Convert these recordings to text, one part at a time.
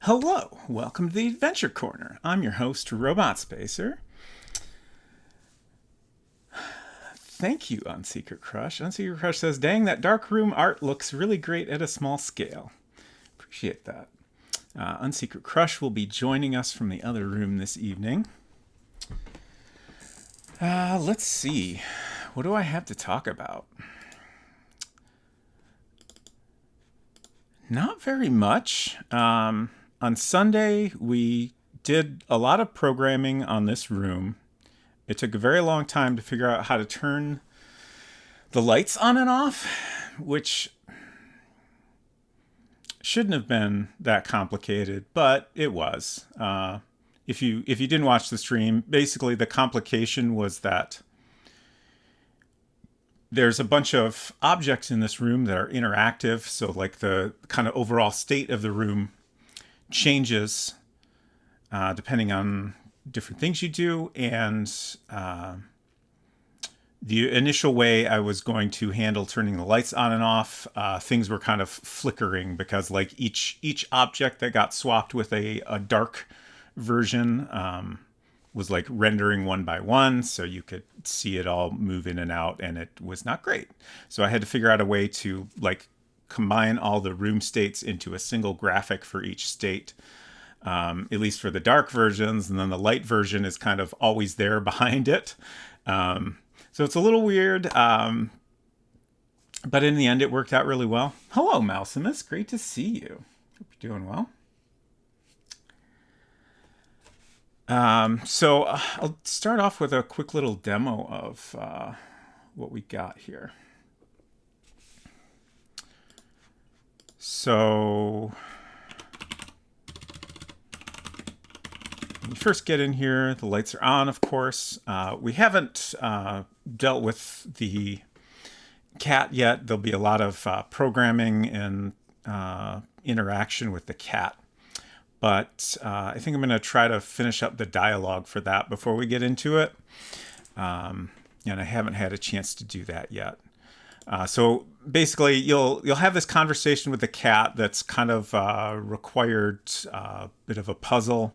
Hello, welcome to the Adventure Corner. I'm your host, Robot Spacer. Thank you, Unsecret Crush. Unsecret Crush says, dang, that dark room art looks really great at a small scale. Appreciate that. Unsecret Crush will be joining us from the other room this evening. Let's see. What do I have to talk about? Not very much. On Sunday, we did a lot of programming on this room. It took a very long time to figure out how to turn the lights on and off, which shouldn't have been that complicated, but it was. If you didn't watch the stream, basically the complication was that there's a bunch of objects in this room that are interactive, so like the kind of overall state of the room changes depending on different things you do. And the initial way I was going to handle turning the lights on and off, things were kind of flickering because like each object that got swapped with a dark version was like rendering one by one, so you could see it all move in and out, and it was not great. So I had to figure out a way to like combine all the room states into a single graphic for each state, at least for the dark versions, and then the light version is kind of always there behind it. So it's a little weird, but in the end it worked out really well. Hello, Mousimus. Great to see you. Hope you're doing well. So I'll start off with a quick little demo of what we got here. So when you first get in here, the lights are on, of course. We haven't dealt with the cat yet. There'll be a lot of programming and interaction with the cat. But I think I'm going to try to finish up the dialogue for that before we get into it. And I haven't had a chance to do that yet. So basically, you'll have this conversation with the cat that's kind of required a bit of a puzzle.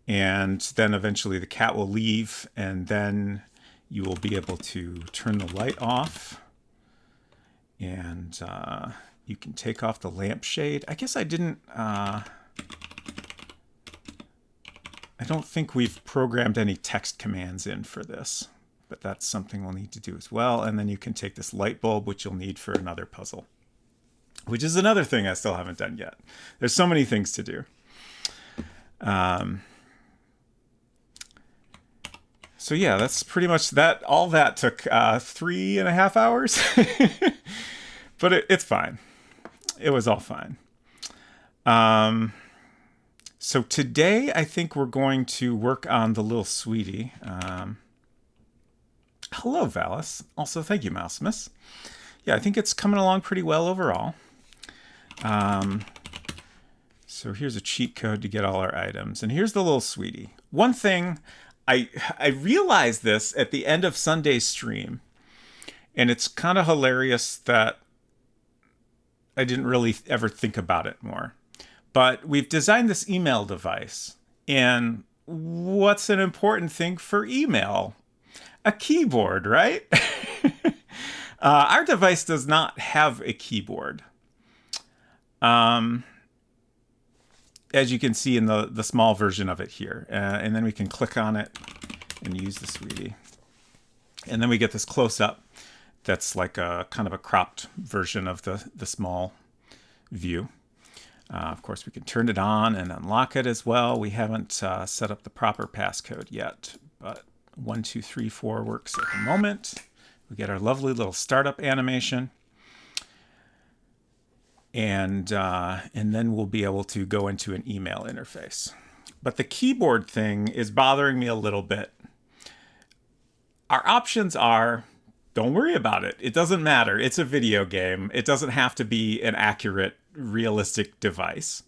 And then eventually the cat will leave, and then you will be able to turn the light off. And you can take off the lampshade. I guess I didn't... I don't think we've programmed any text commands in for this, but that's something we'll need to do as well. And then you can take this light bulb, which you'll need for another puzzle, which is another thing I still haven't done yet. There's so many things to do. So yeah, that's pretty much that. All that took 3.5 hours, but it's fine. It was all fine. So today, I think we're going to work on the little sweetie. Hello, Valis. Also, thank you, Mousimus. Yeah, I think it's coming along pretty well overall. So here's a cheat code to get all our items. And here's the little sweetie. One thing, I realized this at the end of Sunday's stream. And it's kind of hilarious that I didn't really ever think about it more. But we've designed this email device. And what's an important thing for email? A keyboard, right? Our device does not have a keyboard. As you can see in the small version of it here. And then we can click on it and use the sweetie. And then we get this close-up that's like a kind of a cropped version of the small view. Of course, we can turn it on and unlock it as well. We haven't set up the proper passcode yet, but 1, 2, 3, 4 works at the moment. We get our lovely little startup animation. And then we'll be able to go into an email interface. But the keyboard thing is bothering me a little bit. Our options are, don't worry about it. It doesn't matter. It's a video game. It doesn't have to be an accurate, realistic device.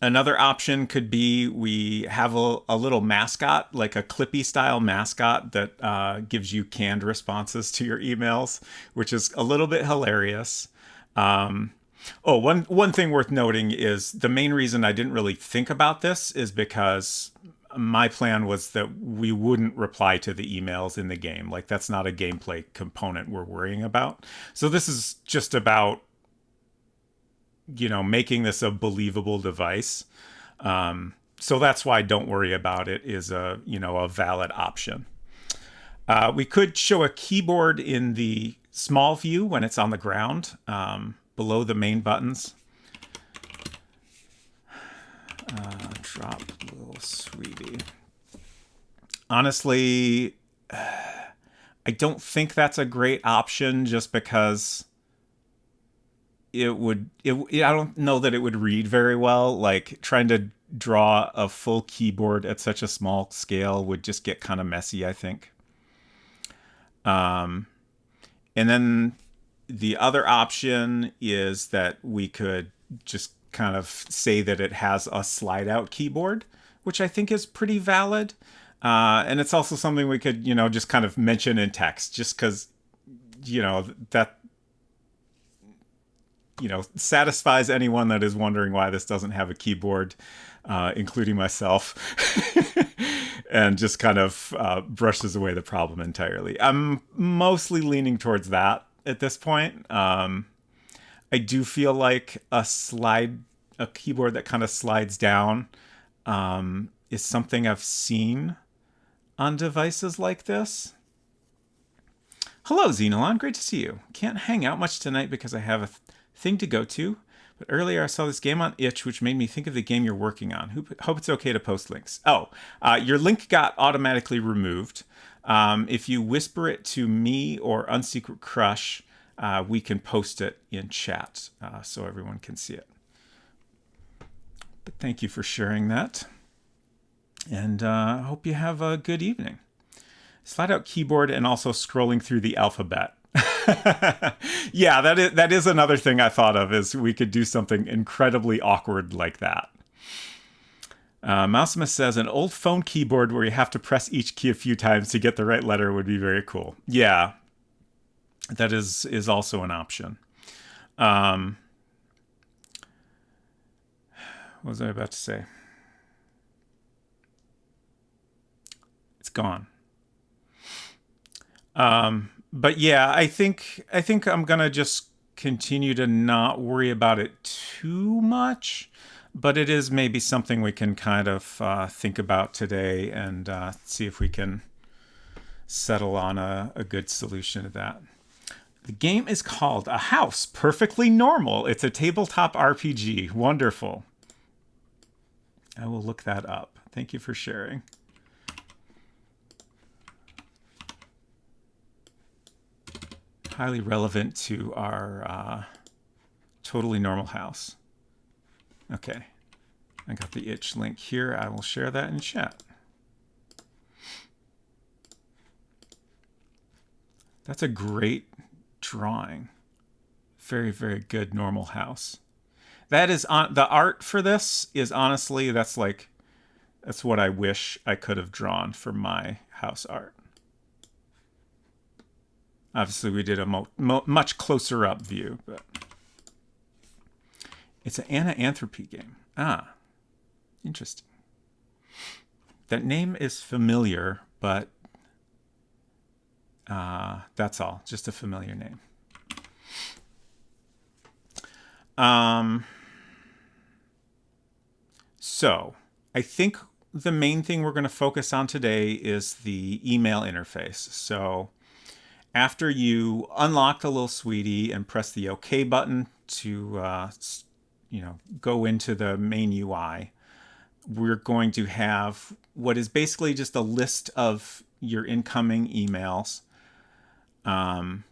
Another option could be we have a little mascot, like a Clippy style mascot that gives you canned responses to your emails, which is a little bit hilarious. Oh, one thing worth noting is the main reason I didn't really think about this is because my plan was that we wouldn't reply to the emails in the game. Like that's not a gameplay component we're worrying about. So this is just about making this a believable device. So that's why don't worry about it is a valid option. We could show a keyboard in the small view when it's on the ground, below the main buttons. Drop little sweetie. Honestly, I don't think that's a great option just because I don't know that it would read very well. Like trying to draw a full keyboard at such a small scale would just get kind of messy, I think. And then the other option is that we could just kind of say that it has a slide out keyboard, which I think is pretty valid. And it's also something we could, just kind of mention in text just because, that, satisfies anyone that is wondering why this doesn't have a keyboard, including myself. And just kind of brushes away the problem entirely. I'm mostly leaning towards that at this point. I do feel like a keyboard that kind of slides down is something I've seen on devices like this. Hello, Xenolon. Great to see you. Can't hang out much tonight because I have a thing to go to. But earlier I saw this game on itch, which made me think of the game you're working on. Hope it's okay to post links. Oh, your link got automatically removed. If you whisper it to me or Unsecret Crush, we can post it in chat so everyone can see it. But thank you for sharing that. And I hope you have a good evening. Slide out keyboard and also scrolling through the alphabet. Yeah, that is another thing I thought of is we could do something incredibly awkward like that. Mousemus says an old phone keyboard where you have to press each key a few times to get the right letter would be very cool. Yeah, that is also an option. What was I about to say? It's gone. But yeah, I think I'm gonna just continue to not worry about it too much. But it is maybe something we can kind of think about today and see if we can settle on a good solution to that. The game is called A House Perfectly Normal. It's a tabletop RPG. Wonderful. I will look that up. Thank you for sharing. Highly relevant to our totally normal house. Okay, I got the itch link here. I will share that in chat. That's a great drawing. Very, very good normal house. That is on the art for this is honestly that's what I wish I could have drawn for my house art. Obviously, we did a much closer up view, but it's an Anaanthropy game. Ah, interesting. That name is familiar, but that's all. Just a familiar name. So I think the main thing we're going to focus on today is the email interface. So after you unlock the little sweetie and press the OK button to go into the main UI, we're going to have what is basically just a list of your incoming emails. The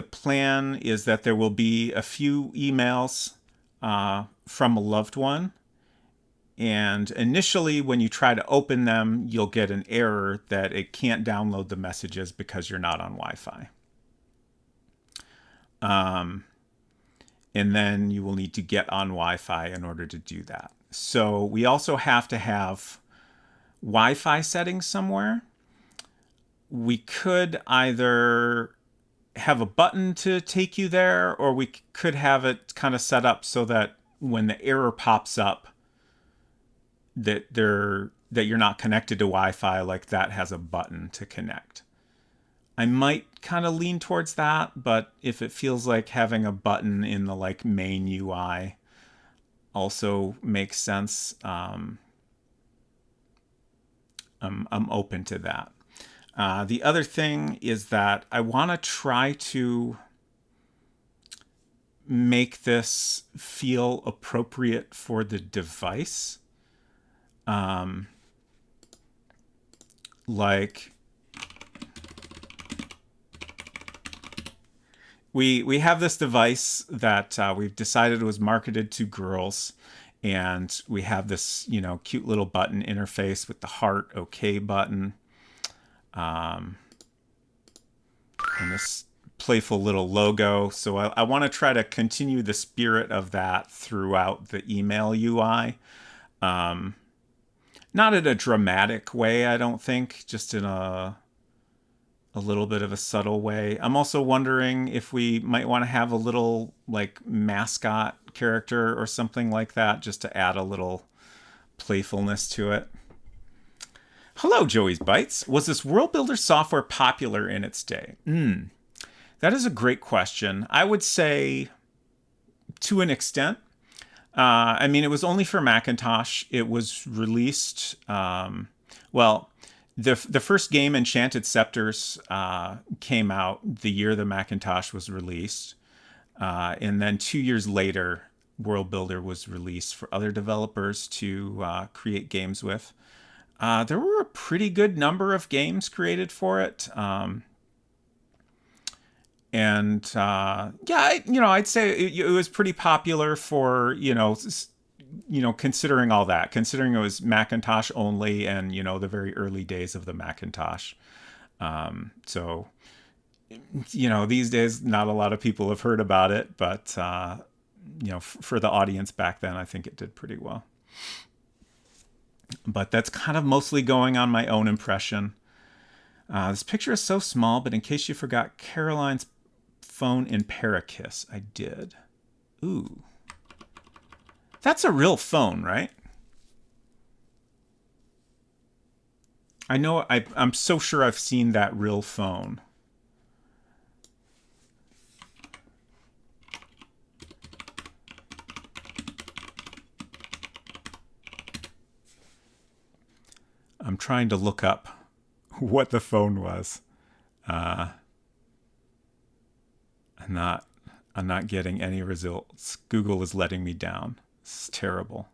plan is that there will be a few emails from a loved one. And initially, when you try to open them, you'll get an error that it can't download the messages because you're not on Wi-Fi. And then you will need to get on Wi-Fi in order to do that. So we also have to have Wi-Fi settings somewhere. We could either have a button to take you there, or we could have it kind of set up so that when the error pops up, that you're not connected to Wi-Fi, like that has a button to connect. I might kind of lean towards that, but if it feels like having a button in the like main UI also makes sense, I'm open to that. The other thing is that I want to try to make this feel appropriate for the device. Like we have this device that we've decided was marketed to girls, and we have this cute little button interface with the heart OK button, and this playful little logo. So I want to try to continue the spirit of that throughout the email UI. Not in a dramatic way, I don't think, just in a little bit of a subtle way. I'm also wondering if we might want to have a little like mascot character or something like that, just to add a little playfulness to it. Hello, Joey's Bites. Was this World Builder software popular in its day? That is a great question. I would say to an extent. I mean, it was only for Macintosh. It was released, well, the first game, Enchanted Scepters, came out the year the Macintosh was released. And then 2 years later, World Builder was released for other developers to create games with. There were a pretty good number of games created for it. And yeah, I'd say it was pretty popular for considering all that, considering it was Macintosh only, and the very early days of the Macintosh. So these days, not a lot of people have heard about it, but for the audience back then, I think it did pretty well. But that's kind of mostly going on my own impression. This picture is so small, but in case you forgot, Caroline's phone in Parakiss. I did. Ooh. That's a real phone, right? I know, I'm so sure I've seen that real phone. I'm trying to look up what the phone was. I'm not getting any results. Google is letting me down. It's terrible.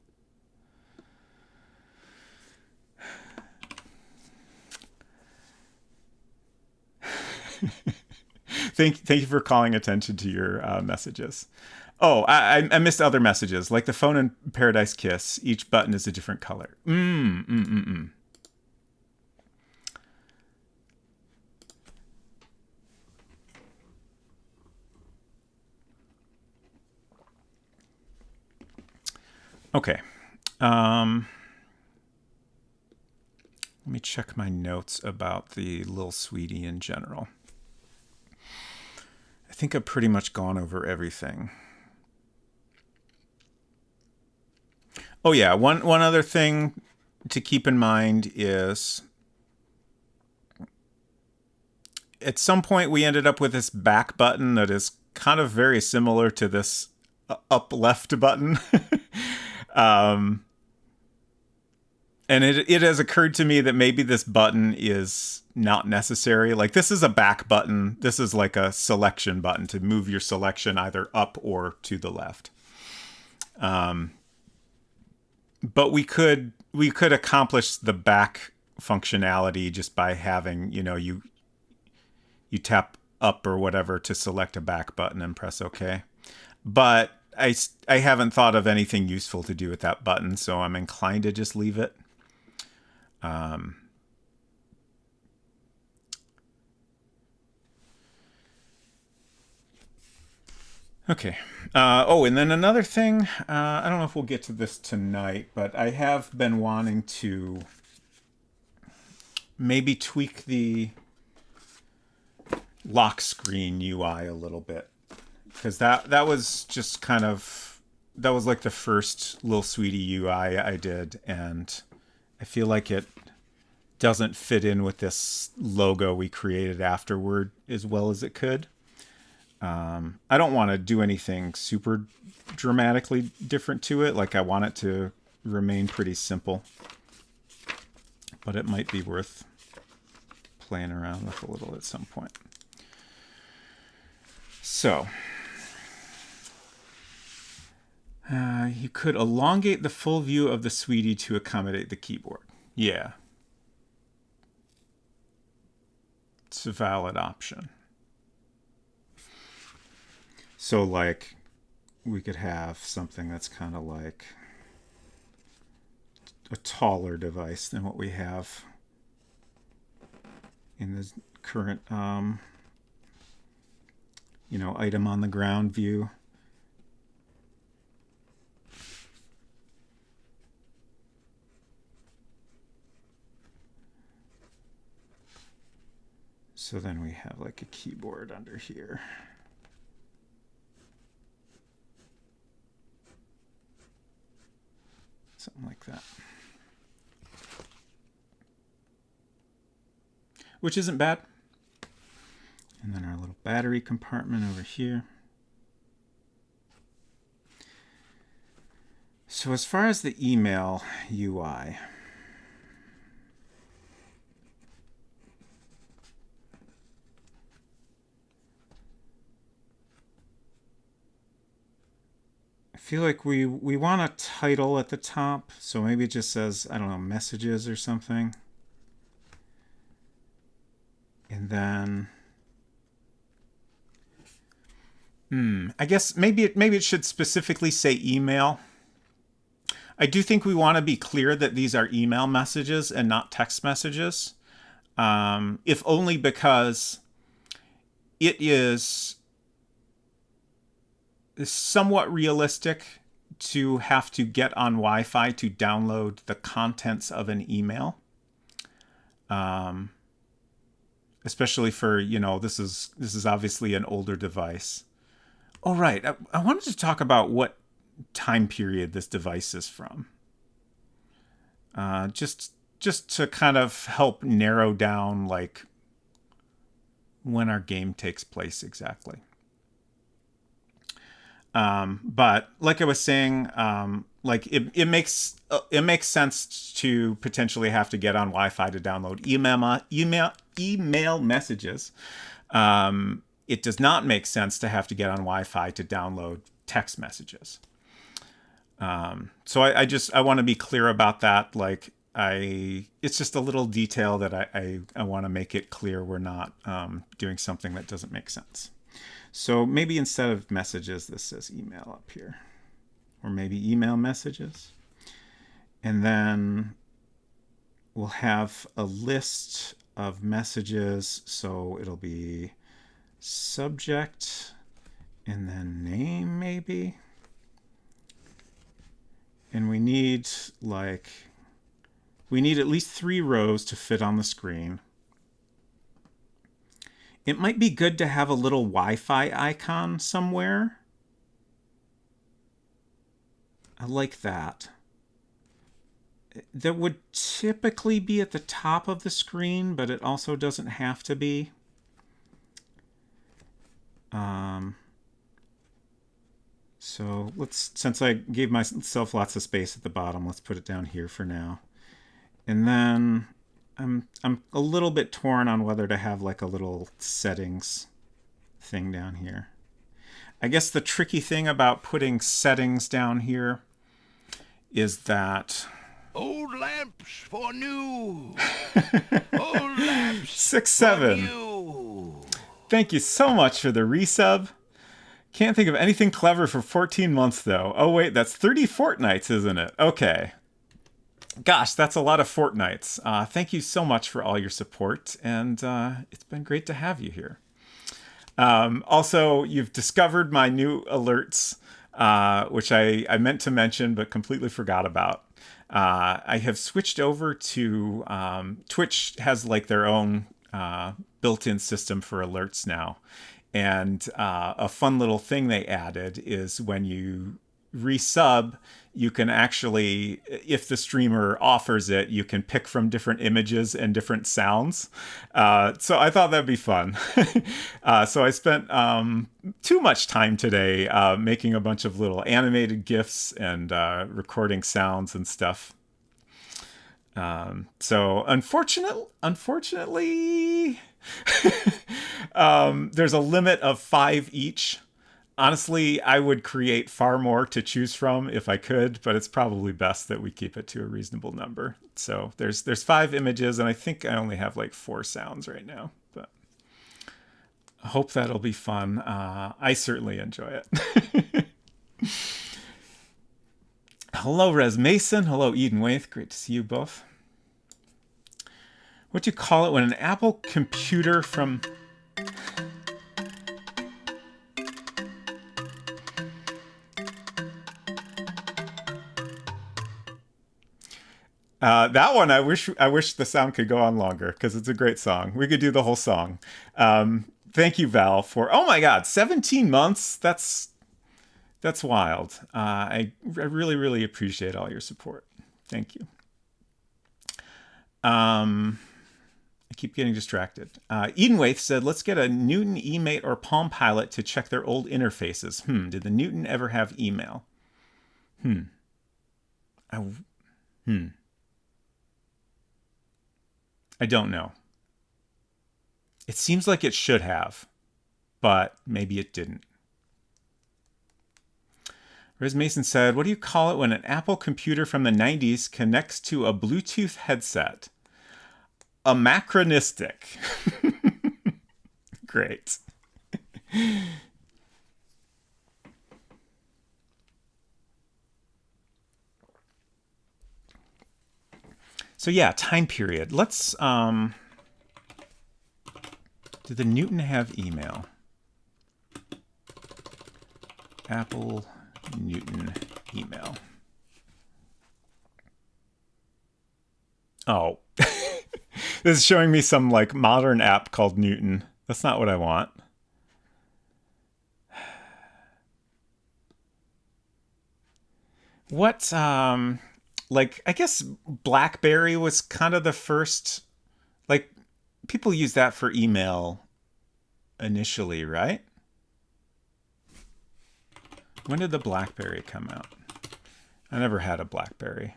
Thank you for calling attention to your messages. Oh, I missed other messages, like the phone in Paradise Kiss. Each button is a different color. Okay. Let me check my notes about the Lil Sweetie in general. I think I've pretty much gone over everything. Oh yeah, one other thing to keep in mind is at some point we ended up with this back button that is kind of very similar to this up left button. And it has occurred to me that maybe this button is not necessary. Like, this is a back button. This is like a selection button to move your selection either up or to the left. But we could accomplish the back functionality just by having, you tap up or whatever to select a back button and press OK. But I haven't thought of anything useful to do with that button, so I'm inclined to just leave it. Okay. And then another thing, I don't know if we'll get to this tonight, but I have been wanting to maybe tweak the lock screen UI a little bit, because that was just kind of, that was like the first Lil Sweetie UI I did, and I feel like it doesn't fit in with this logo we created afterward as well as it could. I don't want to do anything super dramatically different to it. Like, I want it to remain pretty simple, but it might be worth playing around with a little at some point. So, you could elongate the full view of the Sweetie to accommodate the keyboard. Yeah. It's a valid option. So, like, we could have something that's kind of like a taller device than what we have in the current, item on the ground view. So then we have like a keyboard under here. Something like that. Which isn't bad. And then our little battery compartment over here. So as far as the email UI, I feel like we want a title at the top, so maybe it just says, I don't know, messages or something. And then I guess maybe it should specifically say email. I do think we want to be clear that these are email messages and not text messages, if only because it is somewhat realistic to have to get on Wi-Fi to download the contents of an email. Especially for, this is obviously an older device. Oh, right. I wanted to talk about what time period this device is from. Just to kind of help narrow down, like, when our game takes place exactly. But like I was saying, like it makes sense to potentially have to get on Wi-Fi to download email messages. It does not make sense to have to get on Wi-Fi to download text messages. So I want to be clear about that. Like, it's just a little detail that I want to make it clear we're not doing something that doesn't make sense. So maybe instead of messages, this says email up here, or maybe email messages. And then we'll have a list of messages. So it'll be subject and then name, maybe. And we need at least 3 rows to fit on the screen. It might be good to have a little Wi-Fi icon somewhere. I like that. That would typically be at the top of the screen, but it also doesn't have to be. So since I gave myself lots of space at the bottom, let's put it down here for now. And then I'm a little bit torn on whether to have like a little settings thing down here. I guess the tricky thing about putting settings down here is that old lamps for new. Old lamps 6-7. for new. Thank you so much for the resub. Can't think of anything clever for 14 months though. Oh wait, that's 30 fortnights, isn't it? Okay. Gosh, that's a lot of fortnights. Thank you so much for all your support, and it's been great to have you here. Also, you've discovered my new alerts, which I meant to mention but completely forgot about. I have switched over to Twitch has like their own built-in system for alerts now. And a fun little thing they added is when you resub, you can actually, if the streamer offers it, you can pick from different images and different sounds. So I thought that'd be fun. So I spent too much time today making a bunch of little animated GIFs and recording sounds and stuff. So unfortunately, there's a limit of 5 each. Honestly, I would create far more to choose from if I could, but it's probably best that we keep it to a reasonable number. So there's 5 images, and I think I only have like 4 sounds right now. But I hope that'll be fun. I certainly enjoy it. Hello, Res Mason. Hello, Eden Waith. Great to see you both. What do you call it when an Apple computer from... that one, I wish the sound could go on longer because it's a great song. We could do the whole song. Thank you, Val, for, oh my God, 17 months. That's wild. I really, really appreciate all your support. Thank you. I keep getting distracted. Eden Waith said, let's get a Newton eMate or Palm Pilot to check their old interfaces. Did the Newton ever have email? I don't know. It seems like it should have, but maybe it didn't. Riz Mason said, what do you call it when an Apple computer from the 90s connects to a Bluetooth headset? Anachronistic. Great. So yeah, time period. Let's, did the Newton have email? Apple Newton email. Oh, this is showing me some like modern app called Newton. That's not what I want. What, like, I guess BlackBerry was kind of the first, like, people use that for email initially, right? When did the BlackBerry come out? I never had a BlackBerry.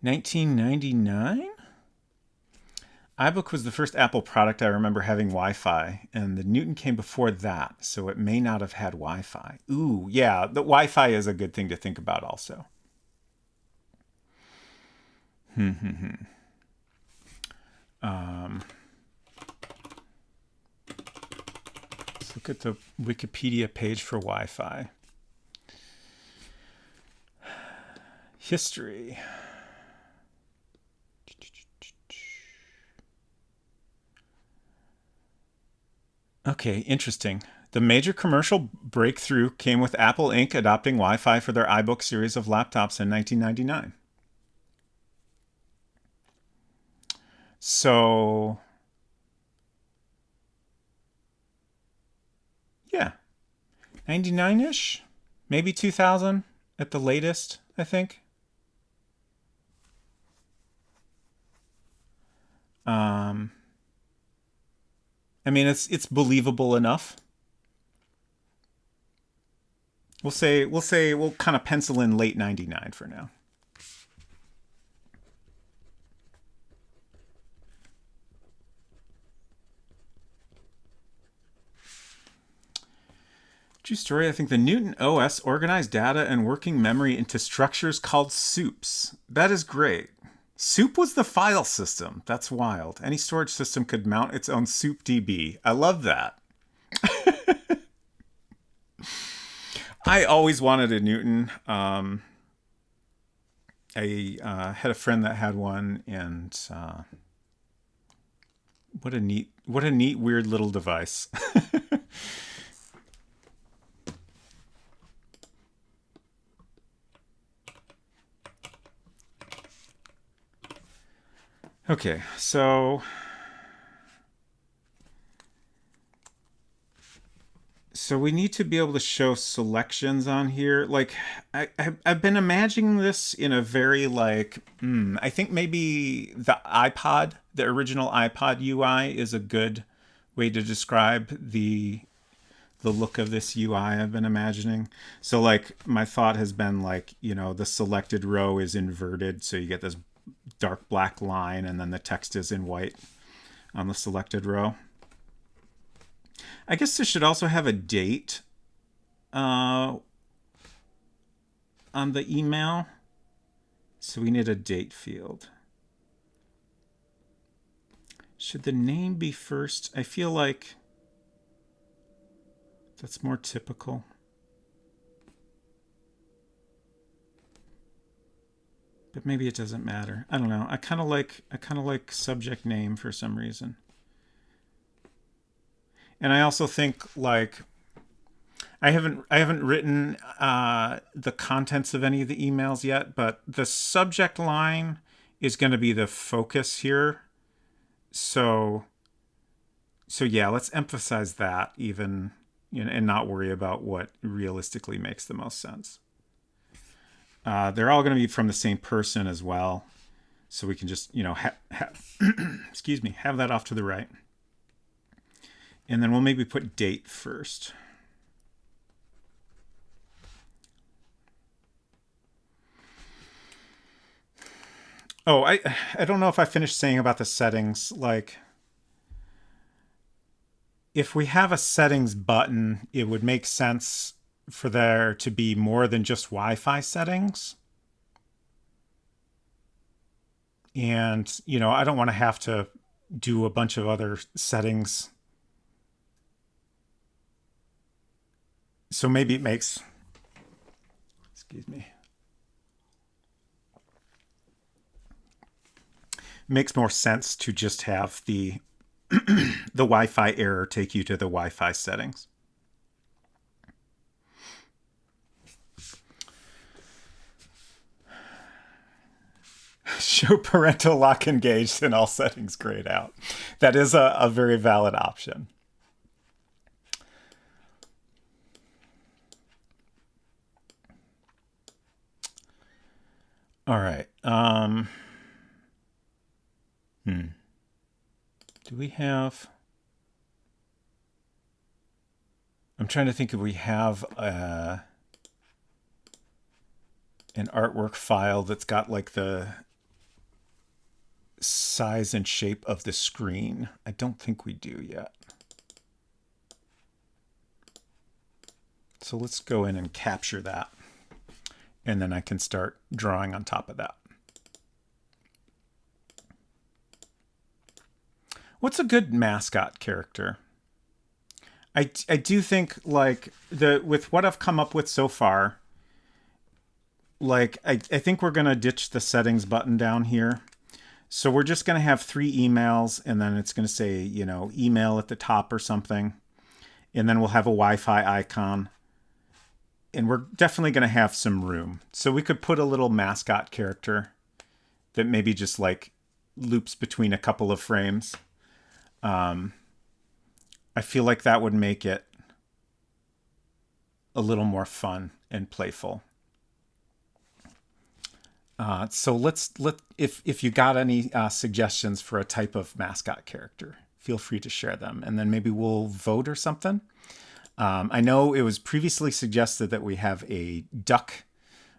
1999? iBook was the first Apple product I remember having Wi-Fi, and the Newton came before that, so it may not have had Wi-Fi. Ooh, yeah, the Wi-Fi is a good thing to think about also. Let's look at the Wikipedia page for Wi-Fi. History. Okay, interesting. The major commercial breakthrough came with Apple Inc. adopting Wi-Fi for their iBook series of laptops in 1999. So, yeah, 99-ish, maybe 2000 at the latest, I think. I mean, it's believable enough. We'll kind of pencil in late 99 for now. True story, I think the Newton OS organized data and working memory into structures called soups. That is great. Soup was the file system. That's wild. Any storage system could mount its own soup DB. I love that. I always wanted a Newton. I had a friend that had one, and what a neat, weird little device. Okay, so we need to be able to show selections on here. Like, I've been imagining this in a very like, I think maybe the iPod, the original iPod UI, is a good way to describe the look of this UI I've been imagining. So like my thought has been like, the selected row is inverted, so you get this dark black line, and then the text is in white on the selected row. I guess this should also have a date uh, on the email. So we need a date field. Should the name be first? I feel like that's more typical. But maybe it doesn't matter. I don't know. I kind of like subject name for some reason. And I also think like I haven't written the contents of any of the emails yet, but the subject line is going to be the focus here. So yeah, let's emphasize that even, and not worry about what realistically makes the most sense. They're all going to be from the same person as well, so we can just excuse me, have that off to the right, and then we'll maybe put date first. Oh, I don't know if I finished saying about the settings. Like, if we have a settings button, it would make sense for there to be more than just Wi-Fi settings. And, I don't want to have to do a bunch of other settings. So maybe it makes more sense to just have the the Wi-Fi error take you to the Wi-Fi settings. Show parental lock engaged and all settings grayed out. That is a very valid option. All right. Do we have... I'm trying to think if we have an artwork file that's got like the size and shape of the screen. I don't think we do yet. So let's go in and capture that. And then I can start drawing on top of that. What's a good mascot character? I do think like with what I've come up with so far, like I think we're gonna ditch the settings button down here. So we're just gonna have 3 emails, and then it's gonna say, email at the top or something. And then we'll have a Wi-Fi icon. And we're definitely gonna have some room. So we could put a little mascot character that maybe just like loops between a couple of frames. I feel like that would make it a little more fun and playful. So if you got any suggestions for a type of mascot character, feel free to share them, and then maybe we'll vote or something. I know it was previously suggested that we have a duck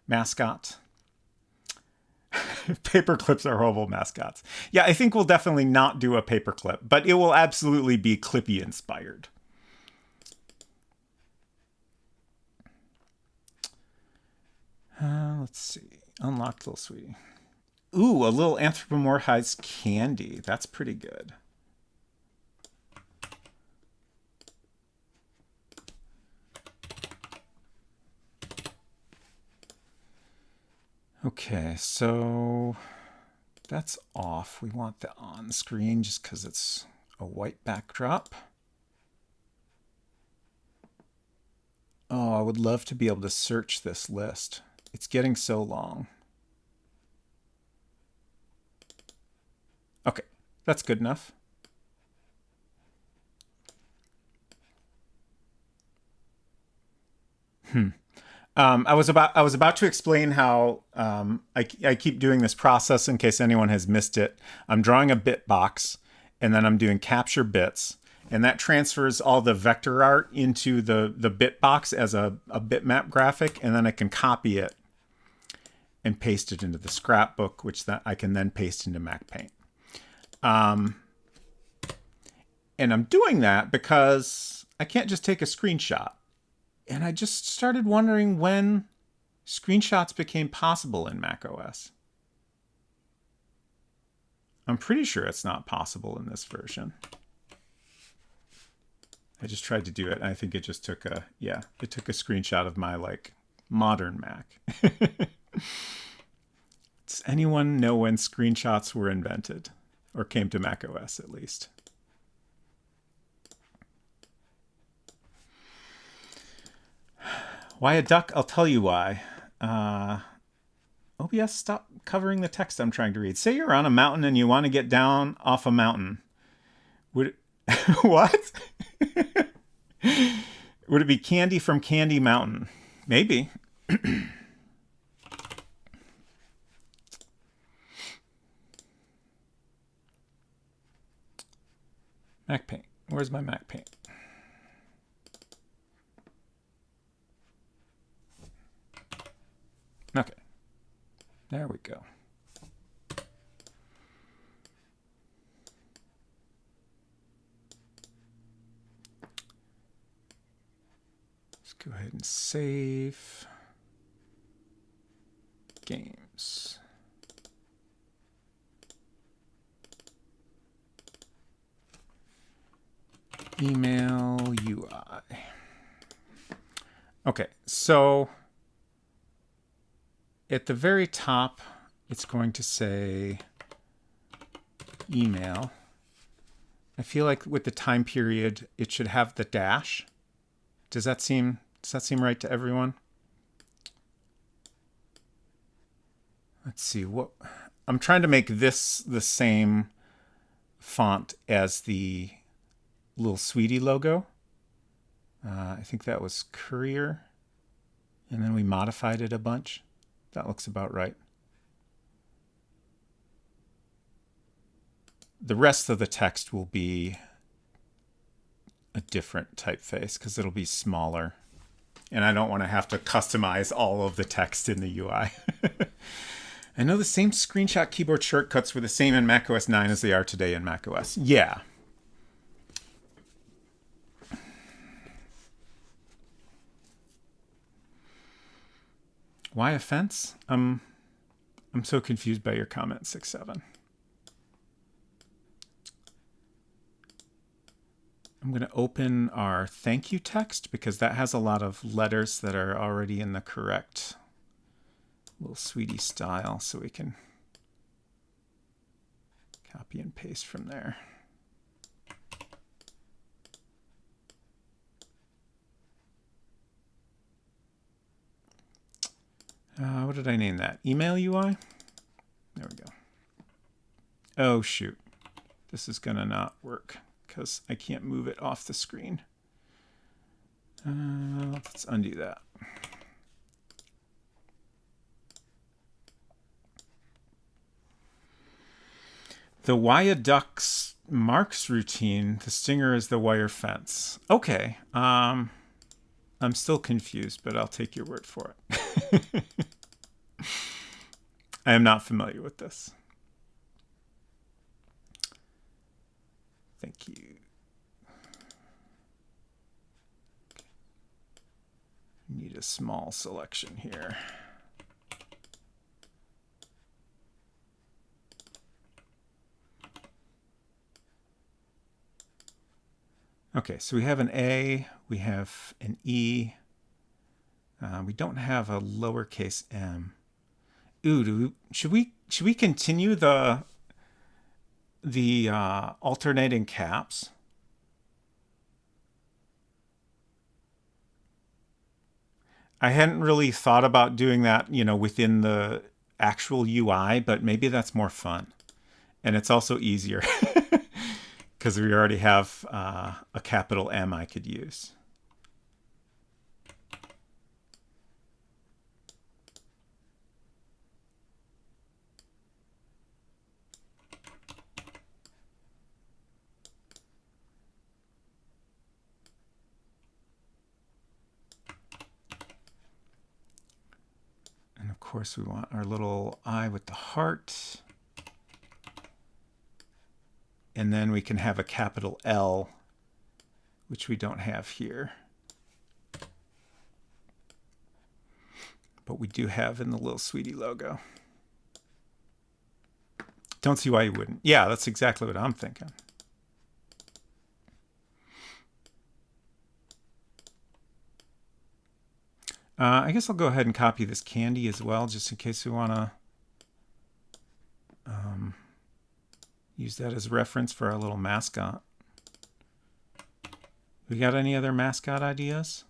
mascot. Paperclips are horrible mascots. Yeah, I think we'll definitely not do a paperclip, but it will absolutely be Clippy inspired. Let's see. Unlocked little sweetie. Ooh, a little anthropomorphized candy. That's pretty good. Okay, so that's off. We want the on screen just because it's a white backdrop. Oh, I would love to be able to search this list. It's getting so long. Okay, that's good enough. I was about to explain how I keep doing this process in case anyone has missed it. I'm drawing a bit box, and then I'm doing capture bits, and that transfers all the vector art into the bit box as a bitmap graphic, and then I can copy it and paste it into the scrapbook, which that I can then paste into MacPaint. And I'm doing that because I can't just take a screenshot. And I just started wondering when screenshots became possible in macOS. I'm pretty sure it's not possible in this version. I just tried to do it. I think it just took it took a screenshot of my like modern Mac. Does anyone know when screenshots were invented or came to macOS at least? Why a duck? I'll tell you why. OBS, stop covering the text I'm trying to read. Say you're on a mountain and you want to get down off a mountain. Would what? Would it be Candy from Candy Mountain? Maybe. MacPaint. Where's my MacPaint? Okay. There we go. Let's go ahead and save games. Email UI. Okay, so at the very top, it's going to say email. I feel like with the time period, it should have the dash. Does that seem right to everyone? Let's see what I'm trying to make this the same font as the little Sweetie logo. I think that was Courier, and then we modified it a bunch. That looks about right. The rest of the text will be a different typeface because it'll be smaller. And I don't want to have to customize all of the text in the UI. I know the same screenshot keyboard shortcuts were the same in macOS 9 as they are today in macOS. Yeah. Why offense? I'm so confused by your comment, 6-7. I'm going to open our thank you text because that has a lot of letters that are already in the correct little Sweetie style, so we can copy and paste from there. What did I name that? Email UI? There we go. Oh, shoot. This is going to not work because I can't move it off the screen. Let's undo that. The Why a Duck's marks routine, the stinger is the wire fence. Okay. I'm still confused, but I'll take your word for it. I am not familiar with this. Thank you. Need a small selection here. Okay, so we have an A, we have an E. We don't have a lowercase m. Ooh, should we continue the alternating caps? I hadn't really thought about doing that, within the actual UI, but maybe that's more fun. And it's also easier because we already have a capital M I could use. And of course we want our little I with the heart. And then we can have a capital L, which we don't have here. But we do have in the Lil Sweetie logo. Don't see why you wouldn't. Yeah, that's exactly what I'm thinking. I guess I'll go ahead and copy this candy as well, just in case we want to use that as reference for our little mascot. We got any other mascot ideas?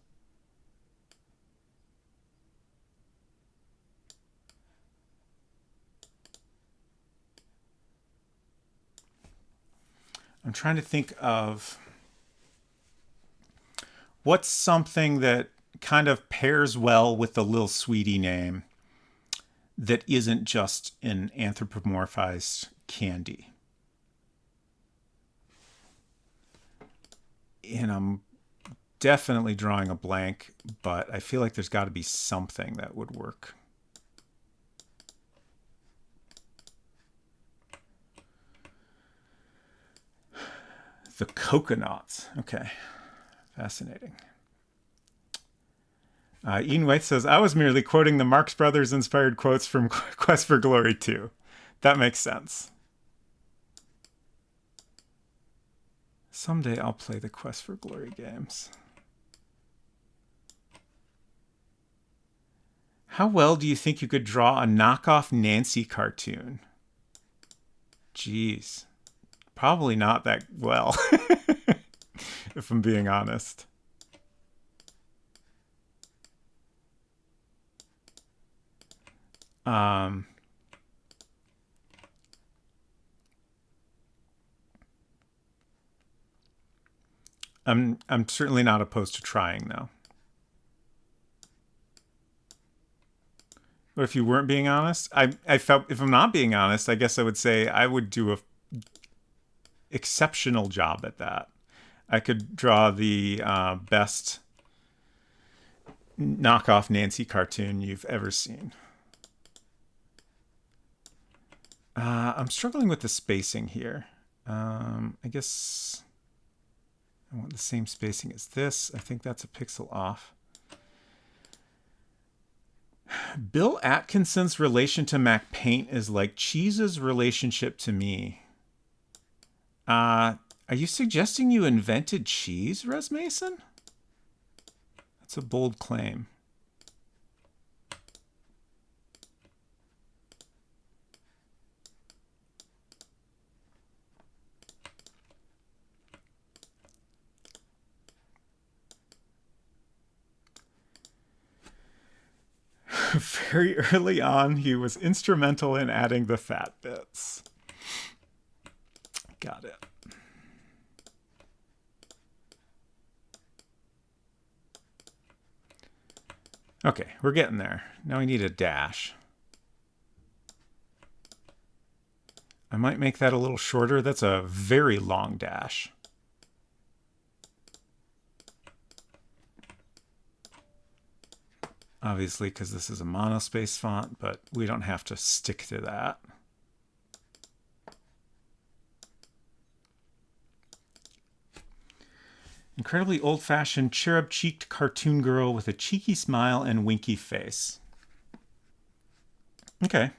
I'm trying to think of what's something that kind of pairs well with the Lil Sweetie name that isn't just an anthropomorphized candy. And I'm definitely drawing a blank, but I feel like there's got to be something that would work. The Coconuts. Okay. Fascinating. Ian White says, I was merely quoting the Marx Brothers inspired quotes from Quest for Glory 2. That makes sense. Someday I'll play the Quest for Glory games. How well do you think you could draw a knockoff Nancy cartoon? Jeez. Probably not that well, if I'm being honest. I'm certainly not opposed to trying, though. But if you weren't being honest, I felt, if I'm not being honest, I guess I would say I would do a exceptional job at that. I could draw the best knockoff Nancy cartoon you've ever seen. I'm struggling with the spacing here. I guess I want the same spacing as this. I think that's a pixel off. Bill Atkinson's relation to Mac Paint is like Cheese's relationship to me. Are you suggesting you invented cheese, Res Mason? That's a bold claim. Very early on, he was instrumental in adding the fat bits. Got it. Okay, we're getting there. Now we need a dash. I might make that a little shorter. That's a very long dash. Obviously, because this is a monospace font, but we don't have to stick to that. Incredibly old-fashioned, cherub-cheeked cartoon girl with a cheeky smile and winky face. Okay.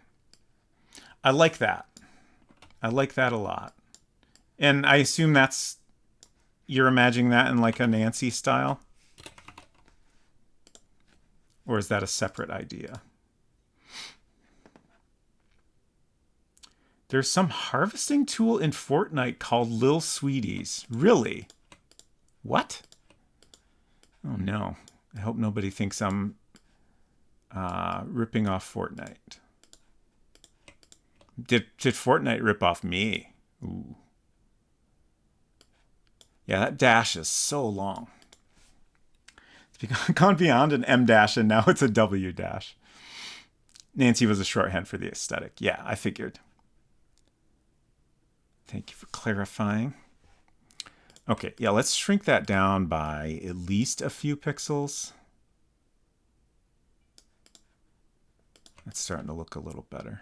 I like that. I like that a lot. And I assume that's... You're imagining that in like a Nancy style? Or is that a separate idea? There's some harvesting tool in Fortnite called Lil Sweeties. Really? What? Oh no. I hope nobody thinks I'm ripping off Fortnite. Did Fortnite rip off me? Ooh. Yeah, that dash is so long. It's gone beyond an M dash and now it's a W dash. Nancy was a shorthand for the aesthetic. Yeah, I figured. Thank you for clarifying. Okay, yeah, let's shrink that down by at least a few pixels. That's starting to look a little better.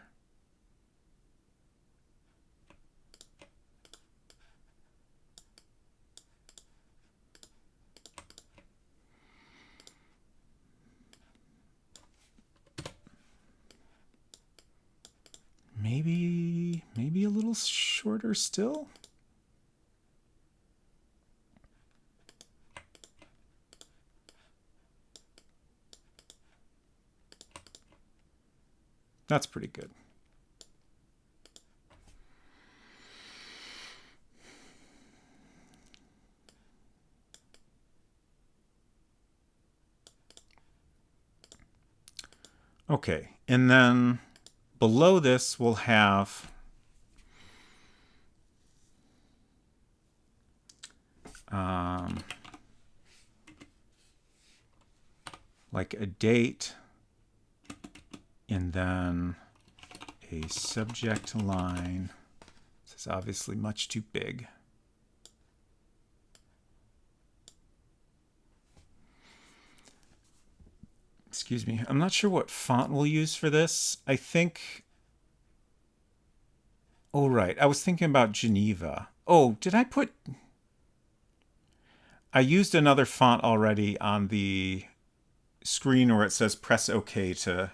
Maybe a little shorter still. That's pretty good. Okay, and then below this we'll have like a date and then a subject line. This is obviously much too big. Excuse me. I'm not sure what font we'll use for this. I think... Oh, right. I was thinking about Geneva. Oh, did I put... I used another font already on the screen where it says press OK to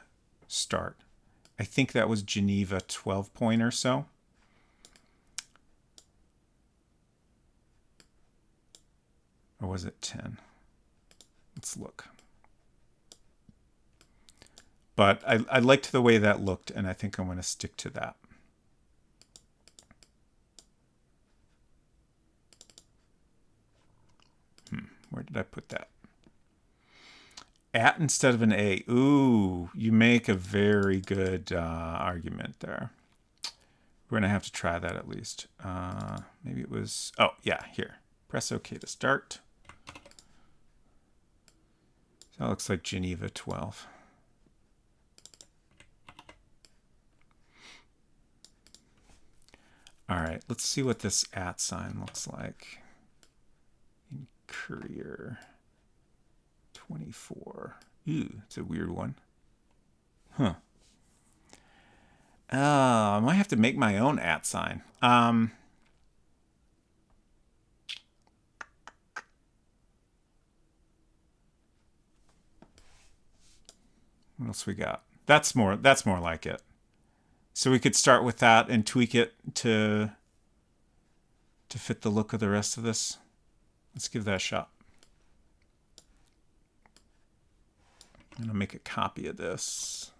start. I think that was Geneva 12 point or so. Or was it 10? Let's look. But I liked the way that looked, and I think I'm going to stick to that. Where did I put that? At instead of an A. Ooh, you make a very good argument there. We're going to have to try that at least. Maybe it was... Oh, yeah, here. Press OK to start. So that looks like Geneva 12. All right, let's see what this at sign looks like. In Courier 24. Ooh, it's a weird one. Huh. I might have to make my own at sign. What else we got? That's more like it. So we could start with that and tweak it to fit the look of the rest of this. Let's give that a shot. I'm going to make a copy of this.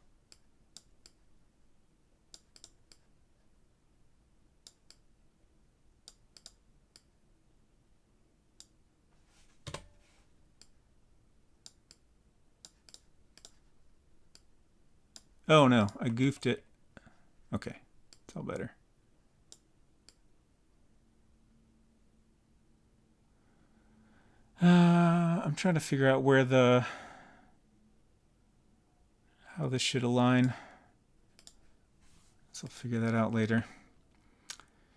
Oh no, I goofed it. Okay, it's all better. I'm trying to figure out where how this should align. So I'll figure that out later.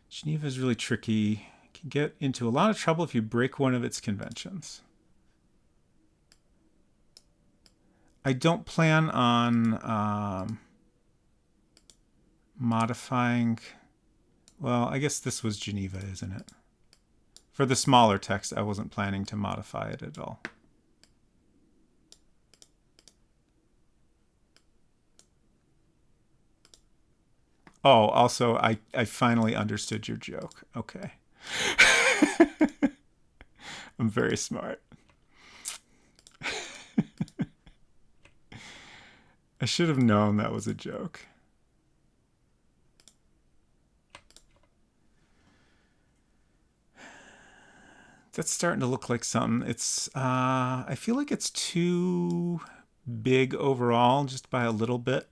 Geneva is really tricky. It can get into a lot of trouble if you break one of its conventions. I don't plan on modifying... Well, I guess this was Geneva, isn't it? For the smaller text, I wasn't planning to modify it at all. Oh, also, I finally understood your joke. Okay. I'm very smart. I should have known that was a joke. That's starting to look like something. It's I feel like it's too big overall, just by a little bit.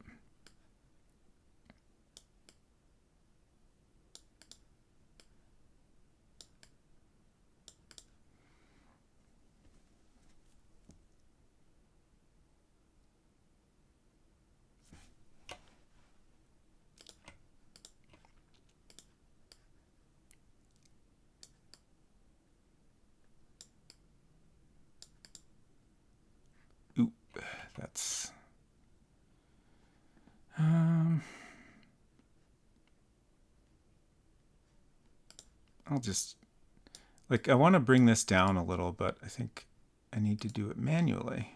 that's... I'll just... Like, I want to bring this down a little, but I think I need to do it manually.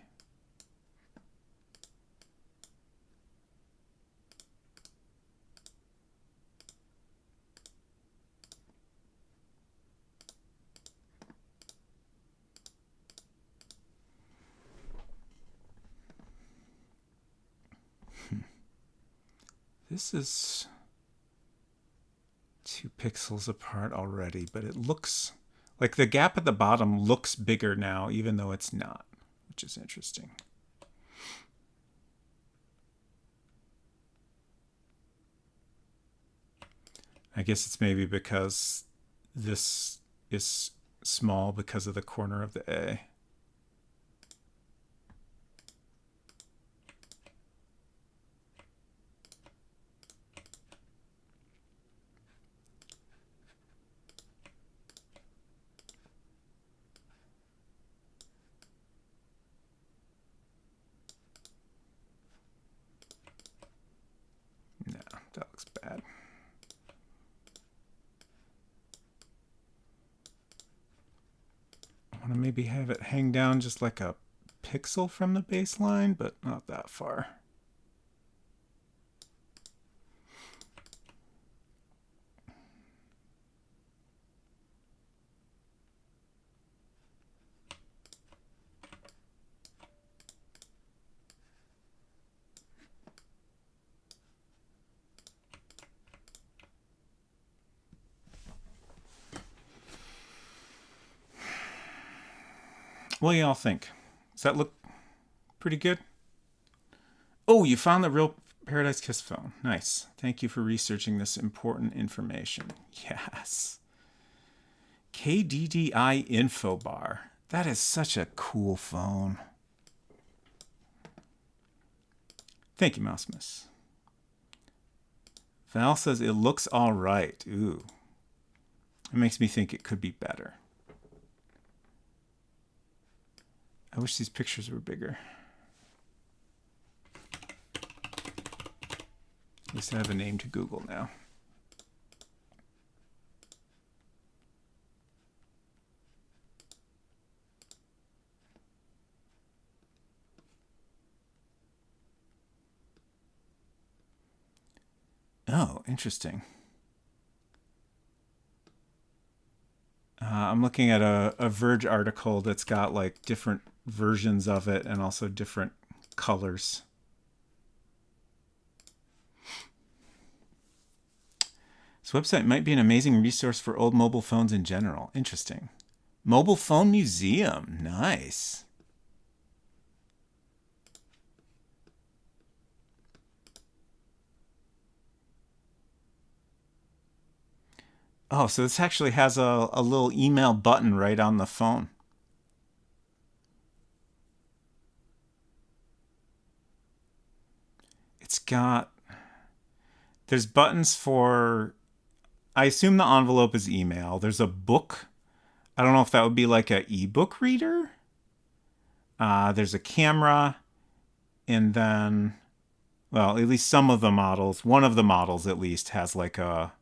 This is 2 pixels apart already, but it looks like the gap at the bottom looks bigger now, even though it's not, which is interesting. I guess it's maybe because this is small because of the corner of the A. No, that looks bad. I want to maybe have it hang down just like a pixel from the baseline, but not that far. What do y'all think? Does that look pretty good? Oh, you found the real Paradise Kiss phone. Nice. Thank you for researching this important information. Yes. KDDI info bar. That is such a cool phone. Thank you, Mouse Miss. Val says it looks all right. Ooh. It makes me think it could be better. I wish these pictures were bigger. At least I have a name to Google now. Oh, interesting. I'm looking at a Verge article that's got like different versions of it and also different colors. This website might be an amazing resource for old mobile phones in general. Interesting. Mobile Phone Museum. Nice. Oh, so this actually has a little email button right on the phone. It's got... There's buttons for... I assume the envelope is email. There's a book. I don't know if that would be like an ebook reader. There's a camera. And then... Well, at least some of the models, one of the models at least, has like a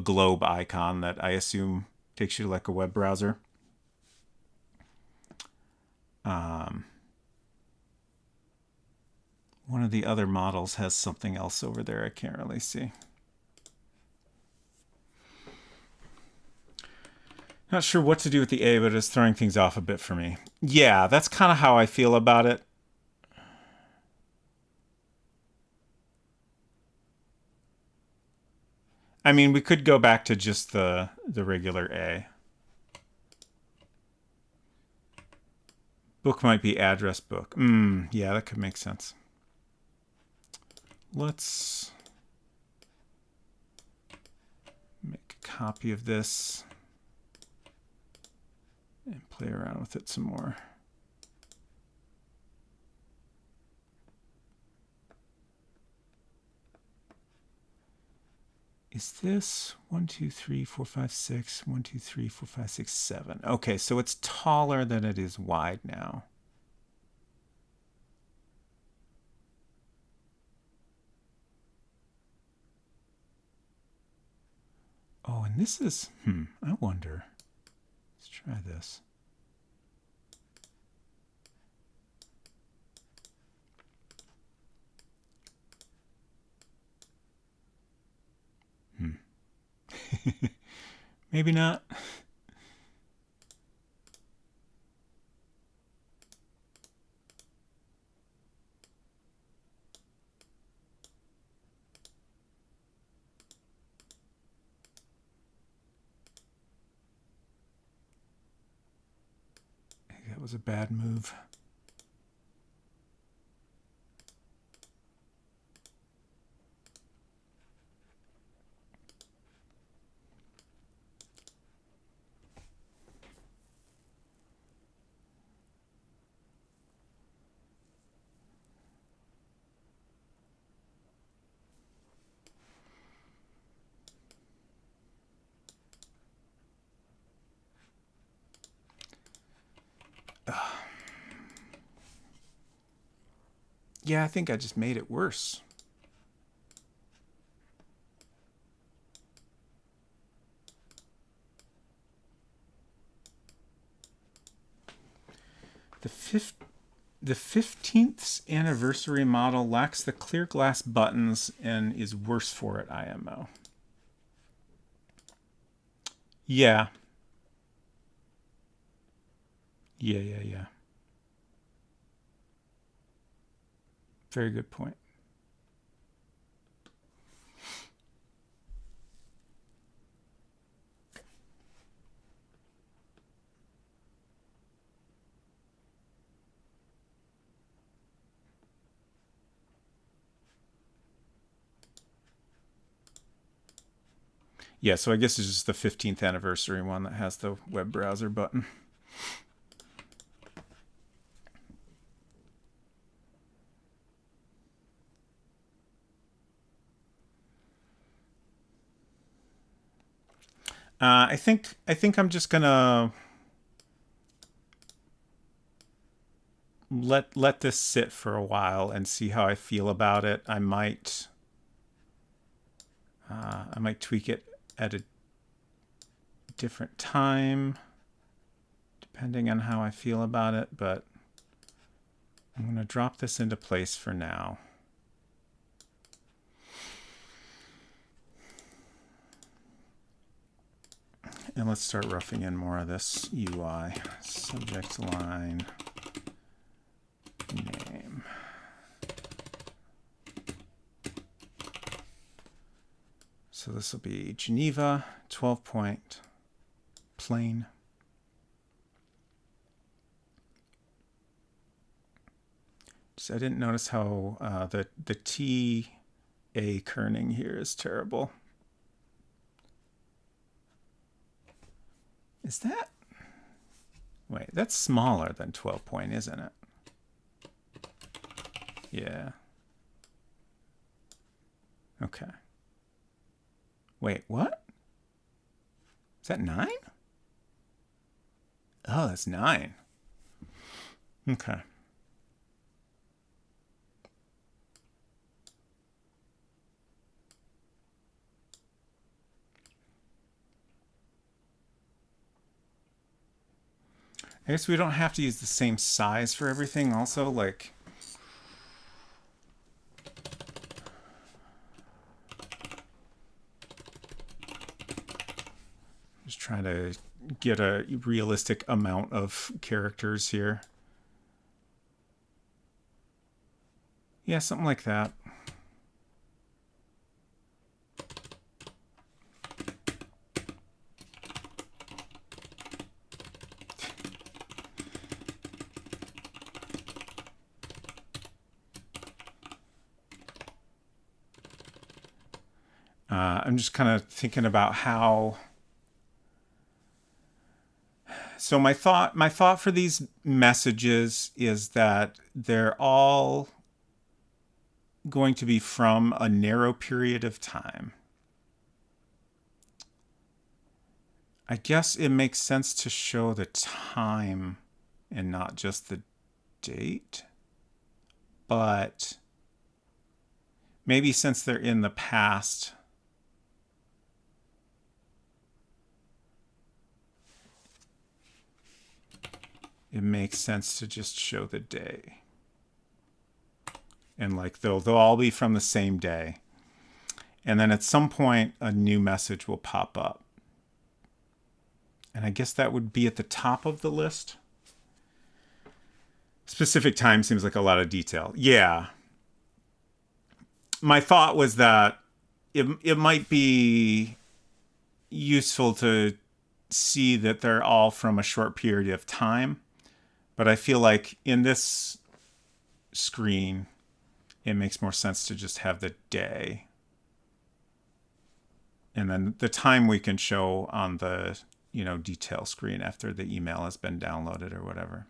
globe icon that I assume takes you to like a web browser. One of the other models has something else over there I can't really see. Not sure what to do with the A, but it's throwing things off a bit for me. Yeah, that's kind of how I feel about it. I mean, we could go back to just the regular A. Book might be address book. Yeah, that could make sense. Let's make a copy of this and play around with it some more. Is this 1, 2, 3, 4, 5, 6, 1, 2, 3, 4, 5, 6, 7? Okay, so it's taller than it is wide now. and this is, I wonder. Let's try this. Maybe not. That was a bad move. Yeah, I think I just made it worse. The 15th anniversary model lacks the clear glass buttons and is worse for it, IMO. Yeah. Yeah. Very good point. Yeah, so I guess it's just the 15th anniversary one that has the web browser button. I think I'm just gonna let this sit for a while and see how I feel about it. I might tweak it at a different time, depending on how I feel about it. But I'm gonna drop this into place for now. And let's start roughing in more of this UI. Subject line name. So this will be Geneva 12-point plain. So I didn't notice how the TA kerning here is terrible. Is that? Wait, that's smaller than 12-point, isn't it? Yeah. Okay. Wait, what? Is that 9? Oh, that's 9. Okay. I guess we don't have to use the same size for everything also, like... Just trying to get a realistic amount of characters here. Yeah, something like that. I'm just kind of thinking about how... So my thought for these messages is that they're all going to be from a narrow period of time. I guess it makes sense to show the time and not just the date. But maybe since they're in the past, it makes sense to just show the day. And like they'll all be from the same day. And then at some point, a new message will pop up. And I guess that would be at the top of the list. Specific time seems like a lot of detail. Yeah. My thought was that it might be useful to see that they're all from a short period of time. But I feel like in this screen, it makes more sense to just have the day. And then the time we can show on the, detail screen after the email has been downloaded or whatever.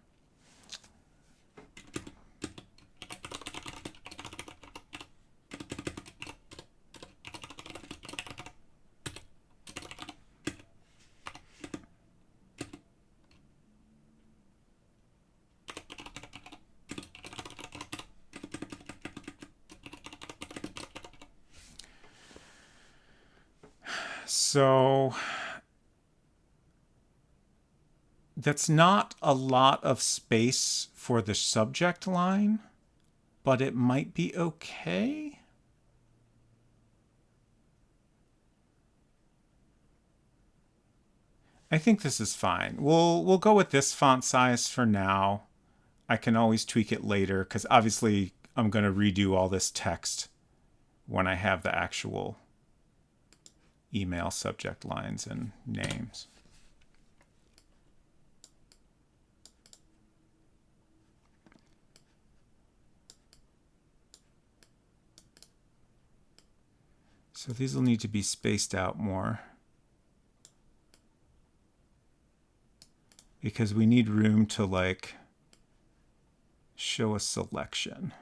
So that's not a lot of space for the subject line, but it might be okay. I think this is fine. We'll go with this font size for now. I can always tweak it later because obviously I'm going to redo all this text when I have the actual email subject lines and names. So these will need to be spaced out more because we need room to like show a selection.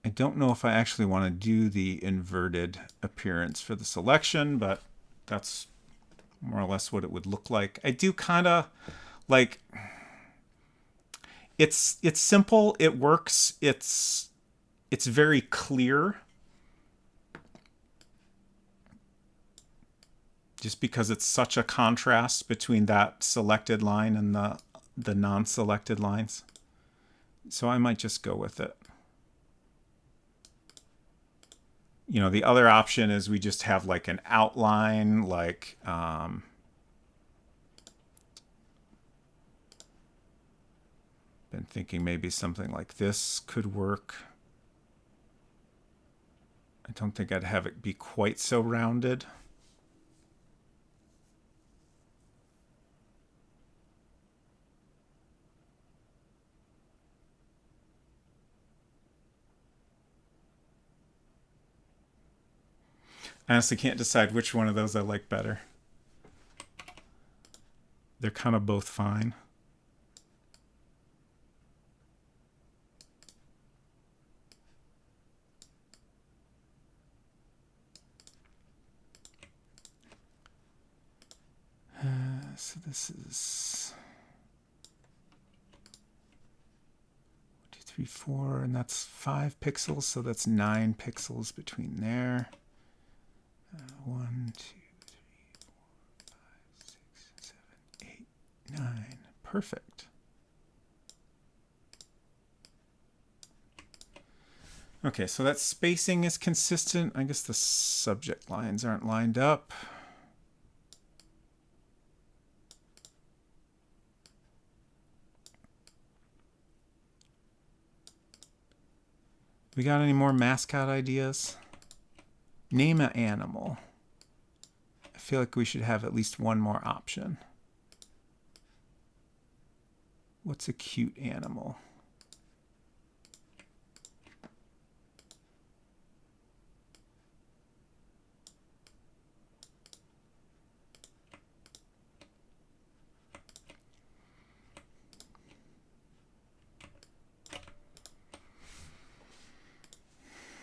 I don't know if I actually want to do the inverted appearance for the selection, but that's more or less what it would look like. I do kind of like it's simple, it works, it's very clear. Just because it's such a contrast between that selected line and the non-selected lines. So I might just go with it. The other option is we just have like an outline, like been thinking maybe something like this could work. I don't think I'd have it be quite so rounded. I honestly can't decide which one of those I like better. They're kind of both fine. So this is 1, 2, 3, 4, and that's 5 pixels, so that's 9 pixels between there. 1, 2, 3, 4, 5, 6, 7, 8, 9. Perfect. Okay, so that spacing is consistent. I guess the subject lines aren't lined up. We got any more mascot ideas? Name an animal. I feel like we should have at least one more option. What's a cute animal?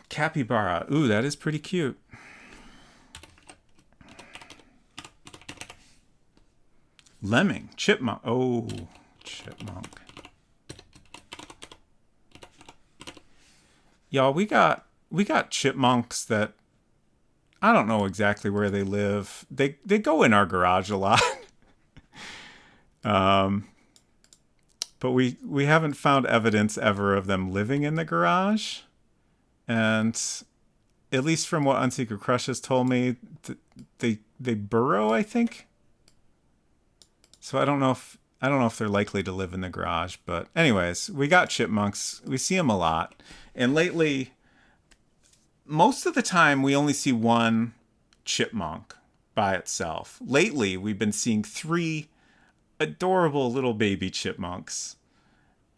Capybara. Ooh, that is pretty cute. Lemming. Chipmunk. Oh, chipmunk. Y'all, we got chipmunks that I don't know exactly where they live. They go in our garage a lot. But we haven't found evidence ever of them living in the garage. And at least from what Unsecret Crush has told me, they burrow, I think. So I don't know if they're likely to live in the garage, but anyways, we got chipmunks. We see them a lot. And lately, most of the time we only see one chipmunk by itself. Lately, we've been seeing 3 adorable little baby chipmunks.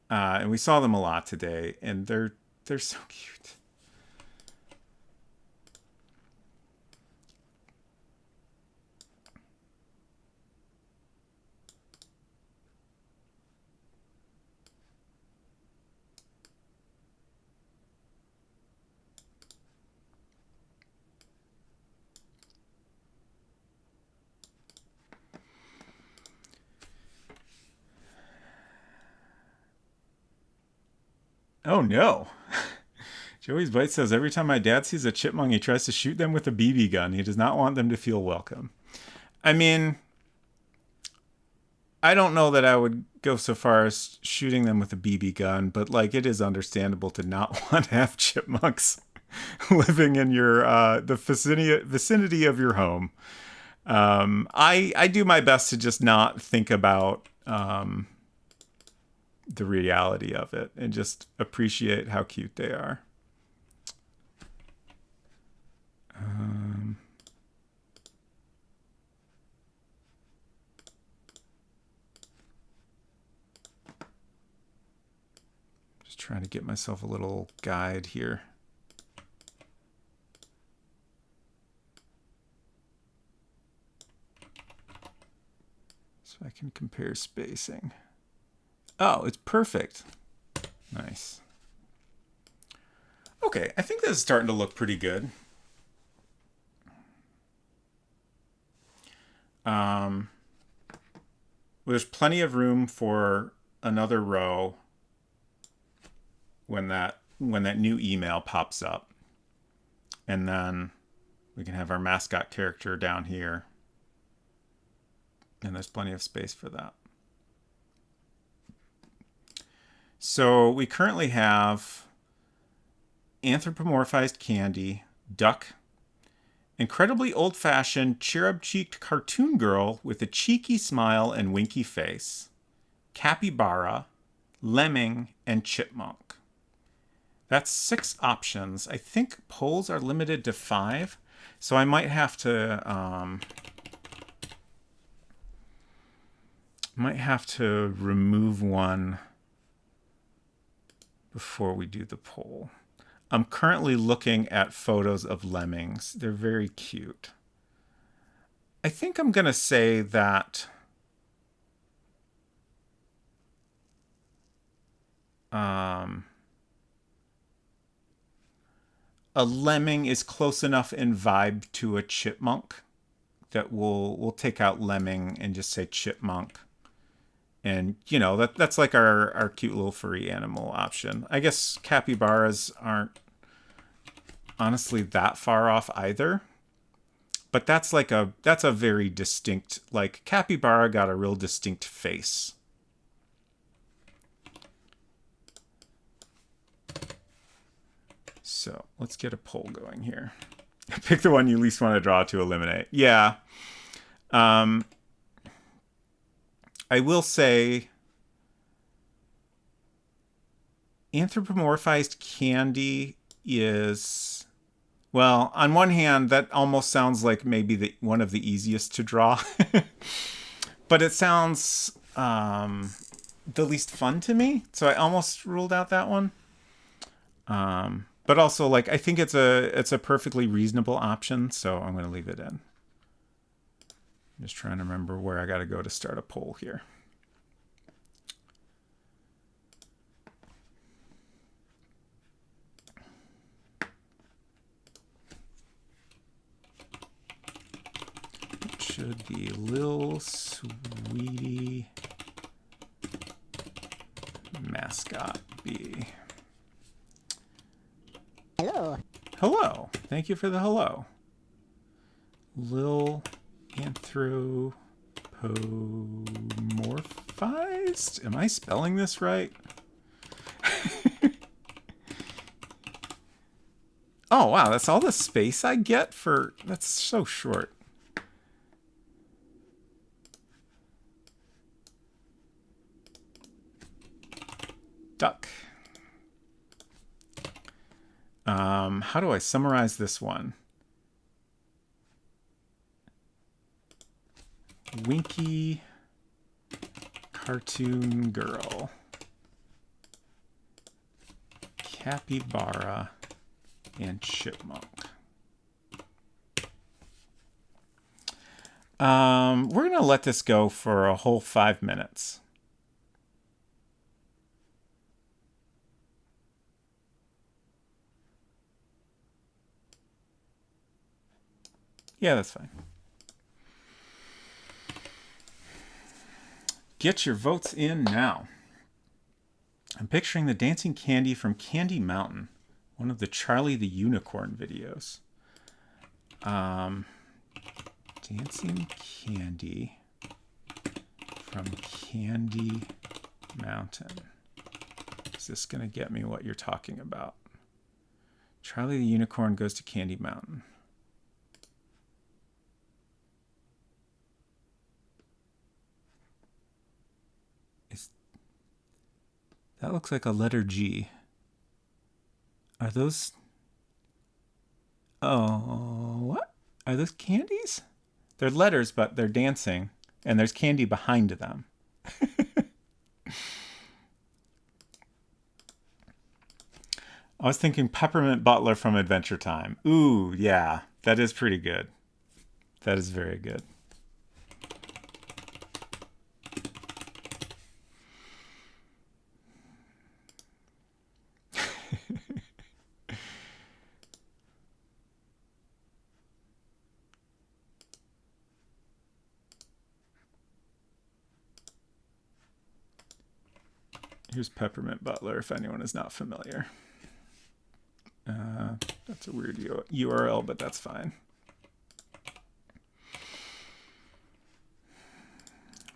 And we saw them a lot today, and they're so cute. Oh no. Joey's Bite says every time my dad sees a chipmunk, he tries to shoot them with a BB gun. He does not want them to feel welcome. I mean, I don't know that I would go so far as shooting them with a BB gun, but like it is understandable to not want to have chipmunks living in your the vicinity of your home. I do my best to just not think about the reality of it and just appreciate how cute they are. Just trying to get myself a little guide here. So I can compare spacing. Oh, it's perfect. Nice. Okay, I think this is starting to look pretty good. There's plenty of room for another row when that new email pops up. And then we can have our mascot character down here. And there's plenty of space for that. So we currently have anthropomorphized Candy, Duck, incredibly old-fashioned, cherub-cheeked cartoon girl with a cheeky smile and winky face, capybara, lemming, and chipmunk. That's 6 options. I think polls are limited to 5, so I might have to remove one before we do the poll. I'm currently looking at photos of lemmings. They're very cute. I think I'm going to say that a lemming is close enough in vibe to a chipmunk that we'll take out lemming and just say chipmunk. And, you know, that's like our cute little furry animal option. I guess capybaras aren't honestly that far off either. But that's a very distinct, like capybara got a real distinct face. So let's get a poll going here. Pick the one you least want to draw to eliminate. Yeah. I will say anthropomorphized Candy is, well, on one hand, that almost sounds like maybe one of the easiest to draw. But it sounds the least fun to me. So I almost ruled out that one. But also, like, I think it's a perfectly reasonable option, so I'm going to leave it in. I'm just trying to remember where I got to go to start a poll here. What should the Lil Sweetie mascot be? Hello. Hello. Thank you for the hello. Lil Anthropomorph. Am I spelling this right? Oh, wow. That's all the space I get for... That's so short. Duck. How do I summarize this one? Winky cartoon girl. Capybara and chipmunk. We're going to let this go for a whole 5 minutes. Yeah, that's fine. Get your votes in now. I'm picturing the dancing candy from Candy Mountain, one of the Charlie the Unicorn videos. Dancing candy from Candy Mountain. Is this going to get me what you're talking about? Charlie the Unicorn goes to Candy Mountain. That looks like a letter G. Are those... Oh, what? Are those candies? They're letters, but they're dancing. And there's candy behind them. I was thinking Peppermint Butler from Adventure Time. Ooh, yeah. That is pretty good. That is very good. Here's Peppermint Butler, if anyone is not familiar. That's a weird URL, but that's fine.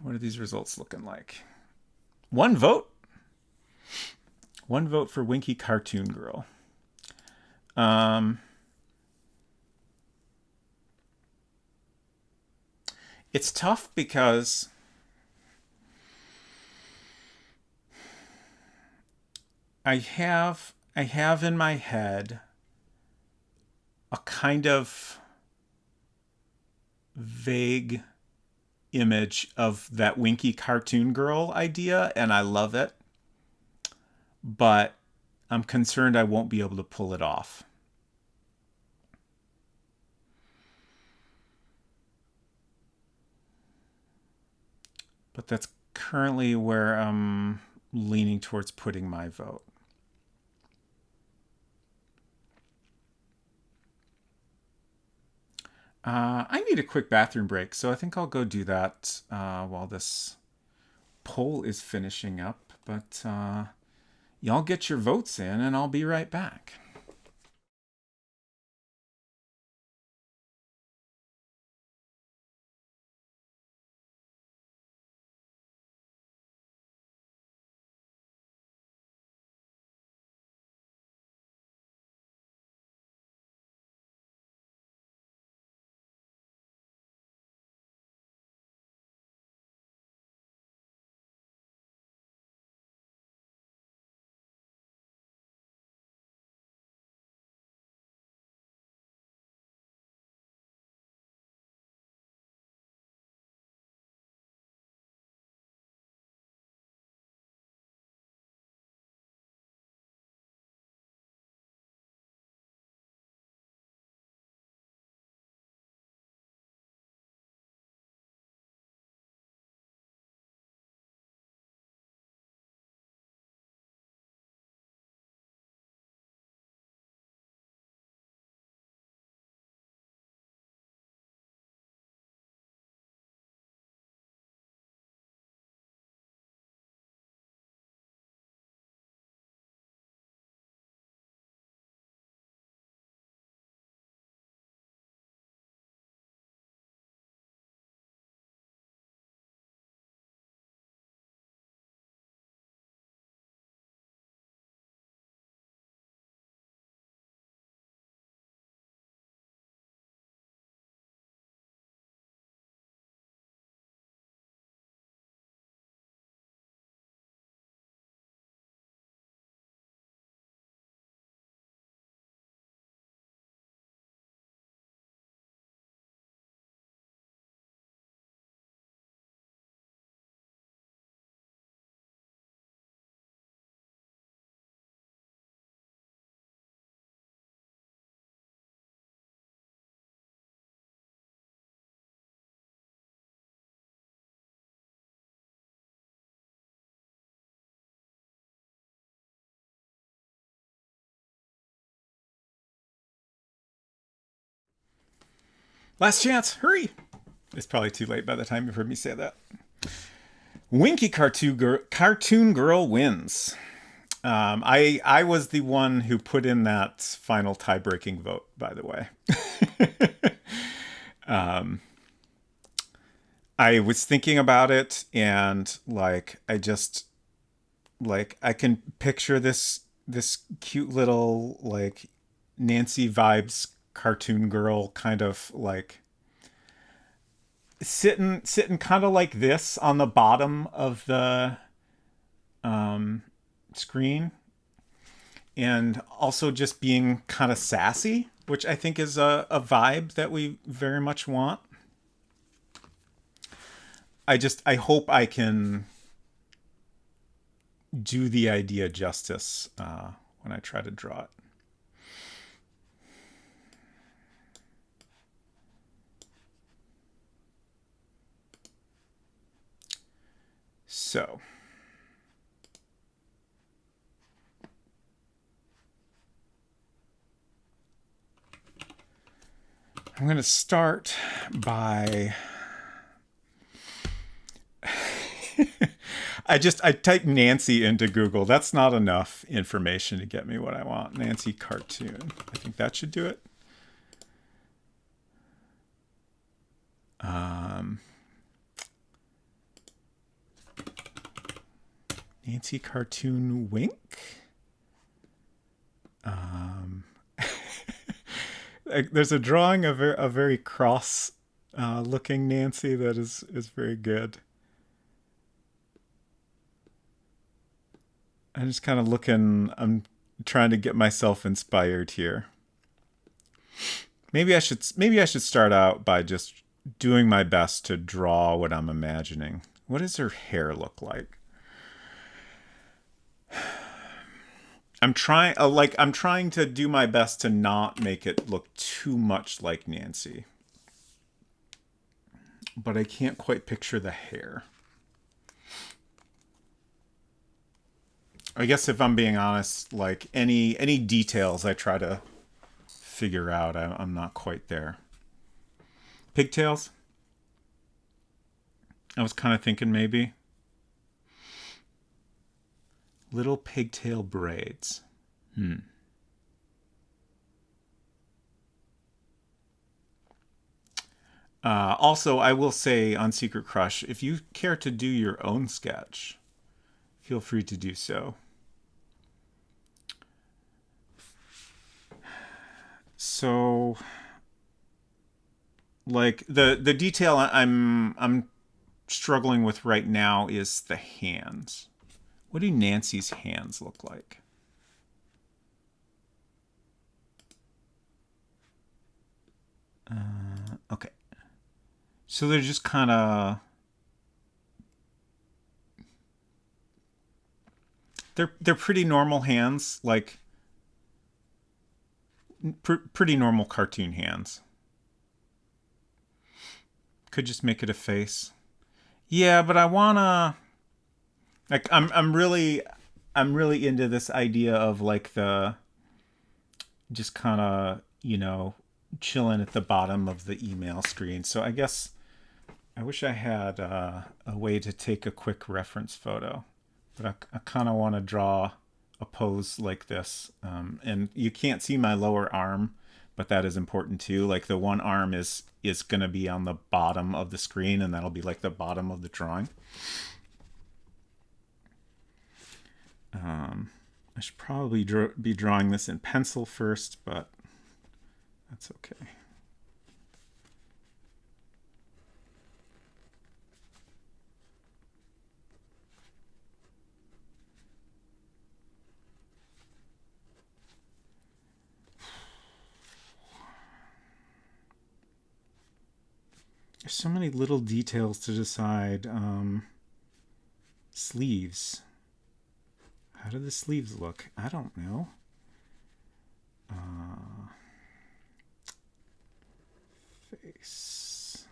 What are these results looking like? 1 vote. 1 vote for Winky Cartoon Girl. It's tough because I have in my head a kind of vague image of that Winky Cartoon Girl idea, and I love it. But I'm concerned I won't be able to pull it off. But that's currently where I'm leaning towards putting my vote. I need a quick bathroom break, so I think I'll go do that while this poll is finishing up. But y'all get your votes in, and I'll be right back. Last chance, hurry! It's probably too late by the time you've heard me say that. Winky Cartoon Girl wins. I was the one who put in that final tie-breaking vote, by the way. I was thinking about it, and like I can picture this cute little like Nancy vibes cartoon girl kind of like sitting kind of like this on the bottom of the screen, and also just being kind of sassy, which I think is a vibe that we very much want. I hope I can do the idea justice when I try to draw it. So I'm going to start by I typed Nancy into Google. That's not enough information to get me what I want. Nancy cartoon. I think that should do it. Nancy cartoon wink. There's a drawing of a very cross looking Nancy that is very good. I'm just kind of looking. I'm trying to get myself inspired here. Maybe I should start out by just doing my best to draw what I'm imagining. What does her hair look like? I'm trying to do my best to not make it look too much like Nancy. But I can't quite picture the hair. I guess if I'm being honest, like any details I try to figure out, I'm not quite there. Pigtails? I was kind of thinking maybe. Little pigtail braids. Also, I will say on Secret Crush, if you care to do your own sketch, feel free to do so. So, like the detail I'm struggling with right now is the hands. What do Nancy's hands look like? Okay. So they're just kind of... They're pretty normal hands, like pretty normal cartoon hands. Could just make it a face. Yeah, but I wanna like I'm really into this idea of like the just kind of, chilling at the bottom of the email screen. So I guess I wish I had a way to take a quick reference photo, but I kind of want to draw a pose like this. And you can't see my lower arm, but that is important too. Like the one arm is going to be on the bottom of the screen, and that'll be like the bottom of the drawing. I should probably be drawing this in pencil first, but that's okay. There's so many little details to decide. Sleeves. How do the sleeves look? I don't know. Face.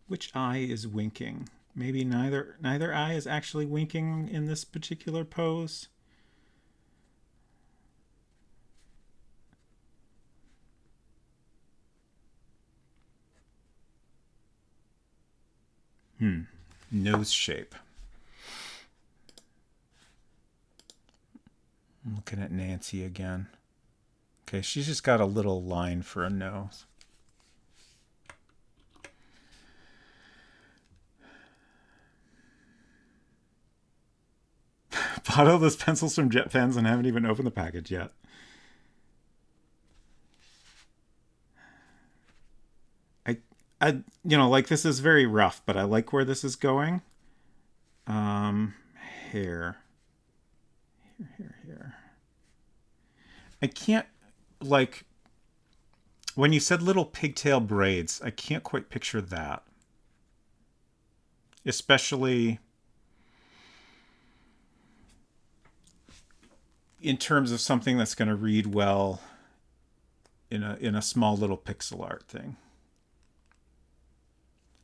Which eye is winking? Maybe neither eye is actually winking in this particular pose. Nose shape. I'm looking at Nancy again. Okay, she's just got a little line for a nose. Bought all those pencils from Jet Pens and haven't even opened the package yet. I like this is very rough, but I like where this is going. Hair. Here. I can't, like, when you said little pigtail braids, I can't quite picture that. Especially in terms of something that's going to read well in a small little pixel art thing.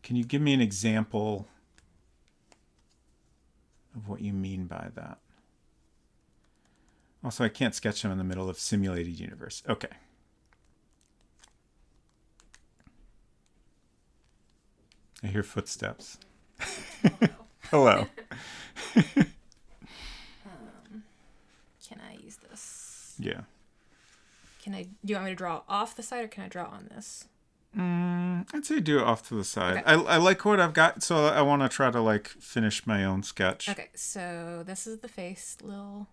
Can you give me an example of what you mean by that? Also, I can't sketch them in the middle of simulated universe. Okay. I hear footsteps. Hello. Can I use this? Yeah. Do you want me to draw off the side or can I draw on this? I'd say do it off to the side. Okay. I like what I've got, so I want to try to like finish my own sketch. Okay, so this is the face, little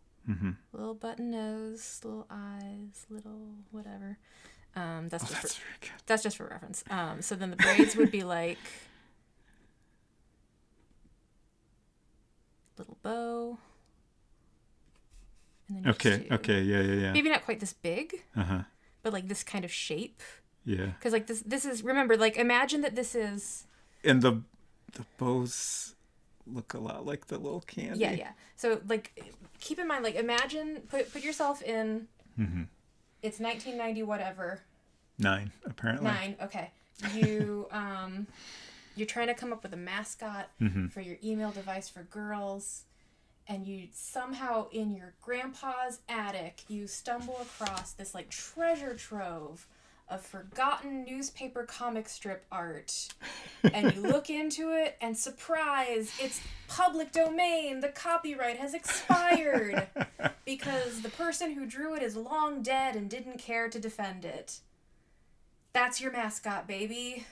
button nose, little eyes, little whatever. That's Very good. that's just for reference. So then the braids would be like little bow. And then Okay, yeah. maybe not quite this big, Uh-huh. but like this kind of shape. Yeah. Because like this is, remember, like imagine that this is. And the bows look a lot like the little candy. Yeah. So like keep in mind, like imagine, put yourself in. It's 1990 whatever. 9, apparently. 9. Okay. You you're trying to come up with a mascot for your email device for girls, and you somehow in your grandpa's attic you stumble across this like treasure trove of forgotten newspaper comic strip art, and you look into it and surprise, it's public domain. The copyright has expired because the person who drew it is long dead and didn't care to defend it. That's your mascot, baby.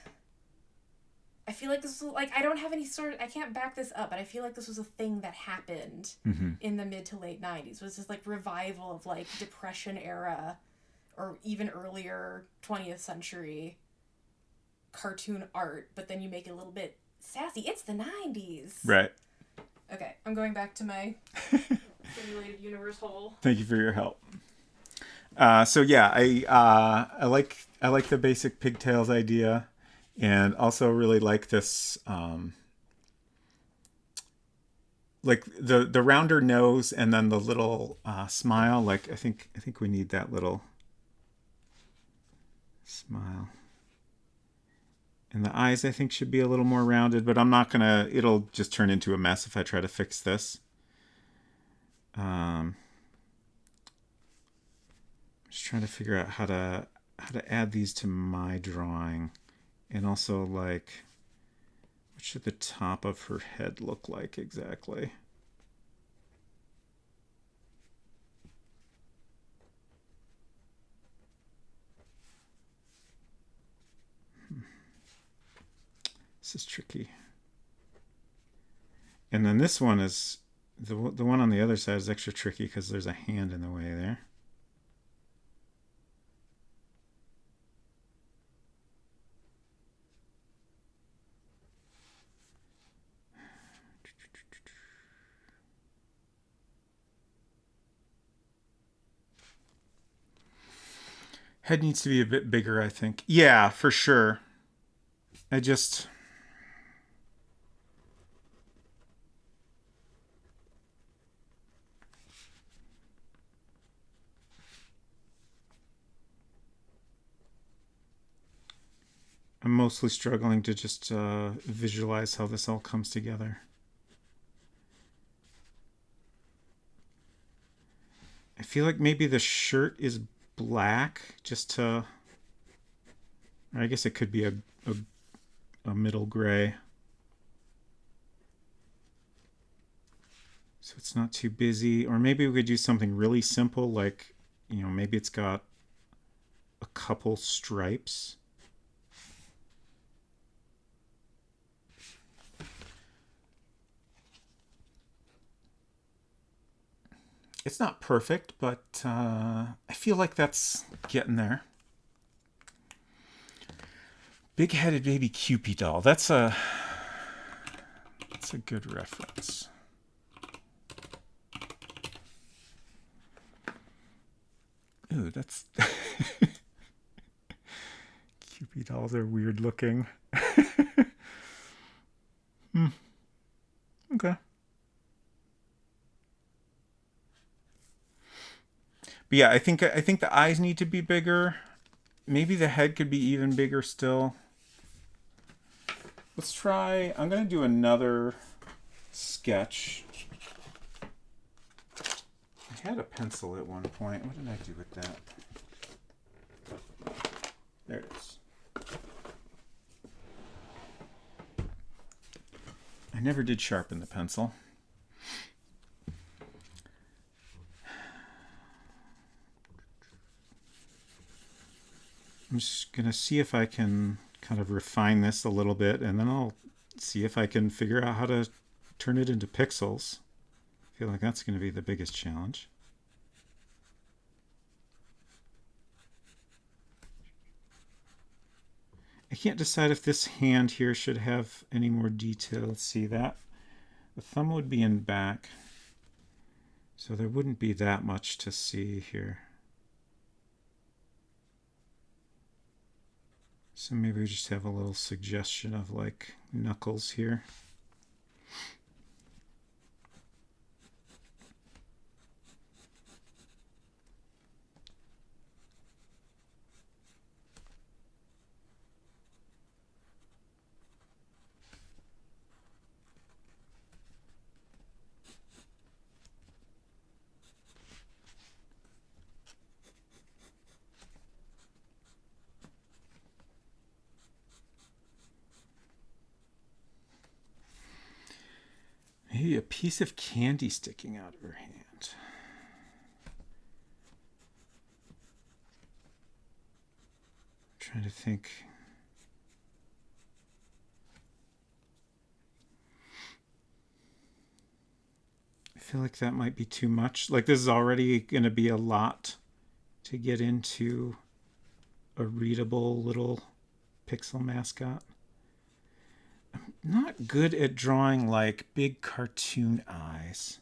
I feel like this was like, I don't have any sort of, I can't back this up, but I feel like this was a thing that happened in the mid to late 90s. Was this like revival of like Depression era or even earlier 20th century cartoon art, but then you make it a little bit sassy. It's the 90s. Right. Okay, I'm going back to my simulated universe hole. Thank you for your help. So yeah, I like the basic pigtails idea, and also really like this like the rounder nose and then the little smile. Like I think we need that little smile. And the eyes I think should be a little more rounded, but I'm not gonna, it'll just turn into a mess if I try to fix this. Just trying to figure out how to add these to my drawing, and also like what should the top of her head look like exactly? This is tricky. And then this one is the one on the other side is extra tricky because there's a hand in the way there. Head needs to be a bit bigger, I think. Yeah, for sure. I just... I'm mostly struggling to just visualize how this all comes together. I feel like maybe the shirt is black, just to... I guess it could be a middle gray. it's not too busy. Or maybe we could do something really simple, like, maybe it's got a couple stripes. It's not perfect, but I feel like that's getting there. Big-headed baby Cupid doll. That's a good reference. Ooh, that's Cupid dolls are weird looking. Okay. But yeah, I think the eyes need to be bigger. Maybe the head could be even bigger still. Let's try. I'm gonna do another sketch. I had a pencil at one point. What did I do with that? There it is. I never did sharpen the pencil. I'm just going to see if I can kind of refine this a little bit, and then I'll see if I can figure out how to turn it into pixels. I feel like that's going to be the biggest challenge. I can't decide if this hand here should have any more detail. Let's see that. The thumb would be in back, so there wouldn't be that much to see here. So maybe we just have a little suggestion of like knuckles here. Maybe a piece of candy sticking out of her hand. I'm trying to think. I feel like that might be too much. Like, this is already going to be a lot to get into a readable little pixel mascot. I'm not good at drawing like big cartoon eyes.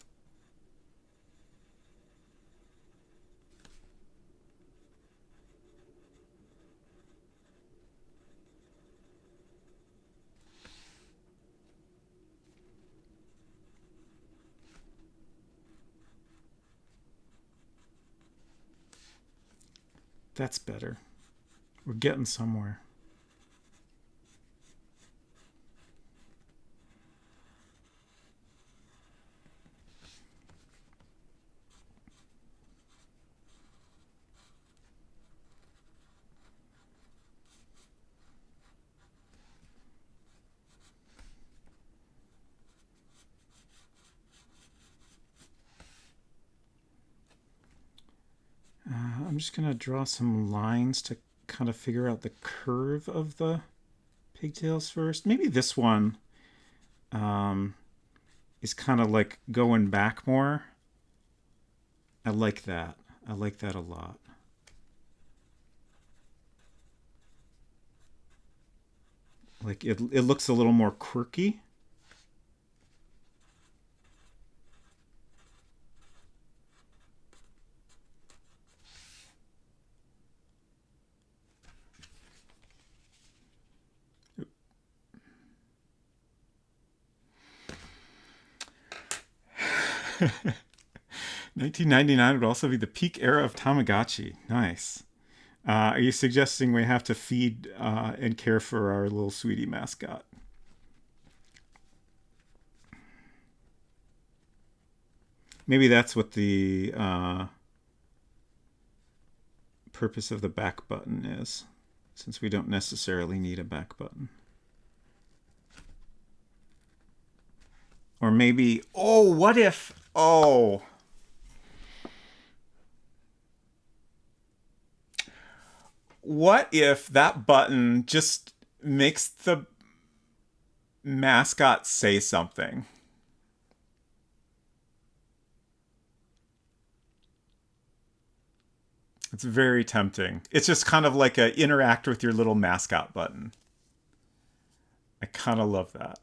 That's better. We're getting somewhere. I'm just going to draw some lines to kind of figure out the curve of the pigtails first. Maybe this one is kind of like going back more. I like that. I like that a lot. Like it looks a little more quirky. $19.99 would also be the peak era of Tamagotchi. Nice. Are you suggesting we have to feed and care for our little sweetie mascot? Maybe that's what the purpose of the back button is, since we don't necessarily need a back button. Or maybe, oh, what if Oh. What if that button just makes the mascot say something? It's very tempting. It's just kind of like a interact with your little mascot button. I kind of love that.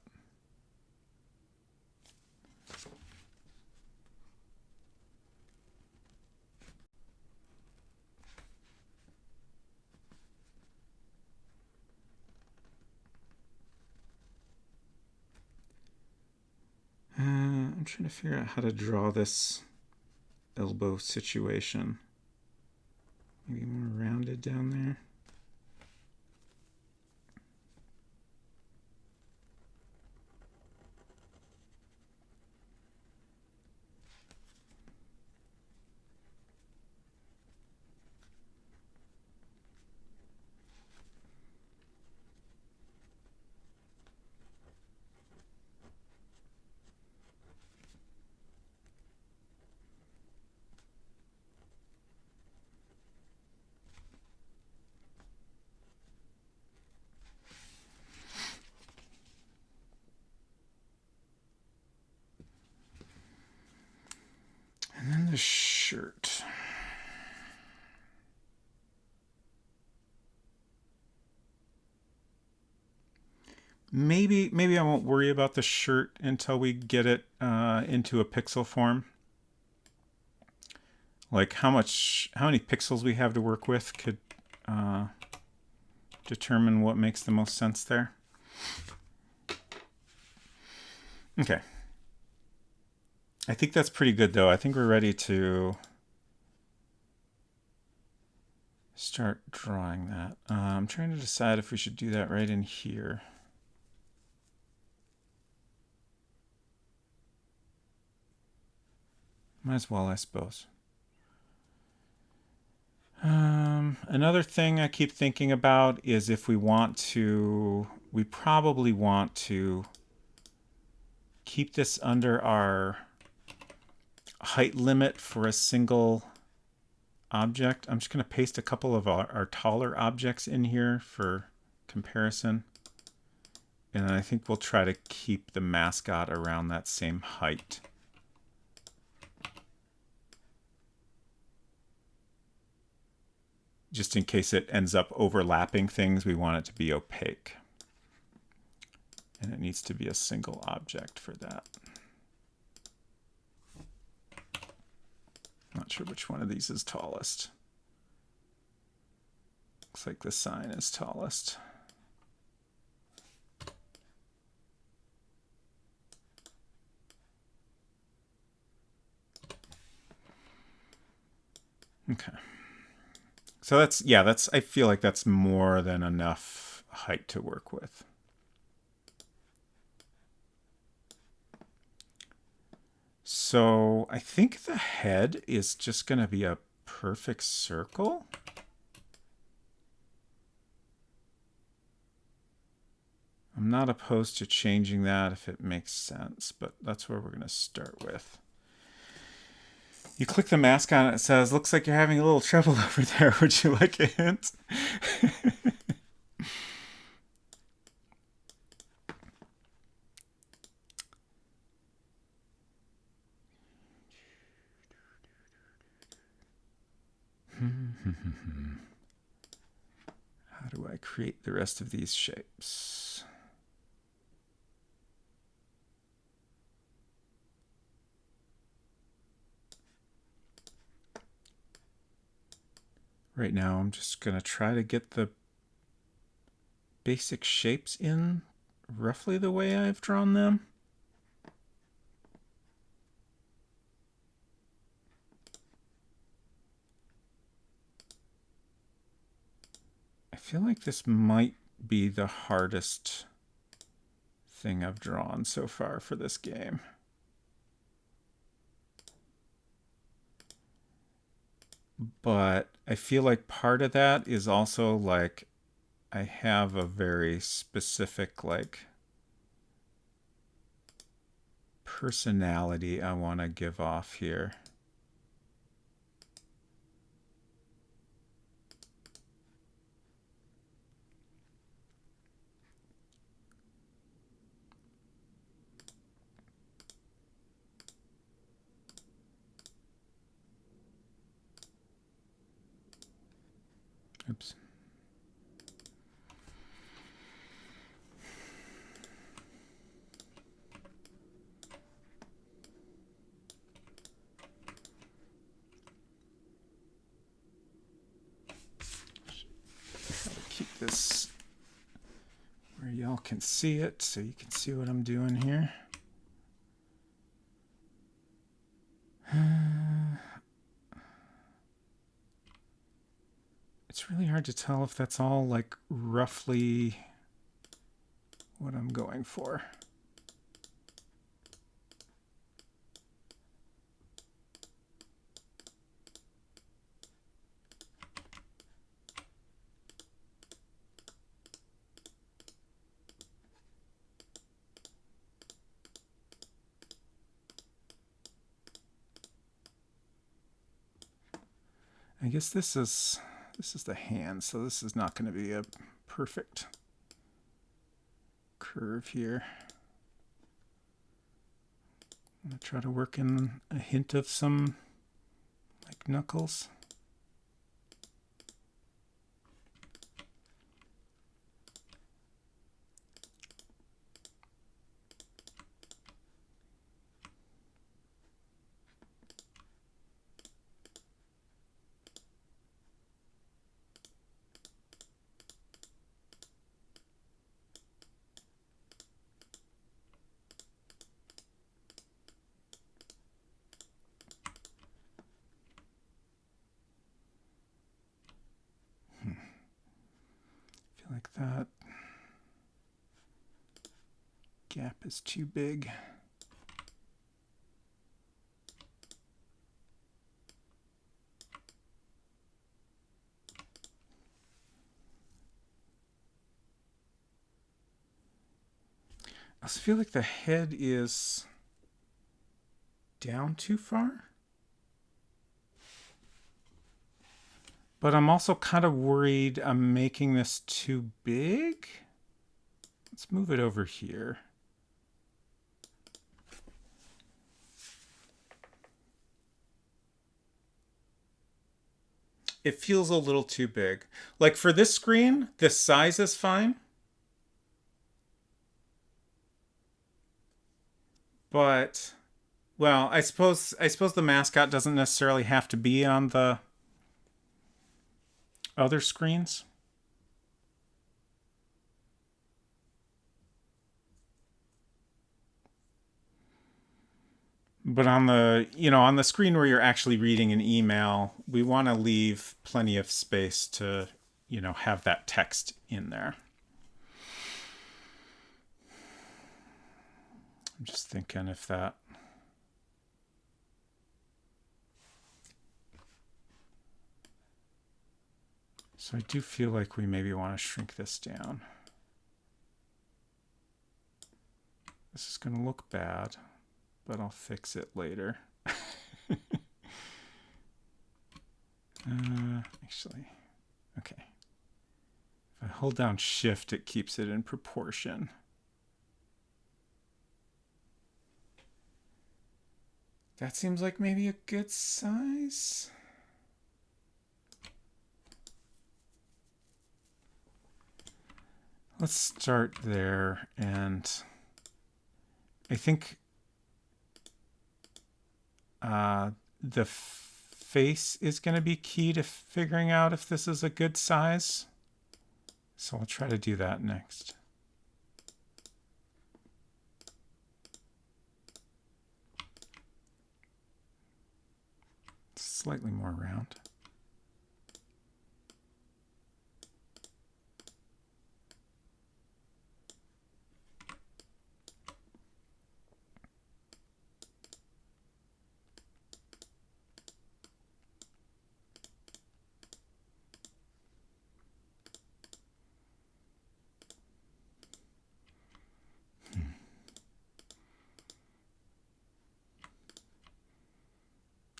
I'm trying to figure out how to draw this elbow situation. Maybe more rounded down there. And then the shirt. Maybe I won't worry about the shirt until we get it into a pixel form. Like how many pixels we have to work with could determine what makes the most sense there. Okay. I think that's pretty good though. I think we're ready to start drawing that. I'm trying to decide if we should do that right in here. Might as well, I suppose. Another thing I keep thinking about is if we probably want to keep this under our height limit for a single object. I'm just going to paste a couple of our taller objects in here for comparison. And I think we'll try to keep the mascot around that same height. Just in case it ends up overlapping things, we want it to be opaque. And it needs to be a single object for that. Not sure which one of these is tallest. Looks like the sign is tallest. Okay. So I feel like that's more than enough height to work with. So I think the head is just going to be a perfect circle. I'm not opposed to changing that if it makes sense, but that's where we're going to start with. You click the mask on it, it says, looks like you're having a little trouble over there. Would you like a hint? How do I create the rest of these shapes? Right now, I'm just going to try to get the basic shapes in roughly the way I've drawn them. I feel like this might be the hardest thing I've drawn so far for this game. But I feel like part of that is also like I have a very specific like personality I want to give off here. Oops. Keep this where y'all can see it so you can see what I'm doing here. It's really hard to tell if that's all like roughly what I'm going for. I guess this is the hand, so this is not going to be a perfect curve here. I'm going to try to work in a hint of some like knuckles. Like that gap is too big. I also feel like the head is down too far. But I'm also kind of worried I'm making this too big. Let's move it over here. It feels a little too big. Like for this screen, this size is fine. But, well, I suppose the mascot doesn't necessarily have to be on the other screens. But on the, on the screen where you're actually reading an email, we want to leave plenty of space to, have that text in there. I'm just thinking if that... So I do feel like we maybe want to shrink this down. This is going to look bad, but I'll fix it later. Actually, okay. If I hold down Shift, it keeps it in proportion. That seems like maybe a good size. Let's start there, and I think the face is going to be key to figuring out if this is a good size. So I'll try to do that next. Slightly more round.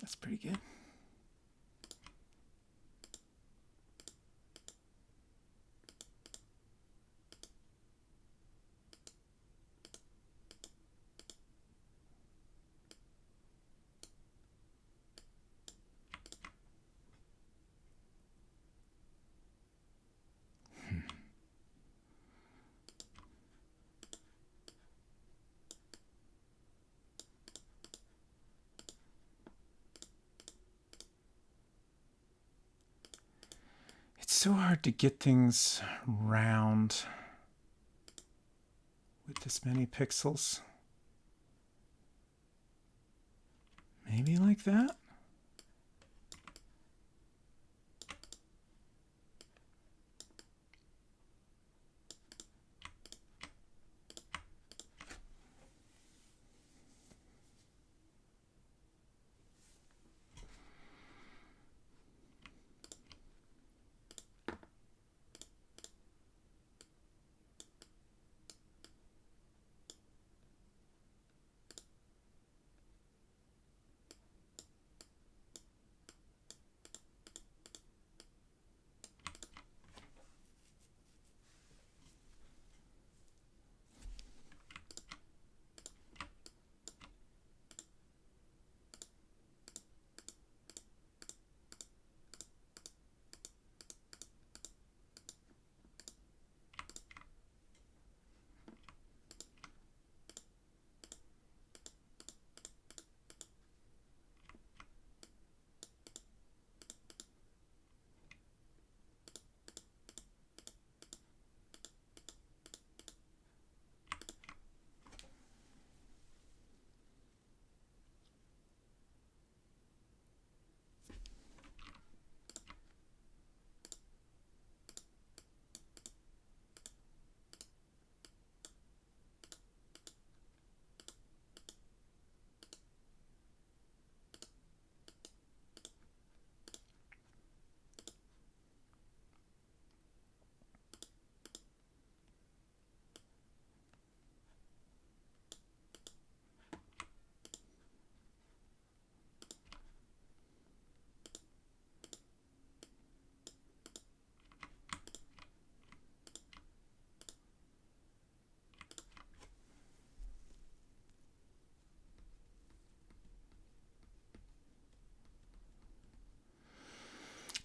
That's pretty good. It's so hard to get things round with this many pixels. Maybe like that?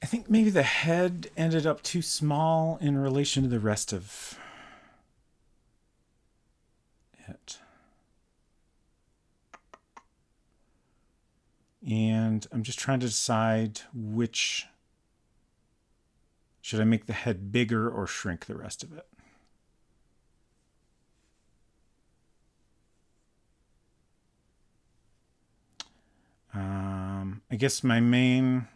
I think maybe the head ended up too small in relation to the rest of it. And I'm just trying to decide which... Should I make the head bigger or shrink the rest of it? I guess my main...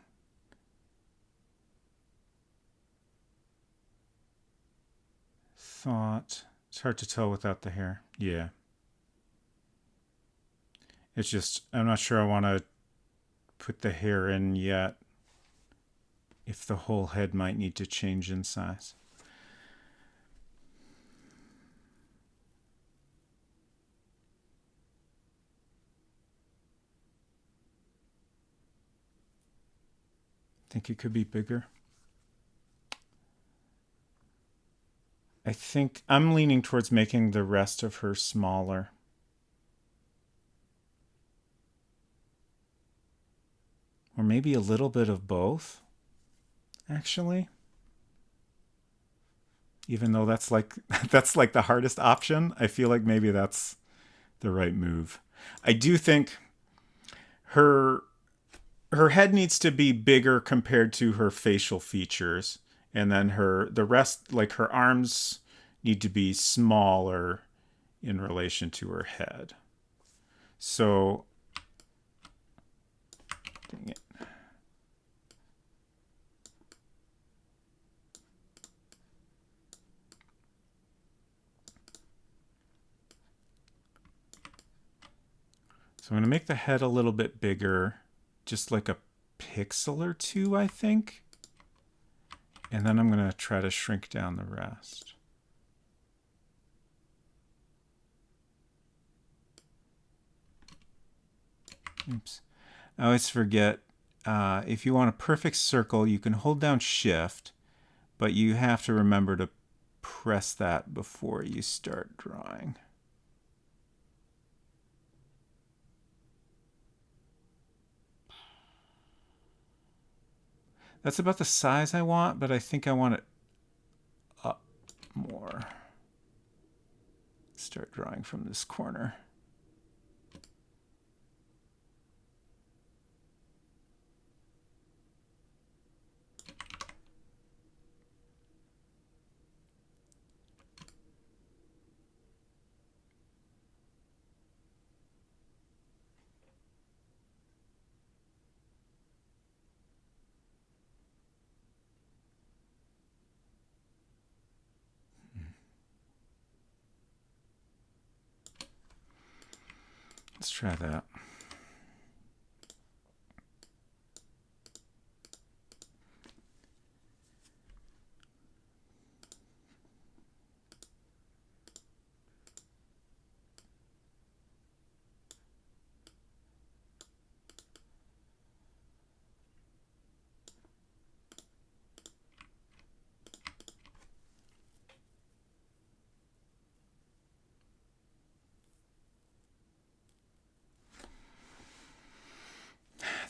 thought... It's hard to tell without the hair. Yeah. It's just, I'm not sure I want to put the hair in yet. If the whole head might need to change in size. Think it could be bigger. I think I'm leaning towards making the rest of her smaller. Or maybe a little bit of both, actually. Even though that's like the hardest option, I feel like maybe that's the right move. I do think her head needs to be bigger compared to her facial features, and then the rest, like her arms, need to be smaller in relation to her head. So, dang it. So I'm going to make the head a little bit bigger, just like a pixel or two, I think. And then I'm going to try to shrink down the rest. Oops. I always forget, if you want a perfect circle, you can hold down shift, but you have to remember to press that before you start drawing. That's about the size I want, but I think I want it up more. Start drawing from this corner. Let's try that.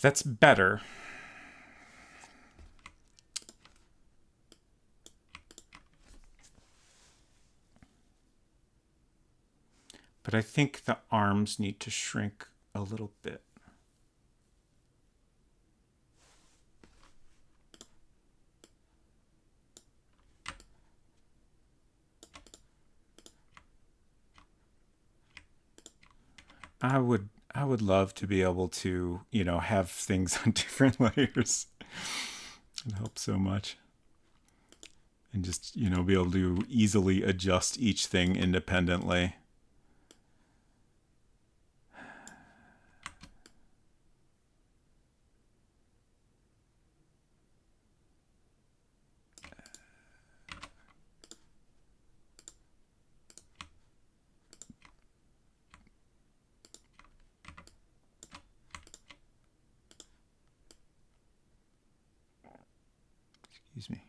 That's better. But I think the arms need to shrink a little bit. I would love to be able to, have things on different layers. It helps so much. And just, be able to easily adjust each thing independently. Excuse me.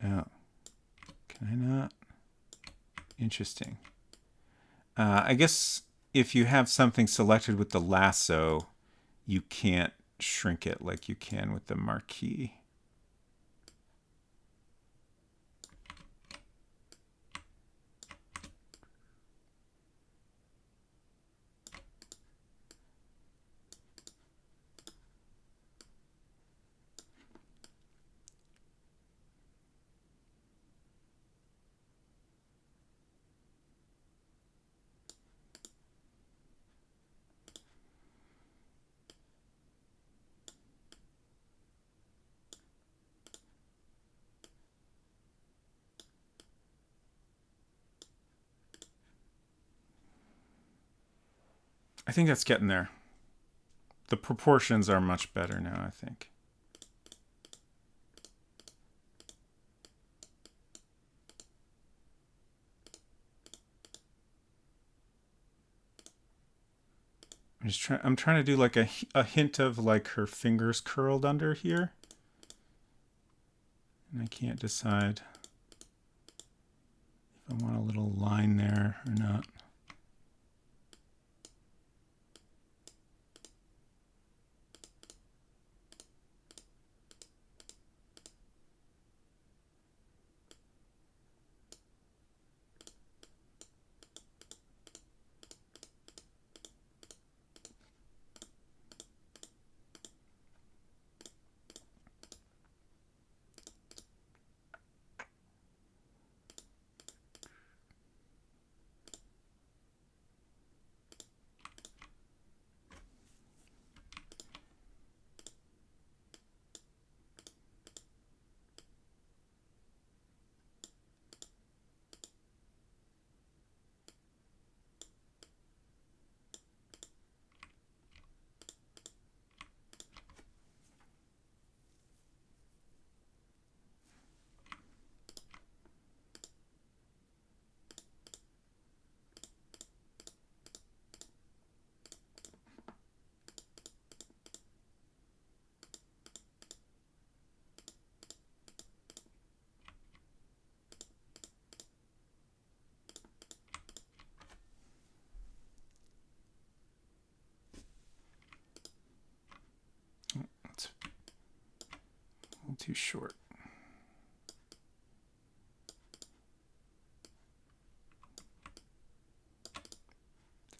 Oh, can I not? Interesting. I guess if you have something selected with the lasso, you can't shrink it like you can with the marquee. I think that's getting there. The proportions are much better now, I think. I'm trying to do like a hint of like her fingers curled under here. And I can't decide if I want a little line there or not. little too short.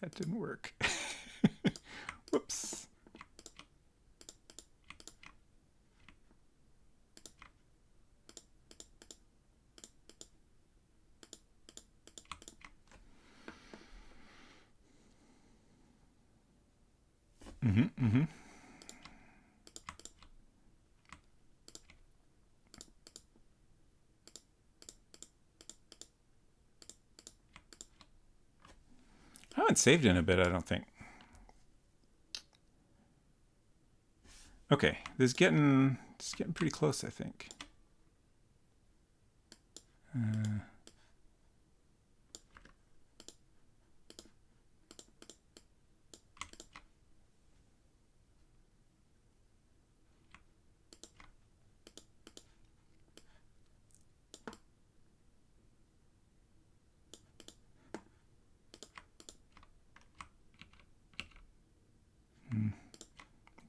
That didn't work. Whoops. I haven't saved in a bit, I don't think. Okay, this is getting pretty close, I think. I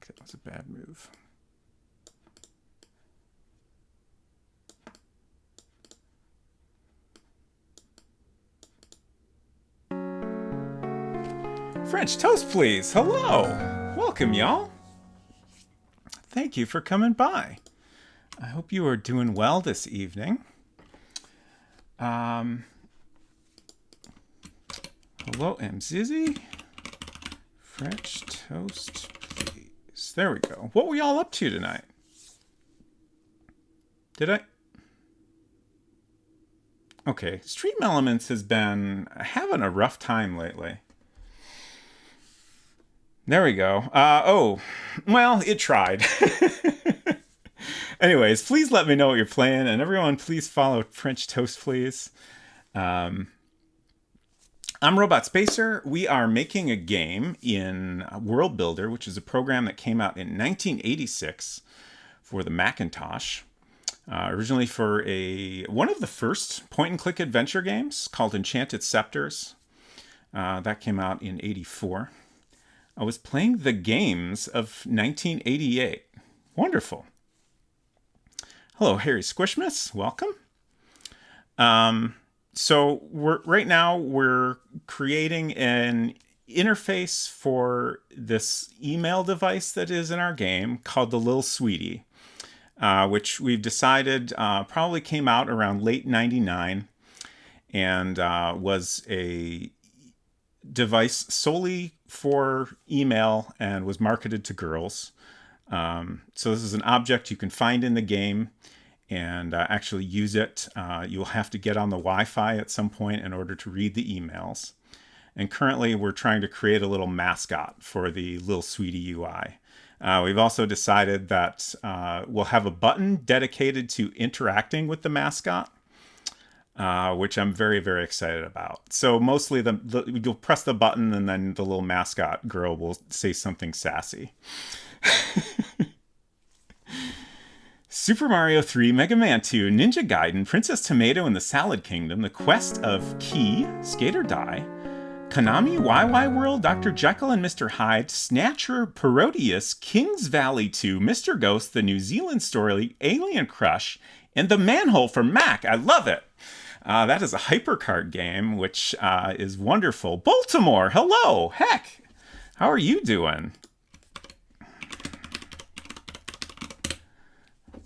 think that was a bad move. French toast, please. Hello. Welcome, y'all. Thank you for coming by. I hope you are doing well this evening. Hello, Mzizi. French toast, please. There we go. What were y'all up to tonight? Did I? Okay, Stream Elements has been having a rough time lately. There we go. Oh, well, it tried. Anyways, please let me know what you're playing, and everyone, please follow French Toast, please. I'm Robot Spacer. We are making a game in World Builder, which is a program that came out in 1986 for the Macintosh. Originally for one of the first point-and-click adventure games called Enchanted Scepters. That came out in 84. I was playing the games of 1988. Wonderful. Hello, Harry Squishmas. Welcome. So right now we're creating an interface for this email device that is in our game called the Lil Sweetie, which we've decided probably came out around late 99 and was a device solely for email and was marketed to girls. So this is an object you can find in the game and actually use it. You'll have to get on the Wi-Fi at some point in order to read the emails. And currently we're trying to create a little mascot for the Lil Sweetie UI. We've also decided that we'll have a button dedicated to interacting with the mascot, which I'm very, very excited about. So mostly you'll press the button and then the little mascot girl will say something sassy. Super Mario 3, Mega Man 2, Ninja Gaiden, Princess Tomato and the Salad Kingdom, The Quest of Key, Skate or Die, Konami, YY World, Dr. Jekyll and Mr. Hyde, Snatcher, Parodius, Kings Valley 2, Mr. Ghost, The New Zealand Story, Alien Crush, and The Manhole for Mac. I love it. That is a HyperCard game, which is wonderful. Baltimore, hello. Heck, how are you doing?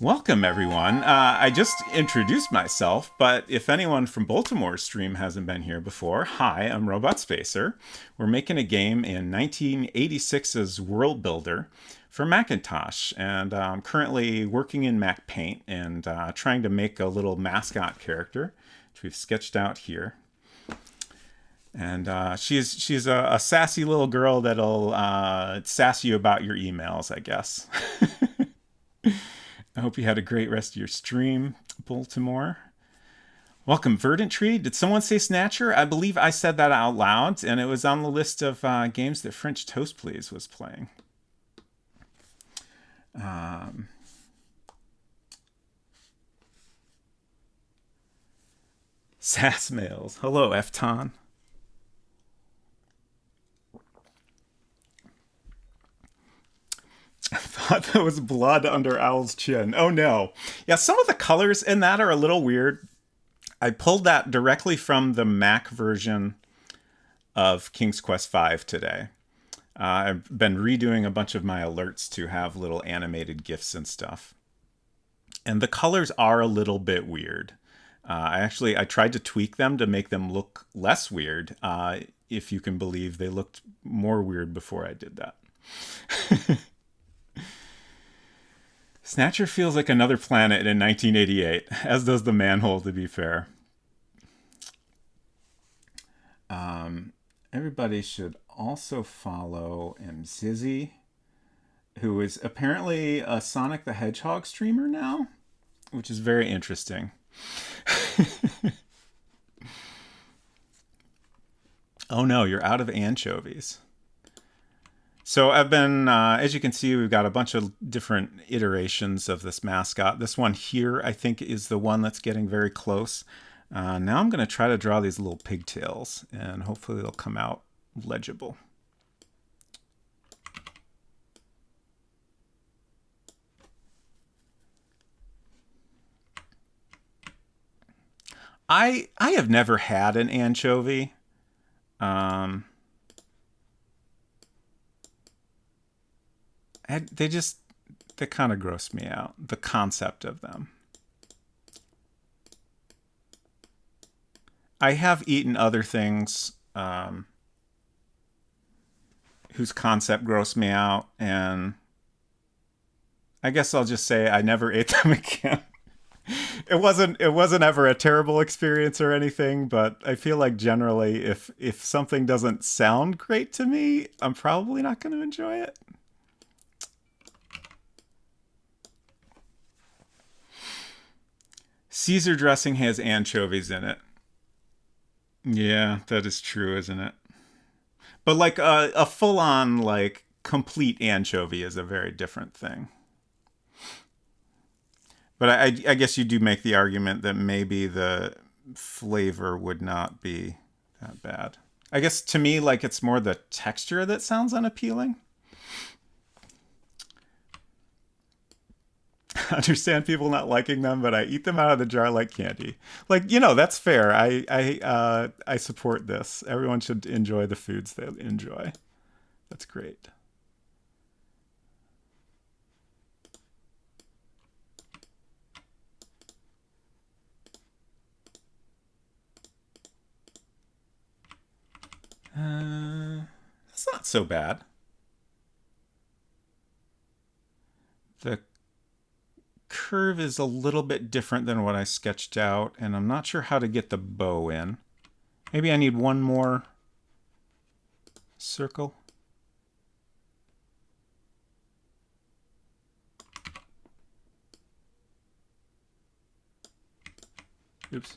Welcome, everyone. I just introduced myself, but if anyone from Baltimore's stream hasn't been here before, hi, I'm Robot Spacer. We're making a game in 1986's World Builder for Macintosh, and I'm currently working in Mac Paint and trying to make a little mascot character, which we've sketched out here. And she's a sassy little girl that'll sass you about your emails, I guess. I hope you had a great rest of your stream, Baltimore. Welcome, Verdant Tree. Did someone say Snatcher? I believe I said that out loud, and it was on the list of games that French Toast Please was playing. Sass Mails. Hello, Efton. thought that was blood under Owl's chin. Oh no. Yeah, some of the colors in that are a little weird. I pulled that directly from the Mac version of King's Quest V today. I've been redoing a bunch of my alerts to have little animated GIFs and stuff. And the colors are a little bit weird. I tried to tweak them to make them look less weird. If you can believe they looked more weird before I did that. Snatcher feels like another planet in 1988, as does the manhole, to be fair. Everybody should also follow Mzizi, who is apparently a Sonic the Hedgehog streamer now, which is very interesting. Oh no, you're out of anchovies. So I've been, as you can see, we've got a bunch of different iterations of this mascot. This one here, I think, is the one that's getting very close. Now I'm going to try to draw these little pigtails, and hopefully they'll come out legible. I have never had an anchovy. They kind of gross me out, the concept of them. I have eaten other things whose concept grossed me out, and I guess I'll just say I never ate them again. It wasn't ever a terrible experience or anything, but I feel like generally if something doesn't sound great to me, I'm probably not going to enjoy it. Caesar dressing has anchovies in it. Yeah, that is true, isn't it? But like a full-on, like, complete anchovy is a very different thing. But I guess you do make the argument that maybe the flavor would not be that bad. I guess to me, like, it's more the texture that sounds unappealing. I understand people not liking them, but I eat them out of the jar like candy. Like, that's fair. I support this. Everyone should enjoy the foods they enjoy. That's great. That's not so bad. The curve is a little bit different than what I sketched out, and I'm not sure how to get the bow in. Maybe I need one more circle. Oops.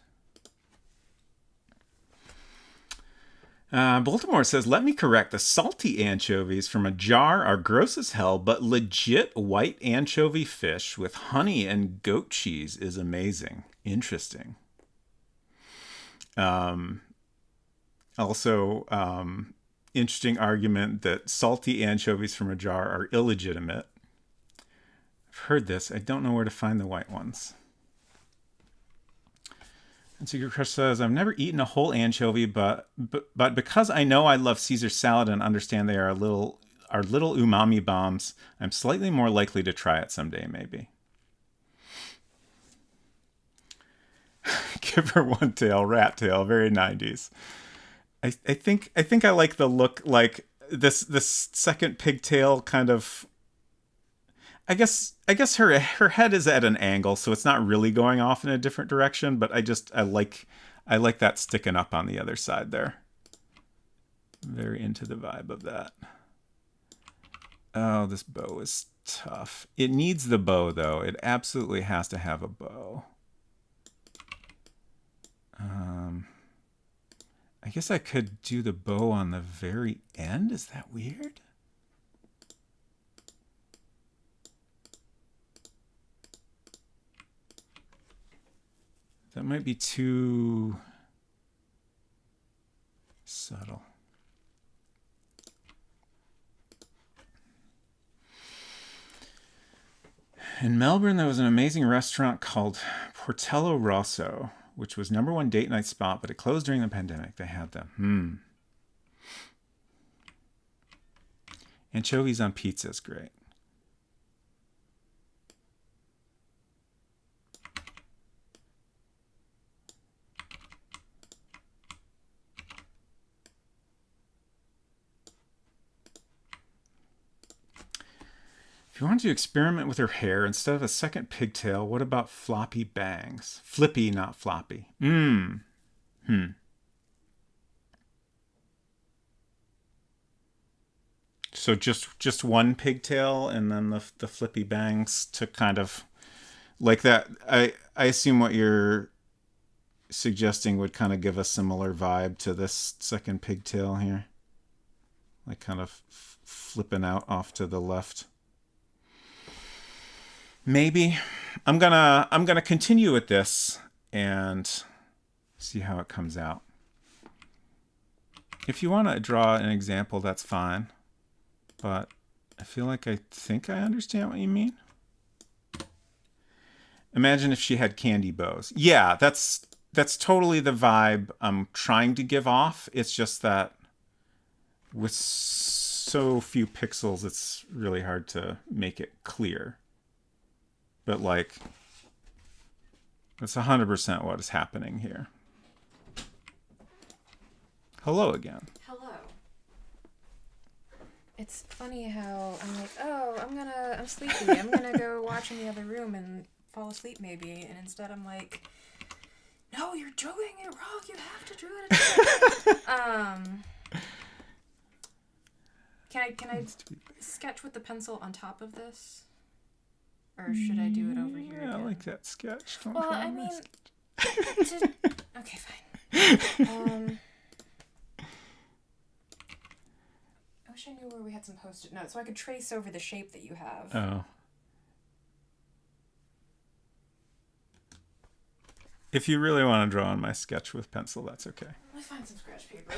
Baltimore says, let me correct. The salty anchovies from a jar are gross as hell, but legit white anchovy fish with honey and goat cheese is amazing. Interesting. Also, interesting argument that salty anchovies from a jar are illegitimate. I've heard this. I don't know where to find the white ones. And Secret Crush says, I've never eaten a whole anchovy, but because I know I love Caesar salad and understand they are little umami bombs, I'm slightly more likely to try it someday, maybe. Give her one tail, rat tail, very 90s. I think I like the look, like this second pigtail kind of. I guess her head is at an angle, so it's not really going off in a different direction, but I like that sticking up on the other side there. Very into the vibe of that. Oh, this bow is tough. It needs the bow, though. It absolutely has to have a bow. I guess I could do the bow on the very end. Is that weird? That might be too subtle. In Melbourne, there was an amazing restaurant called Portello Rosso, which was #1 date night spot, but it closed during the pandemic. They had them. Anchovies on pizza is great. If you wanted to experiment with her hair instead of a second pigtail, what about floppy bangs? Flippy, not floppy. So just one pigtail and then the flippy bangs to kind of like that. I assume what you're suggesting would kind of give a similar vibe to this second pigtail here. Like kind of flipping out off to the left. Maybe I'm gonna continue with this and see how it comes out. If you want to draw an example, that's fine. But I feel like I think I understand what you mean. Imagine if she had candy bows. Yeah, that's totally the vibe I'm trying to give off. It's just that with so few pixels, it's really hard to make it clear. But like, that's 100% what is happening here. Hello again. Hello. It's funny how I'm like, oh, I'm sleepy. I'm gonna go watch in the other room and fall asleep maybe. And instead I'm like, no, you're doing it wrong. You have to do it. Can I sketch with the pencil on top of this? Or should I do it over here? Yeah, I again? like that sketch. Don't Well, draw I my mean, sketch. okay, fine. I wish I knew where we had some Post-it notes so I could trace over the shape that you have. Oh. If you really want to draw on my sketch with pencil, that's okay. Let me find some scratch paper.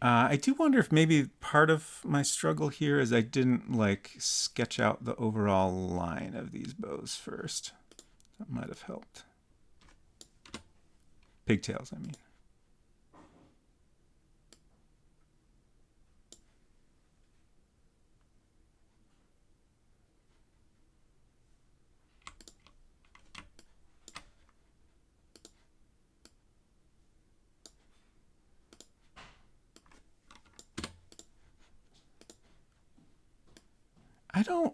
I do wonder if maybe part of my struggle here is I didn't like sketch out the overall line of these bows first. That might have helped. Pigtails, I mean. I don't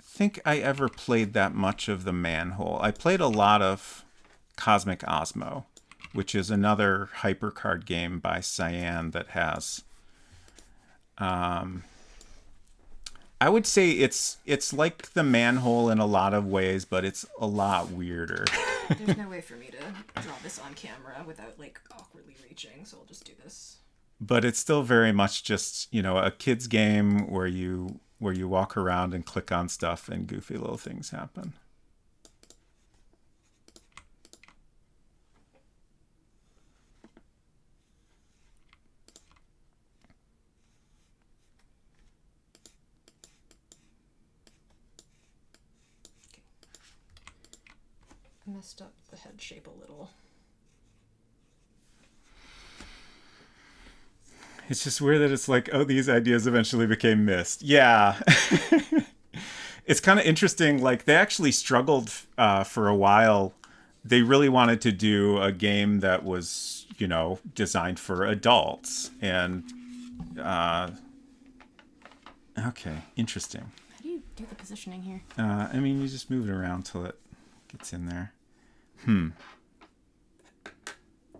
think I ever played that much of the Manhole. I played a lot of Cosmic Osmo, which is another hypercard game by Cyan that has I would say it's like the Manhole in a lot of ways, but it's a lot weirder. There's no way for me to draw this on camera without like awkwardly reaching, so I'll just do this. But it's still very much just, you know, a kid's game where you walk around and click on stuff and goofy little things happen. I messed up the head shape a little. It's just weird that it's like, oh, these ideas eventually became mist. Yeah. It's kind of interesting. Like, they actually struggled for a while. They really wanted to do a game that was, you know, designed for adults. And, okay, interesting. How do you do the positioning here? I mean, you just move it around till it gets in there.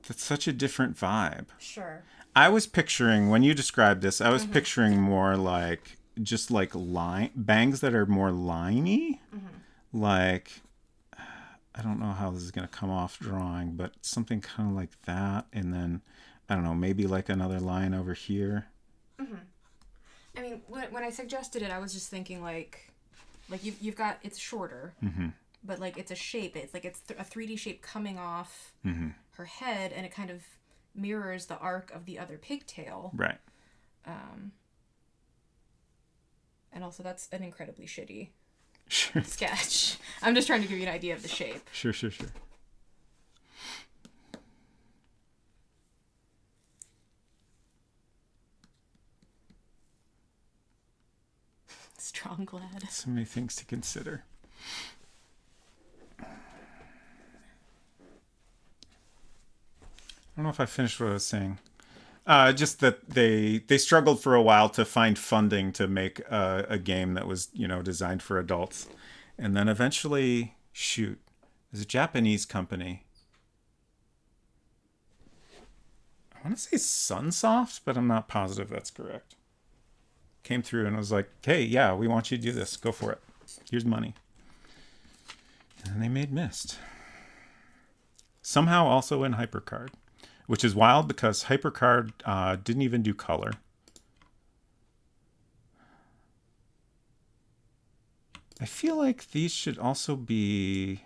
That's such a different vibe. Sure. I was picturing, when you described this, I was picturing more like, just like bangs that are more liney. Like, I don't know how this is going to come off drawing, but something kind of like that. And then, I don't know, maybe like another line over here. I mean, when I suggested it, I was just thinking like you've got, it's shorter, but like it's a shape. It's like it's a 3D shape coming off her head, and it kind of mirrors the arc of the other pigtail. Right. And also, that's an incredibly shitty Sure. sketch. I'm just trying to give you an idea of the shape. Sure. Strong glad. So many things to consider. I don't know if I finished what I was saying. Just that they struggled for a while to find funding to make a game that was, designed for adults, and then eventually, there's a Japanese company. I want to say Sunsoft, but I'm not positive that's correct. Came through and was like, "Hey, yeah, we want you to do this. Go for it. Here's money." And they made Myst. Somehow also in HyperCard. Which is wild because HyperCard didn't even do color. I feel like these should also be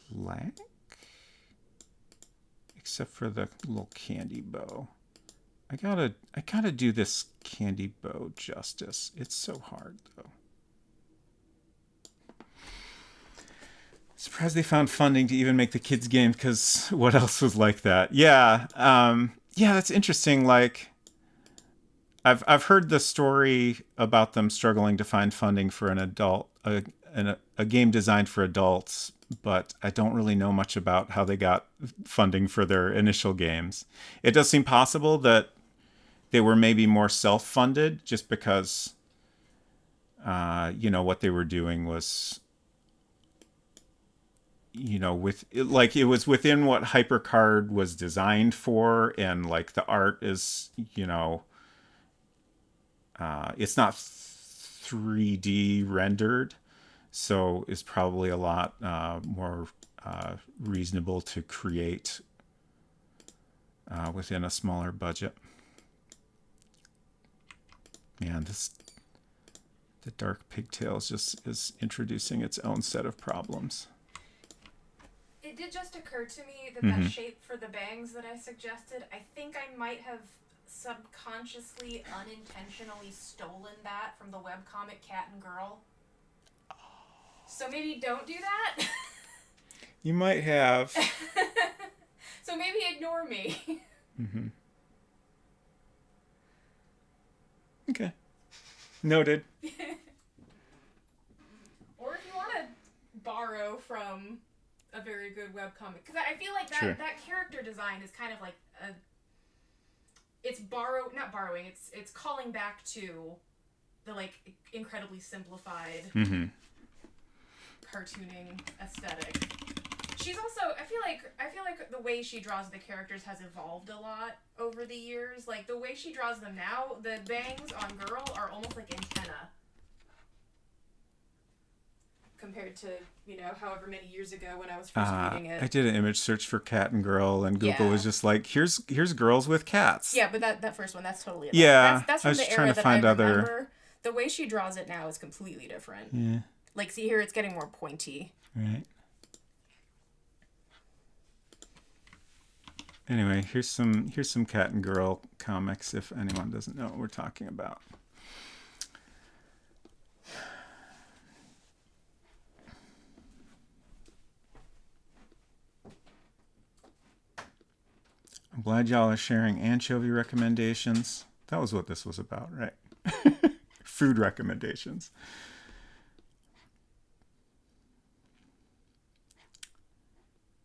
black, except for the little candy bow. I gotta do this candy bow justice. It's so hard though. Surprised they found funding to even make the kids game, because what else was like that? Yeah, that's interesting. Like, I've heard the story about them struggling to find funding for an adult a game designed for adults, but I don't really know much about how they got funding for their initial games. It does seem possible that they were maybe more self-funded, just because what they were doing was, with like, it was within what HyperCard was designed for, and like the art is, it's not 3D rendered, so it's probably a lot more reasonable to create within a smaller budget. Man, the Dark Pigtails just is introducing its own set of problems. It did just occur to me that that shape for the bangs that I suggested, I think I might have subconsciously, unintentionally stolen that from the webcomic Cat and Girl. So maybe don't do that? You might have. So maybe ignore me. Okay. Noted. Or if you want to borrow from a very good webcomic, because I feel like that character design is kind of like it's not borrowing, it's calling back to the like incredibly simplified cartooning aesthetic. She's also I feel like the way she draws the characters has evolved a lot over the years. Like the way she draws them now, the bangs on Girl are almost like antenna. Compared to, however many years ago when I was first reading it. I did an image search for Cat and Girl, and Google was just like, here's girls with cats. Yeah, but that first one, that's totally yeah. That's from the era that I remember. The way she draws it now is completely different. Yeah. Like, see here, it's getting more pointy. Right. Anyway, here's some Cat and Girl comics, if anyone doesn't know what we're talking about. I'm glad y'all are sharing anchovy recommendations. That was what this was about, right? Food recommendations.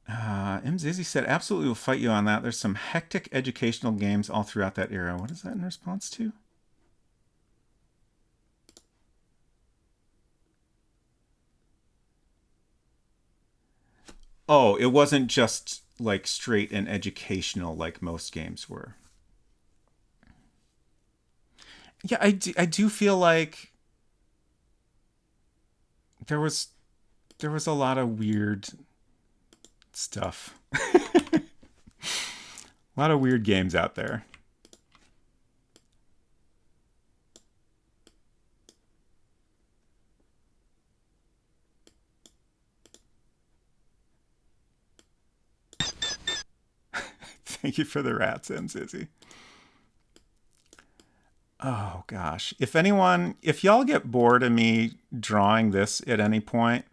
Zizzy said, absolutely will fight you on that. There's some hectic educational games all throughout that era. What is that in response to? Oh, it wasn't just like straight and educational like most games were. Yeah, I do feel like there was a lot of weird stuff. A lot of weird games out there. Thank you for the rats, Zizzy. Oh gosh. If y'all get bored of me drawing this at any point,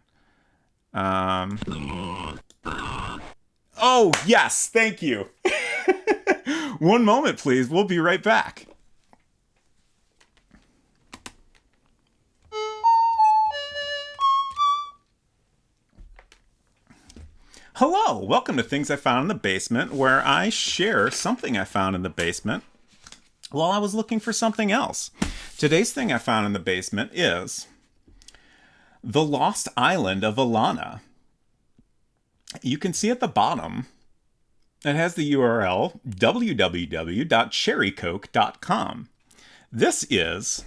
oh yes, thank you. One moment, please. We'll be right back. Hello, welcome to Things I Found in the Basement, where I share something I found in the basement while I was looking for something else. Today's thing I found in the basement is the Lost Island of Alana. You can see at the bottom, it has the URL www.cherrycoke.com. This is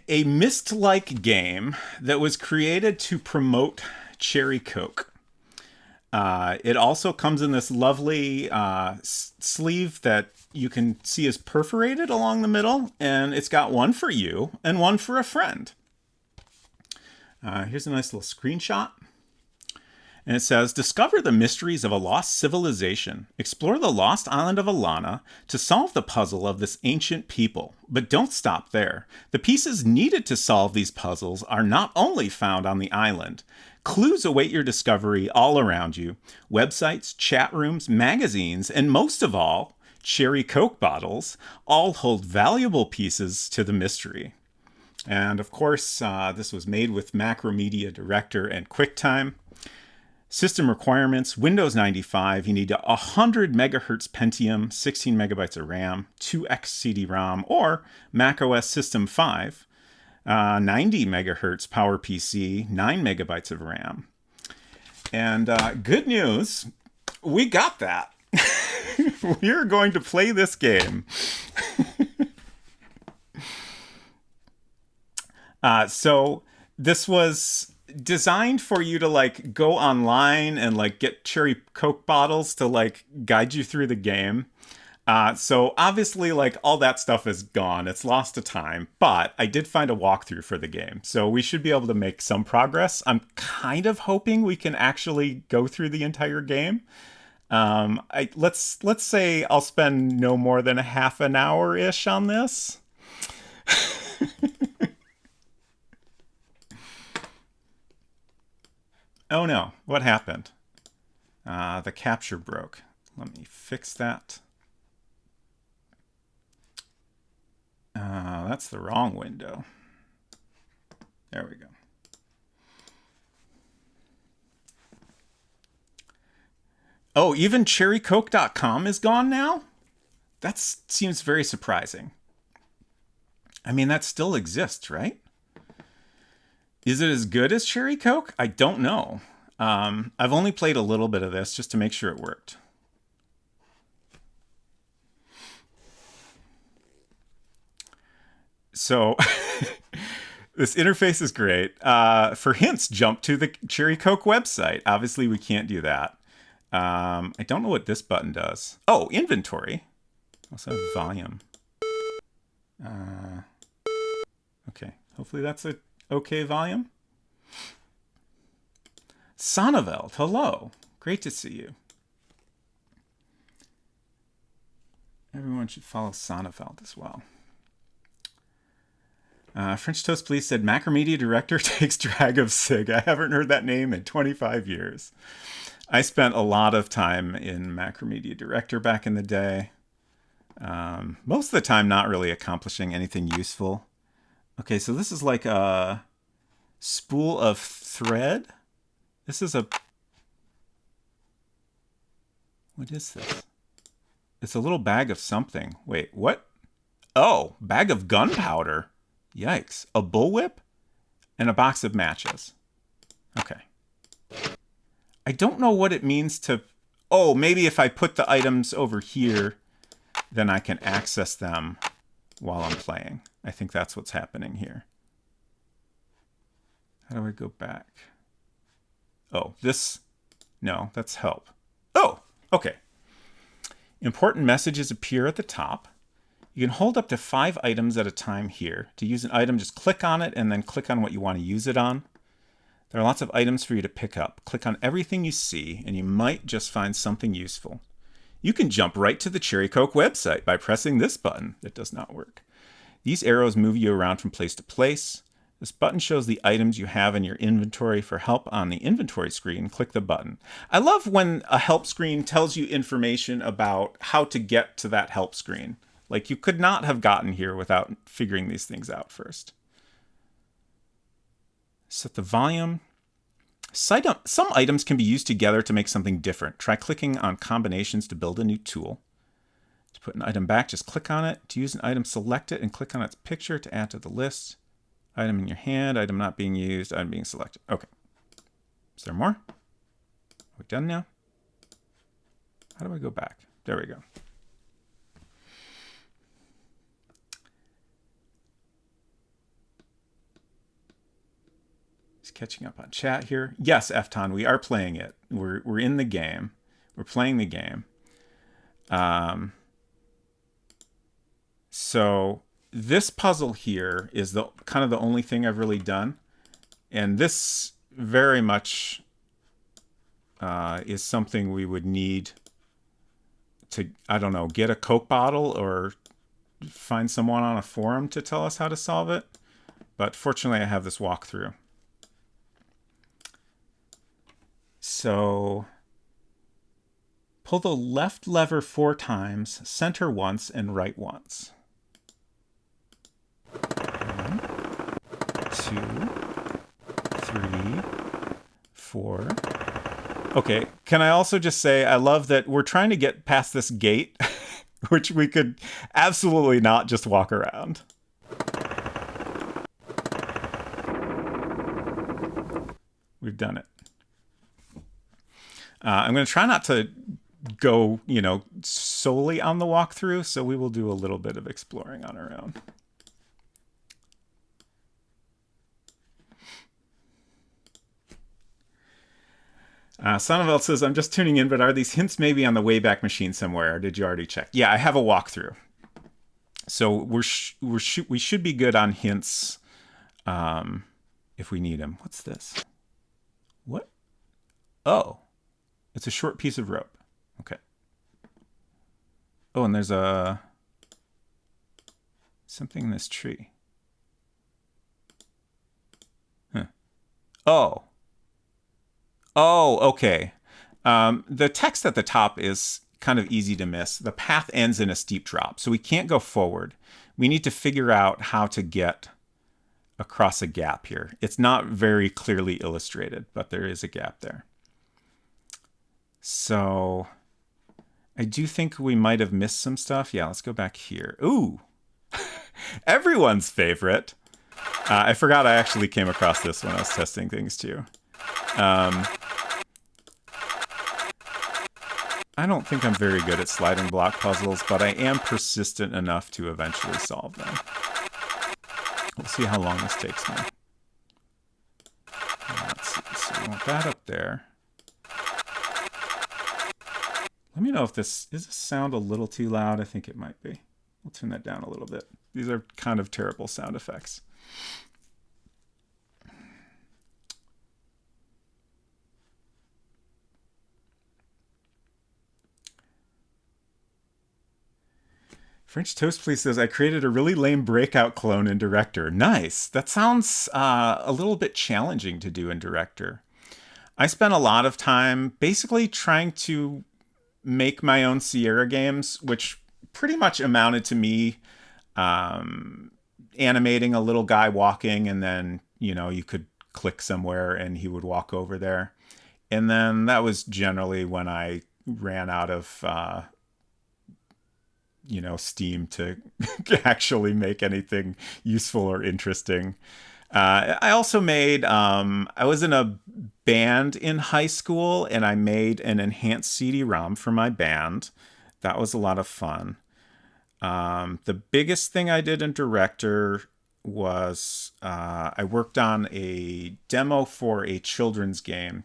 a Myst-like game that was created to promote Cherry Coke. It also comes in this lovely sleeve that you can see is perforated along the middle, and it's got one for you and one for a friend. Here's a nice little screenshot. And it says, discover the mysteries of a lost civilization. Explore the lost island of Alana to solve the puzzle of this ancient people. But don't stop there. The pieces needed to solve these puzzles are not only found on the island. Clues await your discovery all around you. Websites, chat rooms, magazines, and most of all, Cherry Coke bottles all hold valuable pieces to the mystery. And of course, this was made with Macromedia Director and QuickTime. System requirements, Windows 95, you need a 100 megahertz Pentium, 16 megabytes of RAM, 2x CD-ROM, or macOS System 5, 90 megahertz PowerPC, 9 megabytes of RAM. And good news, we got that. We're going to play this game. So this was designed for you to like go online and like get Cherry Coke bottles to like guide you through the game. So obviously like all that stuff is gone. It's lost to time, but I did find a walkthrough for the game. So we should be able to make some progress. I'm kind of hoping we can actually go through the entire game. Let's say I'll spend no more than a half an hour-ish on this. Oh no, what happened? The capture broke. Let me fix that. That's the wrong window. There we go. Oh, even cherrycoke.com is gone now? That seems very surprising. I mean, that still exists, right? Is it as good as Cherry Coke? I don't know. I've only played a little bit of this just to make sure it worked. So this interface is great. For hints, jump to the Cherry Coke website. Obviously, we can't do that. I don't know what this button does. Oh, inventory. Also have volume. Okay, hopefully that's a okay volume. Sonneveld, hello. Great to see you. Everyone should follow Sonneveld as well. French Toast Police said, Macromedia Director takes drag of SIG. I haven't heard that name in 25 years. I spent a lot of time in Macromedia Director back in the day. Most of the time not really accomplishing anything useful. Okay, so this is like a spool of thread. This is a... What is this? It's a little bag of something. Wait, what? Oh, bag of gunpowder. Yikes. A bullwhip? And a box of matches. Okay. I don't know what it means to... Oh, maybe if I put the items over here, then I can access them while I'm playing. I think that's what's happening here. How do I go back? Oh, this... No, that's help. Oh, okay. Important messages appear at the top. You can hold up to 5 items at a time here. To use an item, just click on it and then click on what you want to use it on. There are lots of items for you to pick up. Click on everything you see, and you might just find something useful. You can jump right to the Cherry Coke website by pressing this button. It does not work. These arrows move you around from place to place. This button shows the items you have in your inventory. For help on the inventory screen, click the button. I love when a help screen tells you information about how to get to that help screen. Like, you could not have gotten here without figuring these things out first. Set the volume. Some items can be used together to make something different. Try clicking on combinations to build a new tool. To put an item back, just click on it. To use an item, select it and click on its picture to add to the list. Item in your hand, item not being used, item being selected. Okay. Is there more? Are we done now? How do I go back? There we go. Catching up on chat here. Yes, Efton, we are playing it. We're in the game. We're playing the game. So this puzzle here is the kind of the only thing I've really done, and this very much is something we would need to, I don't know, get a Coke bottle or find someone on a forum to tell us how to solve it. But fortunately, I have this walkthrough. So pull the left lever 4 times, center once, and right once. 1, 2, 3, 4. Okay, can I also just say I love that we're trying to get past this gate, which we could absolutely not just walk around. We've done it. I'm going to try not to go, solely on the walkthrough, so we will do a little bit of exploring on our own. Sonneveld says, I'm just tuning in, but are these hints maybe on the Wayback Machine somewhere, or did you already check? Yeah, I have a walkthrough. So we should be good on hints if we need them. What's this? What? Oh. It's a short piece of rope. Okay. Oh, and there's something in this tree. Huh. Oh. Oh, okay. The text at the top is kind of easy to miss. The path ends in a steep drop, so we can't go forward. We need to figure out how to get across a gap here. It's not very clearly illustrated, but there is a gap there. So I do think we might have missed some stuff. Yeah, let's go back here. Ooh, everyone's favorite. I forgot I actually came across this when I was testing things too. I don't think I'm very good at sliding block puzzles, but I am persistent enough to eventually solve them. We'll see how long this takes me. Let's see. So we want that up there. Let me know if is this sound a little too loud? I think it might be. We'll turn that down a little bit. These are kind of terrible sound effects. French Toast Please says, I created a really lame Breakout clone in Director. Nice. That sounds a little bit challenging to do in Director. I spent a lot of time basically trying to make my own Sierra games, which pretty much amounted to me animating a little guy walking, and then, you could click somewhere and he would walk over there. And then that was generally when I ran out of, Steam to actually make anything useful or interesting. I also made, I was in a band in high school, and I made an enhanced CD-ROM for my band. That was a lot of fun. The biggest thing I did in Director was I worked on a demo for a children's game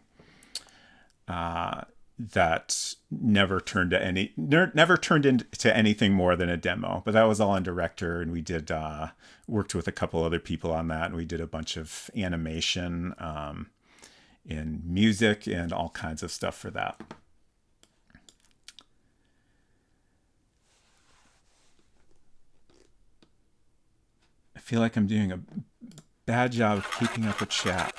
that never turned into anything more than a demo. But that was all in Director, and we did worked with a couple other people on that, and we did a bunch of animation and music and all kinds of stuff for that. feel like I'm doing a bad job of keeping up with chat.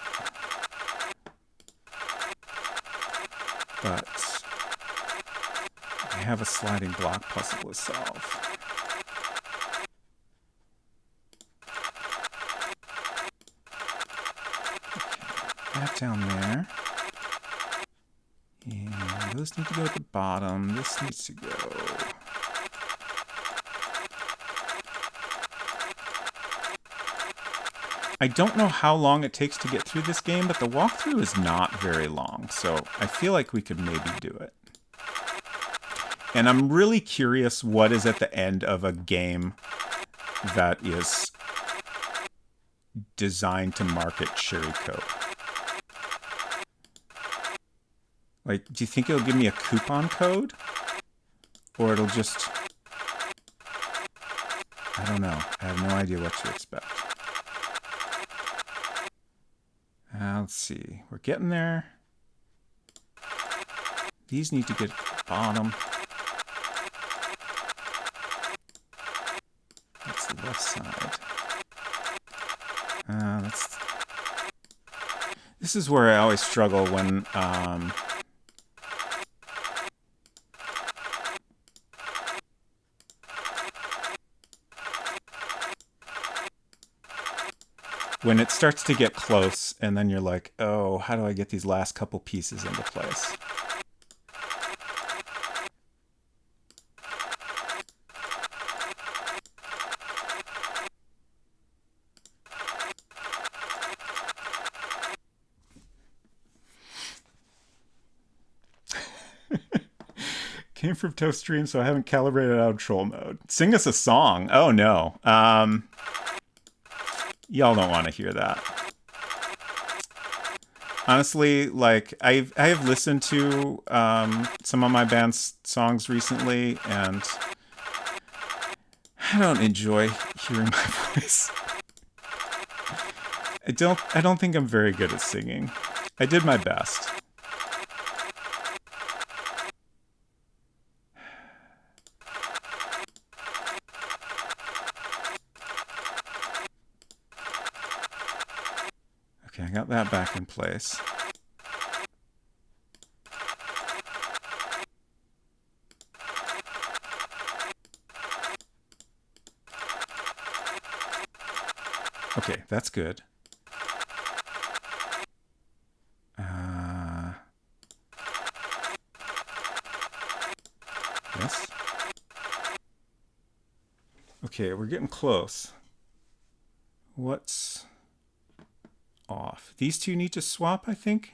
But I have a sliding block puzzle to solve. That down there. And those need to go at the bottom. This needs to go. I don't know how long it takes to get through this game, but the walkthrough is not very long, so I feel like we could maybe do it. And I'm really curious what is at the end of a game that is designed to market Sherry Coke. Like, do you think it'll give me a coupon code? Or it'll just... I don't know. I have no idea what to expect. Let's see. We're getting there. These need to get at the bottom. That's the left side. This is where I always struggle when... when it starts to get close, and then you're like, oh, how do I get these last couple pieces into place? Came from Toast Stream, so I haven't calibrated out of troll mode. Sing us a song. Oh, no. Y'all don't want to hear that. Honestly, like, I have listened to some of my band's songs recently, and I don't enjoy hearing my voice. I don't think I'm very good at singing. I did my best. Okay, I got that back in place. Okay, that's good. Yes. Okay, we're getting close. What's off? These two need to swap, I think.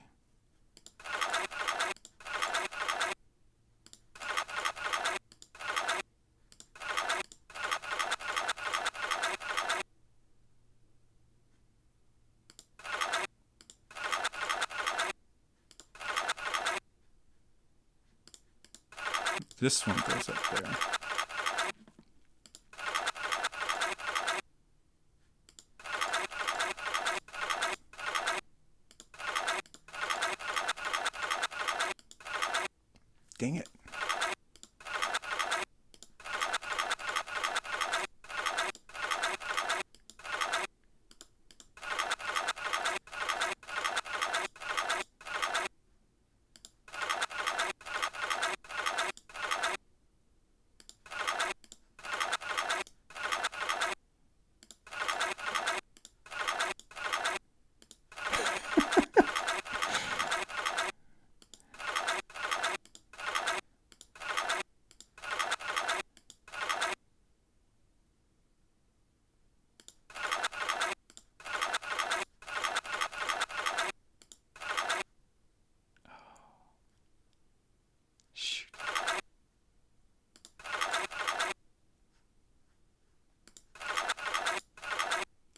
This one goes up there. Dang it.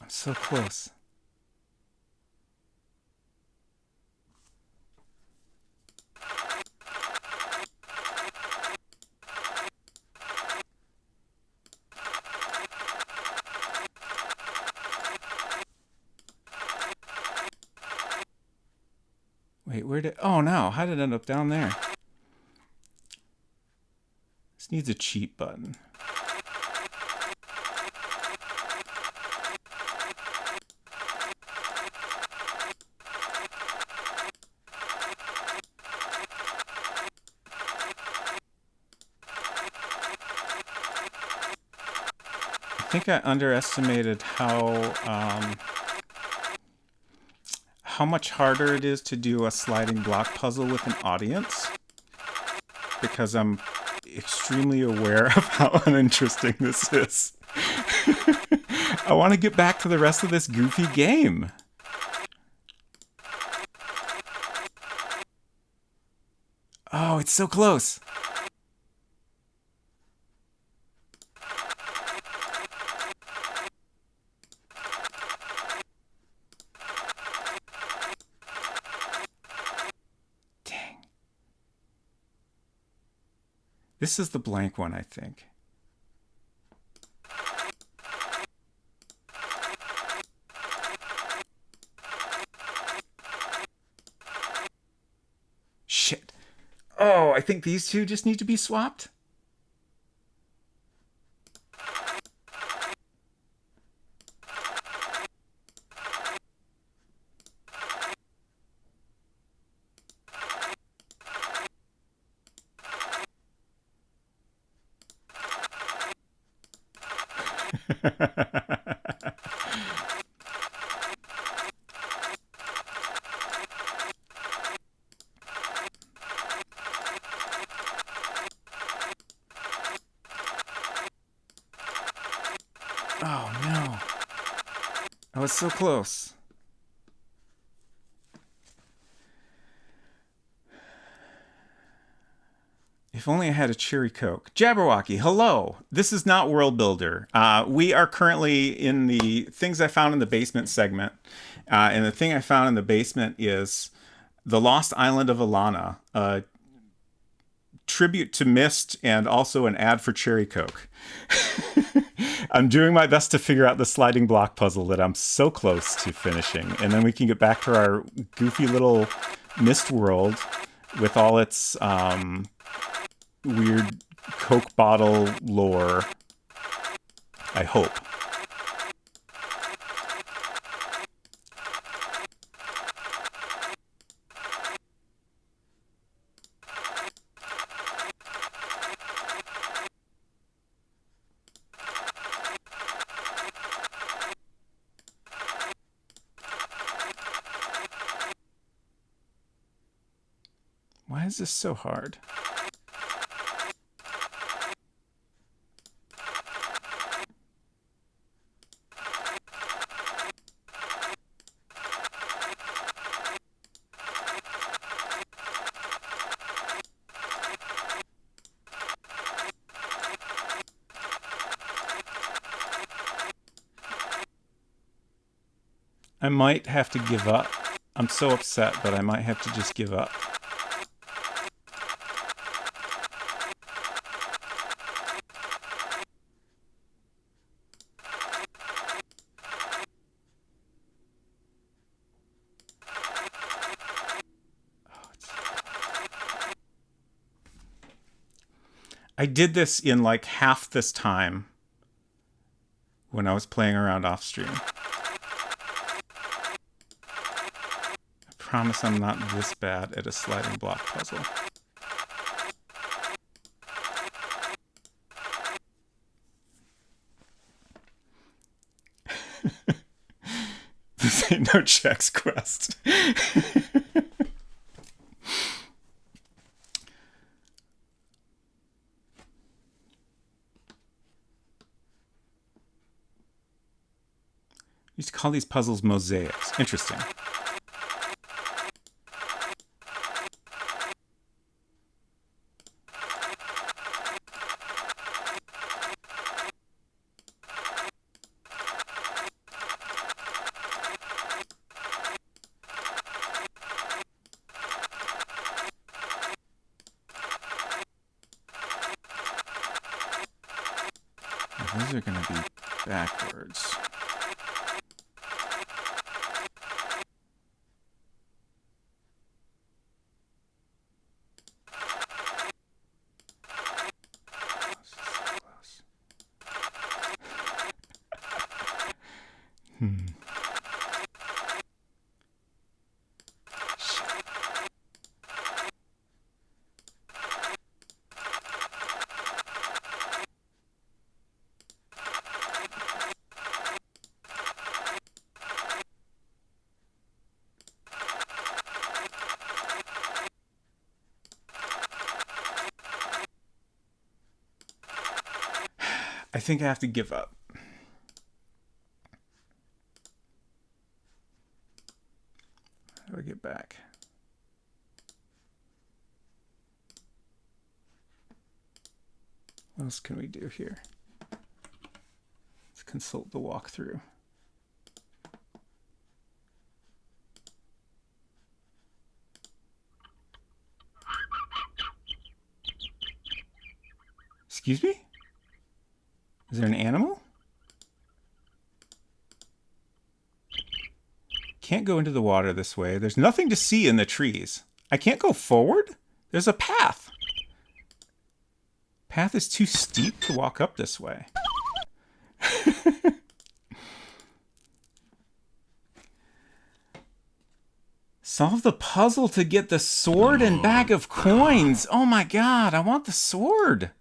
So close. Wait, where did... Oh, no. How did it end up down there? This needs a cheat button. think I underestimated how much harder it is to do a sliding block puzzle with an audience, because I'm extremely aware of how uninteresting this is. I want to get back to the rest of this goofy game. Oh, it's so close. Dang. This is the blank one, I think. Shit. Oh, I think these two just need to be swapped. Oh no. I was so close. If only I had a cherry Coke. Jabberwocky, hello. This is not World Builder. We are currently in the things I found in the basement segment. And the thing I found in the basement is The Lost Island of Alana, a tribute to Myst and also an ad for cherry Coke. I'm doing my best to figure out the sliding block puzzle that I'm so close to finishing. And then we can get back to our goofy little Myst world with all its weird Coke bottle lore. I hope. Why is this so hard? I might have to give up. I'm so upset, but I might have to just give up. I did this in like half this time when I was playing around off stream. I promise I'm not this bad at a sliding block puzzle. This ain't no Chex Quest. Used to call these puzzles mosaics. Interesting. Those are going to be backwards. I think I have to give up. How do I get back? What else can we do here? Let's consult the walkthrough. Excuse me? Is there an animal? Can't go into the water this way. There's nothing to see in the trees. I can't go forward? There's a path. Path is too steep to walk up this way. Solve the puzzle to get the sword and bag of coins. Oh my god, I want the sword.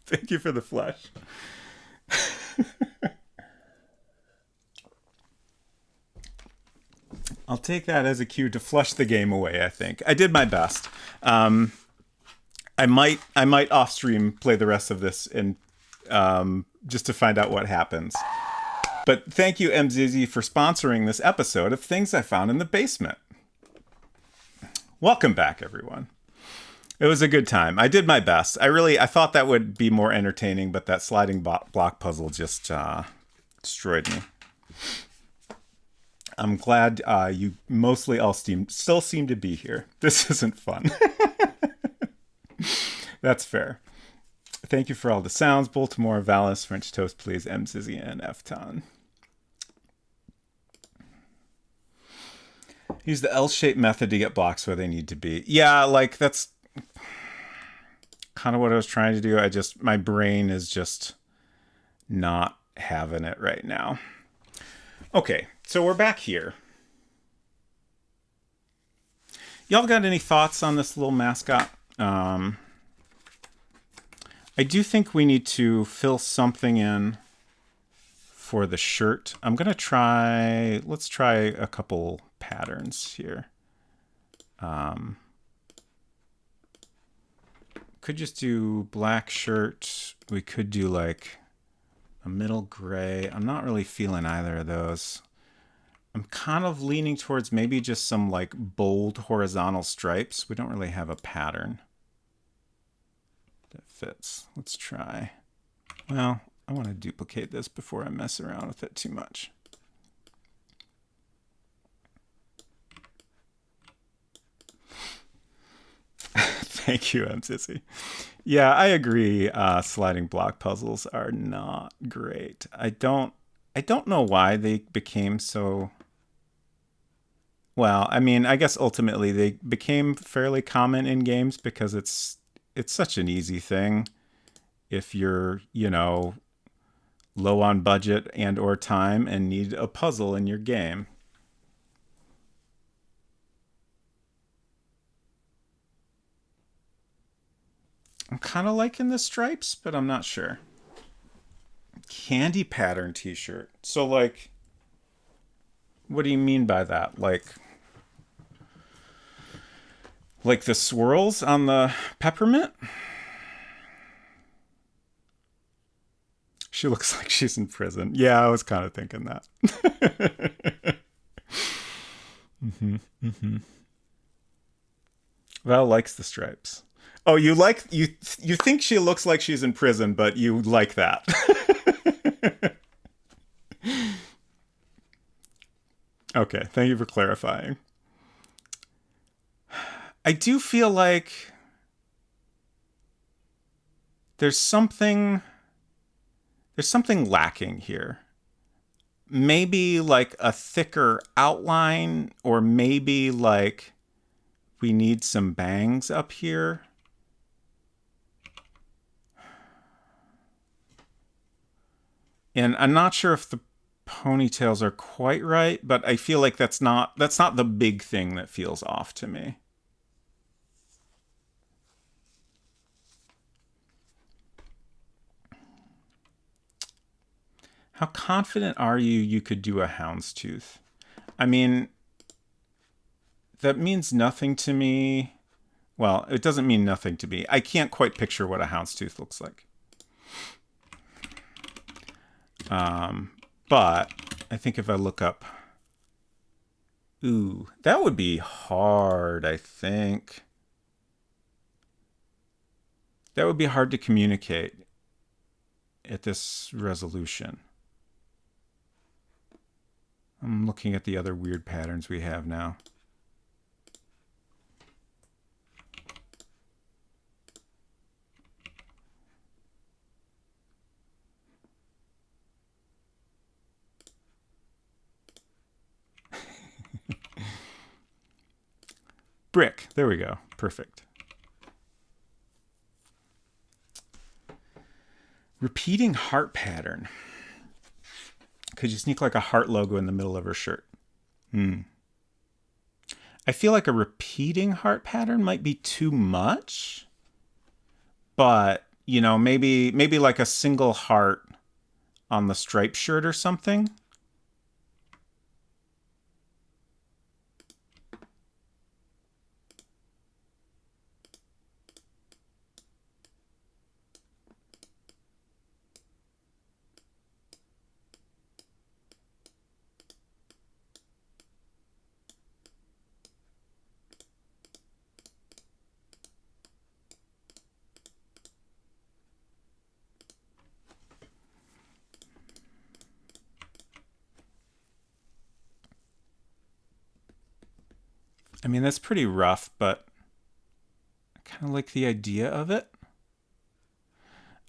Thank you for the flesh. I'll take that as a cue to flush the game away, I think. I did my best. I might off stream play the rest of this and just to find out what happens. But thank you, Mzizzy, for sponsoring this episode of Things I Found in the Basement. Welcome back, everyone. It was a good time. I did my best. I thought that would be more entertaining, but that sliding block puzzle just destroyed me. I'm glad you mostly all still seem to be here. This isn't fun. That's fair. Thank you for all the sounds. Baltimore, Valis, French Toast, please, Mzizzy, and Fton. Use the L-shaped method to get blocks where they need to be. Yeah, like that's kind of what I was trying to do. My brain is just not having it right now. Okay, so we're back here. Y'all got any thoughts on this little mascot? I do think we need to fill something in for the shirt. I'm going to try, let's try a couple patterns here. Could just do black shirt. We could do like a middle gray. I'm not really feeling either of those. I'm kind of leaning towards maybe just some like bold horizontal stripes. We don't really have a pattern that fits. Let's try. Well, I want to duplicate this before I mess around with it too much. Thank you, Mzizzy. Yeah, I agree. Sliding block puzzles are not great. I don't know why they became so. Well, I mean, I guess ultimately they became fairly common in games because it's such an easy thing. If you're, low on budget and or time and need a puzzle in your game. I'm kind of liking the stripes, but I'm not sure. Candy pattern t-shirt. So like, what do you mean by that? Like the swirls on the peppermint? She looks like she's in prison. Yeah, I was kind of thinking that. Val likes the stripes. Oh, you think she looks like she's in prison, but you like that. Okay, thank you for clarifying. I do feel like there's something lacking here. Maybe like a thicker outline, or maybe like we need some bangs up here. And I'm not sure if the ponytails are quite right, but I feel like that's not the big thing that feels off to me. How confident are you could do a houndstooth? I mean, that means nothing to me. Well, it doesn't mean nothing to me. I can't quite picture what a houndstooth looks like. But I think if I look up... Ooh, that would be hard, I think. That would be hard to communicate at this resolution. I'm looking at the other weird patterns we have now. Brick. There we go. Perfect. Repeating heart pattern. Could you sneak like a heart logo in the middle of her shirt? I feel like a repeating heart pattern might be too much. But, you know, maybe like a single heart on the striped shirt or something. I mean, that's pretty rough, but I kind of like the idea of it.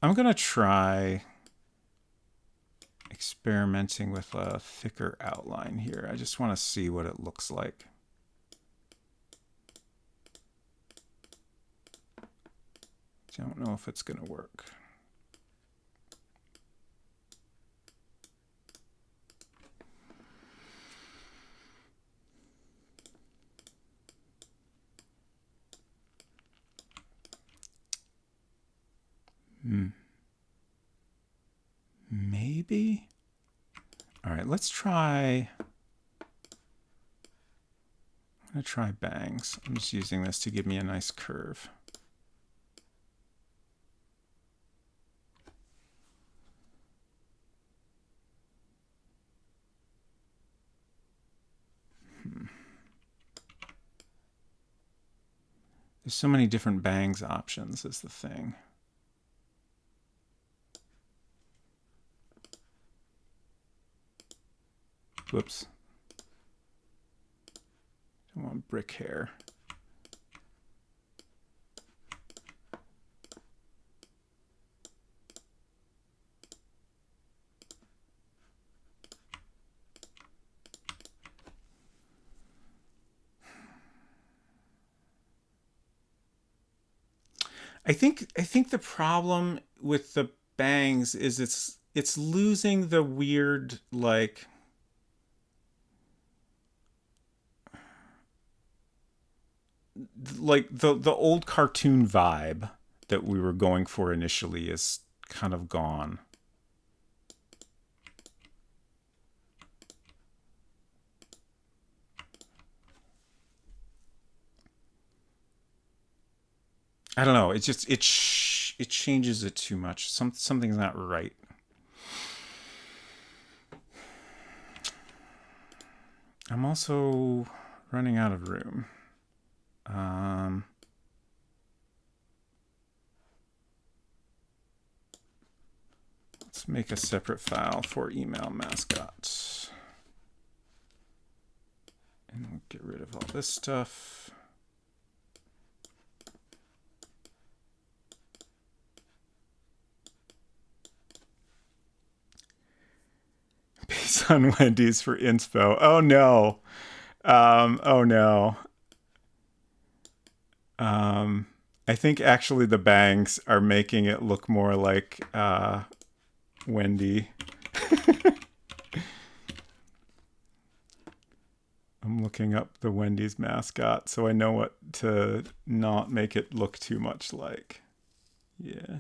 I'm going to try experimenting with a thicker outline here. I just want to see what it looks like. Don't know if it's going to work. Maybe. All right, let's try. I'm going to try bangs. I'm just using this to give me a nice curve. There's so many different bangs options is the thing. Whoops. Don't want brick hair. I think the problem with the bangs is it's losing the weird like the old cartoon vibe that we were going for initially is kind of gone. I don't know. It just it changes it too much. Something's not right. I'm also running out of room. Let's make a separate file for email mascot. And we'll get rid of all this stuff. Based on Wendy's for inspo. Oh no. Oh no. I think actually the bangs are making it look more like Wendy. I'm looking up the Wendy's mascot so I know what to not make it look too much like. Yeah.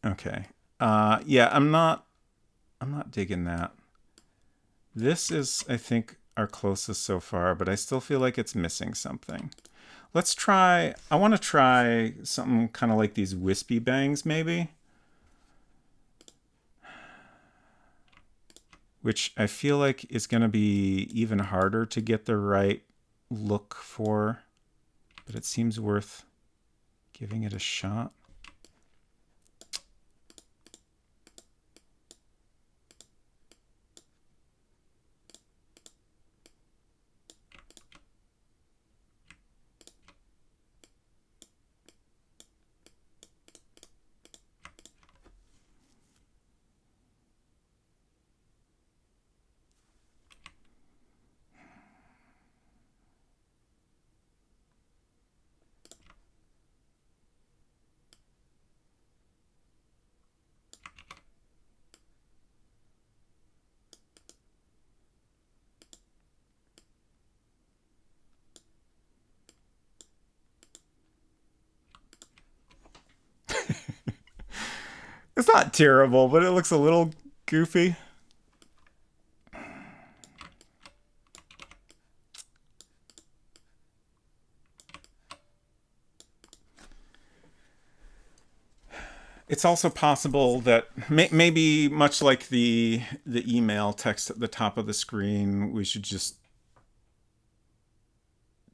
Okay. Yeah, I'm not digging that. This is, I think, our closest so far, but I still feel like it's missing something. Let's try, I want to try something kind of like these wispy bangs maybe. Which I feel like is going to be even harder to get the right look for, but it seems worth giving it a shot. It's not terrible, but it looks a little goofy. It's also possible that maybe much like the email text at the top of the screen, we should just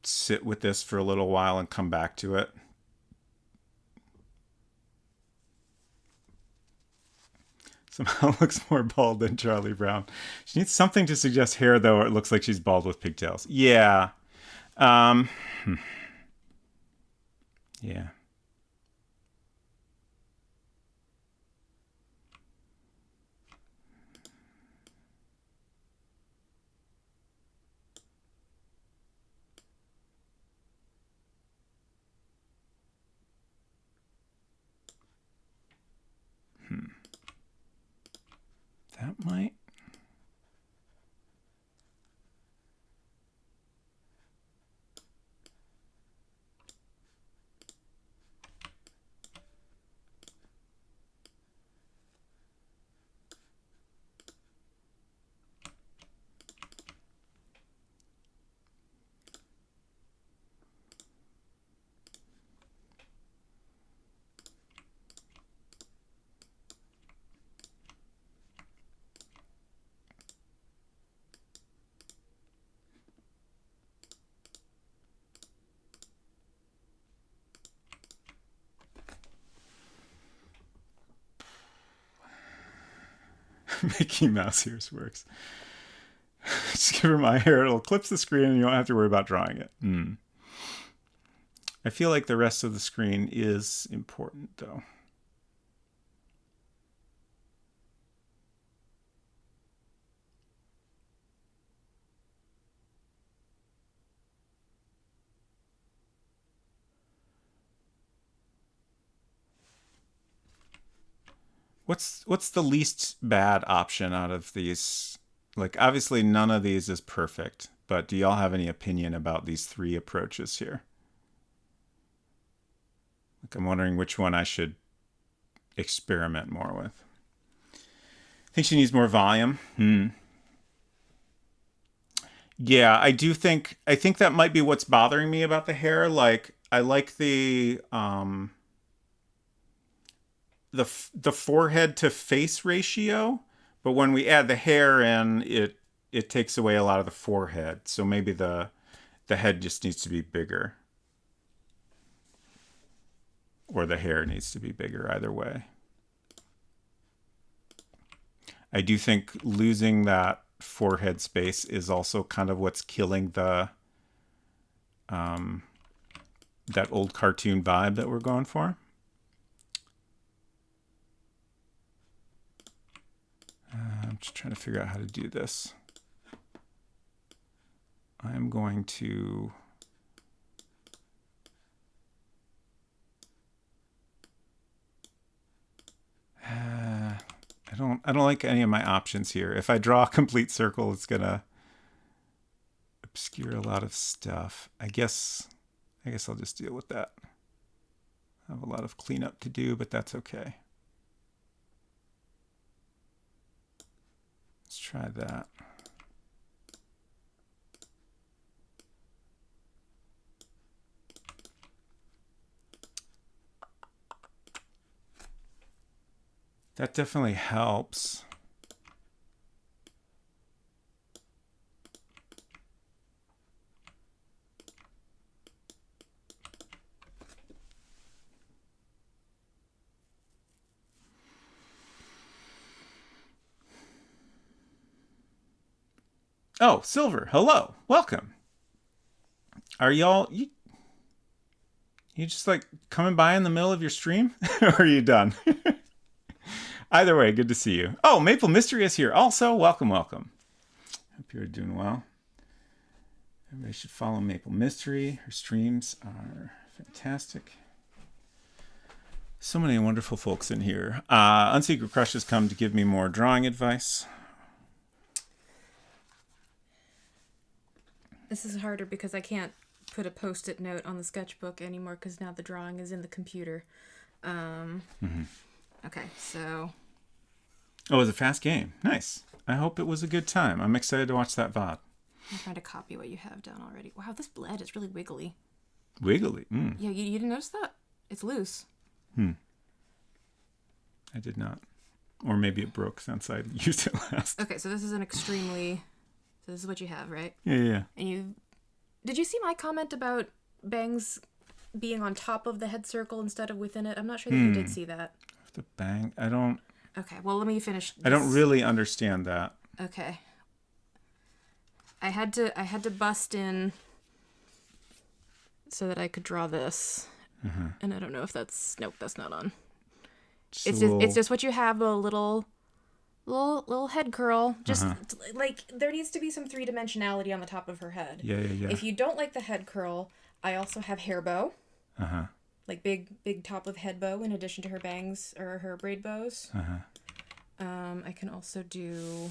sit with this for a little while and come back to it. Somehow looks more bald than Charlie Brown. She needs something to suggest hair, though, or it looks like she's bald with pigtails. Yeah. Yeah. That might. Mickey Mouse ears works. Just give her my hair. It'll clip the screen and you don't have to worry about drawing it. I feel like the rest of the screen is important, though. What's the least bad option out of these? Like, obviously none of these is perfect, but do y'all have any opinion about these three approaches here? Like, I'm wondering which one I should experiment more with. I think she needs more volume. Yeah, I think that might be what's bothering me about the hair. Like, I like the forehead to face ratio, but when we add the hair in, it takes away a lot of the forehead. So maybe the head just needs to be bigger, or the hair needs to be bigger. Either way, I do think losing that forehead space is also kind of what's killing the that old cartoon vibe that we're going for. I'm just trying to figure out how to do this. I'm going to I don't like any of my options here. If I draw a complete circle, it's gonna obscure a lot of stuff. I guess I'll just deal with that. I have a lot of cleanup to do, but that's okay. Let's try that. That definitely helps. Oh, Silver, hello. Welcome. Are you just like coming by in the middle of your stream? Or are you done? Either way, good to see you. Oh, Maple Mystery is here also. Welcome, welcome. Hope you're doing well. Everybody should follow Maple Mystery. Her streams are fantastic. So many wonderful folks in here. Unsecret Crush has come to give me more drawing advice. This is harder because I can't put a post-it note on the sketchbook anymore because now the drawing is in the computer. Okay, so... Oh, it was a fast game. Nice. I hope it was a good time. I'm excited to watch that VOD. I'm trying to copy what you have done already. Wow, this bled is really wiggly. Wiggly. Yeah, you didn't notice that? It's loose. I did not. Or maybe it broke since I used it last. Okay, so this is an extremely... So this is what you have, right? Yeah. And you... Did you see my comment about bangs being on top of the head circle instead of within it? I'm not sure that you did see that. The bang. I don't Okay, well, let me finish this. I don't really understand that. Okay. I had to bust in so that I could draw this. And I don't know if that's... Nope, that's not on. It's just what you have, a little head curl. Just like there needs to be some three-dimensionality on the top of her head. Yeah. If you don't like the head curl, I also have hair bow. Like big top of head bow in addition to her bangs or her braid bows. I can also do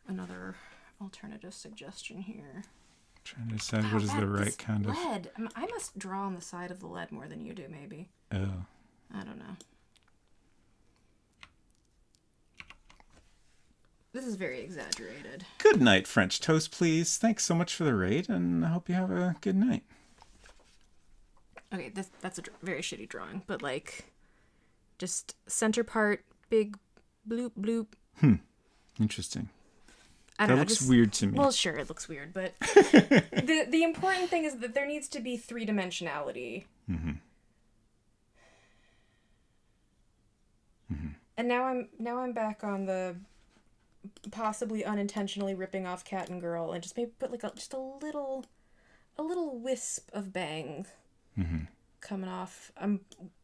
another alternative suggestion here. Trying to decide what is the right kind of lead. I must draw on the side of the lead more than you do, maybe. Oh. I don't know. This is very exaggerated. Good night, French toast, please. Thanks so much for the raid, and I hope you have a good night. Okay, that's a very shitty drawing, but like, just center part, big bloop bloop. Interesting. I don't know, looks weird to me. Well, sure, it looks weird, but the important thing is that there needs to be three-dimensionality. And now I'm back on the possibly unintentionally ripping off cat and girl, and just maybe put like just a little wisp of bang coming off. I'm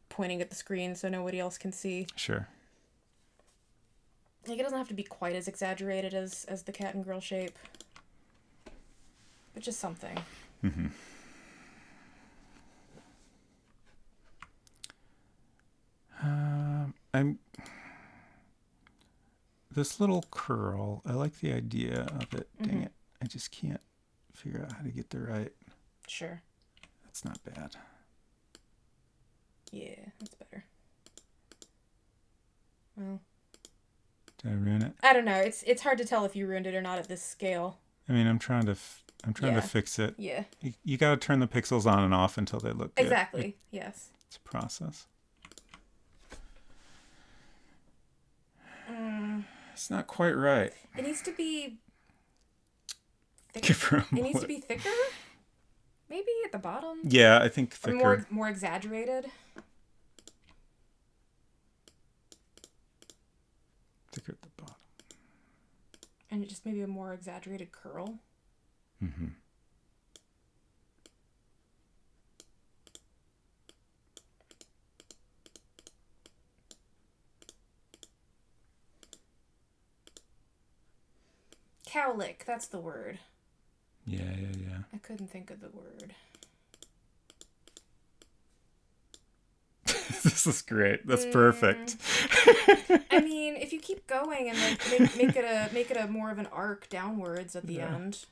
pointing at the screen so nobody else can see. Sure. Like, it doesn't have to be quite as exaggerated as the cat and girl shape, but just something. This little curl, I like the idea of it. Dang it. I just can't figure out how to get the right. Sure. That's not bad. Yeah, that's better. Well, Did I ruin it? I don't know. It's hard to tell if you ruined it or not at this scale. I mean, I'm trying to fix it. Yeah. You got to turn the pixels on and off until they look good. Exactly. Yes. It's a process. It's not quite right. It needs to be Give her a It needs to mullet. be thicker. Maybe at the bottom. Yeah, I think Or thicker. more exaggerated. Thicker at the bottom. And just maybe a more exaggerated curl. Cowlick, that's the word. Yeah. I couldn't think of the word. This is great. That's perfect. I mean, if you keep going and like make it a more of an arc downwards at the end.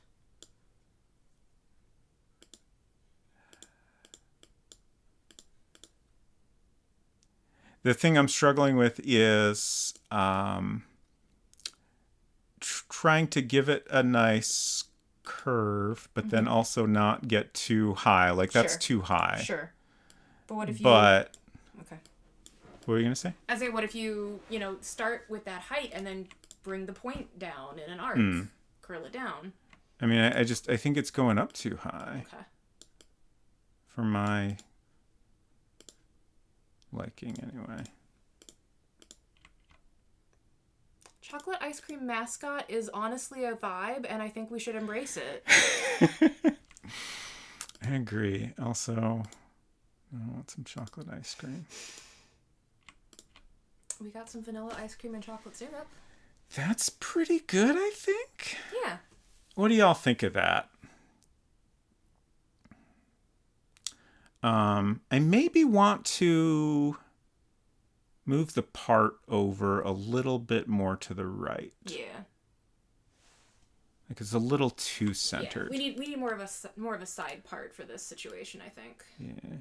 The thing I'm struggling with is trying to give it a nice curve, but then also not get too high. Like, that's Sure. too high. Sure. But what if you... But Okay. What were you gonna say? I say, what if you start with that height and then bring the point down in an arc, curl it down. I mean, I think it's going up too high. Okay. For my liking, anyway. Chocolate ice cream mascot is honestly a vibe, and I think we should embrace it. I agree. Also, I want some chocolate ice cream. We got some vanilla ice cream and chocolate syrup. That's pretty good, I think. Yeah. What do y'all think of that? I maybe want to move the part over a little bit more to the right. Yeah. Like it's a little too centered. Yeah. We need more of a side part for this situation, I think. Yeah.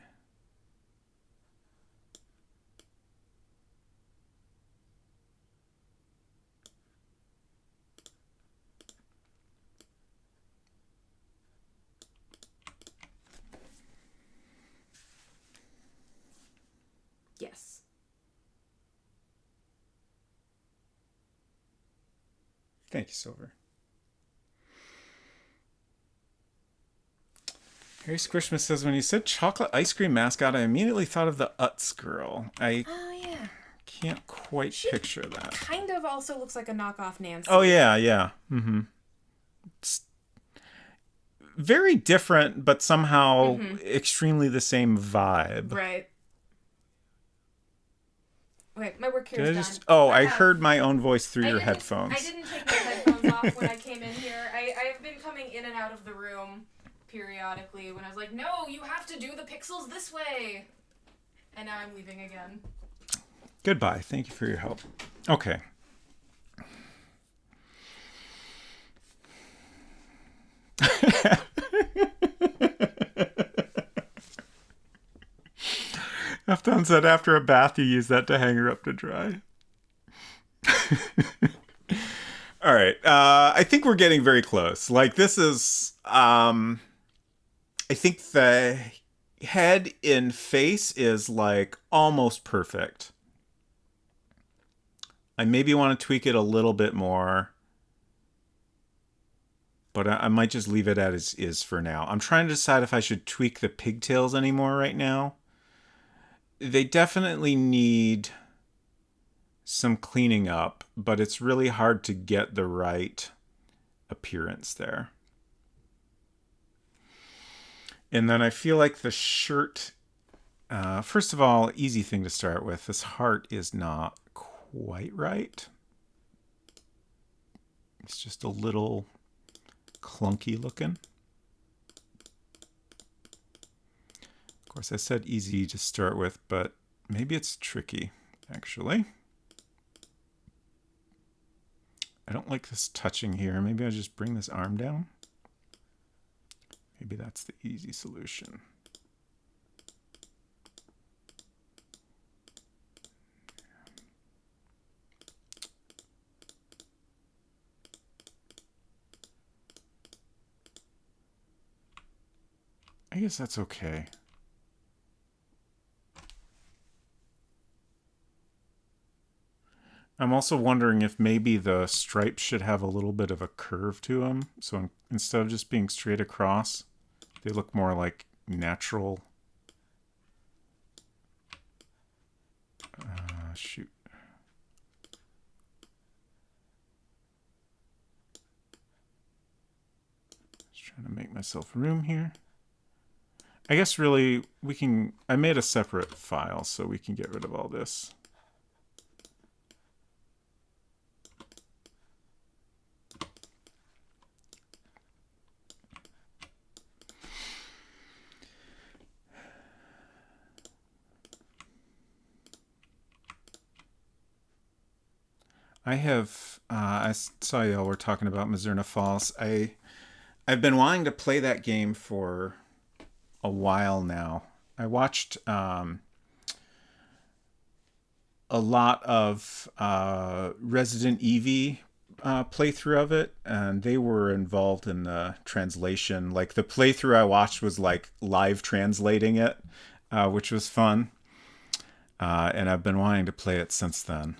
Yes. Thank you, Silver. Harry Squishmas says, when you said chocolate ice cream mascot, I immediately thought of the Utz girl. I can't quite picture that. Kind of also looks like a knockoff Nancy. Oh, yeah, yeah. Mm-hmm. It's very different, but somehow extremely the same vibe. Right. Wait, my work here is done. Oh, I heard my own voice through your headphones. I didn't take my headphones off when I came in here. I've been coming in and out of the room periodically when I was like, no, you have to do the pixels this way. And now I'm leaving again. Goodbye. Thank you for your help. Okay. Afton said after a bath you use that to hang her up to dry. All right. I think we're getting very close. Like this is I think the head in face is like almost perfect. I maybe want to tweak it a little bit more. But I might just leave it as is for now. I'm trying to decide if I should tweak the pigtails anymore right now. They definitely need some cleaning up, but it's really hard to get the right appearance there. And then I feel like the shirt, first of all, easy thing to start with. This heart is not quite right. It's just a little clunky looking. Of course, I said easy to start with, but maybe it's tricky, actually. I don't like this touching here. Maybe I just bring this arm down. Maybe that's the easy solution. I guess that's okay. I'm also wondering if maybe the stripes should have a little bit of a curve to them. So instead of just being straight across, they look more like natural. Shoot. Just trying to make myself room here. I guess really I made a separate file so we can get rid of all this. I saw y'all were talking about Mazurna Falls. I've been wanting to play that game for a while now. I watched a lot of Resident Evie playthrough of it, and they were involved in the translation. Like the playthrough I watched was like live translating it, which was fun. and I've been wanting to play it since then.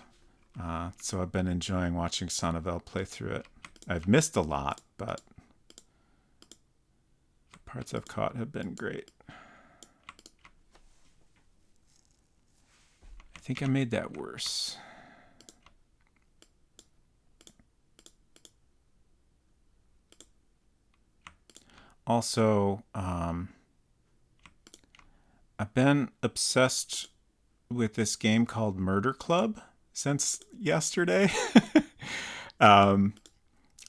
So I've been enjoying watching Sonneveld play through it. I've missed a lot, but the parts I've caught have been great. I think I made that worse. Also, I've been obsessed with this game called Murder Club since yesterday. I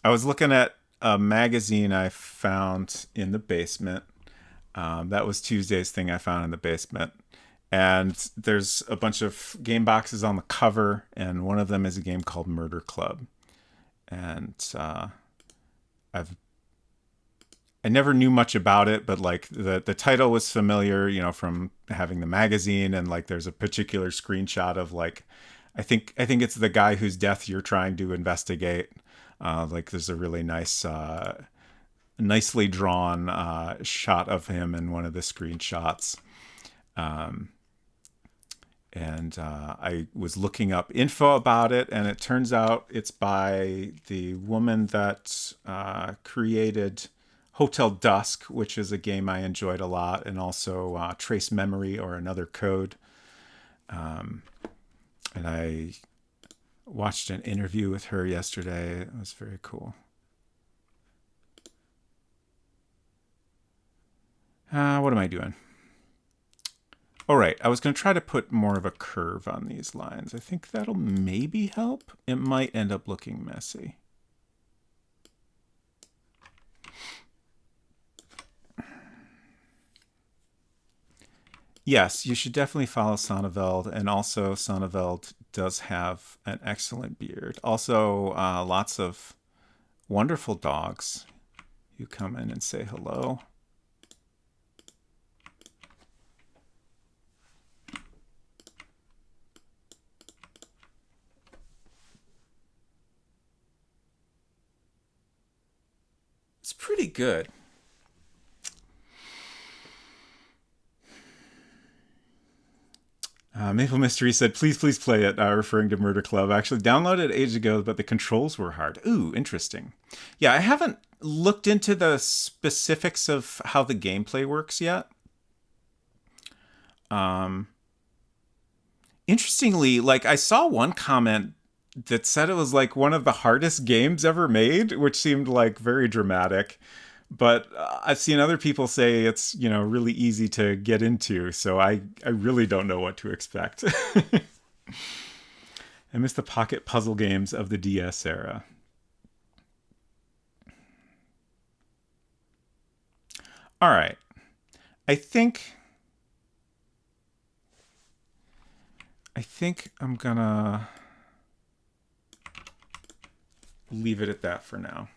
was looking at a magazine I found in the basement. That was Tuesday's thing I found in the basement. And there's a bunch of game boxes on the cover, and one of them is a game called Murder Club. And I never knew much about it, but like the title was familiar, you know, from having the magazine, and like there's a particular screenshot of like I think it's the guy whose death you're trying to investigate. Like there's a really nice nicely drawn shot of him in one of the screenshots. And I was looking up info about it, and it turns out it's by the woman that created Hotel Dusk, which is a game I enjoyed a lot, and also Trace Memory or Another Code. And I watched an interview with her yesterday. It was very cool. What am I doing? All right, I was going to try to put more of a curve on these lines. I think that'll maybe help. It might end up looking messy. Yes, you should definitely follow Sonneveld, and also Sonneveld does have an excellent beard. Also, lots of wonderful dogs who come in and say hello. It's pretty good. Maple Mystery said, please play it, referring to Murder Club. I actually downloaded it ages ago, but the controls were hard. Ooh, interesting. Yeah, I haven't looked into the specifics of how the gameplay works yet. Interestingly, like I saw one comment that said it was like one of the hardest games ever made, which seemed like very dramatic. But I've seen other people say it's, you know, really easy to get into. So I really don't know what to expect. I miss the pocket puzzle games of the DS era. All right. I think I'm gonna leave it at that for now.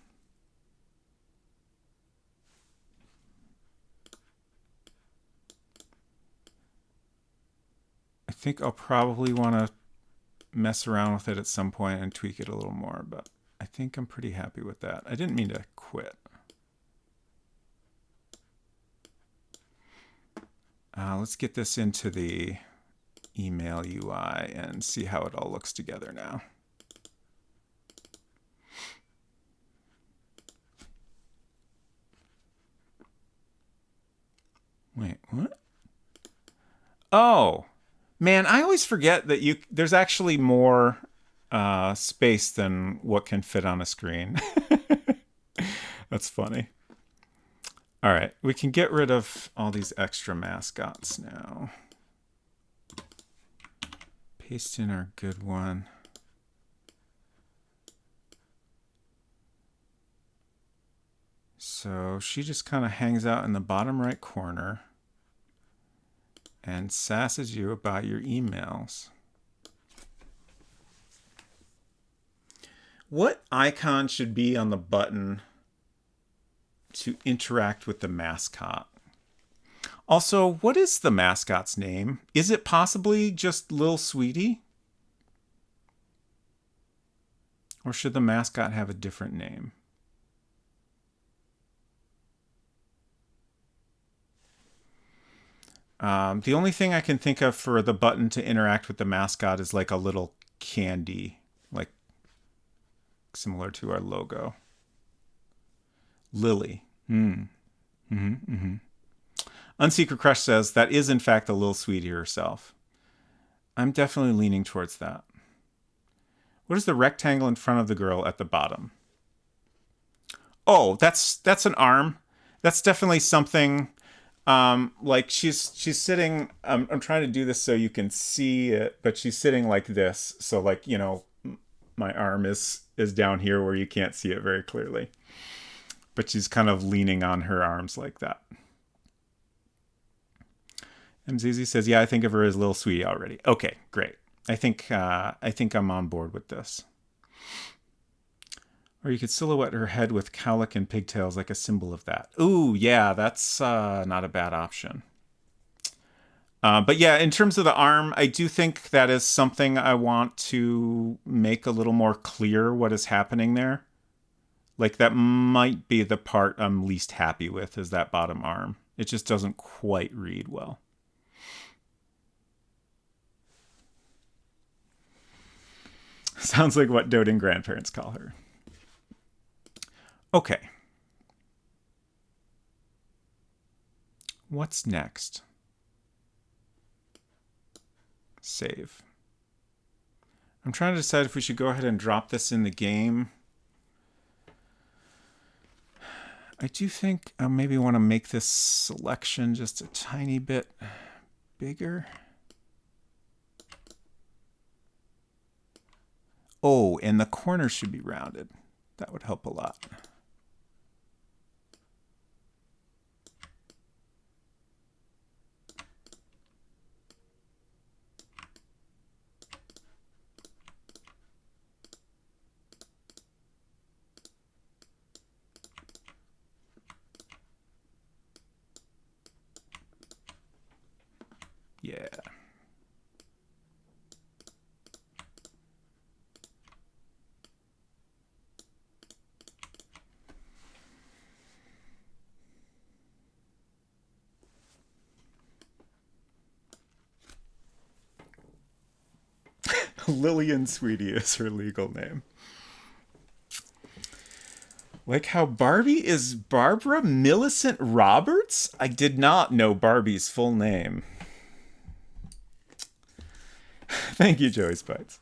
I think I'll probably want to mess around with it at some point and tweak it a little more, but I think I'm pretty happy with that. I didn't mean to quit. Let's get this into the email UI and see how it all looks together now. Wait, what? Oh, man, I always forget that there's actually more space than what can fit on a screen. That's funny. All right, we can get rid of all these extra mascots now. Paste in our good one. So she just kind of hangs out in the bottom right corner and sasses you about your emails. What icon should be on the button to interact with the mascot? Also, what is the mascot's name? Is it possibly just Lil Sweetie? Or should the mascot have a different name? The only thing I can think of for the button to interact with the mascot is like a little candy, like similar to our logo. Lily. Unsecret Crush says that is in fact a little sweetie herself. I'm definitely leaning towards that. What is the rectangle in front of the girl at the bottom? Oh, that's an arm. That's definitely something. Like she's sitting. I'm trying to do this so you can see it, but she's sitting like this. So like my arm is down here where you can't see it very clearly. But she's kind of leaning on her arms like that. Mzizi says, "Yeah, I think of her as Little Sweetie already." Okay, great. I think I'm on board with this. Or you could silhouette her head with cowlick and pigtails like a symbol of that. Ooh, yeah, that's not a bad option. But yeah, in terms of the arm, I do think that is something I want to make a little more clear what is happening there. Like that might be the part I'm least happy with, is that bottom arm. It just doesn't quite read well. Sounds like what doting grandparents call her. Okay. What's next? Save. I'm trying to decide if we should go ahead and drop this in the game. I do think I maybe want to make this selection just a tiny bit bigger. Oh, and the corners should be rounded. That would help a lot. Yeah. Lillian Sweetie is her legal name. Like how Barbie is Barbara Millicent Roberts? I did not know Barbie's full name. Thank you, Joey Spites.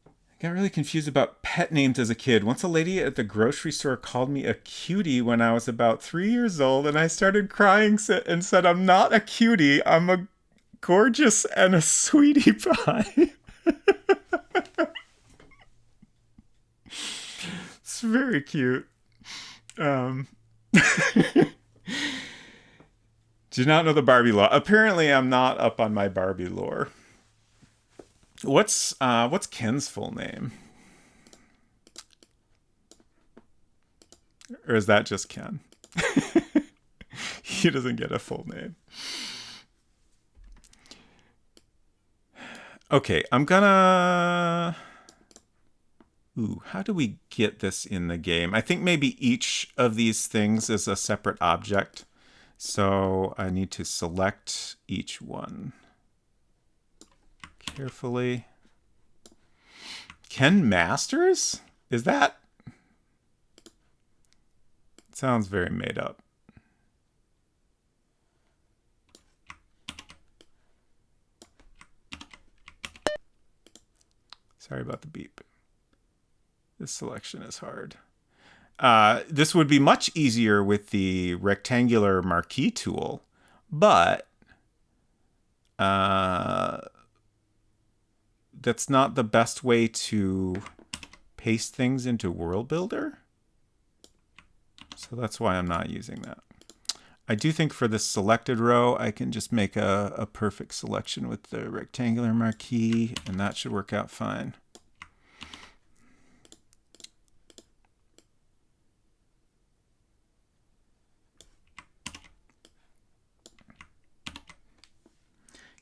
I got really confused about pet names as a kid. Once a lady at the grocery store called me a cutie when I was about 3 years old, and I started crying and said, "I'm not a cutie, I'm a gorgeous and a sweetie pie." It's very cute. Do you not know the Barbie lore? Apparently, I'm not up on my Barbie lore. What's Ken's full name? Or is that just Ken? He doesn't get a full name. Okay, I'm gonna... Ooh, how do we get this in the game? I think maybe each of these things is a separate object. So I need to select each one carefully. Ken Masters? Is that? It sounds very made up. Sorry about the beep. This selection is hard. This would be much easier with the rectangular marquee tool, but that's not the best way to paste things into World Builder. So that's why I'm not using that. I do think for this selected row, I can just make a perfect selection with the rectangular marquee, and that should work out fine.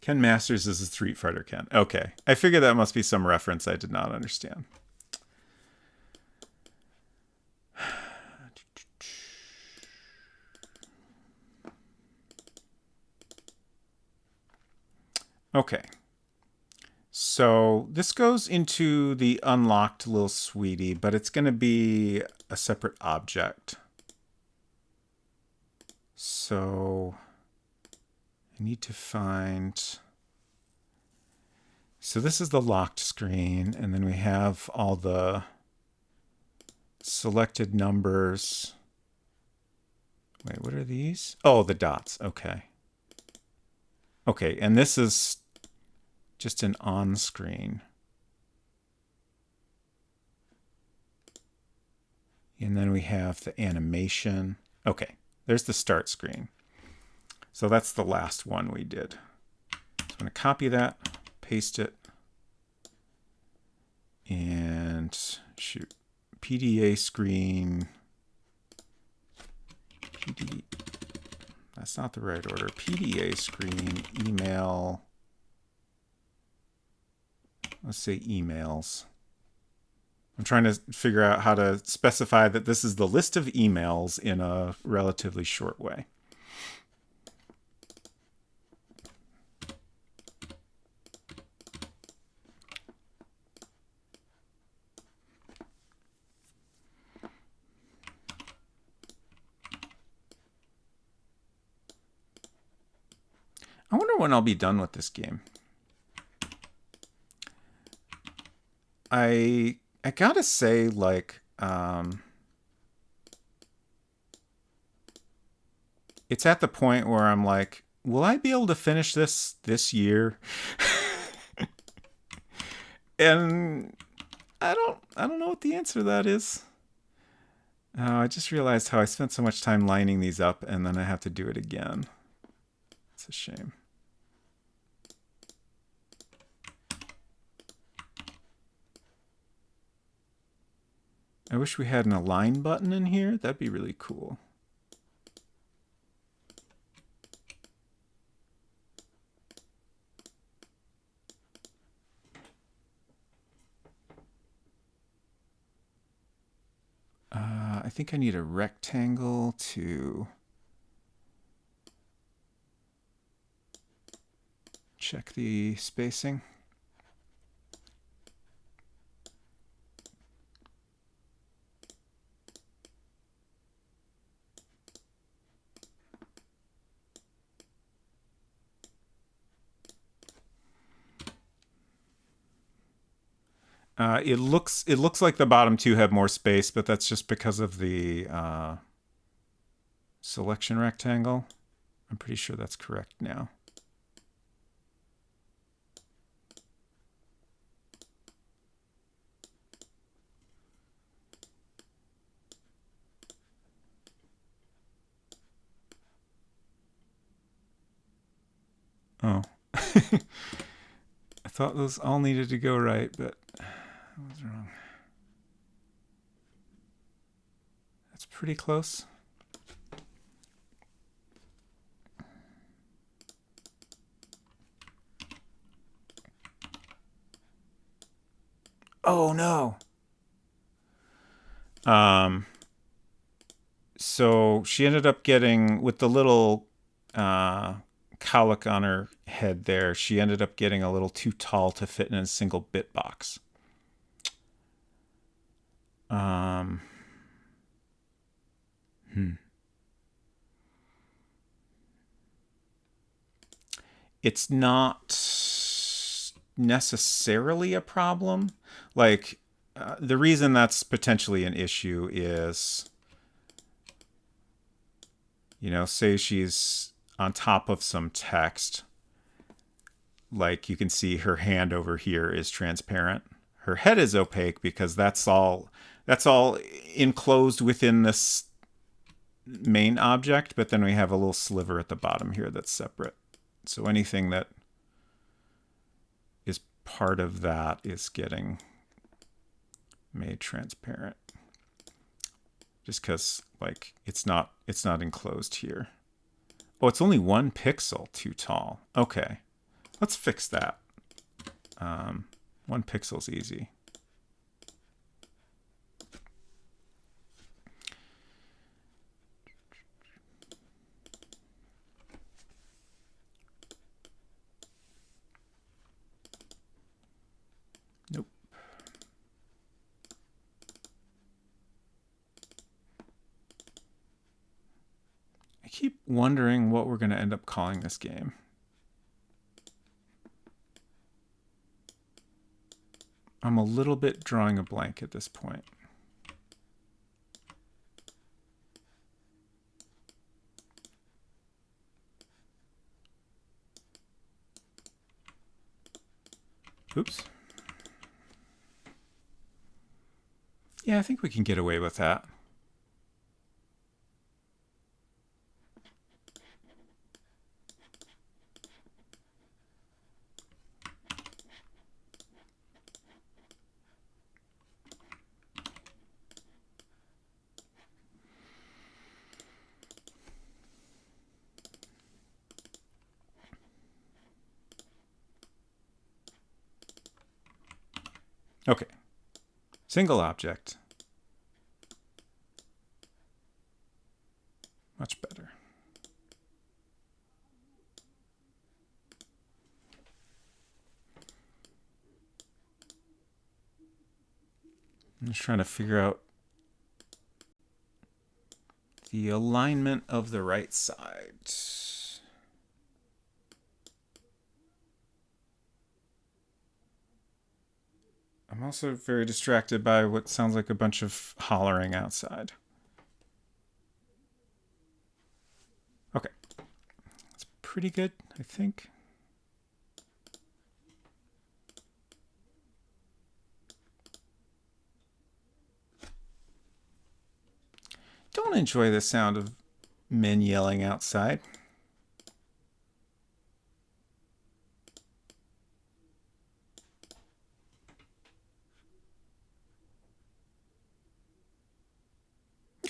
Ken Masters is a Street Fighter Ken. Okay. I figured that must be some reference I did not understand. Okay. So this goes into the unlocked little sweetie, but it's going to be a separate object. So I need to find... So this is the locked screen, and then we have all the selected numbers. Wait, what are these? Oh, the dots. Okay. Okay, and this is just an on screen. And then we have the animation. Okay, there's the start screen. So that's the last one we did. So I'm going to copy that, paste it, and shoot, PDA screen, that's not the right order, PDA screen, email, let's say emails. I'm trying to figure out how to specify that this is the list of emails in a relatively short way. I wonder when I'll be done with this game. I gotta say, like, it's at the point where I'm like, will I be able to finish this year? And I don't know what the answer to that is. I just realized how I spent so much time lining these up, and then I have to do it again. It's a shame. I wish we had an align button in here. That'd be really cool. I think I need a rectangle to check the spacing. It looks like the bottom two have more space, but that's just because of the selection rectangle. I'm pretty sure that's correct now. Oh. I thought those all needed to go right, but I was wrong. That's pretty close. Oh no. So she ended up getting, with the little cowlick on her head there, she ended up getting a little too tall to fit in a single bit box. It's not necessarily a problem. Like, the reason that's potentially an issue is, you know, say she's on top of some text. Like, you can see her hand over here is transparent. Her head is opaque because that's all enclosed within this main object, but then we have a little sliver at the bottom here that's separate. So anything that is part of that is getting made transparent. Just because, like, it's not enclosed here. Oh, it's only 1 pixel too tall. Okay, let's fix that. 1 pixel's easy. wondering what we're going to end up calling this game. I'm a little bit drawing a blank at this point. Oops. Yeah, I think we can get away with that. Okay, single object. Much better. I'm just trying to figure out the alignment of the right side. I'm also very distracted by what sounds like a bunch of hollering outside. Okay. That's pretty good, I think. Don't enjoy the sound of men yelling outside.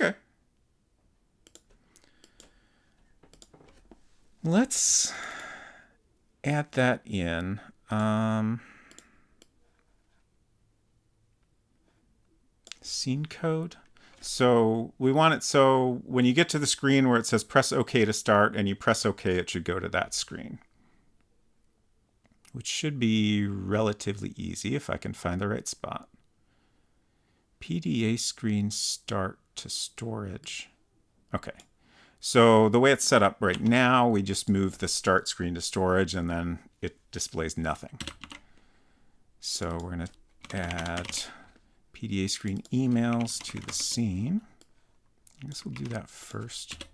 Okay. Let's add that in. Scene code. So we want it so when you get to the screen where it says press OK to start and you press OK, it should go to that screen, which should be relatively easy if I can find the right spot. PDA screen start to storage. Okay. So the way it's set up right now, we just move the start screen to storage and then it displays nothing. So we're going to add PDA screen emails to the scene. I guess we'll do that first.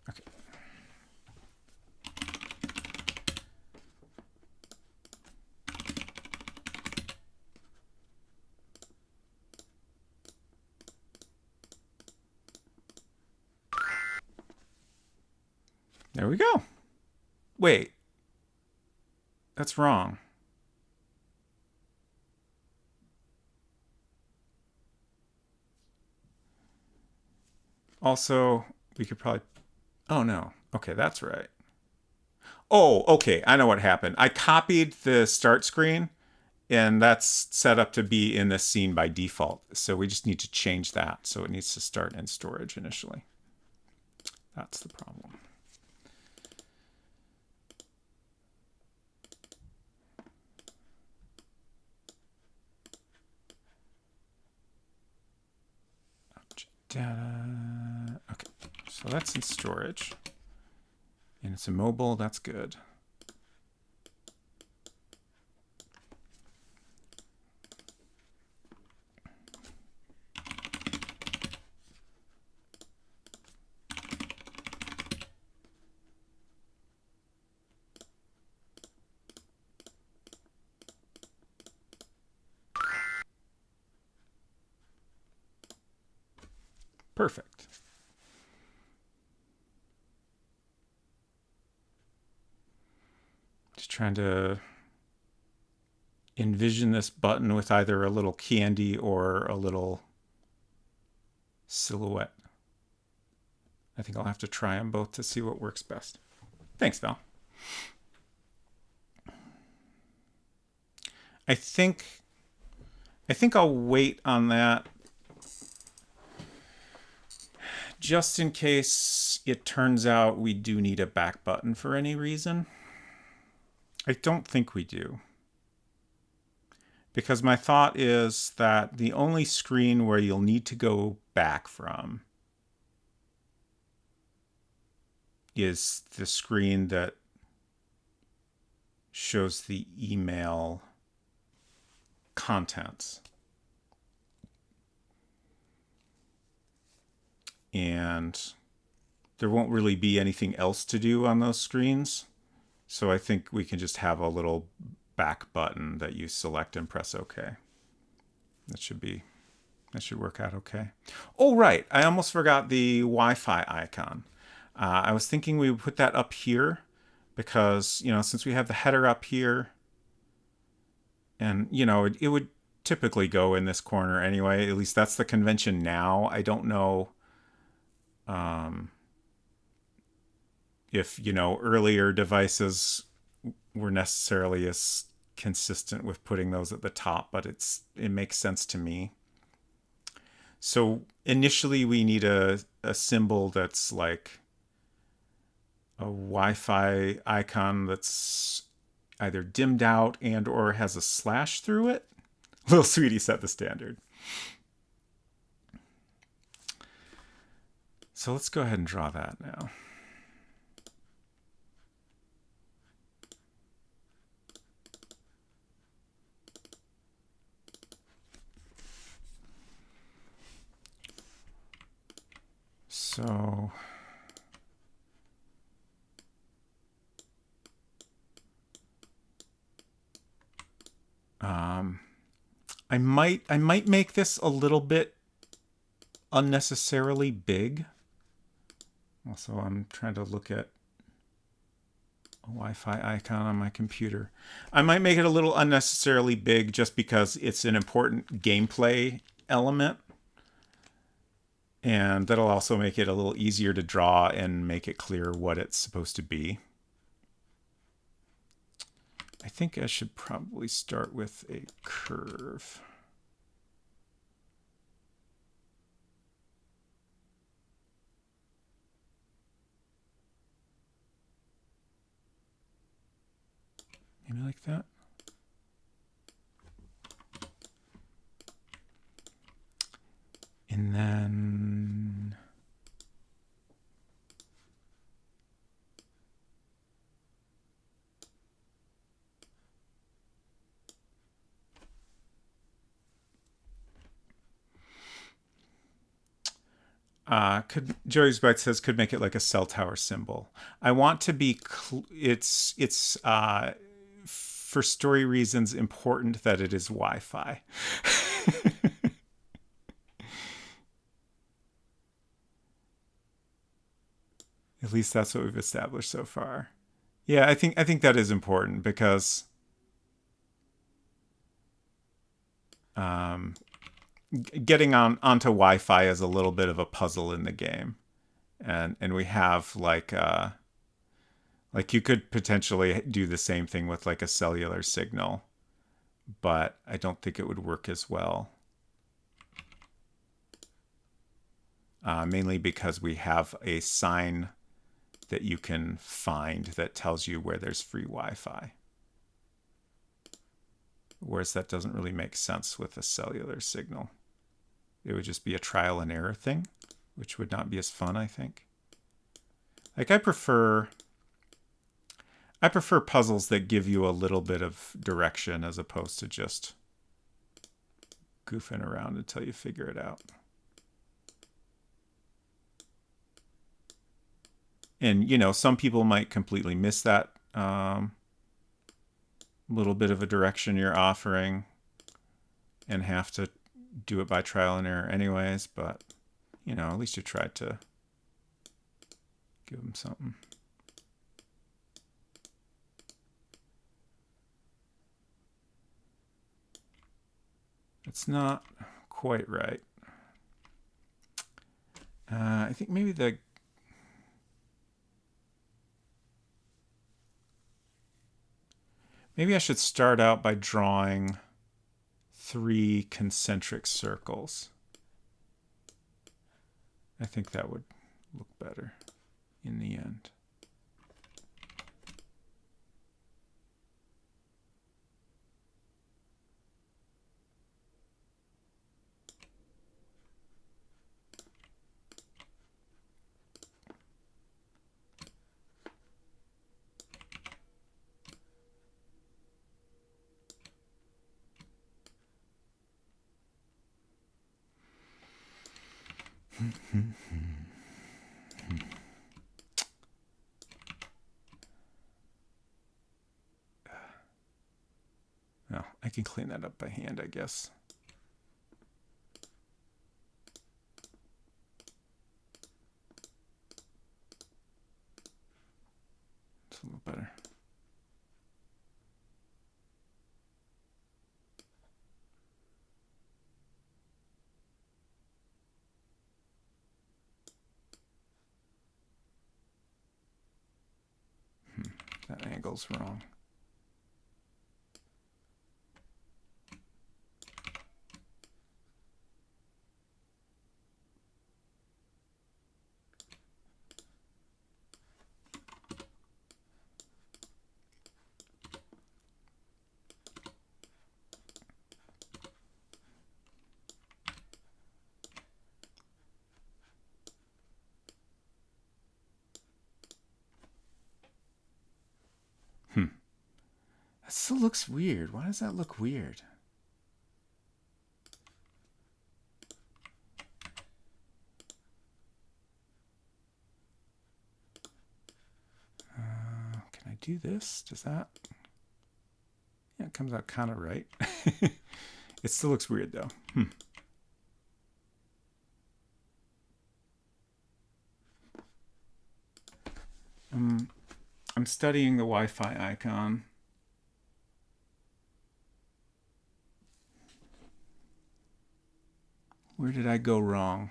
Okay. There we go. Wait. That's wrong. Also, we could probably... Oh, no. Okay, that's right. Oh, okay. I know what happened. I copied the start screen, and that's set up to be in this scene by default. So we just need to change that. So it needs to start in storage initially. That's the problem. Data. Okay, so that's in storage. And it's a mobile, that's good. Perfect. Just trying to envision this button with either a little candy or a little silhouette. I think I'll have to try them both to see what works best. Thanks, Val. I think I think I'll wait on that just in case it turns out we do need a back button for any reason. I don't think we do. Because my thought is that the only screen where you'll need to go back from is the screen that shows the email contents. And there won't really be anything else to do on those screens. So I think we can just have a little back button that you select and press OK. That should work out okay. Oh, right. I almost forgot the Wi-Fi icon. I was thinking we would put that up here because, since we have the header up here, and, it would typically go in this corner anyway. At least that's the convention now. I don't know if, earlier devices were necessarily as consistent with putting those at the top, but it makes sense to me. So initially we need a symbol that's like a Wi-Fi icon that's either dimmed out and or has a slash through it. Little Sweetie set the standard. So let's go ahead and draw that now. So I might make this a little bit unnecessarily big. Also, I'm trying to look at a Wi-Fi icon on my computer. I might make it a little unnecessarily big just because it's an important gameplay element. And that'll also make it a little easier to draw and make it clear what it's supposed to be. I think I should probably start with a curve. Maybe like that. And then Joey's Bite says could make it like a cell tower symbol. I want to be it's for story reasons important that it is Wi-Fi. At least that's what we've established so far. Yeah, I think that is important because getting onto Wi-Fi is a little bit of a puzzle in the game, and we have like you could potentially do the same thing with like a cellular signal, but I don't think it would work as well. Mainly because we have a sign that you can find that tells you where there's free Wi-Fi. Whereas that doesn't really make sense with a cellular signal. It would just be a trial and error thing, which would not be as fun, I think. Like I prefer puzzles that give you a little bit of direction as opposed to just goofing around until you figure it out. And, some people might completely miss that little bit of a direction you're offering and have to do it by trial and error anyways. But, at least you tried to give them something. It's not quite right. I think maybe maybe I should start out by drawing 3 concentric circles. I think that would look better in the end. Well, I can clean that up by hand, I guess. It's a little better. That angle's wrong. That still looks weird. Why does that look weird? Can I do this? Does that? Yeah, it comes out kind of right. It still looks weird though. I'm studying the Wi-Fi icon. Where did I go wrong?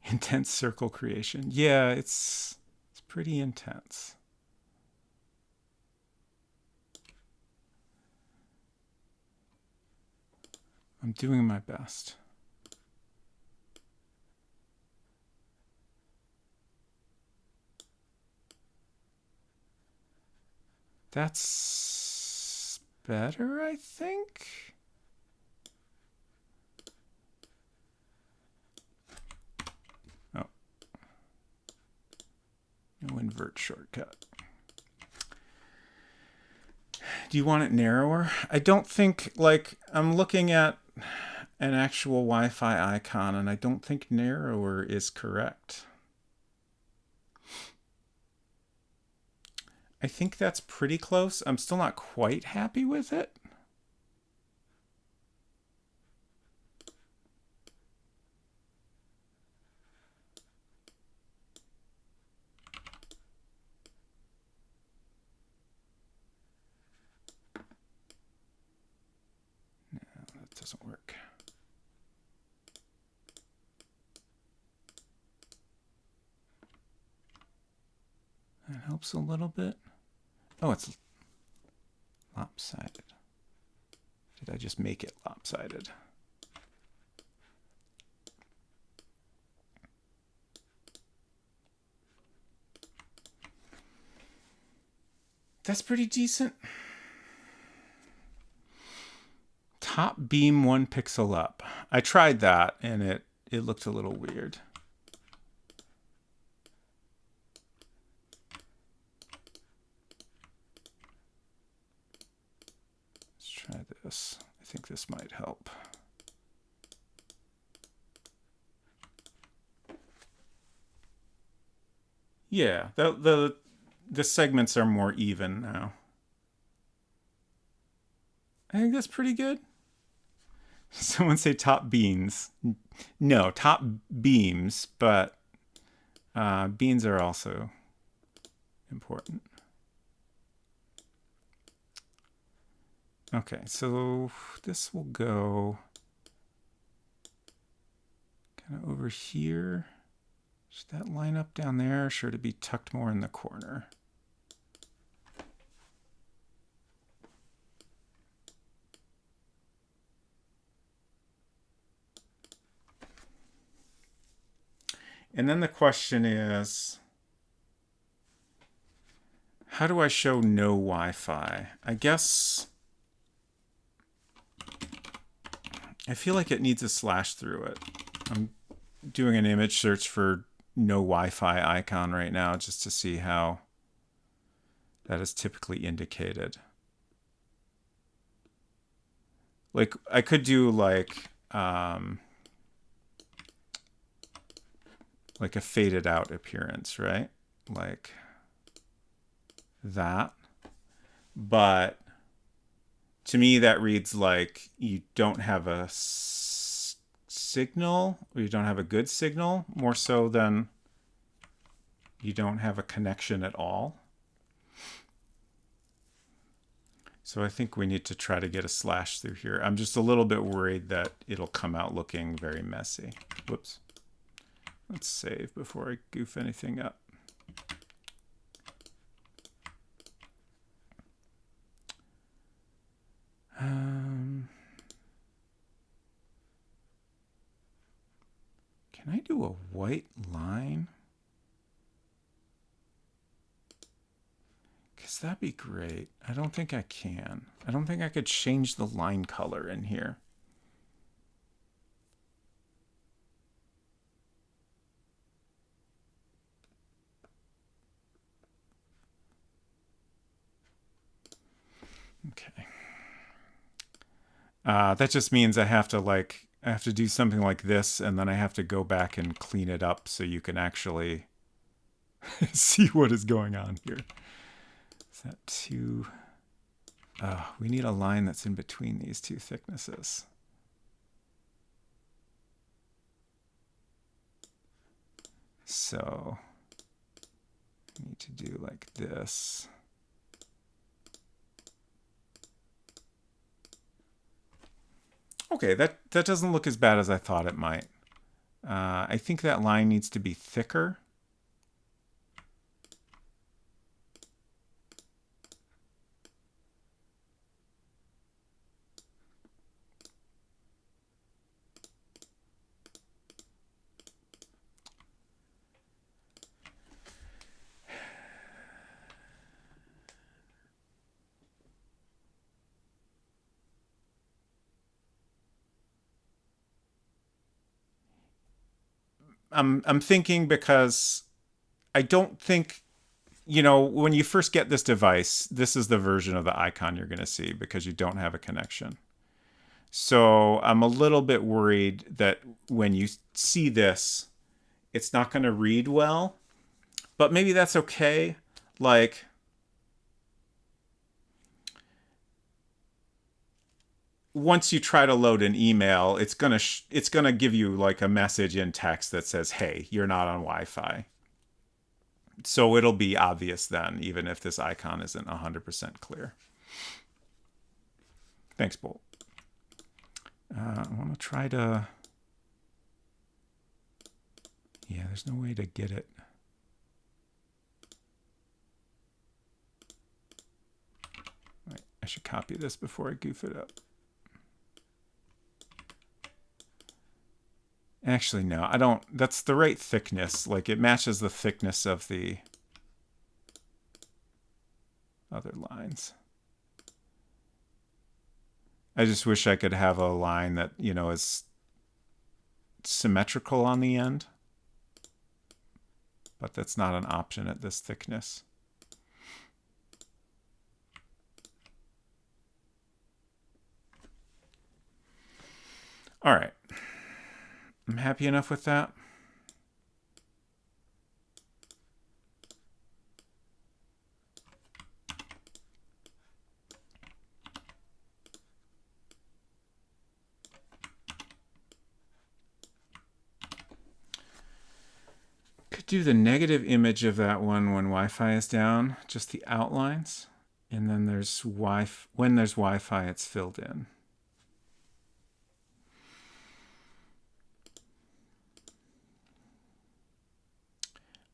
Intense circle creation. Yeah, it's pretty intense. I'm doing my best. That's better, I think. Oh. No invert shortcut. Do you want it narrower? I don't think, like, I'm looking at an actual Wi-Fi icon and I don't think narrower is correct. I think that's pretty close. I'm still not quite happy with it. No, that doesn't work. That helps a little bit. Oh, it's lopsided. Did I just make it lopsided? That's pretty decent. Top beam 1 pixel up. I tried that and it looked a little weird. Let's try this. I think this might help. Yeah, the segments are more even now. I think that's pretty good. Someone say top beans. No, top beams, but beans are also important. Okay, so this will go kind of over here. Should that line up down there, or should it be tucked more in the corner? And then the question is, how do I show no Wi-Fi? I guess I feel like it needs a slash through it. I'm doing an image search for no Wi-Fi icon right now just to see how that is typically indicated. Like I could do like a faded out appearance, right? Like that. But to me, that reads like you don't have a signal, or you don't have a good signal, more so than you don't have a connection at all. So I think we need to try to get a slash through here. I'm just a little bit worried that it'll come out looking very messy. Whoops. Let's save before I goof anything up. Can I do a white line? Because that'd be great. I don't think I can. I don't think I could change the line color in here. Okay. That just means I have to do something like this, and then I have to go back and clean it up so you can actually see what is going on here. Is that too... we need a line that's in between these two thicknesses. So I need to do like this. Okay, that doesn't look as bad as I thought it might. I think that line needs to be thicker. I'm thinking because I don't think, you know, when you first get this device, this is the version of the icon you're going to see because you don't have a connection. So I'm a little bit worried that when you see this, it's not going to read well, but maybe that's okay. Like, once you try to load an email, it's gonna give you like a message in text that says, "Hey, you're not on Wi-Fi." So it'll be obvious then, even if this icon isn't 100% clear. Thanks, Bolt. I want to try to... Yeah, there's no way to get it. Right, I should copy this before I goof it up. Actually, no, I don't. That's the right thickness. Like, it matches the thickness of the other lines. I just wish I could have a line that, you know, is symmetrical on the end. But that's not an option at this thickness. All right. I'm happy enough with that. Could do the negative image of that one when Wi-Fi is down, just the outlines. And then there's when there's Wi-Fi, it's filled in.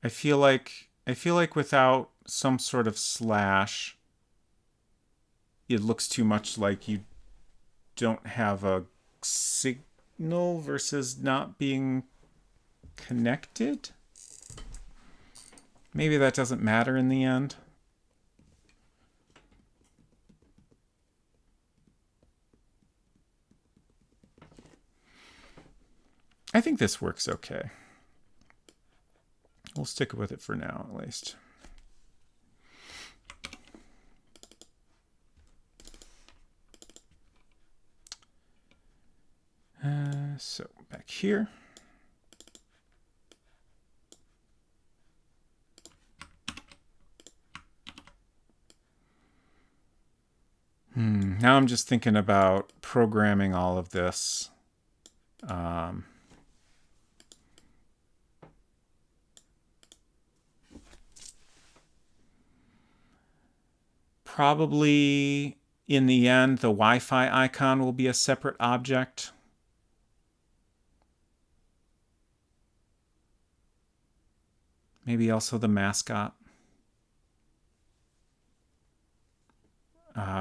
I feel like without some sort of slash, it looks too much like you don't have a signal versus not being connected. Maybe that doesn't matter in the end. I think this works okay. We'll stick with it for now, at least. So back here. Now I'm just thinking about programming all of this. Probably in the end, the Wi-Fi icon will be a separate object. Maybe also the mascot.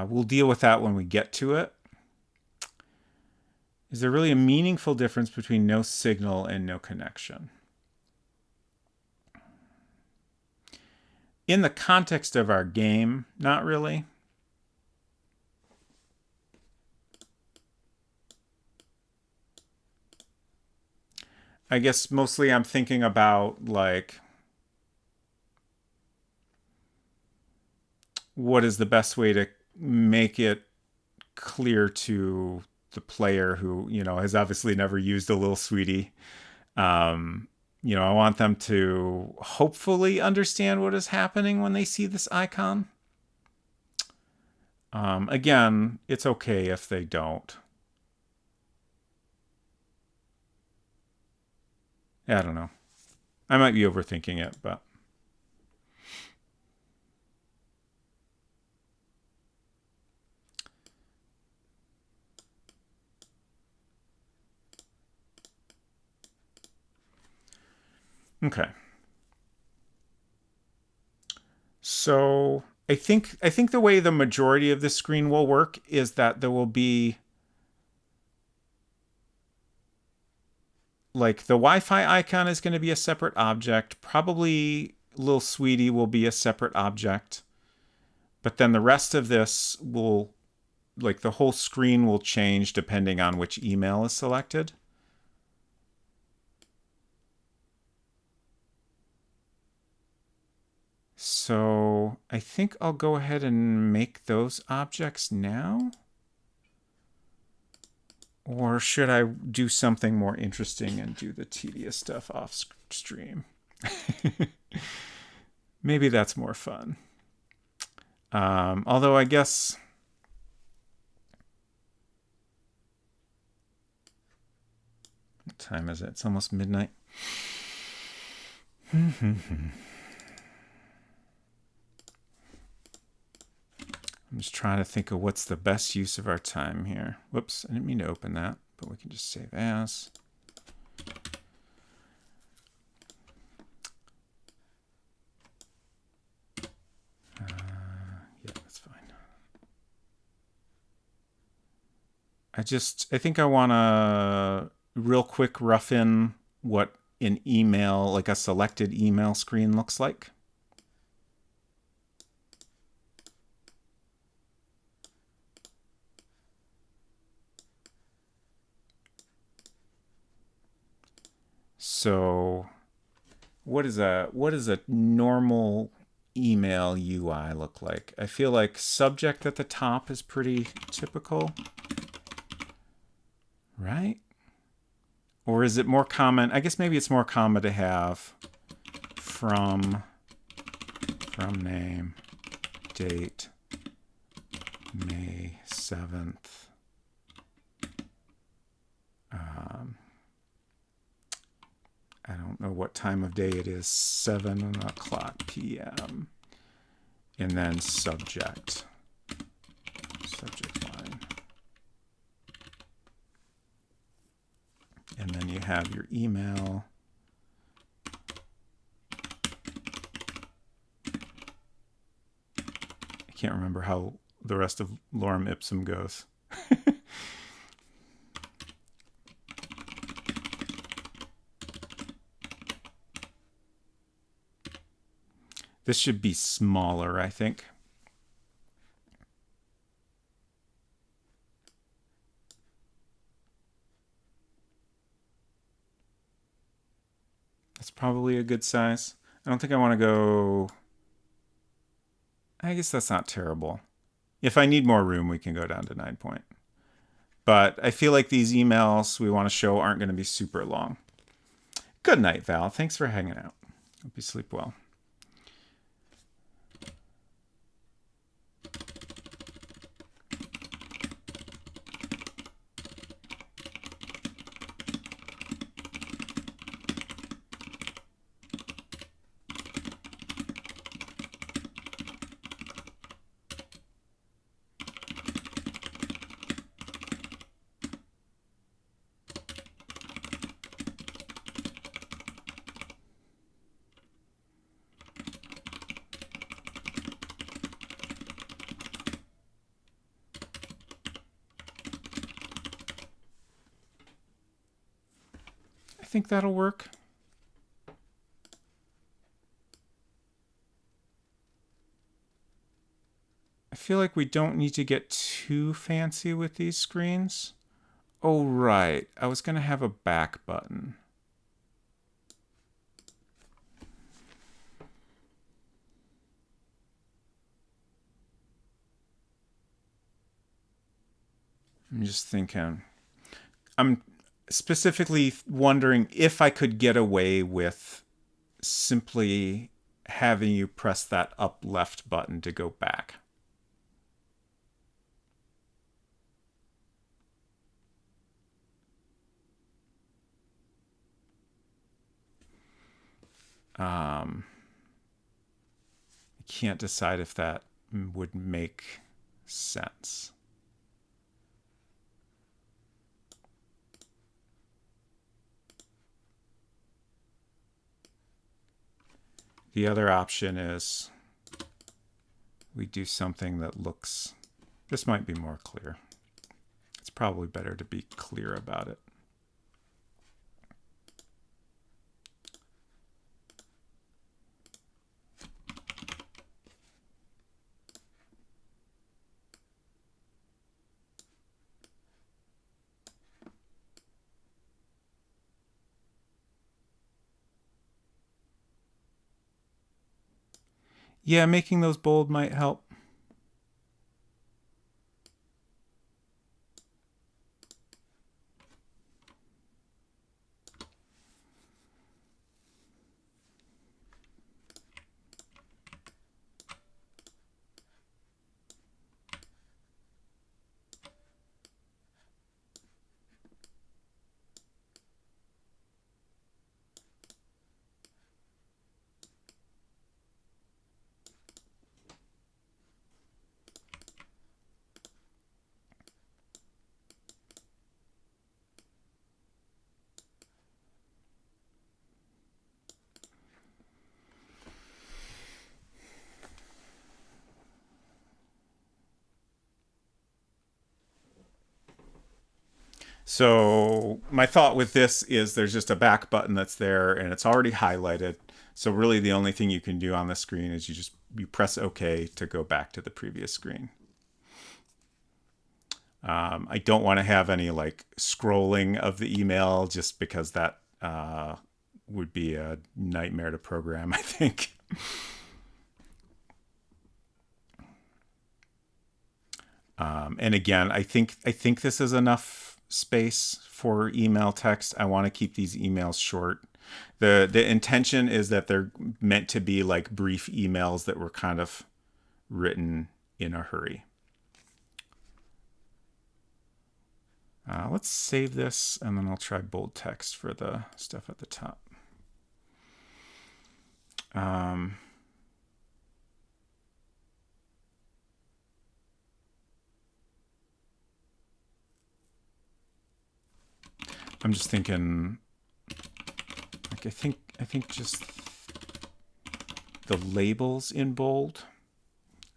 We'll deal with that when we get to it. Is there really a meaningful difference between no signal and no connection? In the context of our game, not really. I guess mostly I'm thinking about like what is the best way to make it clear to the player who, you know, has obviously never used a Little Sweetie. You know, I want them to hopefully understand what is happening when they see this icon. Again, it's okay if they don't. I don't know. I might be overthinking it, but... Okay. So I think the way the majority of this screen will work is that there will be like the Wi-Fi icon is going to be a separate object. Probably Little Sweetie will be a separate object. But then the rest of this will, like the whole screen will change depending on which email is selected. So I think I'll go ahead and make those objects now. Or should I do something more interesting and do the tedious stuff off stream? Maybe that's more fun. Although I guess... What time is it? It's almost midnight. I'm just trying to think of what's the best use of our time here. Whoops, I didn't mean to open that, but we can just save as. Yeah, that's fine. I think I want to real quick rough in what an email, like a selected email screen looks like. So what is a normal email UI look like? I feel like subject at the top is pretty typical, right? Or is it more common? I guess maybe it's more common to have from name, date, May 7th. I don't know what time of day it is, 7 o'clock p.m. And then subject line. And then you have your email. I can't remember how the rest of Lorem Ipsum goes. This should be smaller, I think. That's probably a good size. I don't think I want to go... I guess that's not terrible. If I need more room, we can go down to 9 point. But I feel like these emails we want to show aren't going to be super long. Good night, Val. Thanks for hanging out. Hope you sleep well. I think that'll work. I feel like we don't need to get too fancy with these screens. Oh, right. I was going to have a back button. I'm just thinking. I'm specifically wondering if I could get away with simply having you press that up left button to go back. I can't decide if that would make sense. The other option is we do something that looks, this might be more clear. It's probably better to be clear about it. Yeah, making those bold might help. So my thought with this is there's just a back button that's there and it's already highlighted. So really the only thing you can do on the screen is you press OK to go back to the previous screen. I don't want to have any like scrolling of the email just because that would be a nightmare to program, I think. And again, I think this is enough space for email text. I want to keep these emails short. The intention is that they're meant to be like brief emails that were kind of written in a hurry. Let's save this, and then I'll try bold text for the stuff at the top. I'm just thinking, like, I think just the labels in bold.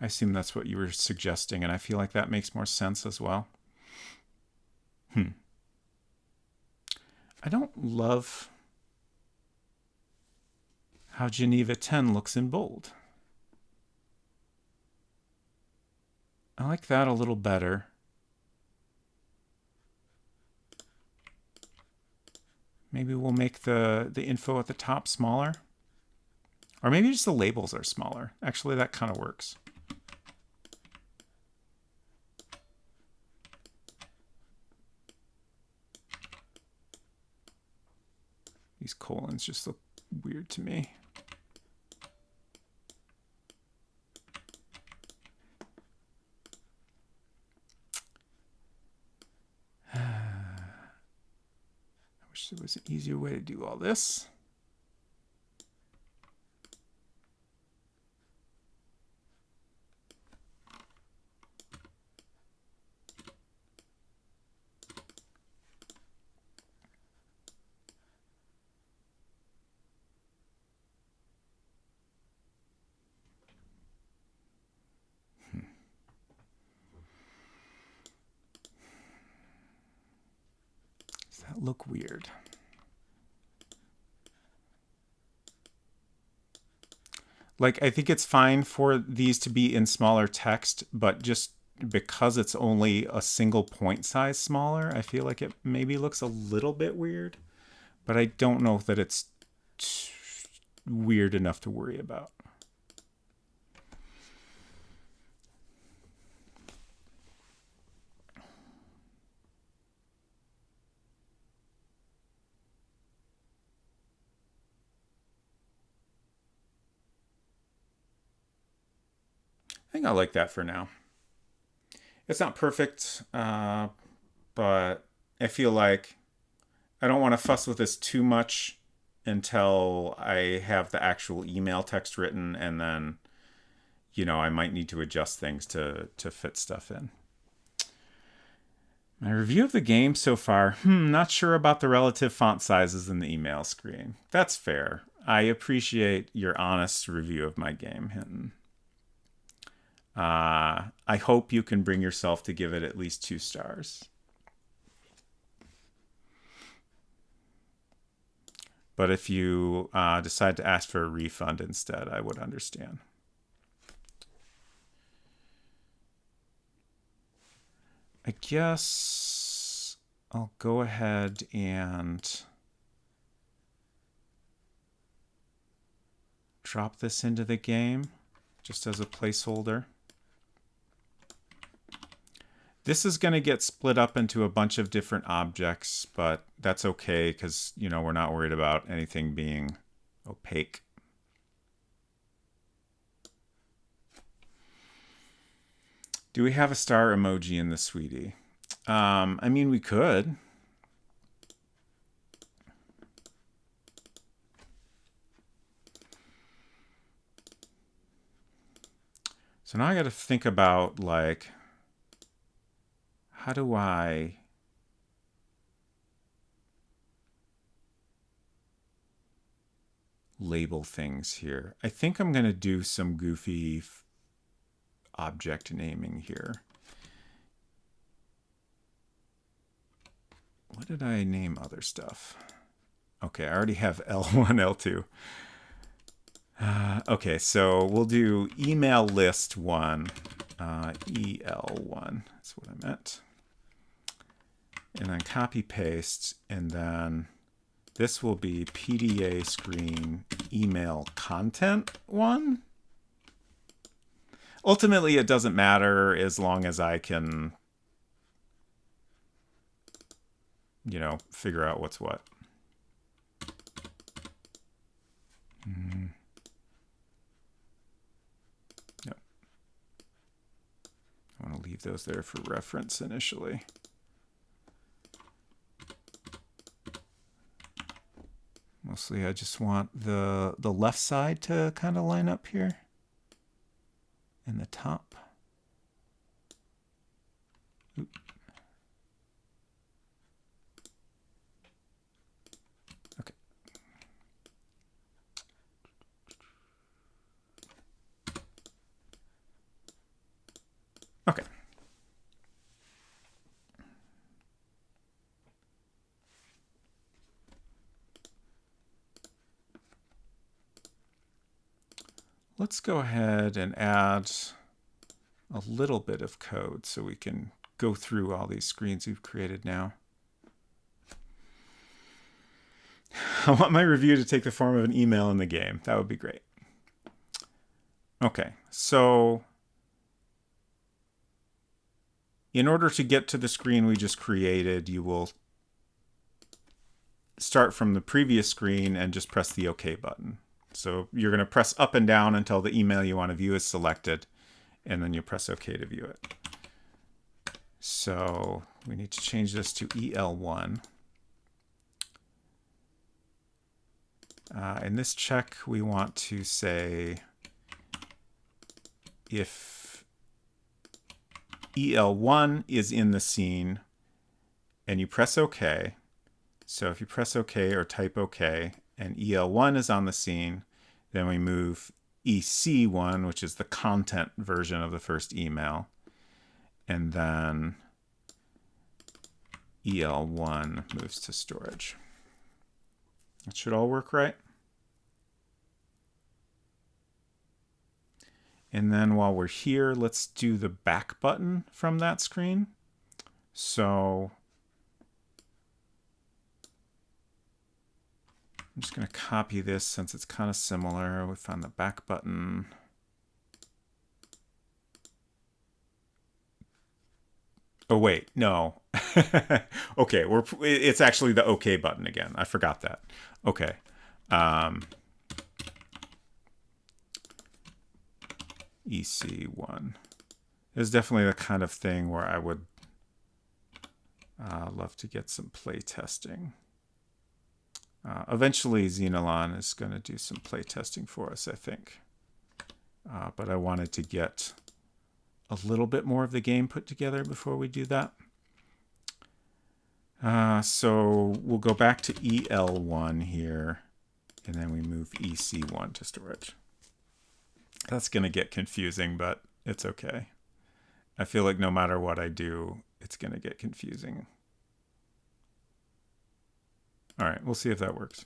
I assume that's what you were suggesting, and I feel like that makes more sense as well. I don't love how Geneva 10 looks in bold. I like that a little better. Maybe we'll make the info at the top smaller. Or maybe just the labels are smaller. Actually, that kind of works. These colons just look weird to me. I wish there was an easier way to do all this. Look weird. Like, I think it's fine for these to be in smaller text, but just because it's only a single point size smaller, I feel like it maybe looks a little bit weird, but I don't know that it's weird enough to worry about. I think I like that for now. It's not perfect, but I feel like I don't want to fuss with this too much until I have the actual email text written, and then, I might need to adjust things to fit stuff in. My review of the game so far, not sure about the relative font sizes in the email screen. That's fair. I appreciate your honest review of my game, Hinton. I hope you can bring yourself to give it at least 2 stars. But if you decide to ask for a refund instead, I would understand. I guess I'll go ahead and drop this into the game just as a placeholder. This is going to get split up into a bunch of different objects, but that's okay because, we're not worried about anything being opaque. Do we have a star emoji in the sweetie? I mean, we could. So now I got to think about, like, how do I label things here? I think I'm going to do some goofy object naming here. What did I name other stuff? Okay, I already have L1, L2. Okay, so we'll do email list 1, EL1. That's what I meant. And then copy paste, and then this will be PDA screen email content 1. Ultimately, it doesn't matter as long as I can figure out what's what. Yep. I want to leave those there for reference initially. Mostly I just want the left side to kind of line up here and the top. Oop. Okay. Okay. Let's go ahead and add a little bit of code so we can go through all these screens we've created now. I want my review to take the form of an email in the game. That would be great. Okay, so in order to get to the screen we just created, you will start from the previous screen and just press the OK button. So you're going to press up and down until the email you want to view is selected, and then you press OK to view it. So we need to change this to EL1. In this check, we want to say if EL1 is in the scene and you press OK. So if you press OK or type OK and EL1 is on the scene, then we move EC1, which is the content version of the first email, and then EL1 moves to storage. That should all work right. And then while we're here, let's do the back button from that screen. So I'm just going to copy this since it's kind of similar. We found the back button. Oh, wait, no. Okay, it's actually the OK button again. I forgot that. Okay. EC1 is definitely the kind of thing where I would love to get some play testing. Eventually, Xenolon is going to do some play testing for us, I think. But I wanted to get a little bit more of the game put together before we do that. So we'll go back to EL1 here, and then we move EC1 to storage. That's going to get confusing, but it's okay. I feel like no matter what I do, it's going to get confusing. All right, we'll see if that works.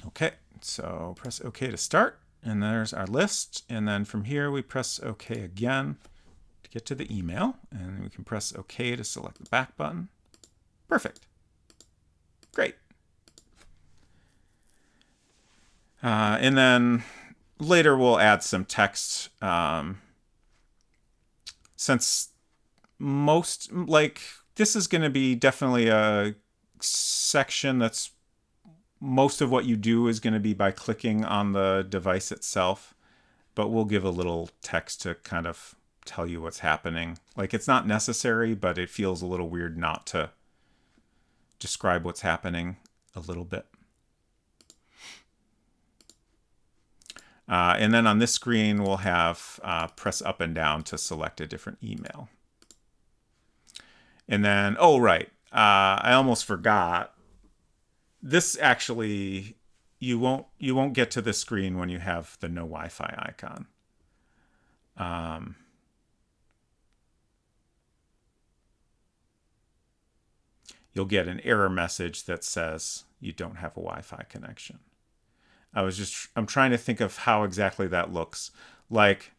Okay, so press OK to start, and there's our list. And then from here, we press OK again to get to the email, and we can press OK to select the back button. Perfect. Great. And then later we'll add some text. Since this is going to be definitely a section that's most of what you do is going to be by clicking on the device itself, but we'll give a little text to kind of tell you what's happening. Like, it's not necessary, but it feels a little weird not to describe what's happening a little bit. And then on this screen, we'll have press up and down to select a different email. And then, oh, right, I almost forgot. This actually, you won't get to this screen when you have the no Wi-Fi icon. You'll get an error message that says you don't have a Wi-Fi connection. I'm trying to think of how exactly that looks. Like,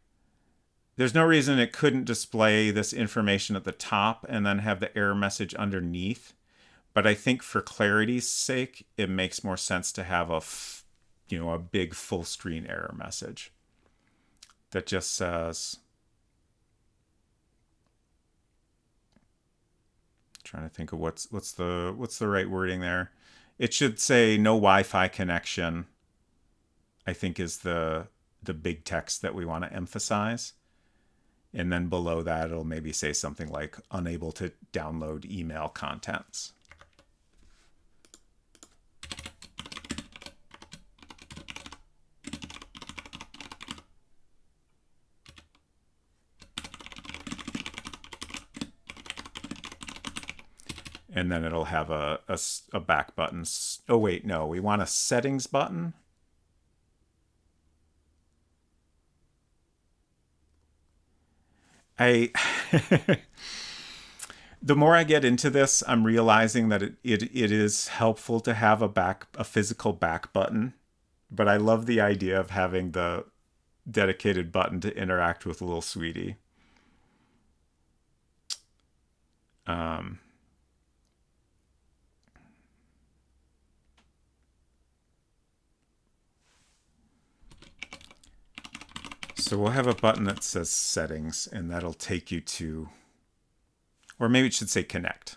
there's no reason it couldn't display this information at the top and then have the error message underneath. But I think for clarity's sake, it makes more sense to have a big full screen error message that just says, trying to think of what's the right wording there. It should say no Wi-Fi connection, I think, is the big text that we want to emphasize. And then below that, it'll maybe say something like unable to download email contents. And then it'll have a back button. Oh, wait, no, we want a settings button. The more I get into this, I'm realizing that it is helpful to have a physical back button, but I love the idea of having the dedicated button to interact with Little Sweetie. So we'll have a button that says settings, and that'll take you to, or maybe it should say connect.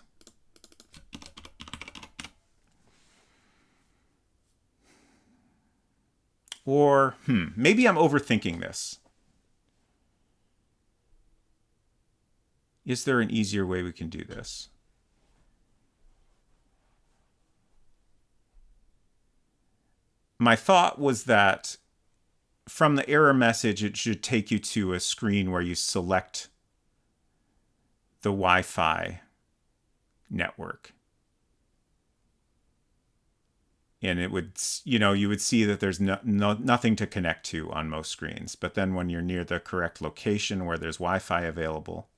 Or, maybe I'm overthinking this. Is there an easier way we can do this? My thought was that from the error message, it should take you to a screen where you select the Wi-Fi network. And it would, you would see that there's nothing to connect to on most screens. But then when you're near the correct location where there's Wi-Fi available.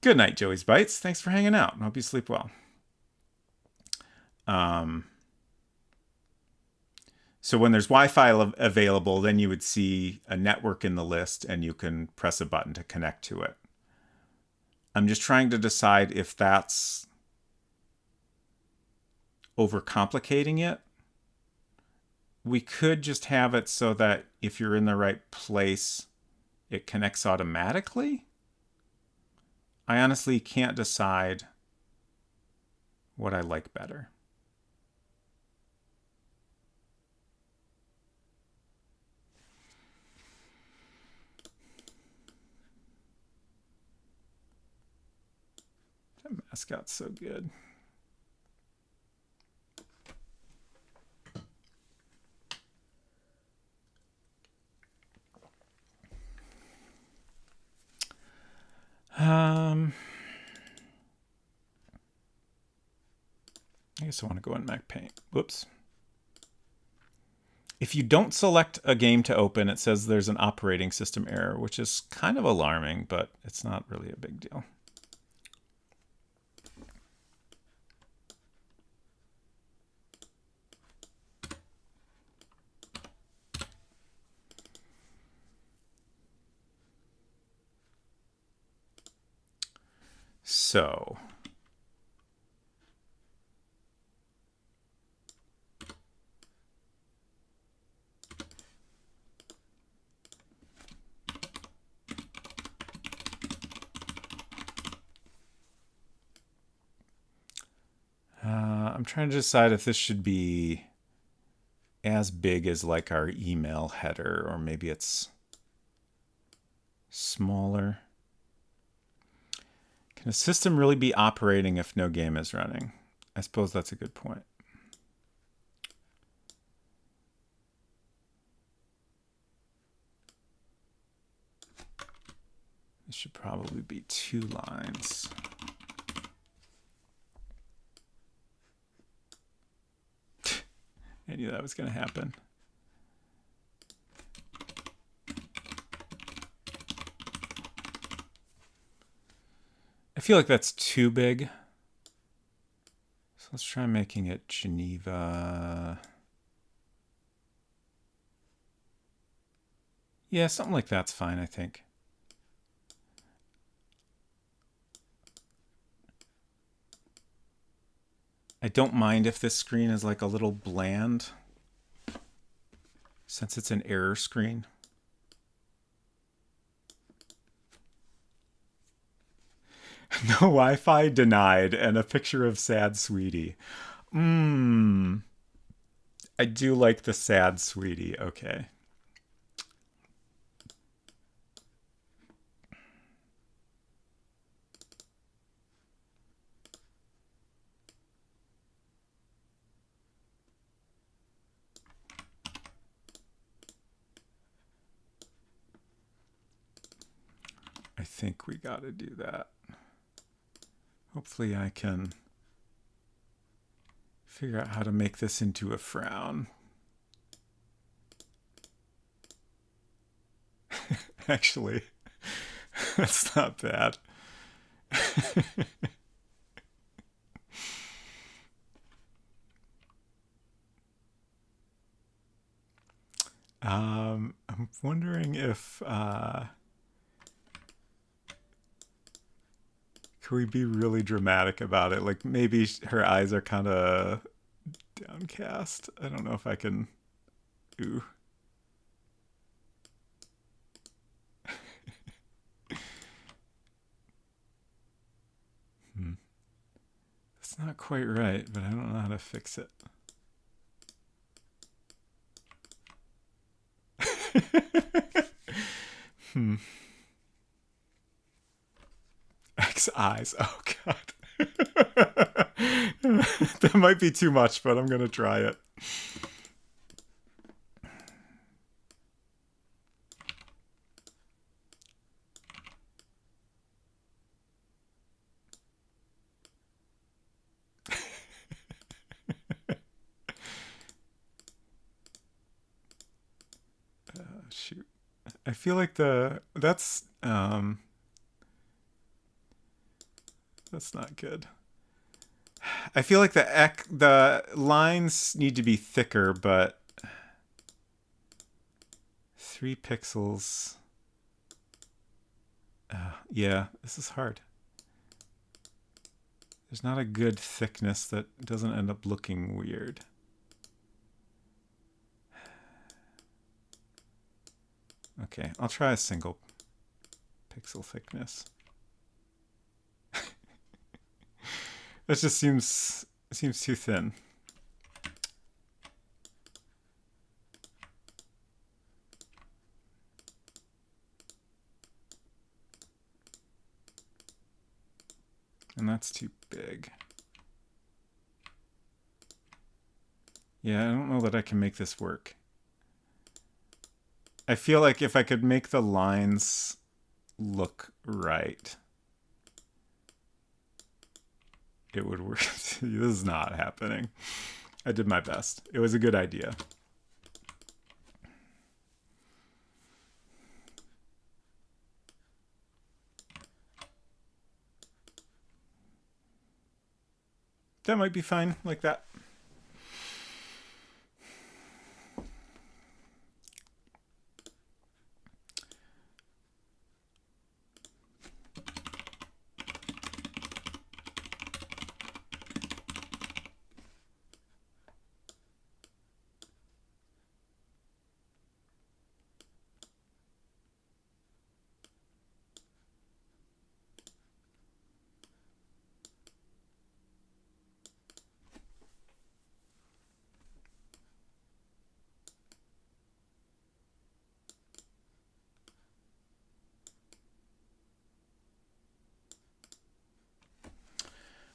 Good night, Joey's Bites. Thanks for hanging out. Hope you sleep well. So when there's Wi-Fi available, then you would see a network in the list and you can press a button to connect to it. I'm just trying to decide if that's overcomplicating it. We could just have it so that if you're in the right place, it connects automatically. I honestly can't decide what I like better. That mascot's so good. I guess I want to go in MacPaint. Whoops. If you don't select a game to open, it says there's an operating system error, which is kind of alarming, but it's not really a big deal. So I'm trying to decide if this should be as big as like our email header, or maybe it's smaller. Can a system really be operating if no game is running? I suppose that's a good point. This should probably be 2 lines. I knew that was going to happen. I feel like that's too big. So let's try making it Geneva. Yeah, something like that's fine, I think. I don't mind if this screen is like a little bland, since it's an error screen. No Wi-Fi denied, and a picture of sad sweetie. I do like the sad sweetie. Okay. I think we got to do that. Hopefully I can figure out how to make this into a frown. Actually, that's not bad. I'm wondering if can we be really dramatic about it? Like maybe her eyes are kind of downcast. I don't know if I can. Ooh. It's not quite right, but I don't know how to fix it. X eyes. Oh god. That might be too much, but I'm gonna try it. Shoot. I feel like that's not good. I feel like the lines need to be thicker, but 3 pixels. Yeah, this is hard. There's not a good thickness that doesn't end up looking weird. Okay, I'll try a single pixel thickness. That just seems too thin. And that's too big. Yeah, I don't know that I can make this work. I feel like if I could make the lines look right, it would work. This is not happening. I did my best. It was a good idea. That might be fine like that.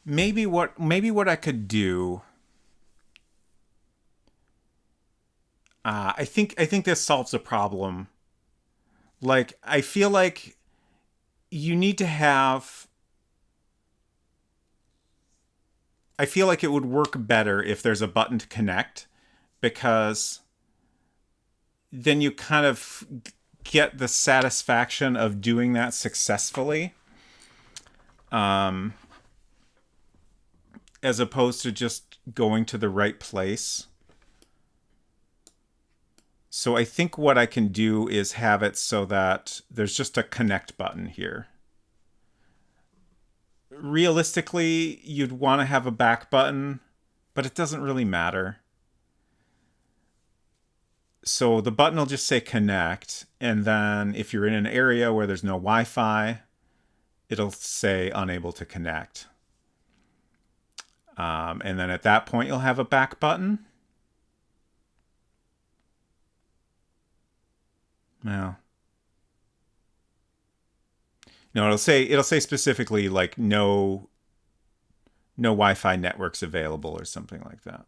Maybe what I could do. I think this solves a problem. Like I feel like you need to have. I feel like it would work better if there's a button to connect, because then you kind of get the satisfaction of doing that successfully. As opposed to just going to the right place. So I think what I can do is have it so that there's just a connect button here. Realistically, you'd want to have a back button, but it doesn't really matter. So the button will just say connect, and then if you're in an area where there's no Wi-Fi, it'll say unable to connect. And then at that point, you'll have a back button. Well, no, it'll say specifically like no Wi-Fi networks available or something like that.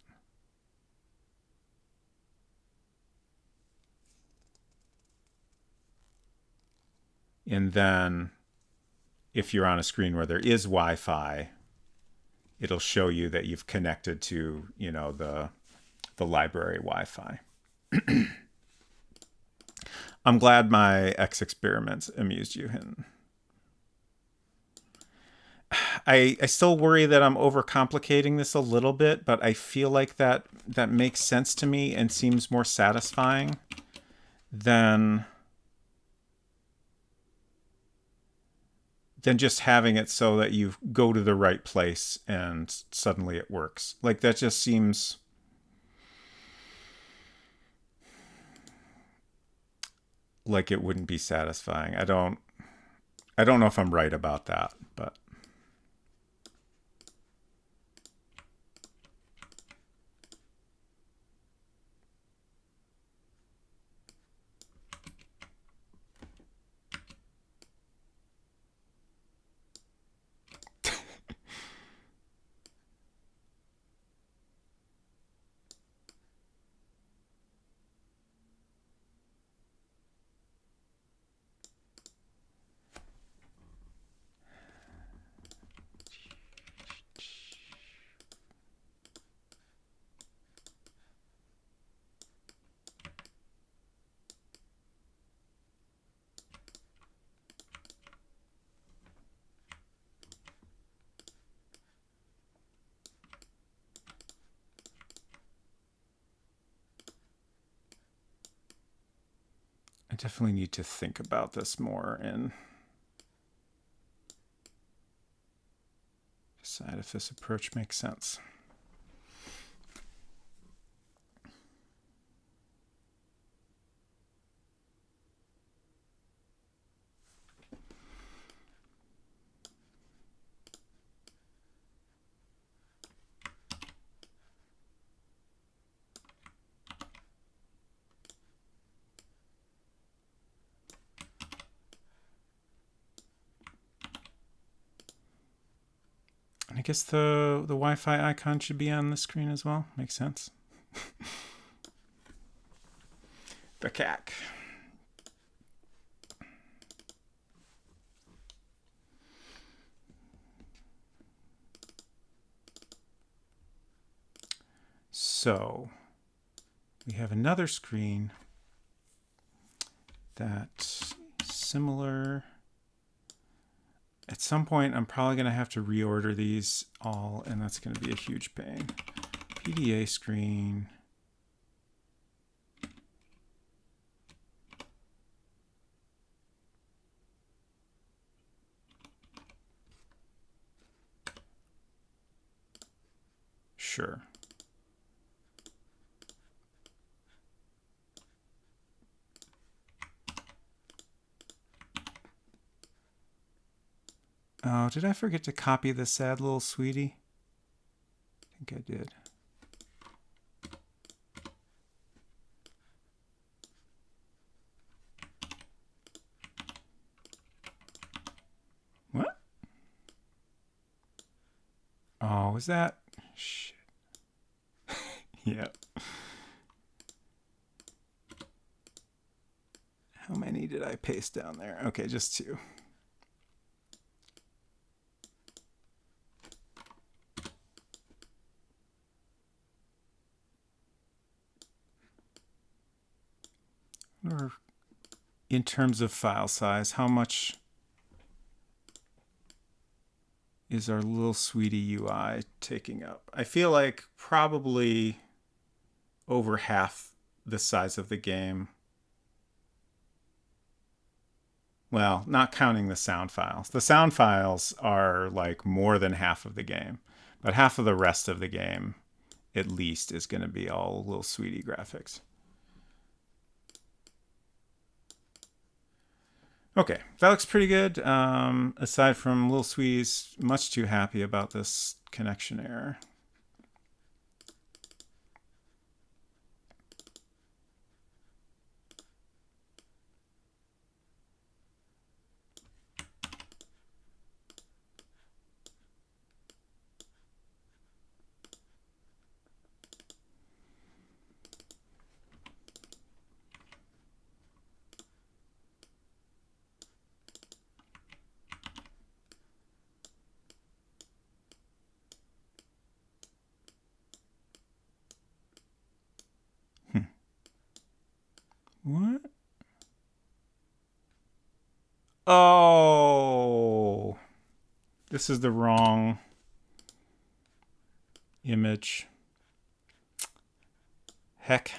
And then if you're on a screen where there is Wi-Fi, it'll show you that you've connected to, the library Wi-Fi. I'm glad my X experiments amused you, Hinton. I still worry that I'm overcomplicating this a little bit, but I feel like that makes sense to me and seems more satisfying than just having it so that you go to the right place and suddenly it works. Like that just seems like it wouldn't be satisfying. I don't know if I'm right about that, but I definitely need to think about this more and decide if this approach makes sense. I guess the Wi-Fi icon should be on the screen as well. Makes sense. Bacac. So we have another screen that's similar. At some point, I'm probably going to have to reorder these all, and that's going to be a huge pain. PDA screen. Sure. Oh, did I forget to copy the sad little sweetie? I think I did. What? Oh, was that? Shit. Yeah. How many did I paste down there? Okay, just 2. Or in terms of file size, how much is our little sweetie UI taking up? I feel like probably over half the size of the game. Well, not counting the sound files. The sound files are like more than half of the game, but half of the rest of the game, at least, is going to be all Little Sweetie graphics. Okay, that looks pretty good. Aside from Little Sweetie's much too happy about this connection error. What? Oh, this is the wrong image. Heck.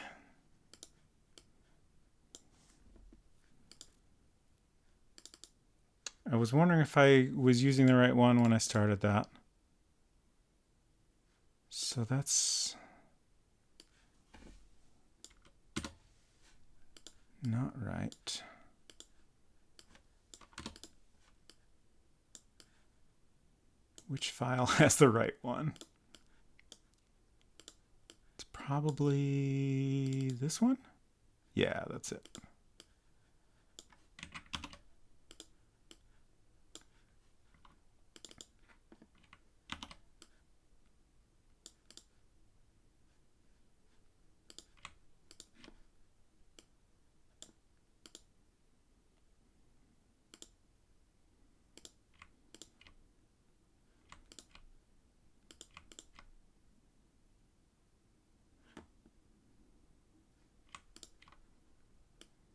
I was wondering if I was using the right one when I started that. So that's not right. Which file has the right one? It's probably this one? Yeah, that's it.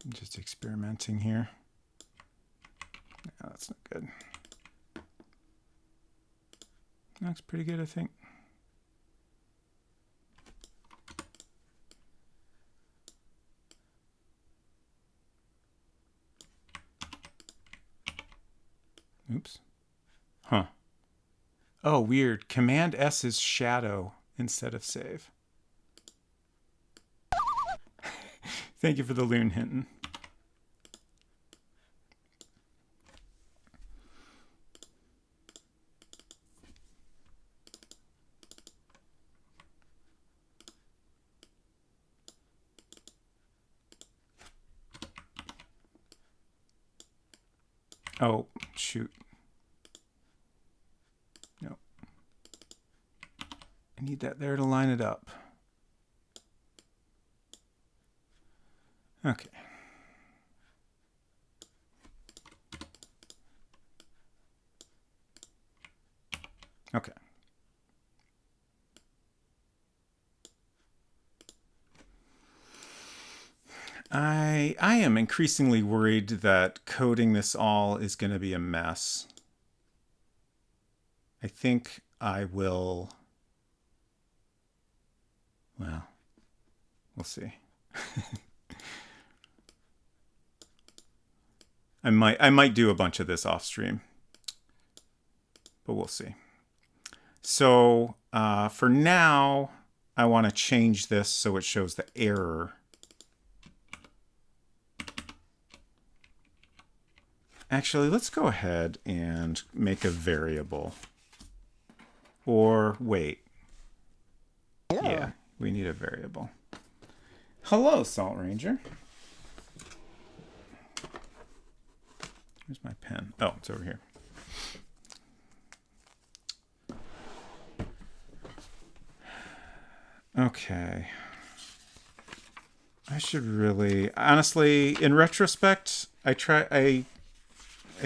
I'm just experimenting here. Yeah, that's not good. Looks pretty good, I think. Oops. Huh. Oh, weird. Command S is shadow instead of save. Thank you for the loon hinton. Oh, shoot. No. I need that there to line it up. Okay. Okay. I am increasingly worried that coding this all is going to be a mess. I think I will. Well, we'll see. I might do a bunch of this off stream, but we'll see. So for now, I want to change this so it shows the error. Actually, let's go ahead and make a variable. Or wait. Yeah, we need a variable. Hello, Salt Ranger. Where's my pen? Oh, it's over here. Okay. I should really, honestly, in retrospect, I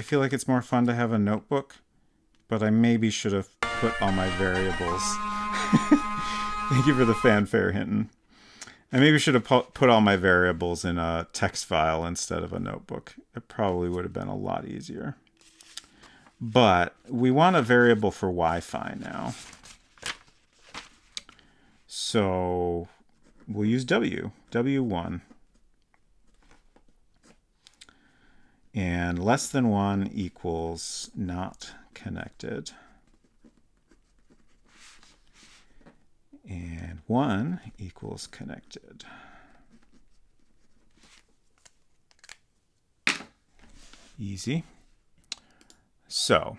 feel like it's more fun to have a notebook, but I maybe should have put all my variables. Thank you for the fanfare, Hinton. I maybe should have put all my variables in a text file instead of a notebook. It probably would have been a lot easier. But we want a variable for Wi-Fi now. So we'll use W1. And less than 1 equals not connected. And 1 equals connected. Easy. So,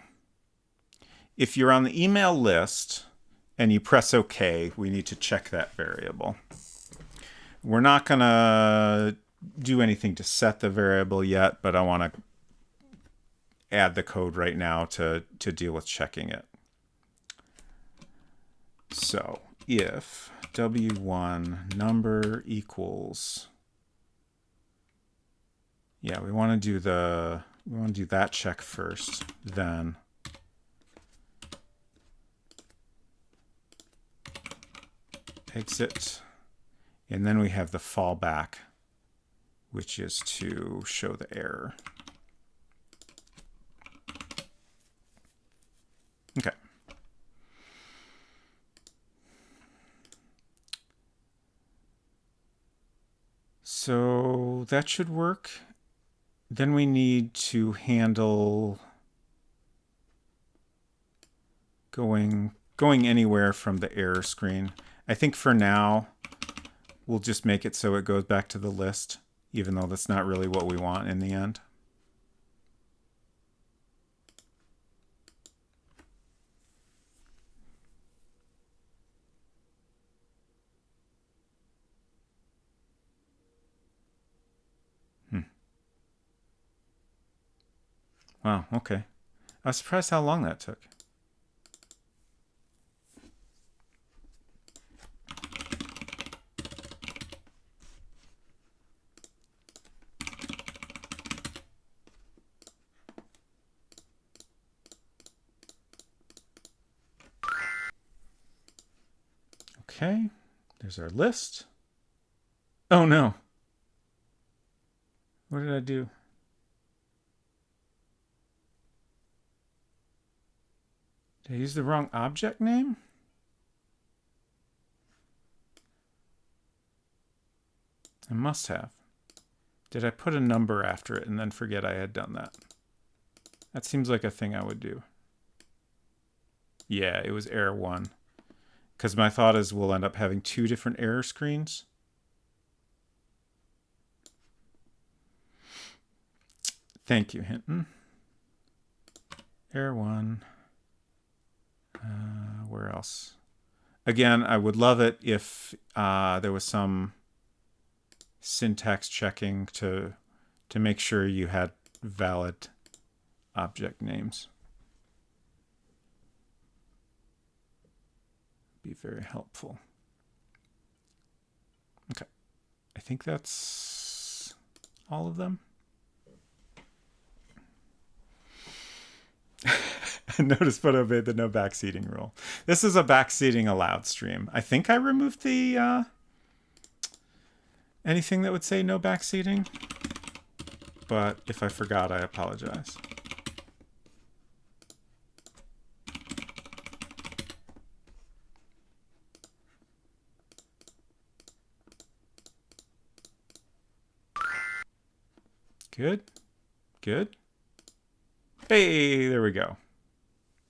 if you're on the email list and you press OK, we need to check that variable. We're not going to do anything to set the variable yet, but I want to add the code right now to deal with checking it. So if W1 number equals, yeah, we want to do that check first, then exit, and then we have the fallback, which is to show the error. Okay. So that should work. Then we need to handle going anywhere from the error screen. I think for now, we'll just make it so it goes back to the list, even though that's not really what we want in the end. Wow, okay. I was surprised how long that took. Okay, there's our list. Oh no. What did I do? Did I use the wrong object name? I must have. Did I put a number after it and then forget I had done that? That seems like a thing I would do. Yeah, it was error 1. Because my thought is we'll end up having 2 different error screens. Thank you, Hinton. Error 1. Where else? Again, I would love it if there was some syntax checking to make sure you had valid object names. Be very helpful. Okay, I think that's all of them. Notice but obeyed the no backseating rule. This is a backseating allowed stream. I think I removed the anything that would say no backseating, but if I forgot, I apologize. Good, good. Hey, there we go.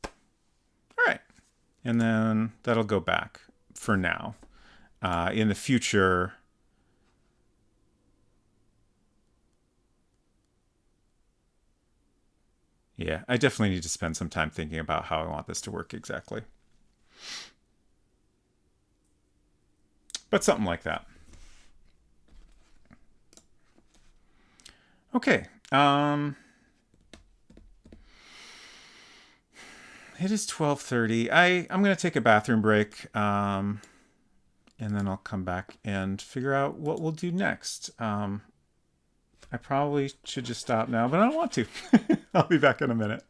All right, and then that'll go back for now. In the future, yeah, I definitely need to spend some time thinking about how I want this to work exactly. But something like that. Okay. It is 12:30. I'm going to take a bathroom break, and then I'll come back and figure out what we'll do next. I probably should just stop now, but I don't want to. I'll be back in a minute.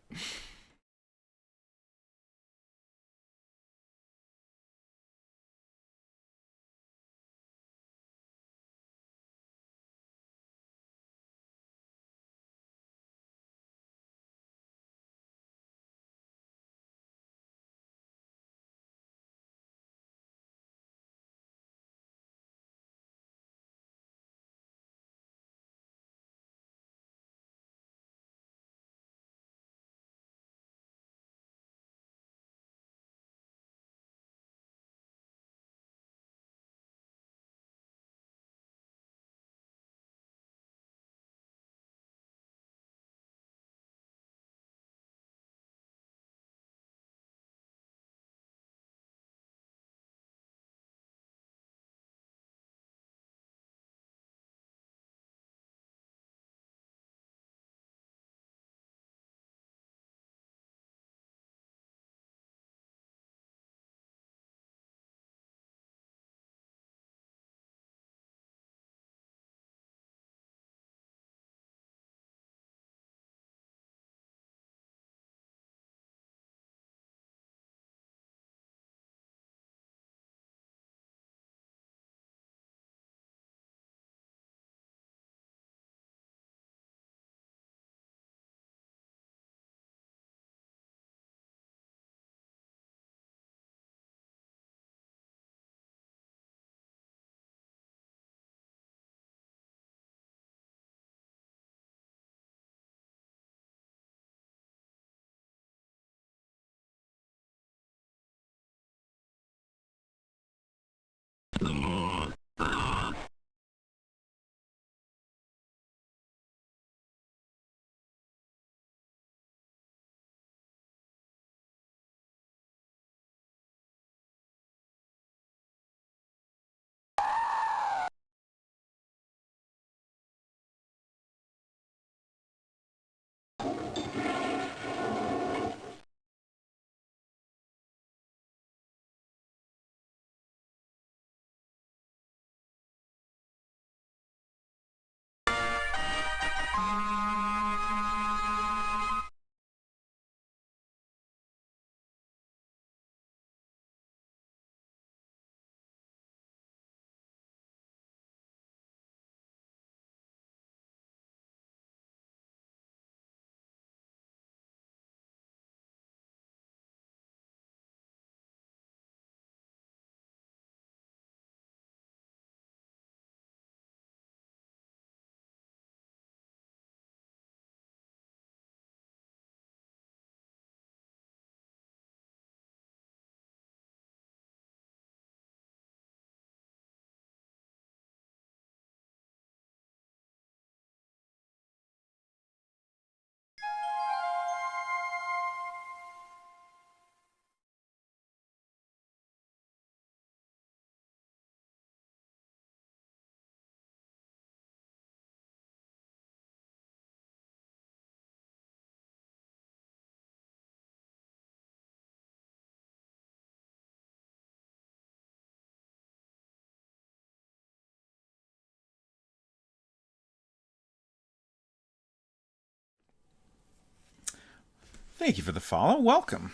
Thank you for the follow. Welcome.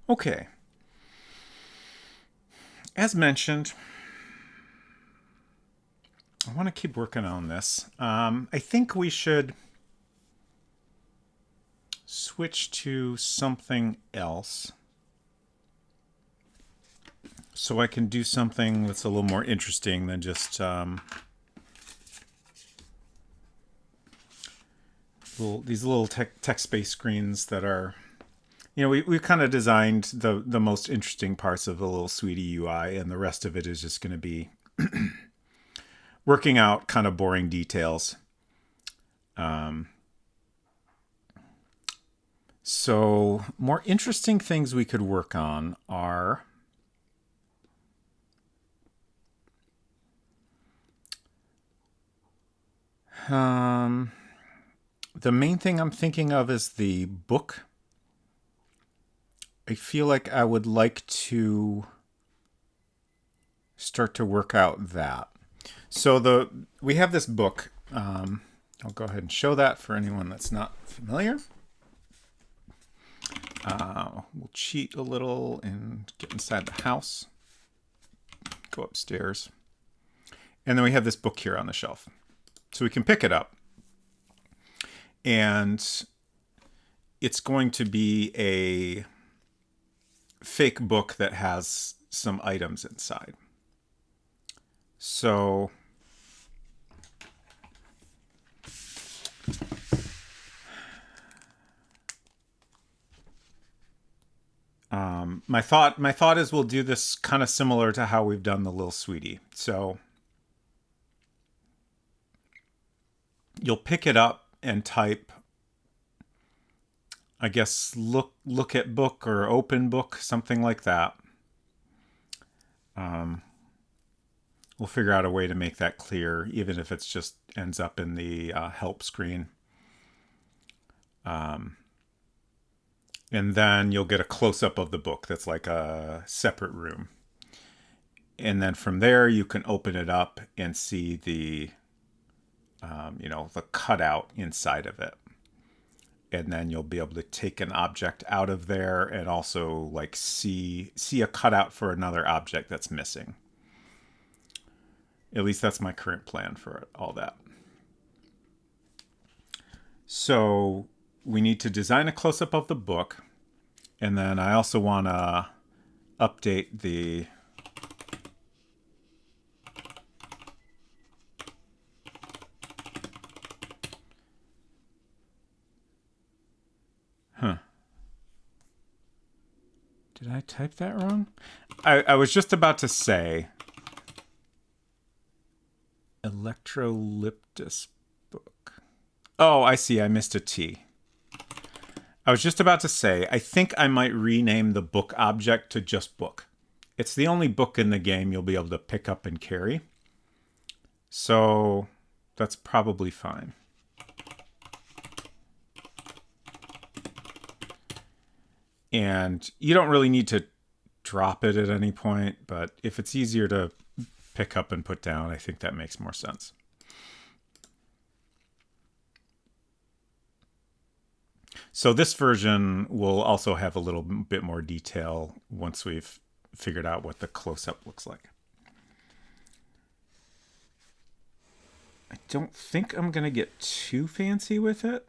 Okay. As mentioned, I want to keep working on this. I think we should switch to something else so I can do something that's a little more interesting than just these little text-based screens that are, we kind of designed the most interesting parts of the little Sweetie UI, and the rest of it is just going to be working out kind of boring details. So more interesting things we could work on are the main thing I'm thinking of is the book. I feel like I would like to start to work out that. So we have this book. I'll go ahead and show that for anyone that's not familiar. We'll cheat a little and get inside the house. Go upstairs. And then we have this book here on the shelf. So we can pick it up. And it's going to be a fake book that has some items inside. So my thought is we'll do this kind of similar to how we've done the Little Sweetie. So you'll pick it up and type, I guess, look at book or open book, something like that. We'll figure out a way to make that clear, even if it's just ends up in the help screen. And then you'll get a close-up of the book that's like a separate room. And then from there, you can open it up and see the, the cutout inside of it. And then you'll be able to take an object out of there and also like see a cutout for another object that's missing. At least that's my current plan for all that. So we need to design a close-up of the book. And then I also want to update the Did I type that wrong? I was just about to say Electrolyptus book. Oh, I see. I missed a T. I was just about to say, I think I might rename the book object to just book. It's the only book in the game you'll be able to pick up and carry. So that's probably fine. And you don't really need to drop it at any point, but if it's easier to pick up and put down, I think that makes more sense. So this version will also have a little bit more detail once we've figured out what the close-up looks like. I don't think I'm going to get too fancy with it.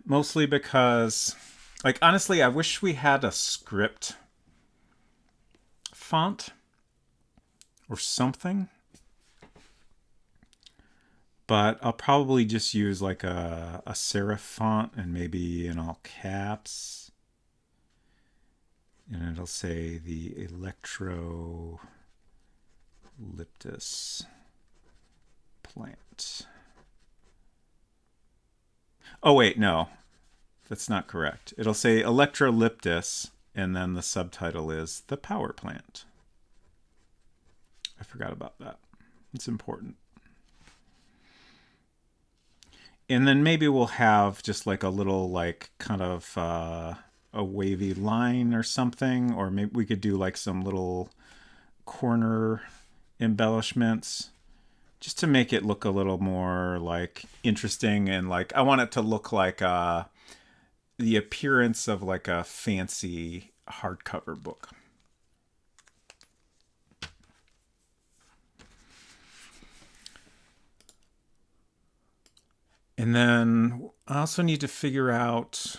Mostly because, like, honestly, I wish we had a script font or something. But I'll probably just use like a serif font and maybe in all caps. And it'll say the Electrolyptus plant. Oh, wait, no. That's not correct. It'll say Electrolyptus, and then the subtitle is the power plant. I forgot about that. It's important. And then maybe we'll have just like a little like kind of a wavy line or something. Or maybe we could do like some little corner embellishments just to make it look a little more like interesting. And like I want it to look like the appearance of like a fancy hardcover book. And then I also need to figure out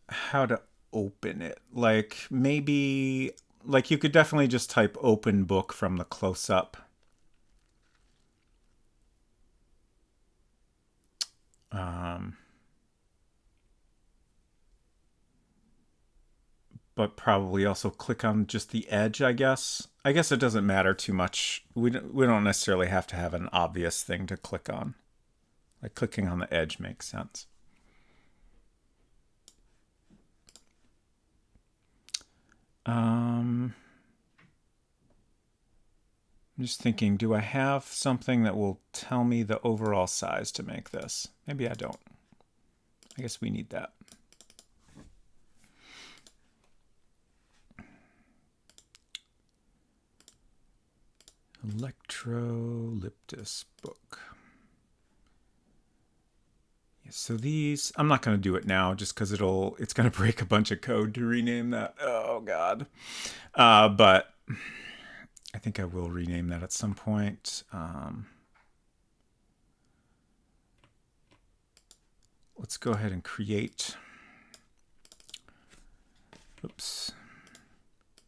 how to open it. Like maybe, like you could definitely just type open book from the close-up. But probably also click on just the edge, I guess. I guess it doesn't matter too much. We don't necessarily have to have an obvious thing to click on. Like clicking on the edge makes sense. I'm just thinking, do I have something that will tell me the overall size to make this? Maybe I don't. I guess we need that. Electrolyptus book. So these, I'm not going to do it now just because it's going to break a bunch of code to rename that. Oh, God. But I think I will rename that at some point. Let's go ahead and create. Oops.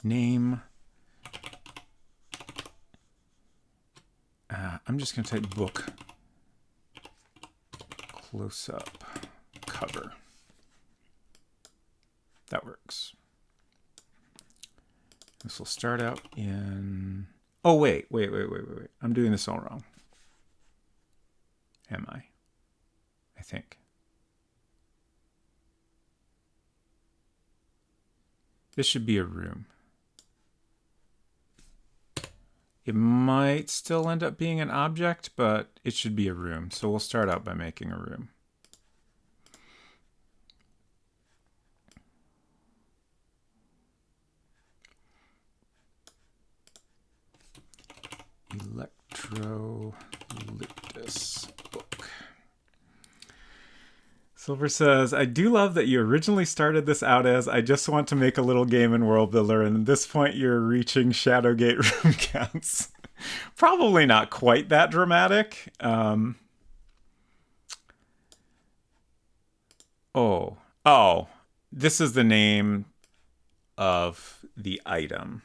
Name. I'm just going to type book. Close-up cover. That works. This will start out in... Oh, wait. I'm doing this all wrong. Am I? I think. This should be a room. It might still end up being an object, but it should be a room. So we'll start out by making a room. Electrolyptus book. Silver says, I do love that you originally started this out as, I just want to make a little game and world builder, and at this point you're reaching Shadowgate room counts. Probably not quite that dramatic. Oh, this is the name of the item.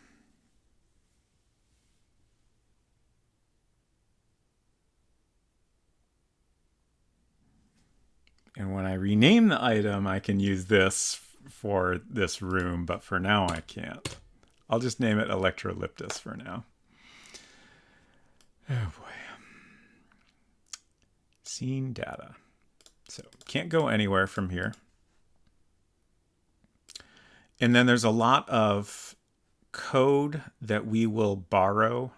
And when I rename the item, I can use this for this room, but for now I can't. I'll just name it Electrolyptus for now. Oh boy. Scene data. So can't go anywhere from here. And then there's a lot of code that we will borrow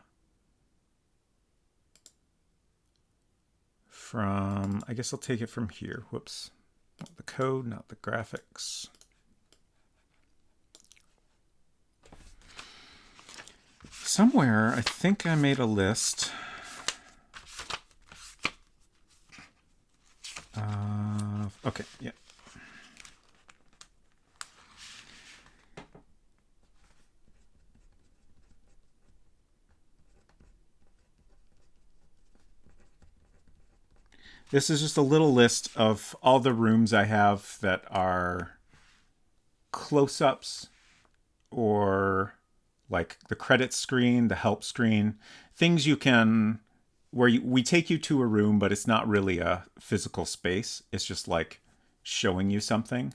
from, I guess I'll take it from here. Whoops. Not the code, not the graphics. Somewhere, I think I made a list. Okay, yeah. This is just a little list of all the rooms I have that are close-ups or like the credit screen, the help screen, things you can, where we take you to a room, but it's not really a physical space. It's just like showing you something.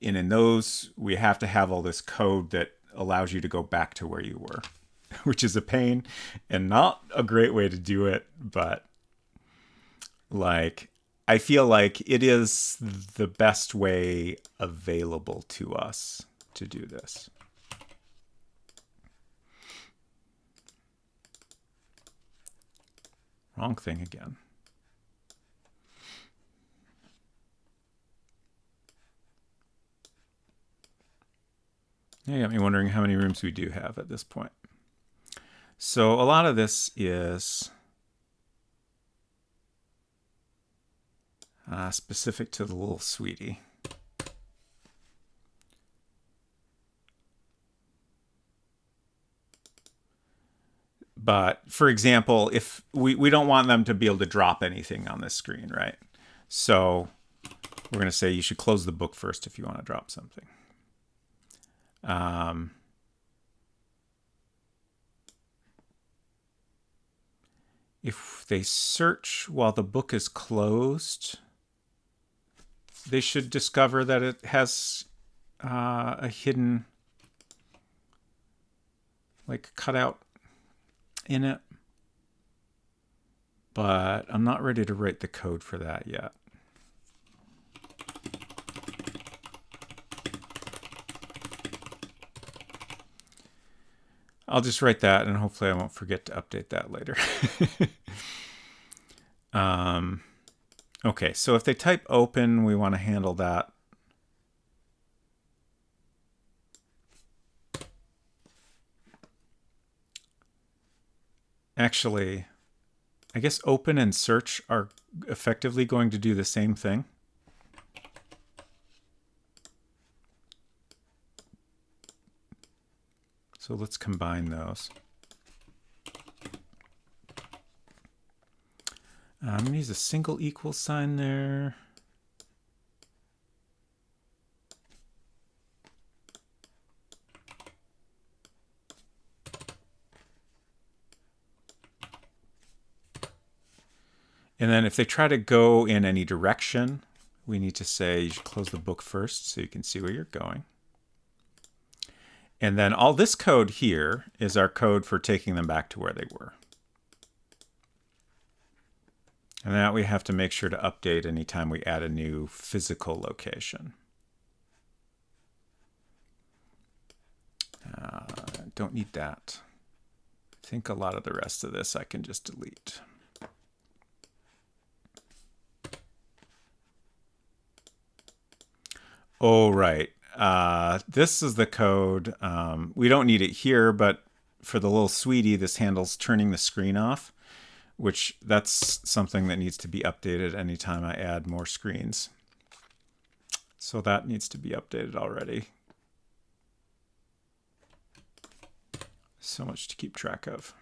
And in those, we have to have all this code that allows you to go back to where you were, which is a pain and not a great way to do it, but like, I feel like it is the best way available to us to do this. Wrong thing again. You got me wondering how many rooms we do have at this point. So a lot of this is specific to the little sweetie. But for example, if we don't want them to be able to drop anything on this screen, right? So we're going to say you should close the book first if you want to drop something. If they search while the book is closed, they should discover that it has a hidden like cutout in it. But I'm not ready to write the code for that yet. I'll just write that and hopefully I won't forget to update that later. Okay, so if they type open, we want to handle that. Actually, I guess open and search are effectively going to do the same thing. So let's combine those. I'm going to use a single equal sign there. And then if they try to go in any direction, we need to say you should close the book first so you can see where you're going. And then all this code here is our code for taking them back to where they were. And that we have to make sure to update anytime we add a new physical location. Don't need that. I think a lot of the rest of this I can just delete. Oh, right. This is the code. We don't need it here, but for the little sweetie, this handles turning the screen off, which that's something that needs to be updated anytime I add more screens. So that needs to be updated already. So much to keep track of.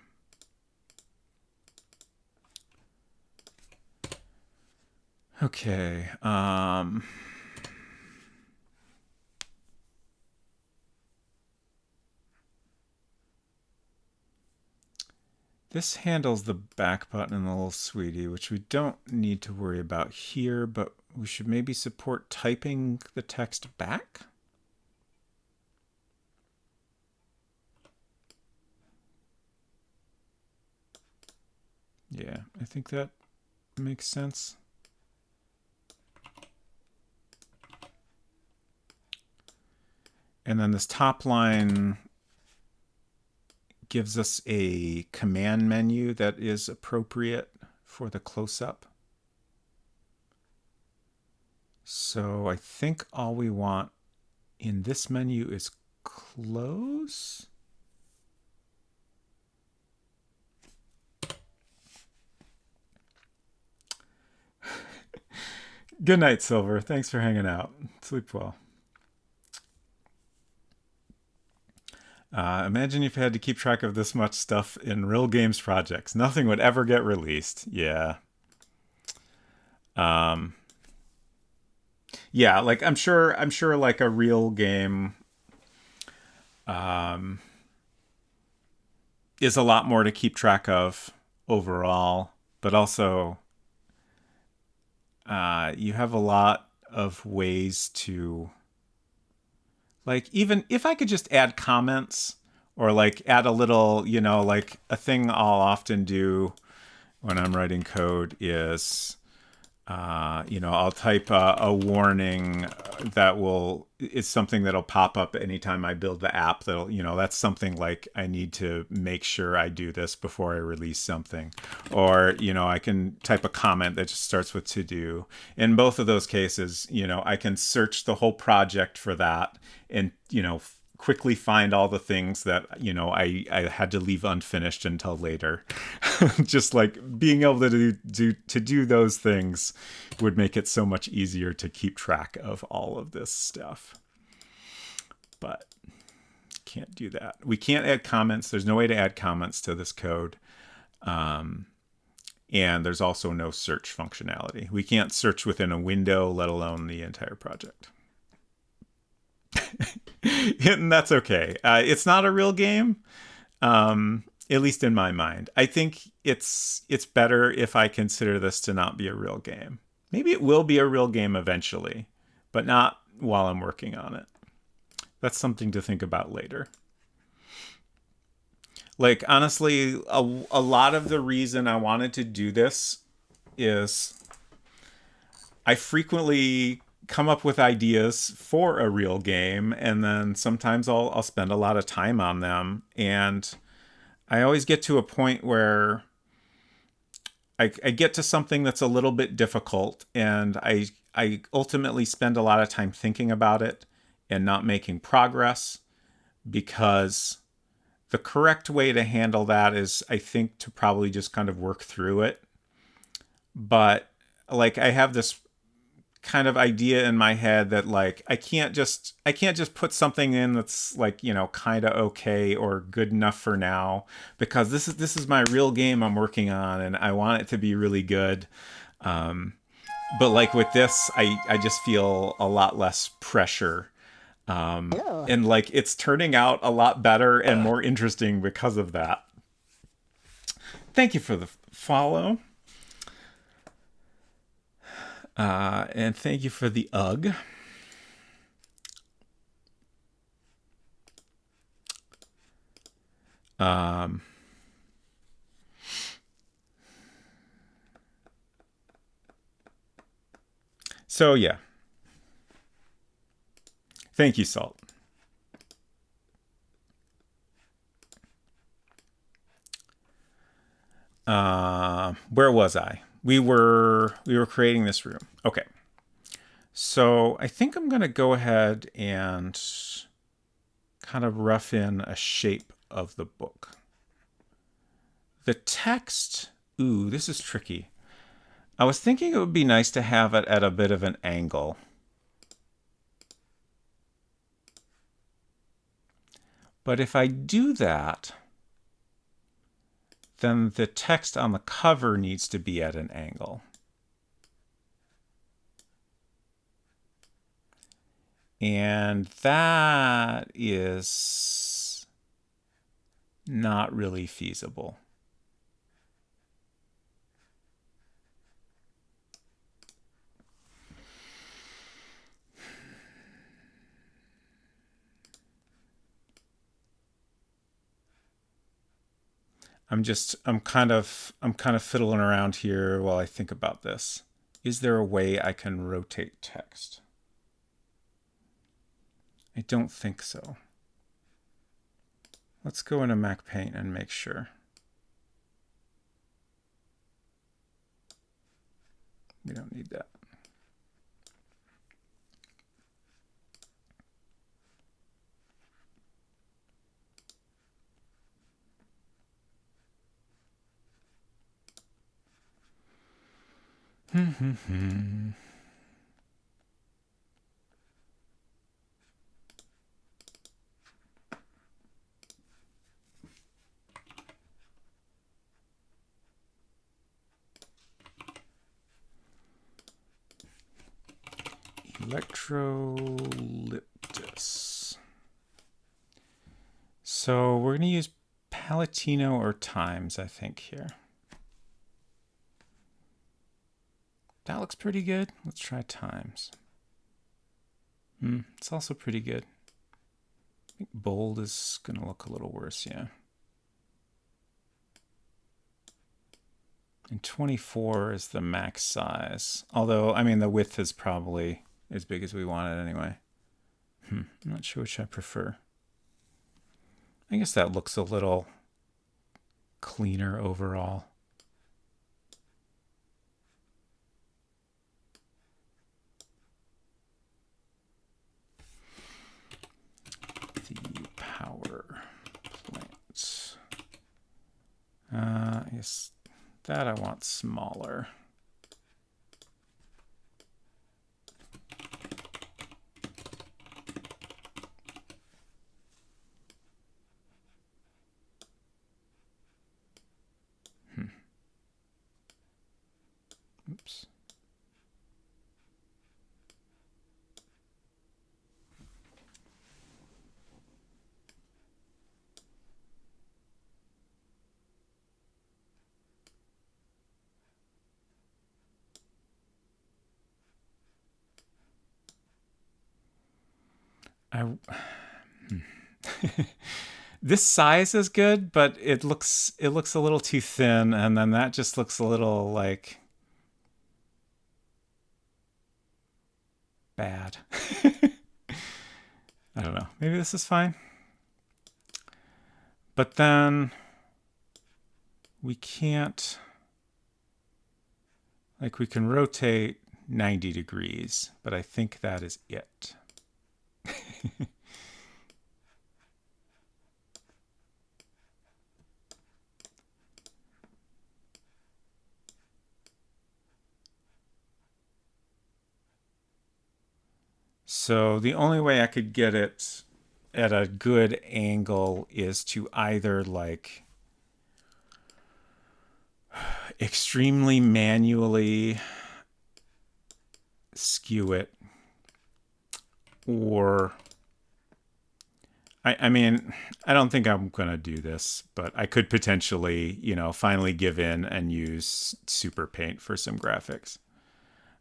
Okay. This handles the back button and the little sweetie, which we don't need to worry about here, but we should maybe support typing the text back. Yeah, I think that makes sense. And then this top line gives us a command menu that is appropriate for the close-up. So I think all we want in this menu is close. Good night, Silver. Thanks for hanging out. Sleep well. Imagine you've had to keep track of this much stuff in real games projects. Nothing would ever get released. Yeah. Yeah, like I'm sure like a real game is a lot more to keep track of overall, but also you have a lot of ways to, like, even if I could just add comments or like add a little, you know, like a thing I'll often do when I'm writing code is, you know, I'll type a warning that is something that'll pop up anytime I build the app. That'll, you know, that's something like I need to make sure I do this before I release something. Or, you know, I can type a comment that just starts with to do. In both of those cases, you know, I can search the whole project for that and, you know, quickly find all the things that, you know, I had to leave unfinished until later. Just like being able to do those things would make it so much easier to keep track of all of this stuff. But can't do that. We can't add comments. There's no way to add comments to this code. And there's also no search functionality. We can't search within a window, let alone the entire project. And that's okay. It's not a real game, at least in my mind. I think it's better if I consider this to not be a real game. Maybe it will be a real game eventually, but not while I'm working on it. That's something to think about later. Like, honestly, a lot of the reason I wanted to do this is I frequently come up with ideas for a real game, and then sometimes I'll spend a lot of time on them, and I always get to a point where I get to something that's a little bit difficult, and I ultimately spend a lot of time thinking about it and not making progress, because the correct way to handle that is, I think, to probably just kind of work through it. But like, I have this kind of idea in my head that like I can't just put something in that's like, you know, kind of okay or good enough for now, because this is my real game I'm working on and I want it to be really good. But like with this, I just feel a lot less pressure. And like it's turning out a lot better and more interesting because of that. Thank you for the follow. And thank you for the UG. So yeah. Thank you, Salt. Where was I? We were creating this room. Okay. So I think I'm going to go ahead and kind of rough in a shape of the book. The text, ooh, this is tricky. I was thinking it would be nice to have it at a bit of an angle. But if I do that, then the text on the cover needs to be at an angle. And that is not really feasible. I'm kind of fiddling around here while I think about this. Is there a way I can rotate text? I don't think so. Let's go into Mac Paint and make sure. We don't need that. Electrolyptus. So we're going to use Palatino or Times, I think, here. That looks pretty good. Let's try Times. It's also pretty good. I think Bold is going to look a little worse, yeah. And 24 is the max size. Although, I mean, the width is probably as big as we want it anyway. I'm not sure which I prefer. I guess that looks a little cleaner overall. The power plant. I guess that I want smaller. Oops. This size is good, but it looks a little too thin, and then that just looks a little like bad. I don't know. Maybe this is fine. But then we can't, like, we can rotate 90 degrees, but I think that is it. So the only way I could get it at a good angle is to either like extremely manually skew it, or I mean, I don't think I'm going to do this, but I could potentially, finally give in and use Super Paint for some graphics.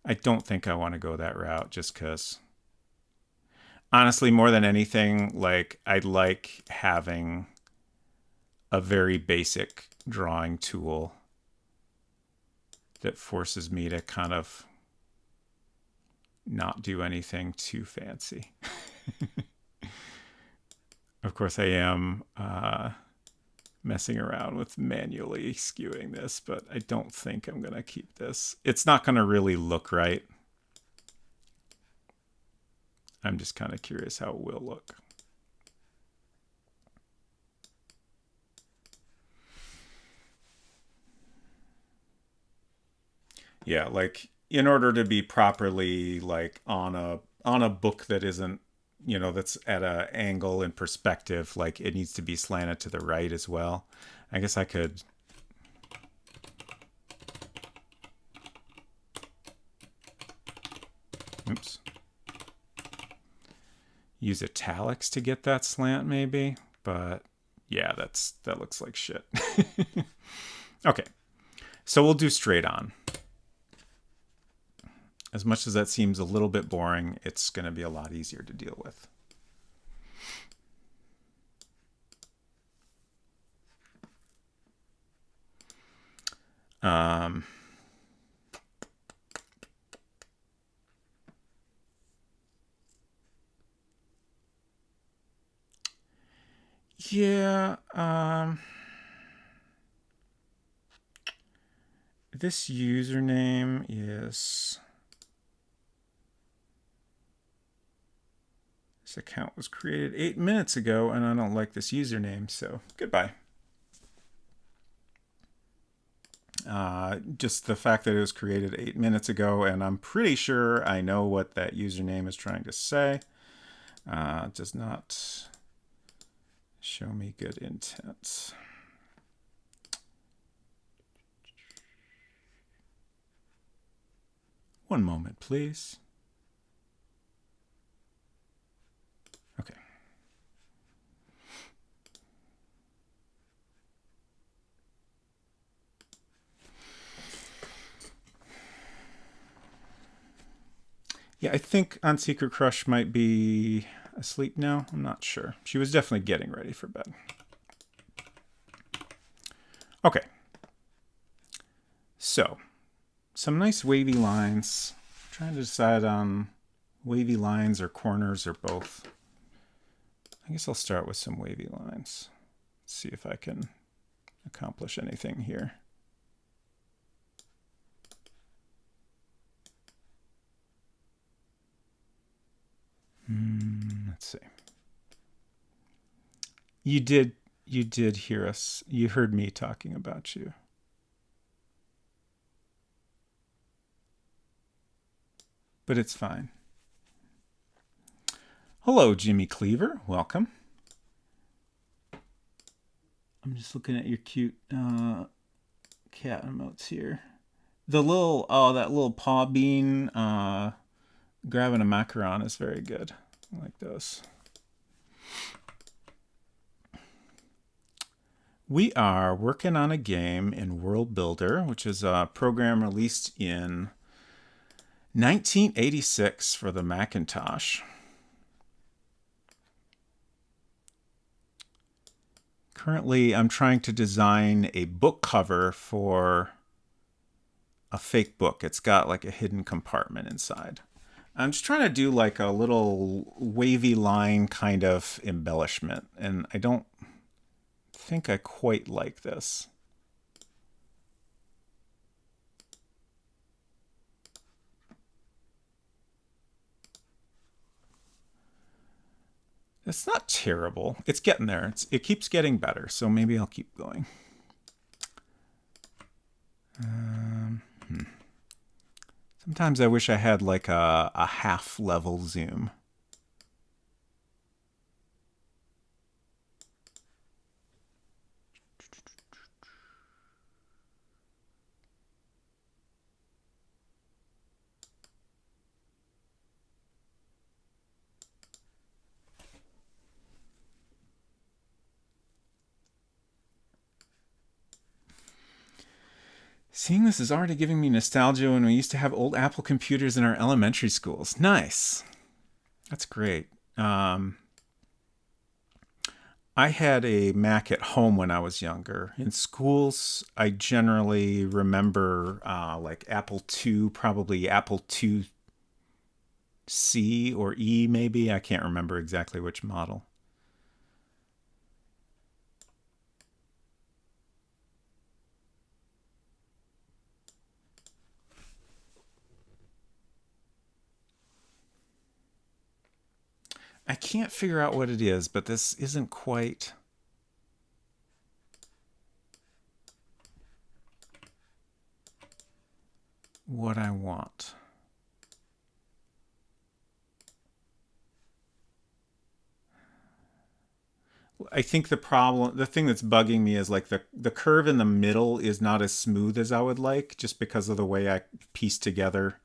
I don't think I want to go that route just because, honestly, more than anything, like, I like having a very basic drawing tool that forces me to kind of not do anything too fancy. Of course, I am messing around with manually skewing this, but I don't think I'm going to keep this. It's not going to really look right. I'm just kind of curious how it will look. Yeah, like, in order to be properly like on a book that isn't, that's at an angle and perspective, like, it needs to be slanted to the right as well. I guess I could use italics to get that slant maybe, but yeah, that looks like shit. Okay, so we'll do straight on. As much as that seems a little bit boring, it's going to be a lot easier to deal with. Um, yeah. This username is... This account was created 8 minutes ago, and I don't like this username, so goodbye. Just the fact that it was created 8 minutes ago, and I'm pretty sure I know what that username is trying to say, does not show me good intent. One moment, please. Okay. Yeah, I think On Secret Crush might be asleep now. I'm not sure. She was definitely getting ready for bed. Okay. So, some nice wavy lines. I'm trying to decide on wavy lines or corners or both. I guess I'll start with some wavy lines. See if I can accomplish anything here. Let's see. You did hear us. You heard me talking about you. But it's fine. Hello, Jimmy Cleaver. Welcome. I'm just looking at your cute cat emotes here. The little, that little paw bean grabbing a macaron is very good. I like those. We are working on a game in World Builder, which is a program released in 1986 for the Macintosh. Currently, I'm trying to design a book cover for a fake book. It's got like a hidden compartment inside. I'm just trying to do like a little wavy line kind of embellishment, and I don't think I quite like this. It's not terrible. It's getting there. It keeps getting better, so maybe I'll keep going. Sometimes I wish I had like a half level zoom. Seeing this is already giving me nostalgia when we used to have old Apple computers in our elementary schools. Nice. That's great. I had a Mac at home when I was younger. In schools, I generally remember like Apple II, probably Apple IIc or E maybe. I can't remember exactly which model. I can't figure out what it is, but this isn't quite what I want. I think the thing that's bugging me is like the curve in the middle is not as smooth as I would like, just because of the way I piece together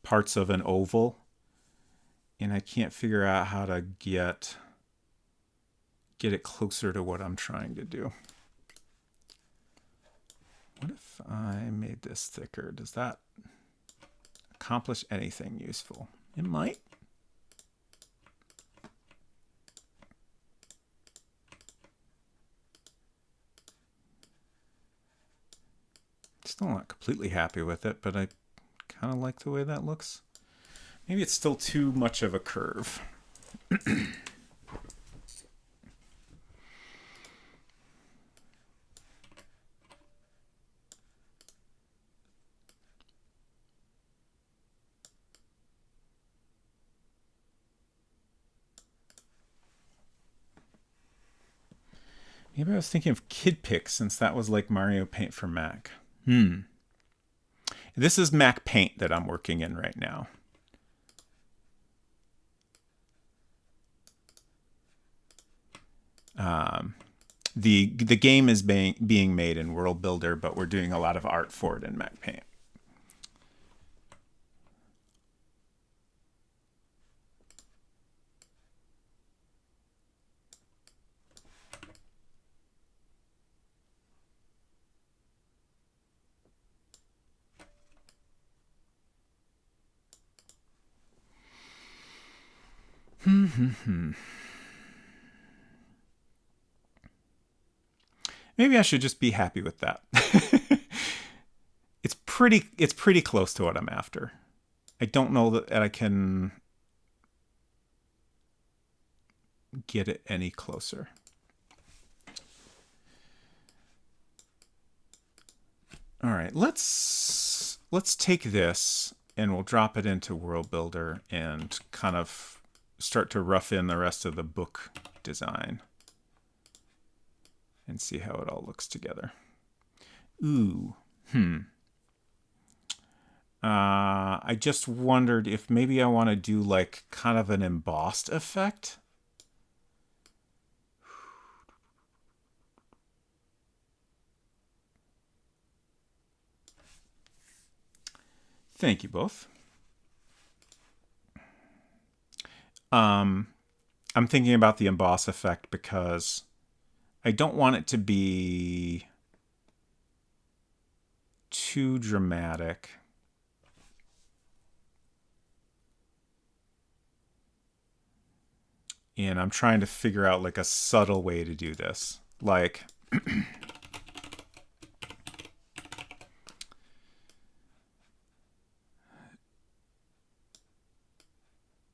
parts of an oval. And I can't figure out how to get it closer to what I'm trying to do. What if I made this thicker? Does that accomplish anything useful? It might. Still Still not completely happy with it, but I kind of like the way that looks. Maybe it's still too much of a curve. Maybe I was thinking of KidPix since that was like Mario Paint for Mac. This is Mac Paint that I'm working in right now. The game is being made in World Builder, but we're doing a lot of art for it in Mac Paint. Maybe I should just be happy with that. It's pretty close to what I'm after. I don't know that I can get it any closer. All right, let's take this and we'll drop it into World Builder and kind of start to rough in the rest of the book design and see how it all looks together. Ooh, I just wondered if maybe I want to do like kind of an embossed effect. Thank you both. I'm thinking about the emboss effect because I don't want it to be too dramatic. And I'm trying to figure out like a subtle way to do this. Like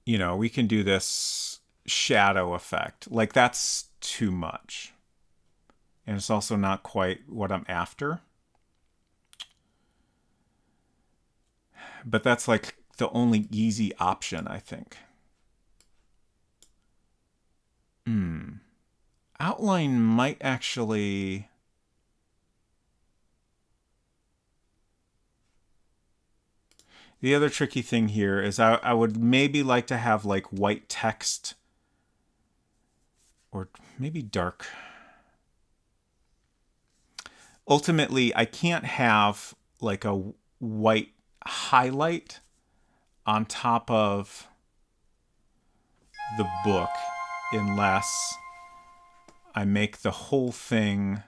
you know, we can do this shadow effect. Like that's too much. And it's also not quite what I'm after. But that's like the only easy option, I think. Outline might actually... The other tricky thing here is I would maybe like to have like white text or maybe dark. Ultimately, I can't have like a white highlight on top of the book unless I make the whole thing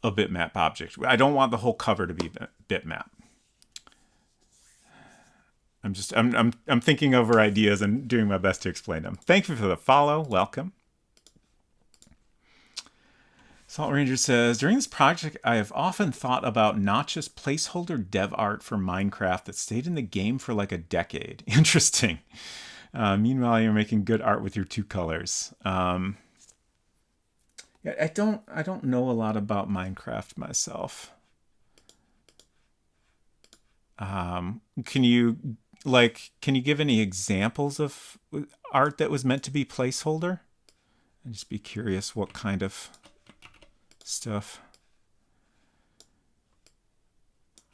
a bitmap object. I don't want the whole cover to be bitmap. I'm thinking over ideas and doing my best to explain them. Thank you for the follow. Welcome. Salt Ranger says, during this project, I have often thought about Notch's placeholder dev art for Minecraft that stayed in the game for like a decade. Interesting. Meanwhile, you're making good art with your two colors. Yeah, I don't know a lot about Minecraft myself. Can you give any examples of art that was meant to be placeholder? I'd just be curious what kind of stuff.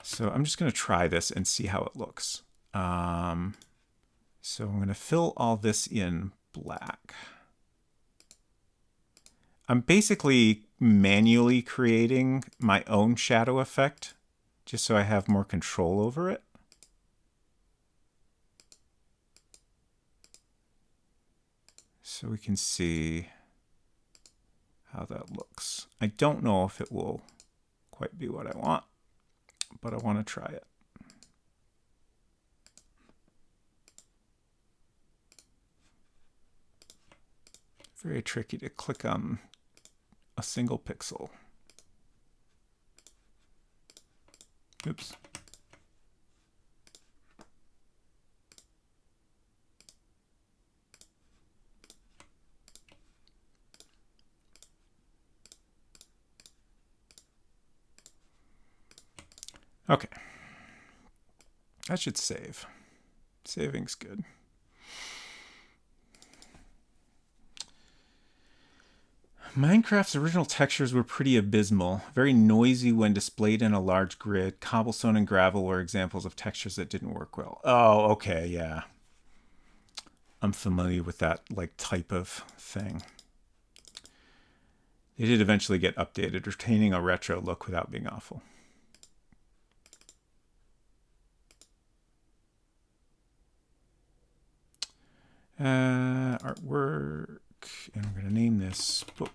So I'm just going to try this and see how it looks. So I'm going to fill all this in black. I'm basically manually creating my own shadow effect just so I have more control over it. So we can see how that looks. I don't know if it will quite be what I want, but I want to try it. Very tricky to click on a single pixel. Oops. Okay. That should save. Saving's good. Minecraft's original textures were pretty abysmal, very noisy when displayed in a large grid. Cobblestone and gravel were examples of textures that didn't work well. Oh, okay, yeah. I'm familiar with that type of thing. They did eventually get updated, retaining a retro look without being awful. Artwork, and I'm going to name this book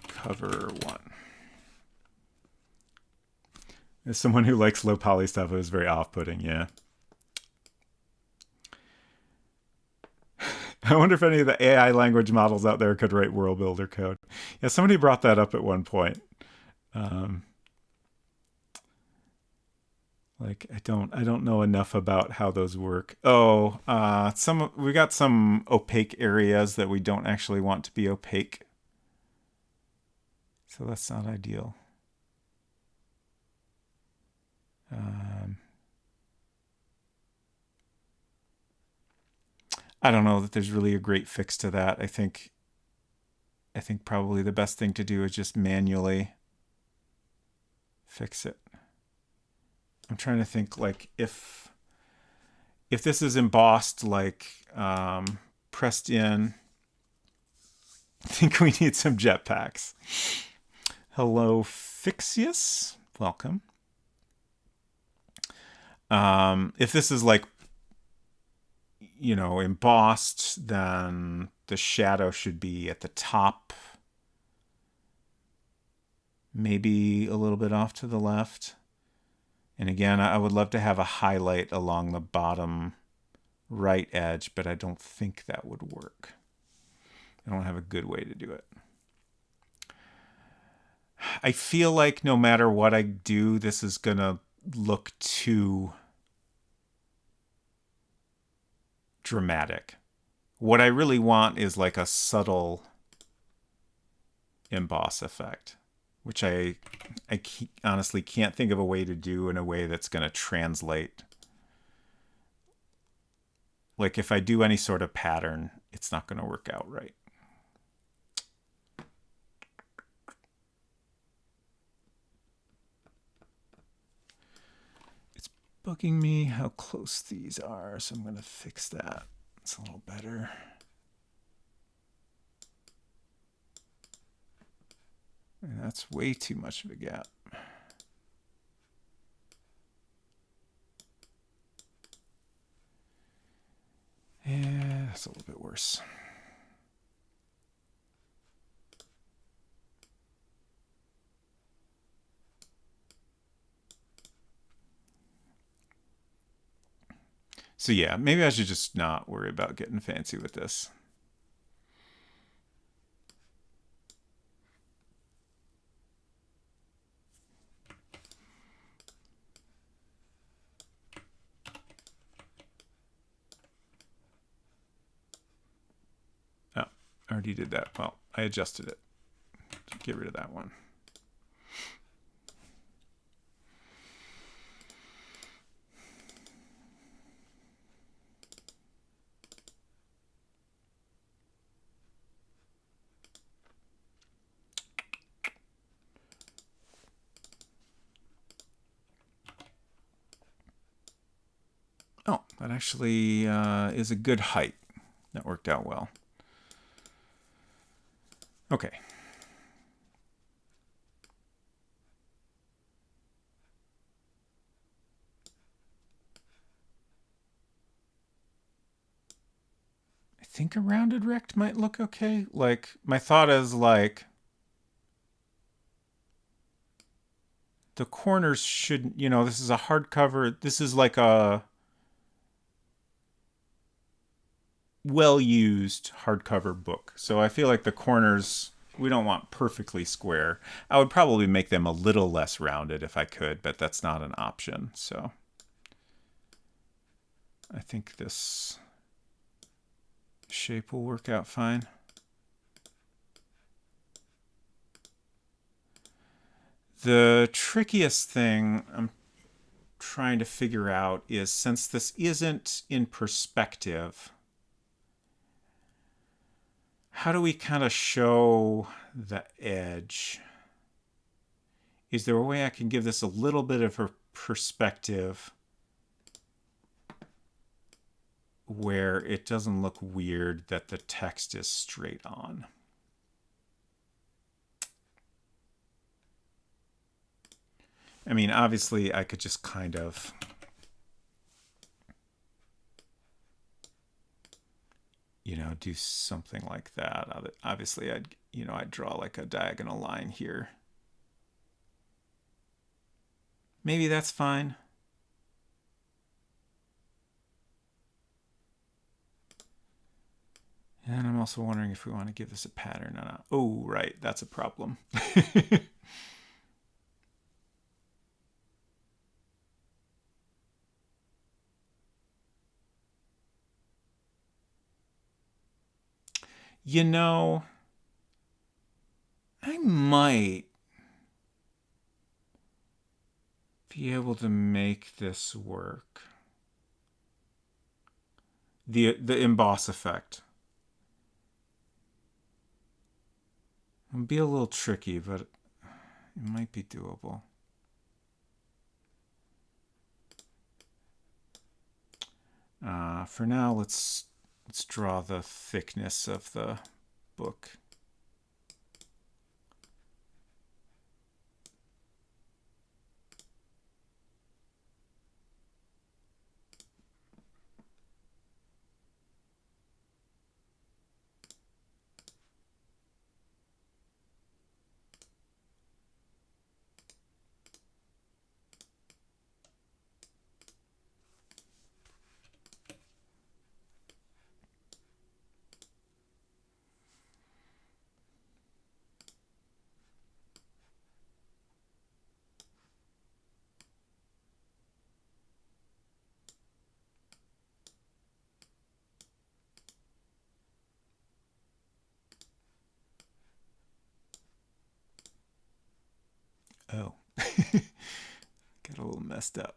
cover 1. As someone who likes low poly stuff, it was very off-putting, yeah. I wonder if any of the AI language models out there could write World Builder code. Yeah, somebody brought that up at one point. I don't know enough about how those work. Oh, we got some opaque areas that we don't actually want to be opaque. So that's not ideal. I don't know that there's really a great fix to that. I think probably the best thing to do is just manually fix it. I'm trying to think if this is embossed pressed in, I think we need some jetpacks. Hello, Fixius. Welcome. If this is embossed, then the shadow should be at the top, maybe a little bit off to the left. And again, I would love to have a highlight along the bottom right edge, but I don't think that would work. I don't have a good way to do it. I feel like no matter what I do, this is going to look too dramatic. What I really want is a subtle emboss effect, which I honestly can't think of a way to do in a way that's going to translate. If I do any sort of pattern, it's not going to work out right. It's bugging me how close these are, so I'm going to fix that. It's a little better. And that's way too much of a gap. Yeah, that's a little bit worse. So yeah, maybe I should just not worry about getting fancy with this. I already did that. Well, I adjusted it. Get rid of that one. Oh, that actually is a good height. That worked out well. Okay. I think a rounded rect might look okay. My thought is the corners shouldn't, this is a hardcover. This is well-used hardcover book. So I feel like the corners, we don't want perfectly square. I would probably make them a little less rounded if I could, but that's not an option. So I think this shape will work out fine. The trickiest thing I'm trying to figure out is, since this isn't in perspective, how do we kind of show the edge? Is there a way I can give this a little bit of a perspective where it doesn't look weird that the text is straight on? I mean, obviously I could just kind of do something like that. Obviously I'd draw like a diagonal line here. Maybe that's fine. And I'm also wondering if we want to give this a pattern or not. Oh, right, that's a problem. I might be able to make this work. The emboss effect. It'll be a little tricky, but it might be doable. For now, let's draw the thickness of the book. Oh, got a little messed up.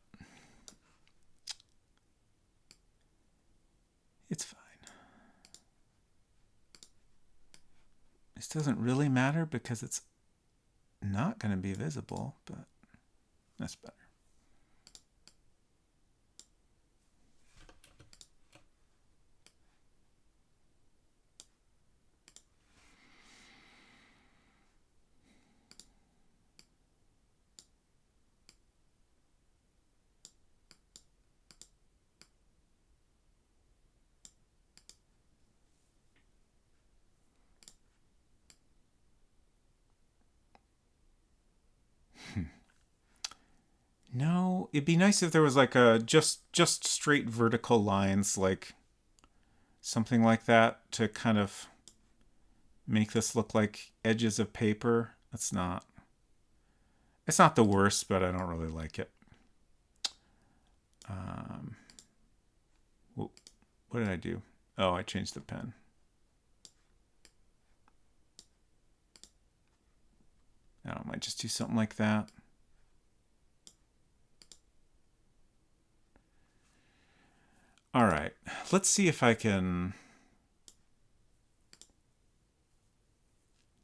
It's fine. This doesn't really matter because it's not going to be visible, but that's better. No, it'd be nice if there was like a just straight vertical lines, like something like that, to kind of make this look like edges of paper. It's not the worst, but I don't really like it. What did I do? Oh, I changed the pen. Now I might just do something like that. All right, let's see if I can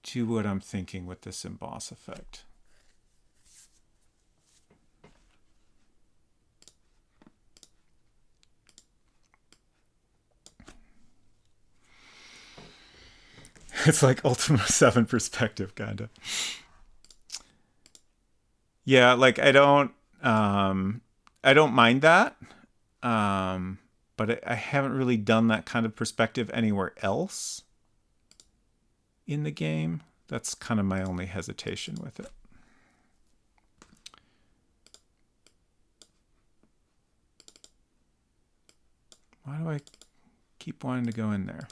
do what I'm thinking with this emboss effect. It's like Ultima 7 perspective, kind of. Yeah, like I don't mind that. But I haven't really done that kind of perspective anywhere else in the game. That's kind of my only hesitation with it. Why do I keep wanting to go in there.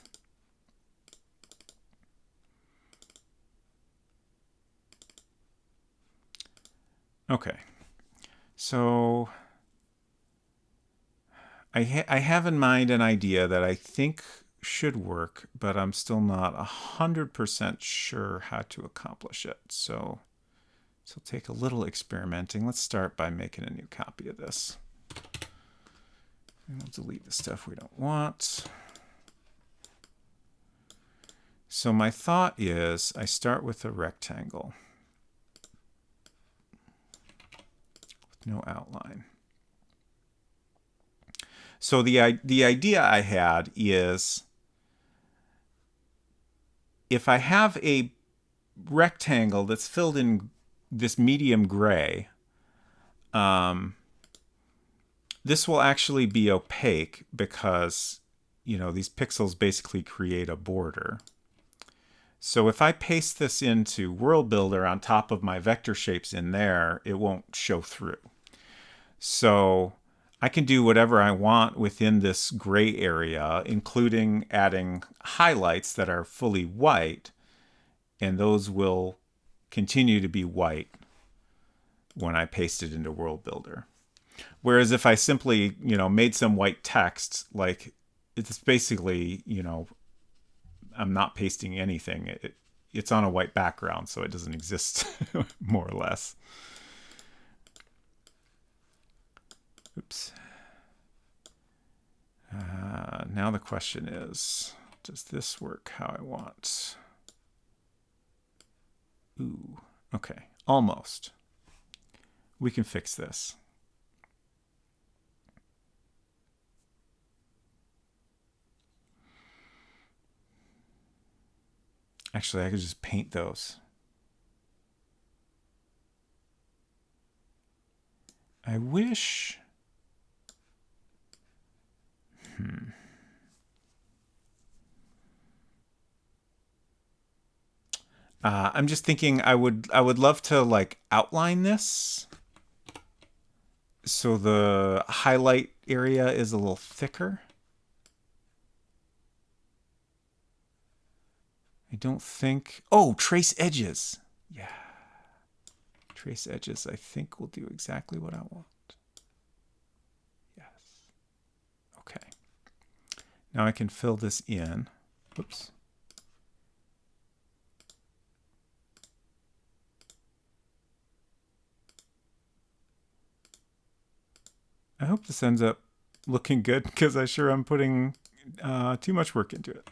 Okay, so I have in mind an idea that I think should work, but I'm still not 100% sure how to accomplish it. So this will take a little experimenting. Let's start by making a new copy of this. And we'll delete the stuff we don't want. So my thought is I start with a rectangle with no outline. So the idea I had is if I have a rectangle that's filled in this medium gray, this will actually be opaque because, you know, these pixels basically create a border. So if I paste this into World Builder on top of my vector shapes in there, it won't show through. So I can do whatever I want within this gray area, including adding highlights that are fully white, and those will continue to be white when I paste it into World Builder. Whereas if I simply, you know, made some white text, like it's basically, you know, I'm not pasting anything. It's on a white background, so it doesn't exist more or less. Oops. Now the question is, does this work how I want? Ooh, okay, almost. We can fix this. Actually, I could just paint those. I wish... I'm just thinking I would love to like outline this so the highlight area is a little thicker. I don't think... Oh, trace edges. Yeah. Trace edges, I think will do exactly what I want. Yes. Okay. Now I can fill this in. Whoops. I hope this ends up looking good because I sure am putting too much work into it.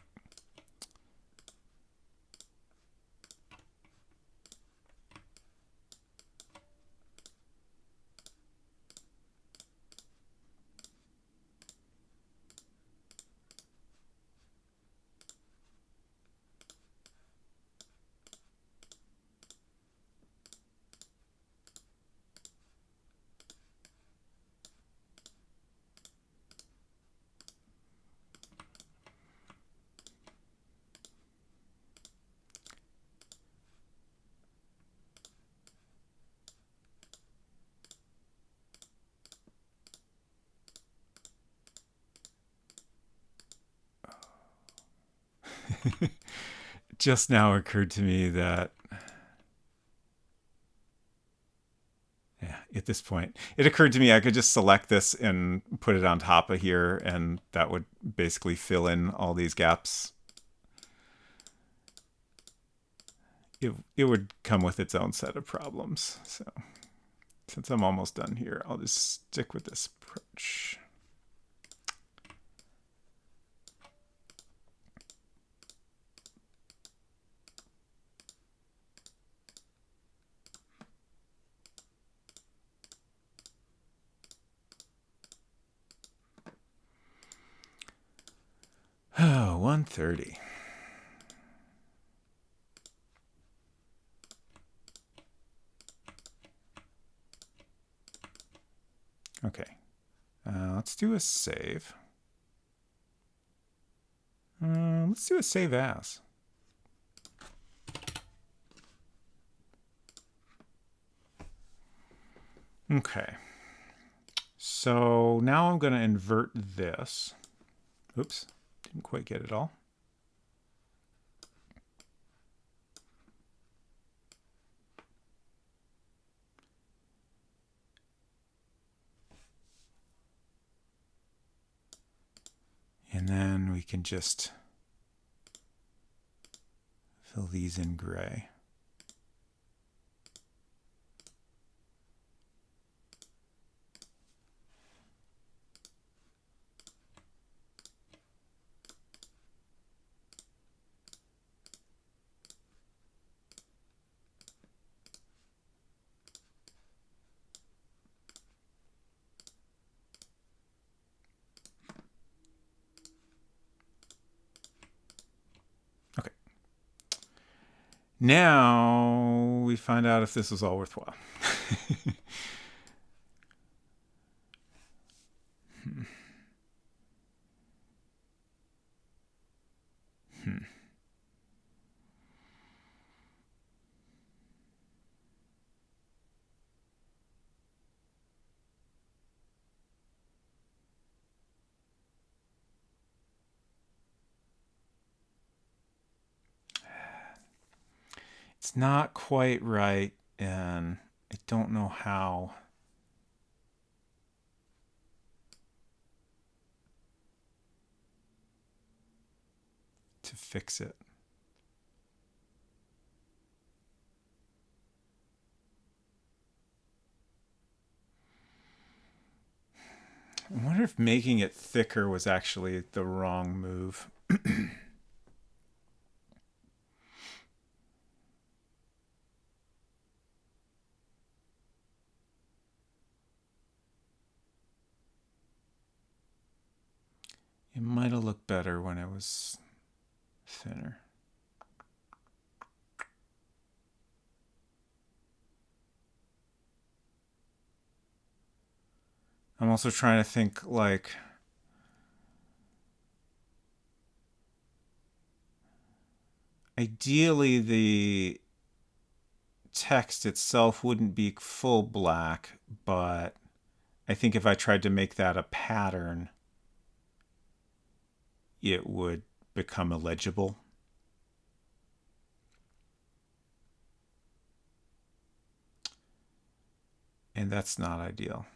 Just now occurred to me that, yeah, at this point, it occurred to me I could just select this and put it on top of here, and that would basically fill in all these gaps. It would come with its own set of problems. So since I'm almost done here, I'll just stick with this approach. Oh, 1:30. Okay, let's do a save. Let's do a save as. Okay, so now I'm going to invert this. Oops, Didn't quite get it all. And then we can just fill these in gray. Now we find out if this is all worthwhile. It's not quite right, and I don't know how to fix it. I wonder if making it thicker was actually the wrong move. It might have looked better when it was thinner. I'm also trying to think, like, ideally the text itself wouldn't be full black, but I think if I tried to make that a pattern, it would become illegible. And that's not ideal.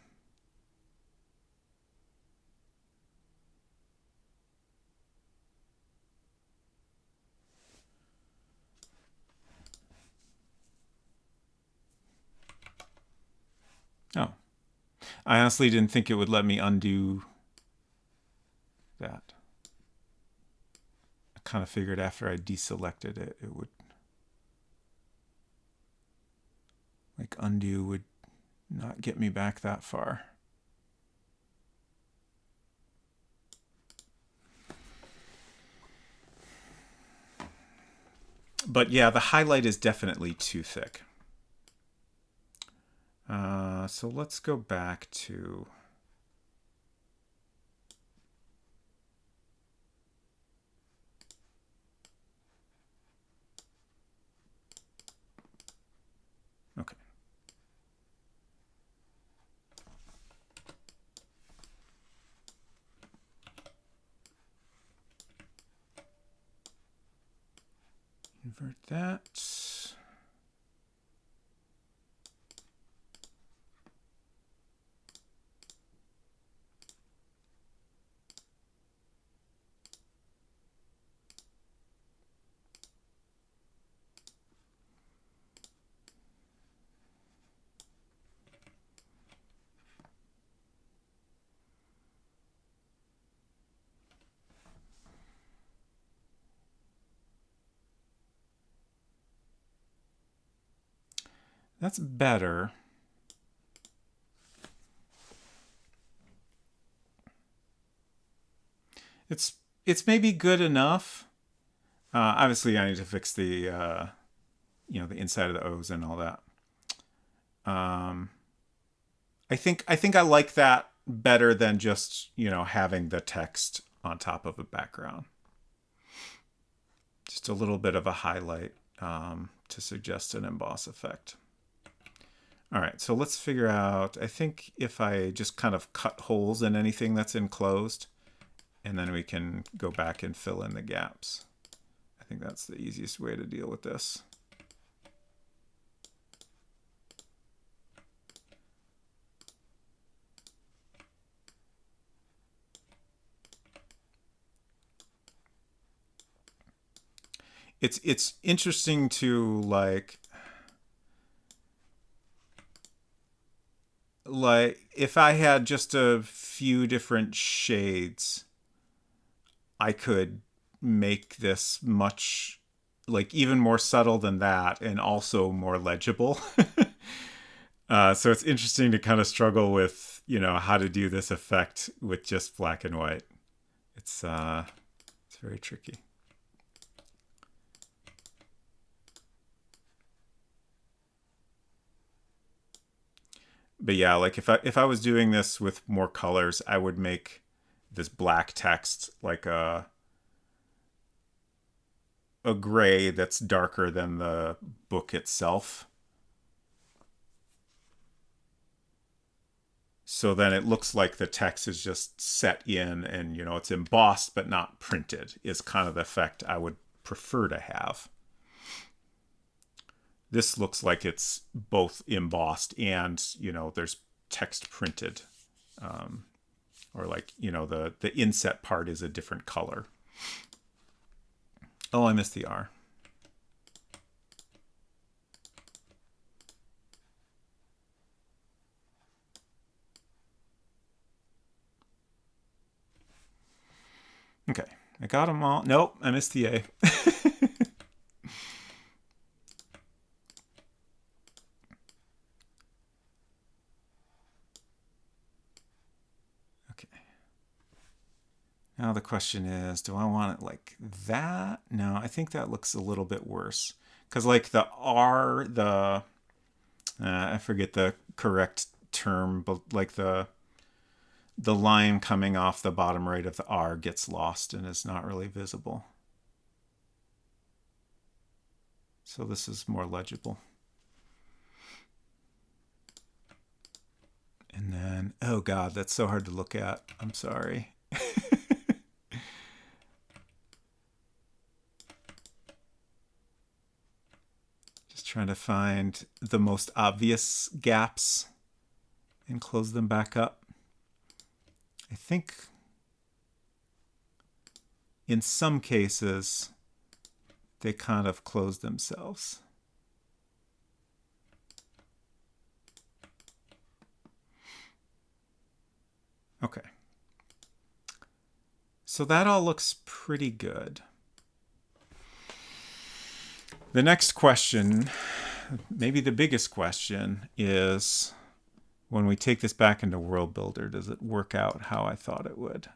Oh, I honestly didn't think it would let me undo that. I kind of figured after I deselected it, it would, like, undo would not get me back that far. But yeah, the highlight is definitely too thick. So let's go back to okay. Invert that. That's better. It's maybe good enough. Obviously, I need to fix the the inside of the O's and all that. I think I like that better than just having the text on top of a background. Just a little bit of a highlight to suggest an emboss effect. All right, so let's figure out, I think if I just kind of cut holes in anything that's enclosed, and then we can go back and fill in the gaps. I think that's the easiest way to deal with this. It's interesting to like if I had just a few different shades, I could make this much like even more subtle than that and also more legible. So it's interesting to kind of struggle with, you know, how to do this effect with just black and white. It's very tricky. But yeah, like if I was doing this with more colors, I would make this black text like a gray that's darker than the book itself. So then it looks like the text is just set in and, you know, it's embossed but not printed is kind of the effect I would prefer to have. This looks like it's both embossed and, you know, there's text printed. Or like, you know, the inset part is a different color. Oh, I missed the R. Okay, I got them all. Nope, I missed the A. Now the question is, do I want it like that? No, I think that looks a little bit worse. Because like the R, I forget the correct term, but like the line coming off the bottom right of the R gets lost and is not really visible. So this is more legible. And then, oh God, that's so hard to look at. I'm sorry. Trying to find the most obvious gaps and close them back up. I think in some cases they kind of close themselves. Okay. So that all looks pretty good. The next question, maybe the biggest question, is when we take this back into World Builder, does it work out how I thought it would?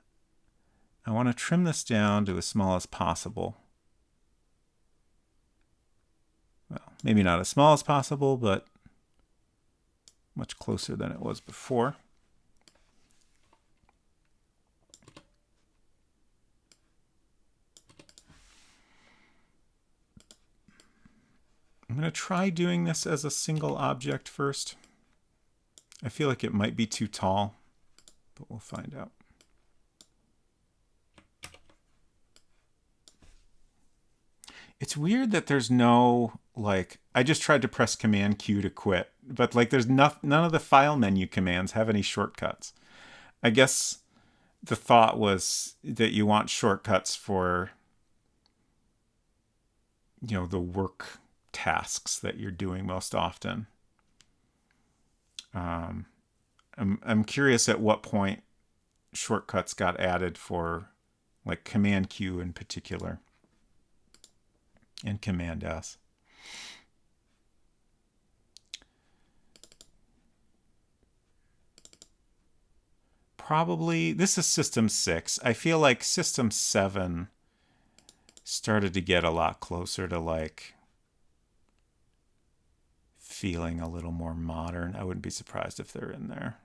I want to trim this down to as small as possible. Well, maybe not as small as possible, but much closer than it was before. I'm going to try doing this as a single object first. I feel like it might be too tall, but we'll find out. It's weird that there's no, like, I just tried to press Command Q to quit, but like there's none of the file menu commands have any shortcuts. I guess the thought was that you want shortcuts for, you know, the work tasks that you're doing most often. I'm curious at what point shortcuts got added for like Command Q in particular and Command S. Probably this is System 6. I feel like System 7 started to get a lot closer to like feeling a little more modern. I wouldn't be surprised if they're in there.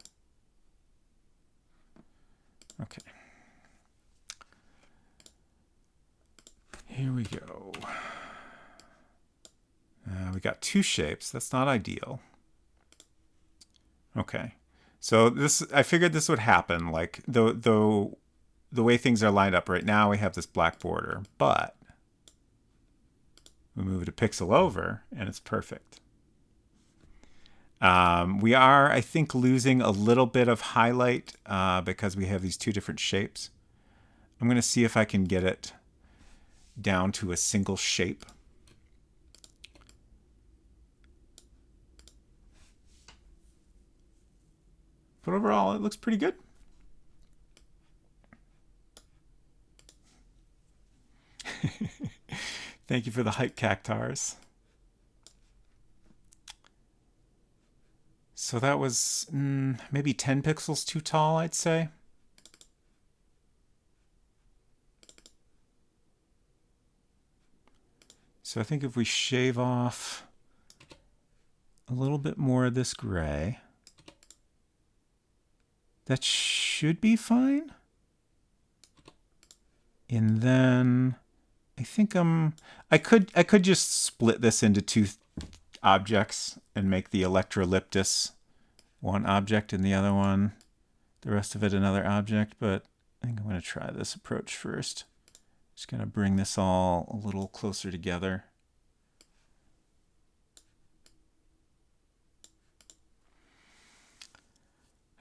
Okay. Here we go. We got two shapes. That's not ideal. Okay. So this, I figured this would happen. Like the the way things are lined up right now, we have this black border, but we move it a pixel over and it's perfect. We are, I think, losing a little bit of highlight because we have these two different shapes. I'm going to see if I can get it down to a single shape. But overall, it looks pretty good. Thank you for the hype, Cactars. So that was maybe 10 pixels too tall, I'd say. So I think if we shave off a little bit more of this gray, that should be fine. And then I think I could just split this into two objects and make the electrolyptus one object and the other one, the rest of it another object, but I think I'm going to try this approach first. Just going to bring this all a little closer together.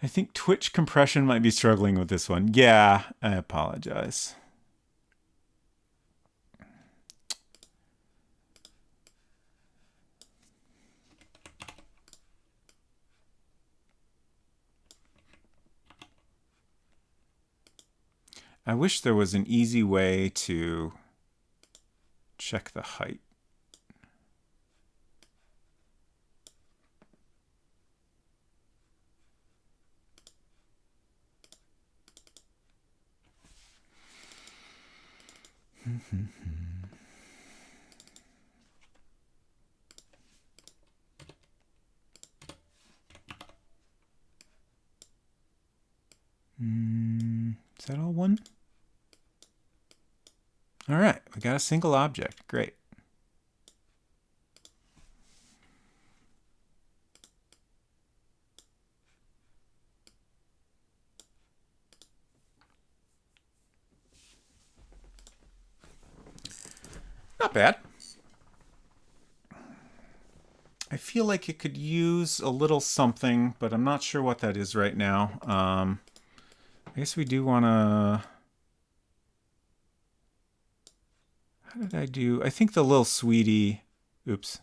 I think Twitch compression might be struggling with this one. Yeah, I apologize. I wish there was an easy way to check the height. Is that all one? All right, we got a single object. Great. Not bad. I feel like it could use a little something, but I'm not sure what that is right now. I guess we do want to... How did I do? I think the little sweetie... Oops.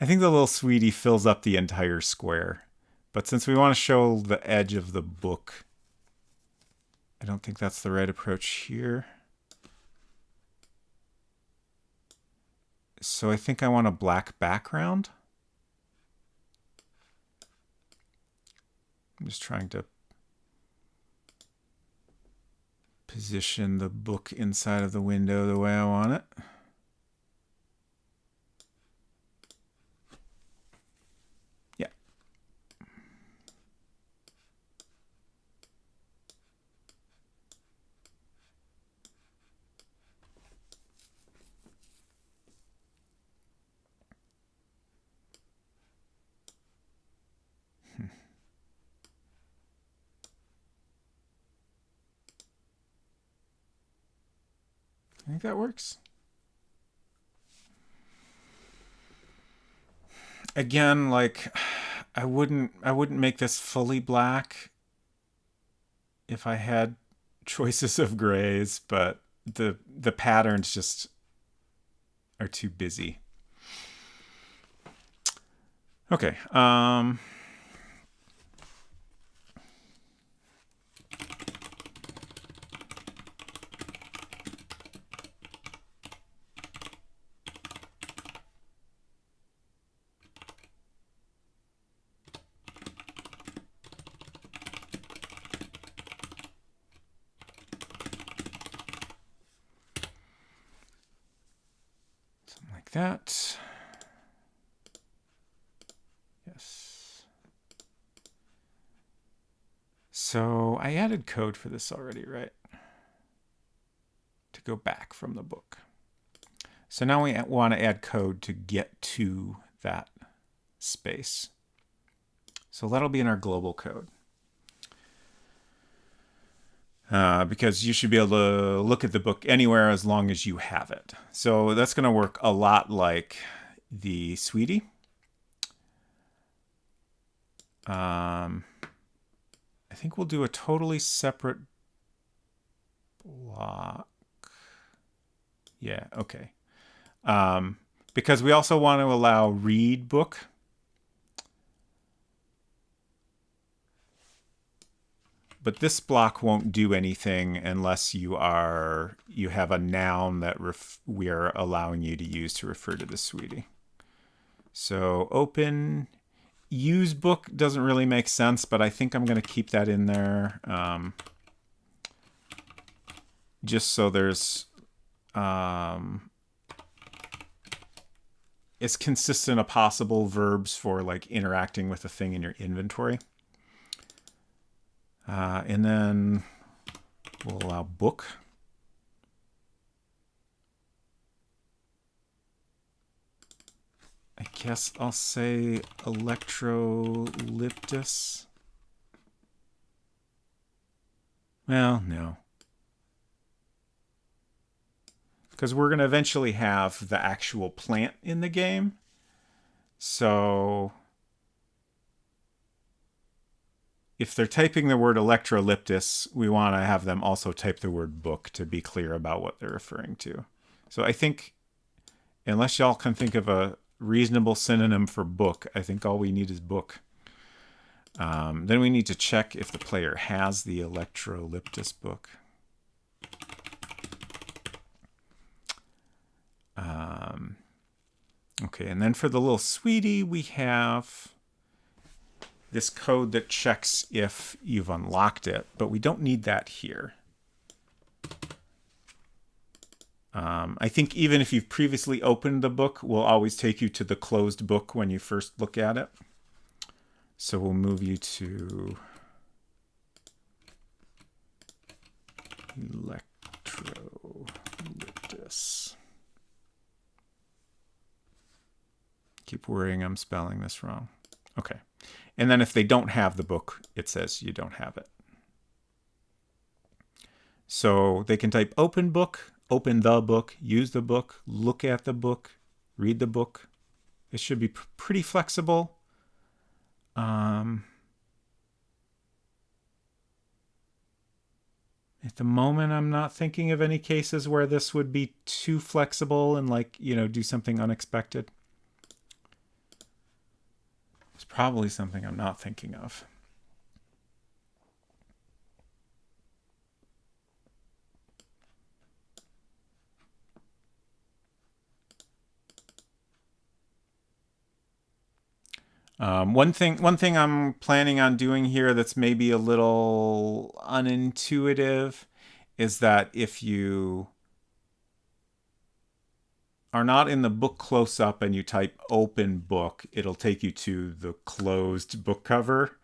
I think the little sweetie fills up the entire square. But since we want to show the edge of the book, I don't think that's the right approach here. So I think I want a black background. I'm just trying to position the book inside of the window the way I want it. Yeah. I think that works. Again, like I wouldn't make this fully black if I had choices of grays, but the patterns just are too busy. Okay. That. Yes. So I added code for this already, right? To go back from the book. So now we want to add code to get to that space. So that'll be in our global code. because you should be able to look at the book anywhere as long as you have it. So that's going to work a lot like the Sweetie. I think we'll do a totally separate block. Yeah, okay. Because we also want to allow read book. But this block won't do anything unless you have a noun that we are allowing you to use to refer to the Sweetie. So open. Use book doesn't really make sense, but I think I'm going to keep that in there. Just so there's it's consistent of possible verbs for like interacting with a thing in your inventory. And then we'll allow book. I guess I'll say electrolyptus. Well, no. Because we're going to eventually have the actual plant in the game. So if they're typing the word electrolyptus, we want to have them also type the word book to be clear about what they're referring to. So I think, unless y'all can think of a reasonable synonym for book, I think all we need is book. Then we need to check if the player has the electrolyptus book. Okay, and then for the little Sweetie, we have this code that checks if you've unlocked it, but we don't need that here. I think even if you've previously opened the book, we'll always take you to the closed book when you first look at it. So we'll move you to electrolyptus. Keep worrying I'm spelling this wrong. Okay. And then if they don't have the book, it says you don't have it. So they can type open book, open the book, use the book, look at the book, read the book. It should be pretty flexible. At the moment, I'm not thinking of any cases where this would be too flexible and do something unexpected. It's probably something I'm not thinking of. One thing I'm planning on doing here that's maybe a little unintuitive is that if you are not in the book close up and you type open book, it'll take you to the closed book cover.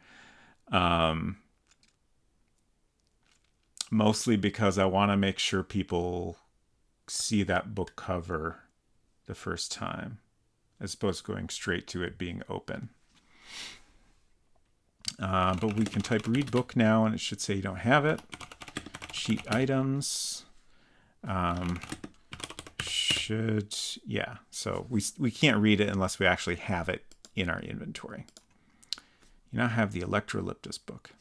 Mostly because I want to make sure people see that book cover the first time, as opposed to going straight to it being open. But we can type read book now and it should say you don't have it. Sheet items. So we can't read it unless we actually have it in our inventory. You now have the electrolyptus book.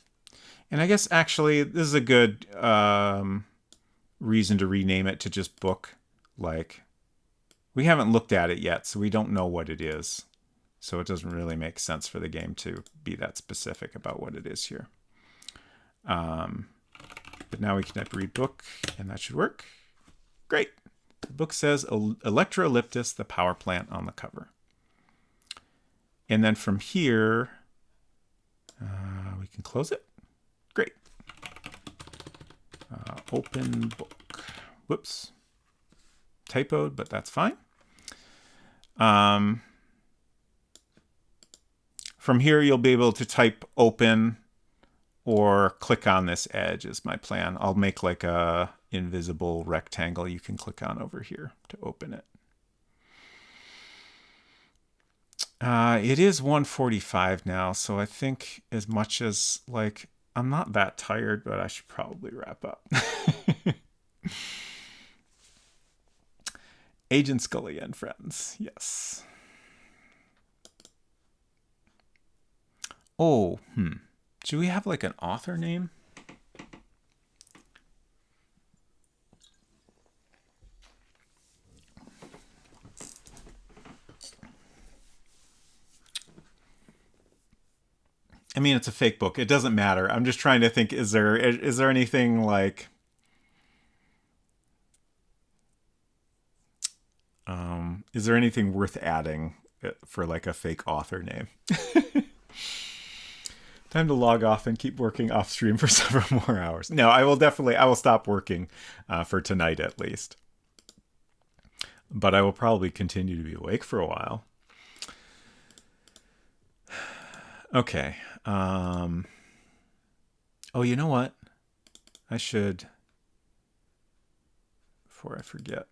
And I guess actually this is a good reason to rename it to just book. We haven't looked at it yet, so we don't know what it is. So it doesn't really make sense for the game to be that specific about what it is here. But now we can type read book, and that should work. Great. The book says Electrolyptus, the power plant on the cover. And then from here, we can close it. Great. Open book. Whoops. Typoed, but that's fine. From here, you'll be able to type open or click on this edge is my plan. I'll make like a invisible rectangle you can click on over here to open it. It is 1:45 now, so I think as much as I'm not that tired, but I should probably wrap up. Agent Scully and Friends, yes. Oh, do we have like an author name? I mean, it's a fake book. It doesn't matter. I'm just trying to think, is there anything like is there anything worth adding for like a fake author name? Time to log off and keep working off stream for several more hours. No, I will stop working for tonight at least. But I will probably continue to be awake for a while. Okay. Oh, you know what? I should, before I forget,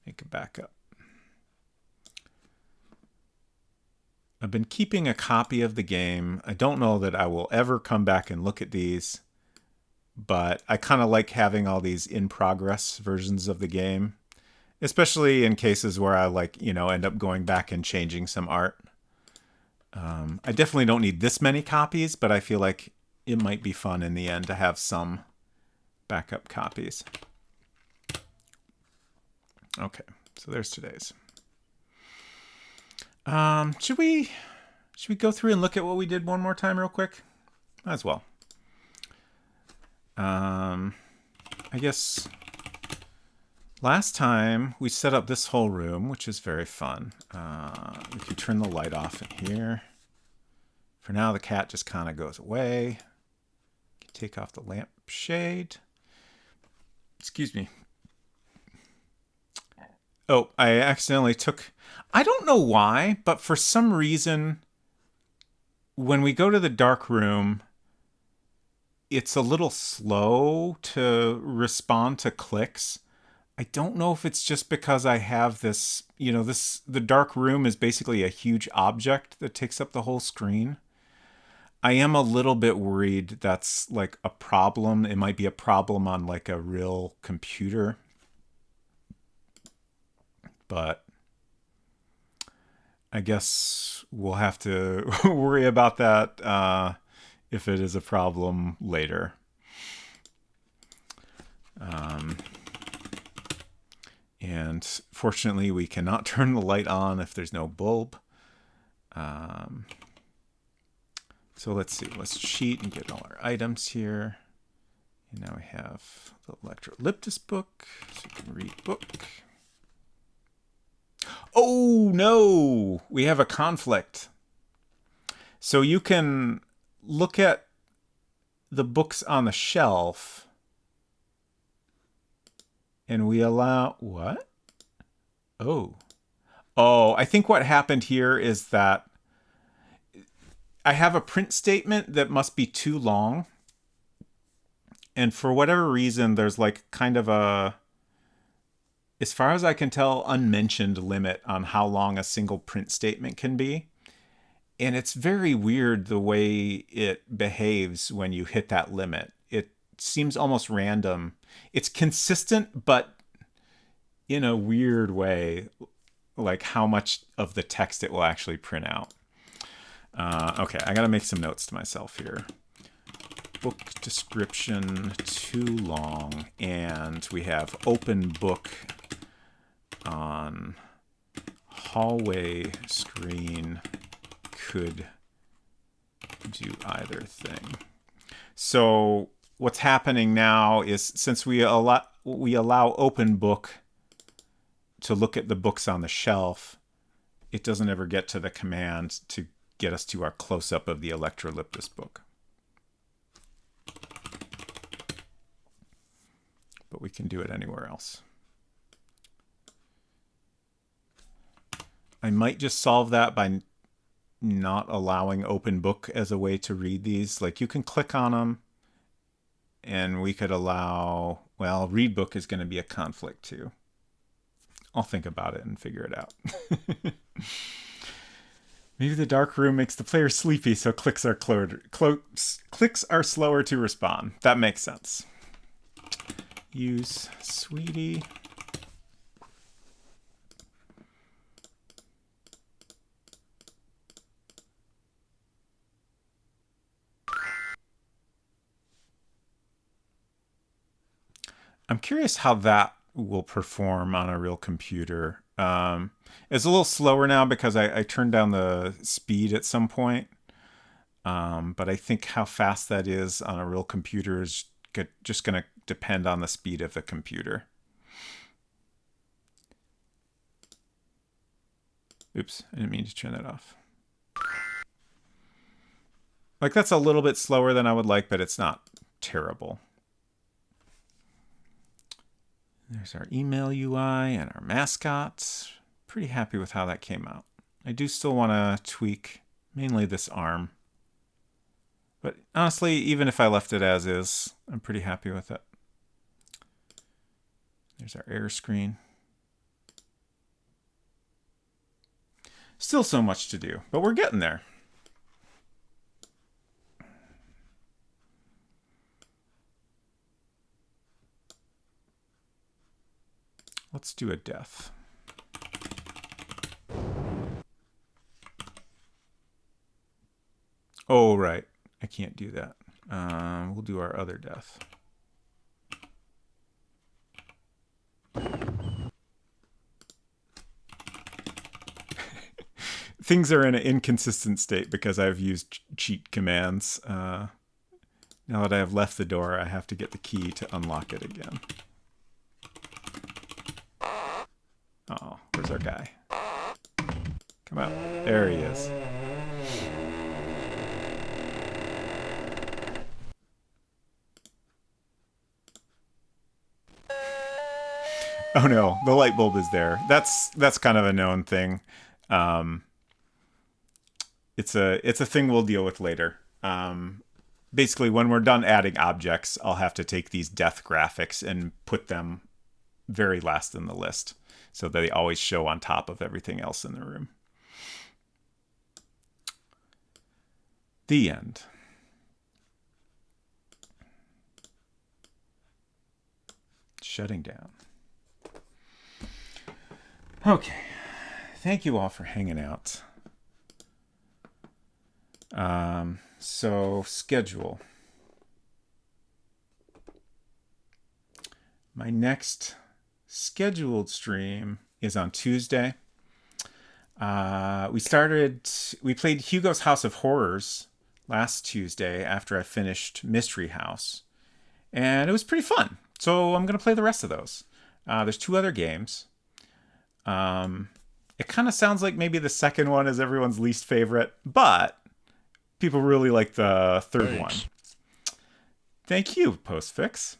make a backup. I've been keeping a copy of the game. I don't know that I will ever come back and look at these, but I kind of like having all these in progress versions of the game, especially in cases where I end up going back and changing some art. I definitely don't need this many copies, but I feel like it might be fun in the end to have some backup copies. Okay, so there's today's. Should we go through and look at what we did one more time real quick? Might as well. I guess last time we set up this whole room, which is very fun. We can turn the light off in here. For now, the cat just kind of goes away. Take off the lamp shade. Excuse me. Oh, I accidentally took... I don't know why, but for some reason, when we go to the dark room, it's a little slow to respond to clicks. I don't know if it's just because I have this, the dark room is basically a huge object that takes up the whole screen. I am a little bit worried that's like a problem. It might be a problem on like a real computer. But I guess we'll have to worry about that if it is a problem later. And fortunately, we cannot turn the light on if there's no bulb. So let's see. Let's cheat and get all our items here. And now we have the Electrolyptus book, so you can read book. Oh, no! We have a conflict. So you can look at the books on the shelf, and we allow... What? Oh. Oh, I think what happened here is that I have a print statement that must be too long. And for whatever reason, there's like kind of a, as far as I can tell, unmentioned limit on how long a single print statement can be. And it's very weird the way it behaves when you hit that limit. It seems almost random. It's consistent, but in a weird way, like how much of the text it will actually print out. Okay, I gotta make some notes to myself here. Book description too long, and we have open book on hallway screen could do either thing. So what's happening now is since we allow open book to look at the books on the shelf, it doesn't ever get to the command to get us to our close-up of the Electrolyptus book. But we can do it anywhere else. I might just solve that by not allowing open book as a way to read these. Like you can click on them and we could allow, well, read book is going to be a conflict too. I'll think about it and figure it out. Maybe the dark room makes the player sleepy, so clicks are slower to respond. That makes sense. Use Sweetie. I'm curious how that will perform on a real computer. It's a little slower now because I turned down the speed at some point. But I think how fast that is on a real computer is just going to depend on the speed of the computer. Oops, I didn't mean to turn that off. Like, that's a little bit slower than I would like, but it's not terrible. There's our email UI and our mascots. Pretty happy with how that came out. I do still want to tweak mainly this arm. But honestly, even if I left it as is, I'm pretty happy with it. There's our error screen. Still so much to do, but we're getting there. Let's do a death. Oh, right. I can't do that. We'll do our other death. Things are in an inconsistent state because I've used cheat commands. Now that I have left the door, I have to get the key to unlock it again. Oh, where's our guy? Come out. There he is. Oh no, the light bulb is there. That's kind of a known thing. It's a thing we'll deal with later. Basically, when we're done adding objects, I'll have to take these death graphics and put them very last in the list, so that they always show on top of everything else in the room. The end. Shutting down. Okay. Thank you all for hanging out. So, schedule. My next scheduled stream is on Tuesday. We played Hugo's House of Horrors last Tuesday after I finished Mystery House, and it was pretty fun. So I'm going to play the rest of those. There's 2 other games. It kind of sounds like maybe the second one is everyone's least favorite, but people really like the third one. Thank you, Postfix.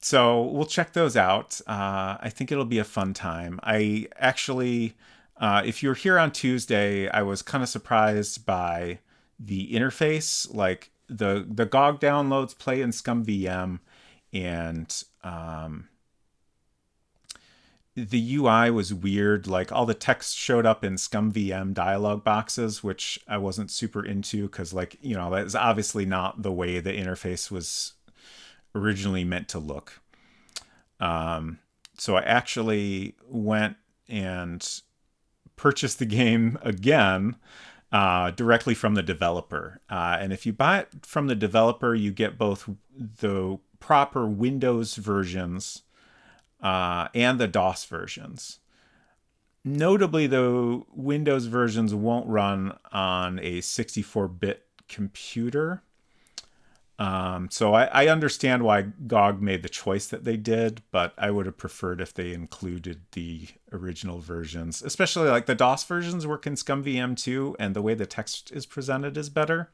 So we'll check those out. I think it'll be a fun time. I actually, if you're here on Tuesday, I was kind of surprised by the interface. Like the GOG downloads play in ScumVM, and the UI was weird. Like all the text showed up in ScumVM dialog boxes, which I wasn't super into because, like, you know, that is obviously not the way the interface was originally meant to look. So I actually went and purchased the game again directly from the developer. And if you buy it from the developer, you get both the proper Windows versions and the DOS versions. Notably, though, Windows versions won't run on a 64-bit computer. So I understand why GOG made the choice that they did, but I would have preferred if they included the original versions, especially like the DOS versions work in ScumVM too, and the way the text is presented is better.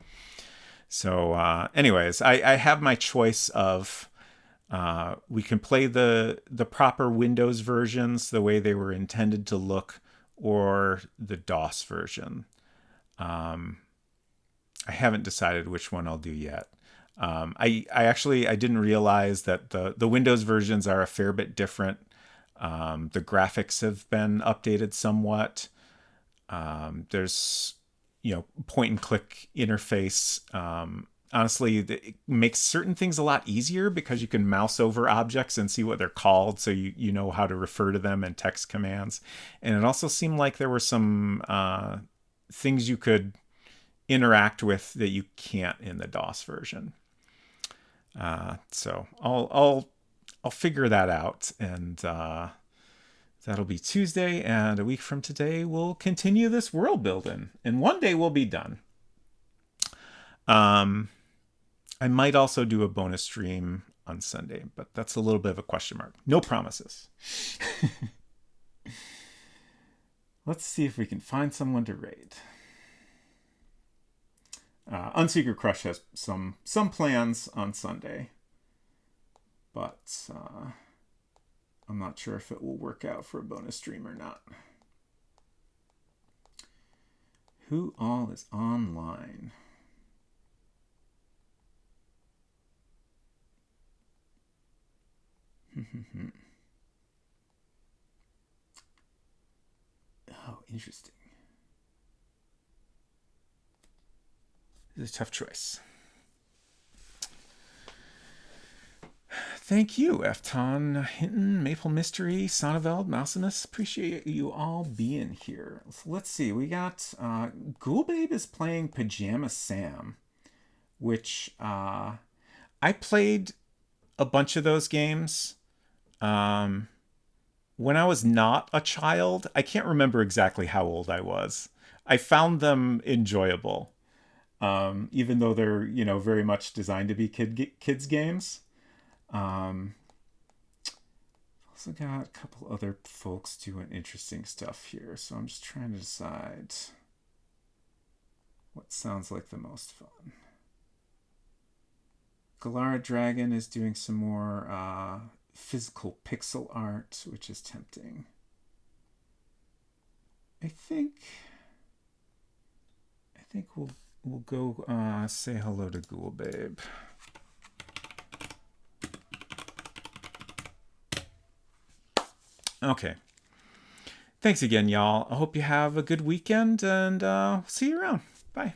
So anyways, I have my choice of we can play the proper Windows versions the way they were intended to look, or the DOS version. I haven't decided which one I'll do yet. I didn't realize that the Windows versions are a fair bit different. The graphics have been updated somewhat. There's, point and click interface. Honestly, it makes certain things a lot easier because you can mouse over objects and see what they're called, so you know how to refer to them in text commands. And it also seemed like there were some things you could interact with that you can't in the DOS version. So I'll figure that out, and that'll be Tuesday. And a week from today, we'll continue this world building, and one day we'll be done. I might also do a bonus stream on Sunday, but that's a little bit of a question mark. No promises. Let's see if we can find someone to raid. Unsecret Crush has some plans on Sunday, but I'm not sure if it will work out for a bonus stream or not. Who all is online? Oh, interesting. This is a tough choice. Thank you, Efton, Hinton, Maple Mystery, Sonneveld, Mousimus. Appreciate you all being here. So let's see. We got Ghoulbabe is playing Pajama Sam, which I played a bunch of those games when I was not a child. I can't remember exactly how old I was. I found them enjoyable, even though they're very much designed to be kids games. Also got a couple other folks doing interesting stuff here, so I'm just trying to decide what sounds like the most fun. Galara Dragon is doing some more physical pixel art, which is tempting. I think we'll go say hello to Ghoulbabe. Okay. Thanks again, y'all. I hope you have a good weekend, and see you around. Bye.